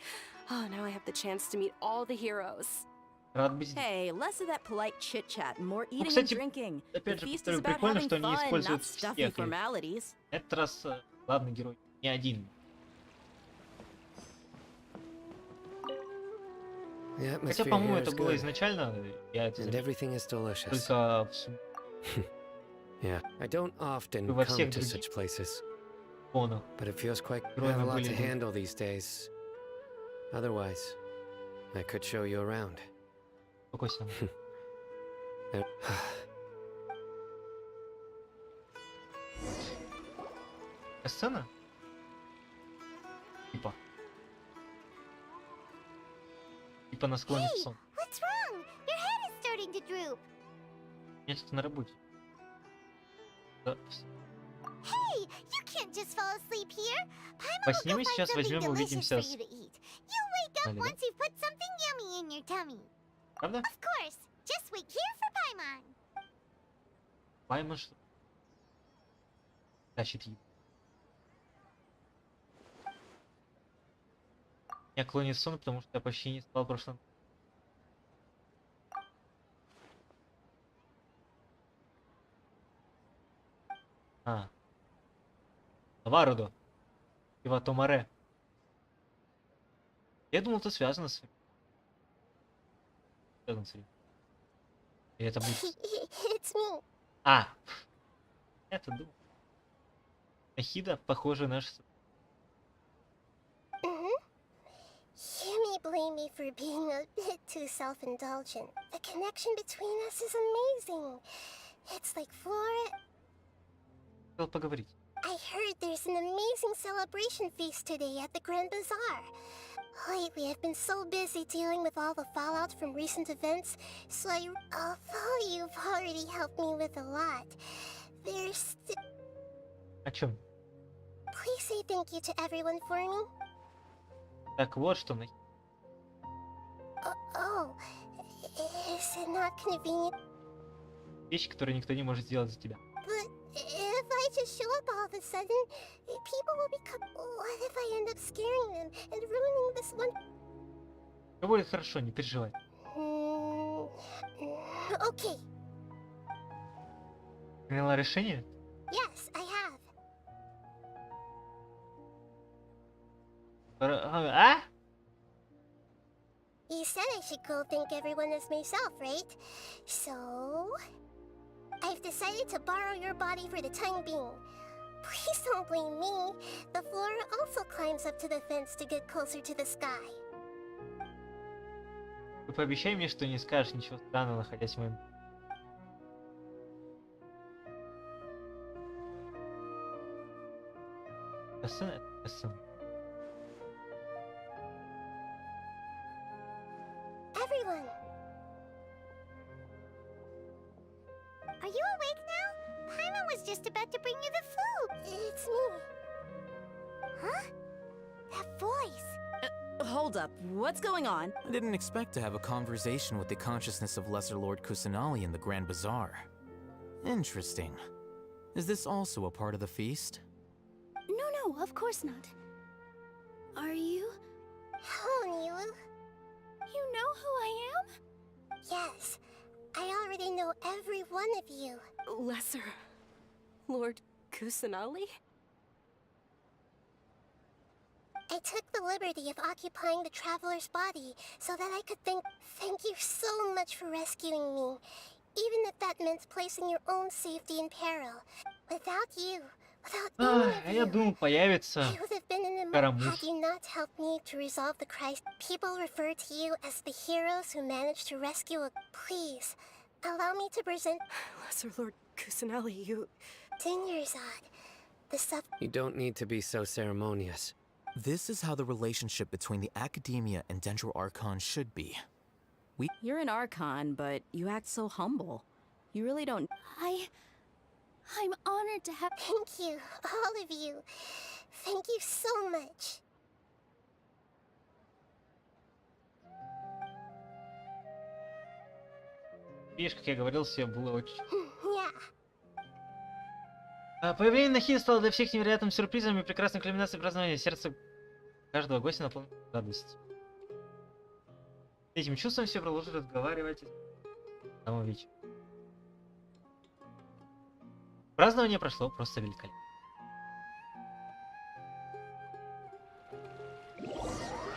Oh, now I have the chance to meet all the heroes. Рад быть здесь. Hey, less of that polite chit-chat and more eating кстати, and drinking. The опять же, feast is повторю, about прикольно, having что они fun, not используют stuffy всех. И formalities. на этот раз главный герой не один. Хотя, по-моему, это было изначально. Я это And everything is delicious. только в Сумере. Yeah, I don't often Во come всех to других such places, фонах. but it feels quite... I Героями have a lot были to люди. handle these days. Otherwise, I could show you around. Успокойся. Сцена? Типа на склоне Hey, сон. what's wrong? Your head is starting to droop. Я что-то на работе. Да. Hey, you can't just fall asleep here. Paimon Во will сне go мы find сейчас something возьмем и delicious увидимся for с... you to eat. You'll wake up Али, да? once you've put something yummy in your tummy. Правда? Of course. Just wait here for Paimon. Паймон что? Тащит еду. Я клонит сон, потому что я почти не спал в прошлом. Варудо. Иватомаре. Я думал, это связано с... Связано с... Или это будет... It's me. Это думал. Ахида, похоже, наш... You may blame me for being a bit too self-indulgent. The connection between us is amazing. It's like Flora... Хотел поговорить. I heard there's an amazing celebration feast today at the Grand Bazaar. Lately, I've been so busy dealing with all the fallout from recent events, so although you've already helped me with a lot, there's still... О чем? Please say thank you to everyone for me. Так вот что... Oh, is it not convenient? Вещи, которые никто не может сделать за тебя. But just show up all of a sudden, people will become... What if I end up scaring them and ruining this one... Все будет хорошо, не переживай. Okay. Приняла решение? Yes, I have. А? You said I should go thank everyone as myself, right? So... I've decided to borrow your body for the time being. Please don't blame me. The flora also climbs up to the fence to get closer to the sky. Ты пообещай мне, что не скажешь ничего странного, находясь в моем... Сын. Everyone! Are you awake now? Paimon was just about to bring you the food. It's me. Huh? That voice. Hold up, what's going on? I didn't expect to have a conversation with the consciousness of Lesser Lord Kusanali in the Grand Bazaar. Interesting. Is this also a part of the feast? No, of course not. Are you? Hello, Nilu. You know who I am? Yes. I already know every one of you. Lesser Lord Kusanali? I took the liberty of occupying the traveler's body so that I could thank you so much for rescuing me, even if that meant placing your own safety in peril. Without you, without any of Я думал, появится I would have been in a mess Карамуз. had you not helped me to resolve the crisis. People refer to you as the heroes who managed to rescue a... Please, allow me to present... Lesser Lord Kusanali, you... Dinyarzad, the sub... You don't need to be so ceremonious. This is how the relationship between the Academia and Dendro Archon should be. You're an Archon, but you act so humble. You really don't... I'm honored to have... Thank you, all of you. Thank you so much. Видишь, как я говорил, все было очень... Yeah. Появление Нахи стало для всех невероятным сюрпризом и прекрасной кульминацией празднования. Сердце каждого гостя наполнено радостью. Этим чувством все продолжат разговаривать с самого вечера. Празднование прошло просто великолепно.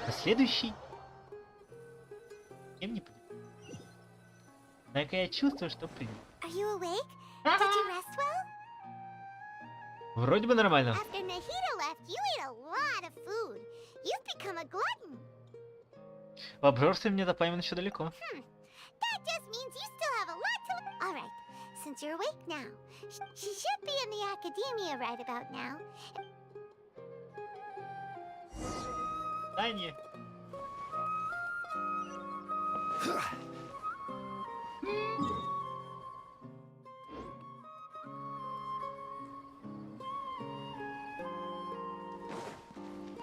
На следующий... Кем не придет. Однако я чувствую, что придет. Are you awake? Did you rest well? Вроде бы нормально. After Nahida left, you ate a lot of food. You've become a glutton. В обжорстве мне до Паймена еще далеко. That just means you still have a lot to... All right, since you're awake now, she should be in the academia right about now. Таня.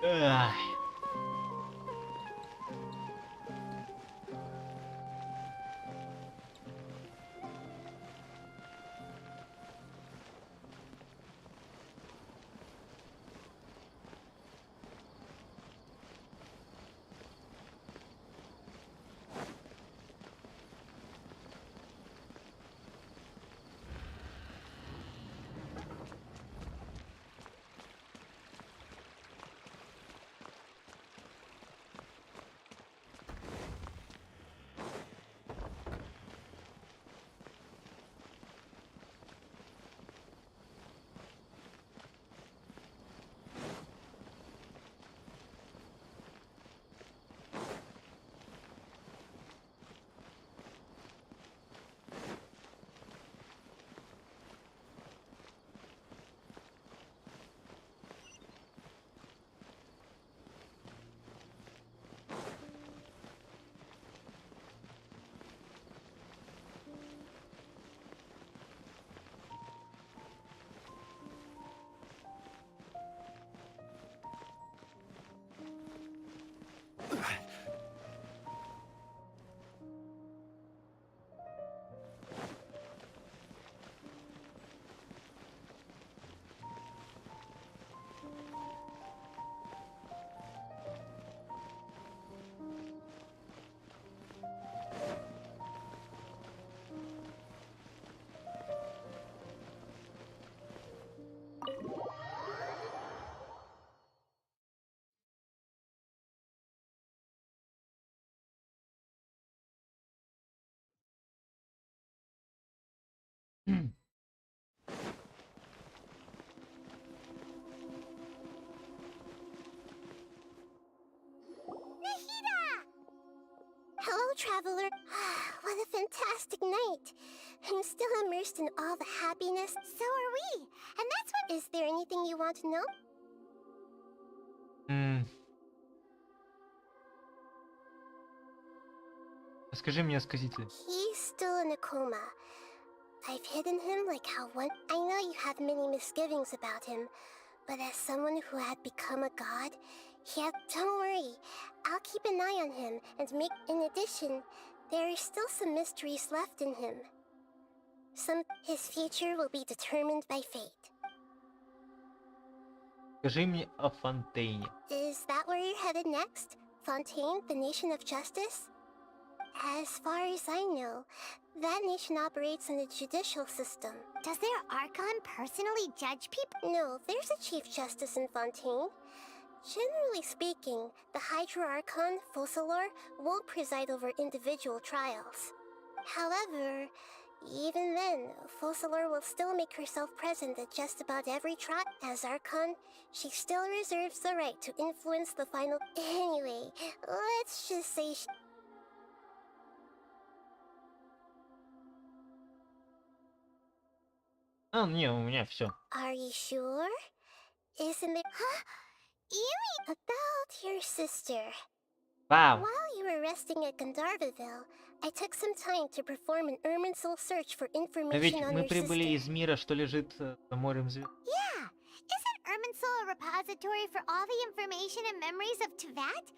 Ай. Hello, traveler. What a fantastic night. I'm still immersed in all the happiness. So are we. And that's what. Is there anything you want to know? Скажи мне, сказитель. He's still in a coma. I've hidden him like how one. I know you have many misgivings about him, but as someone who had become a god, don't worry. I'll keep an eye on him and make. In addition, there are still some mysteries left in him. His future will be determined by fate. Скажи мне о Фонтейне. Is that where you're headed next? Fontaine, the nation of justice? As far as I know, that nation operates in a judicial system. Does their Archon personally judge people? No, there's a Chief Justice in Fontaine. Generally speaking, the Hydra Archon, Focalor, won't preside over individual trials. However, even then, Focalor will still make herself present at just about every trial. As Archon, she still reserves the right to influence the final. Anyway, let's just say Не, у меня все. Are you sure? Isn't it? Huh? You mean about your sister? Вау. While you were resting at Gandharvaville, I took some time to perform an Irminsul search for Но information ведь on мы your прибыли sister. из мира, что лежит за морем звезд. Yeah, isn't Irminsul a repository for all the information and memories of Tevat?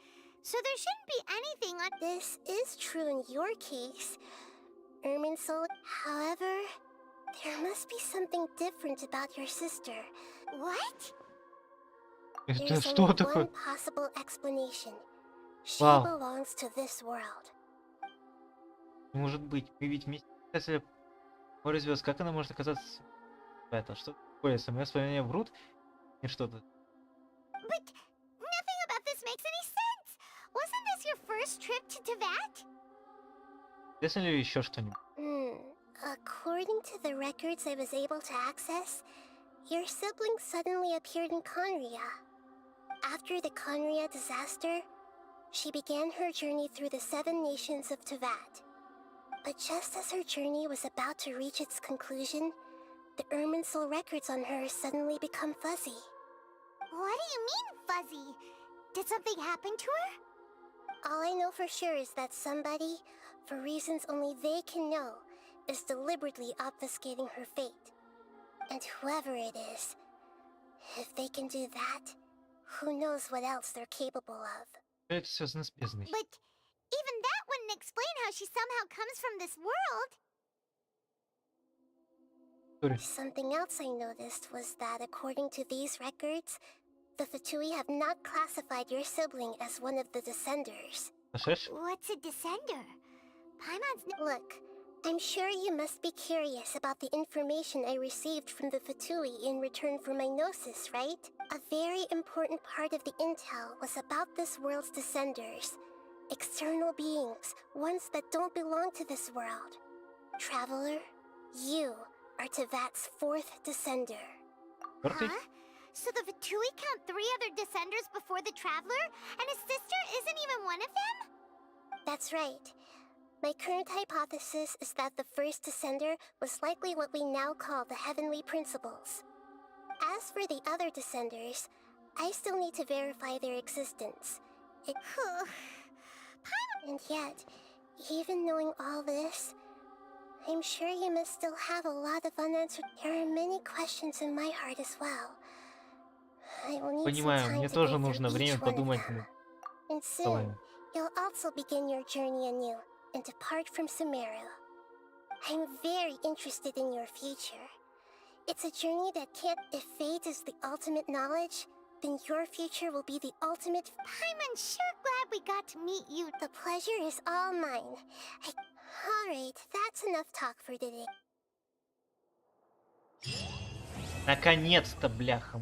So there shouldn't be anything on. This is true in your case, Irminsul. However, there must be something different about your sister. What? Это There's что only такое? one possible explanation. She Вау. belongs to this world. Может быть, мы ведь вместе кстати, море звезд. Как она может оказаться? Это что такое? Мои воспоминания врут? И что-то. But nothing about this makes any sense. Wasn't this your first trip to Tevat? Известно ли еще что-нибудь? According to the records I was able to access, your sibling suddenly appeared in Conria. After the Conria disaster, she began her journey through the 7 nations of Tevat. But just as her journey was about to reach its conclusion, the Irminsul records on her suddenly become fuzzy. What do you mean, fuzzy? Did something happen to her? All I know for sure is that somebody, for reasons only they can know, is deliberately obfuscating her fate. And whoever it is, if they can do that, who knows what else they're capable of. Это связано с бездной. But even that wouldn't explain how she somehow comes from this world. Something else I noticed was that according to these records, the Fatui have not classified your sibling as one of the Descenders. What's a Descender? Paimon's. Look, I'm sure you must be curious about the information I received from the Fatui in return for my gnosis, right? A very important part of the intel was about this world's Descenders. External beings, ones that don't belong to this world. Traveler, you are Tevat's 4th Descender. Huh? So the Fatui count 3 other Descenders before the Traveler, and his sister isn't even one of them? That's right. My current hypothesis is that the first Descender was likely what we now call the Heavenly Principles. As for the other Descenders, I still need to verify their existence. And yet, even knowing all this, I'm sure you must still have a lot of unanswered. There are many questions in my heart as well. I will need some Понимаю, time мне to тоже go нужно through время each one of подумать them. над And soon, словами. you'll also begin your journey anew and depart from Sumeru. I'm very interested in your future. It's a journey that can't. If fate is the ultimate knowledge, then your future will be the ultimate. I'm sure glad we got to meet you. The pleasure is all mine. Alright, that's enough talk for today. Наконец-то, бляха.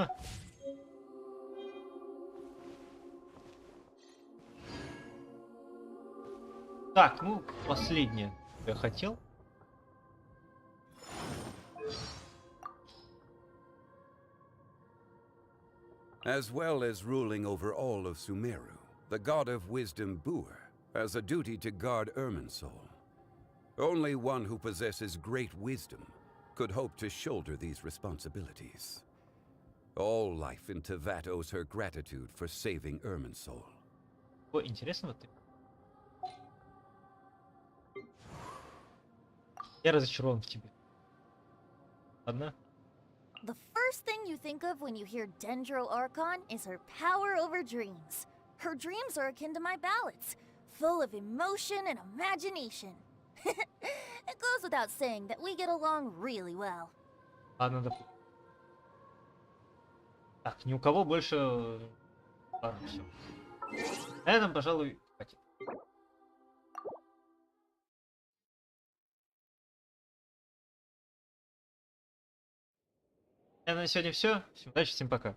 А. Так, ну, последнее, что я хотел. As well as ruling over all of Sumeru, the god of wisdom Buer has a duty to guard Irminsul. Only one who possesses great wisdom could hope to shoulder these responsibilities. All life in Tevat owes her gratitude for saving Irminsul. О, интересно вот. Я разочарован в тебе. Ладно? The first thing you think of when you hear Dendro Archon is her power over dreams. Her dreams are akin to my ballads, full of emotion and imagination. It goes without saying that we get along really well. Ладно, допустим. Так, ни у кого больше... Ладно, все. На этом, пожалуй, хватит. На сегодня все. Всем удачи, всем пока.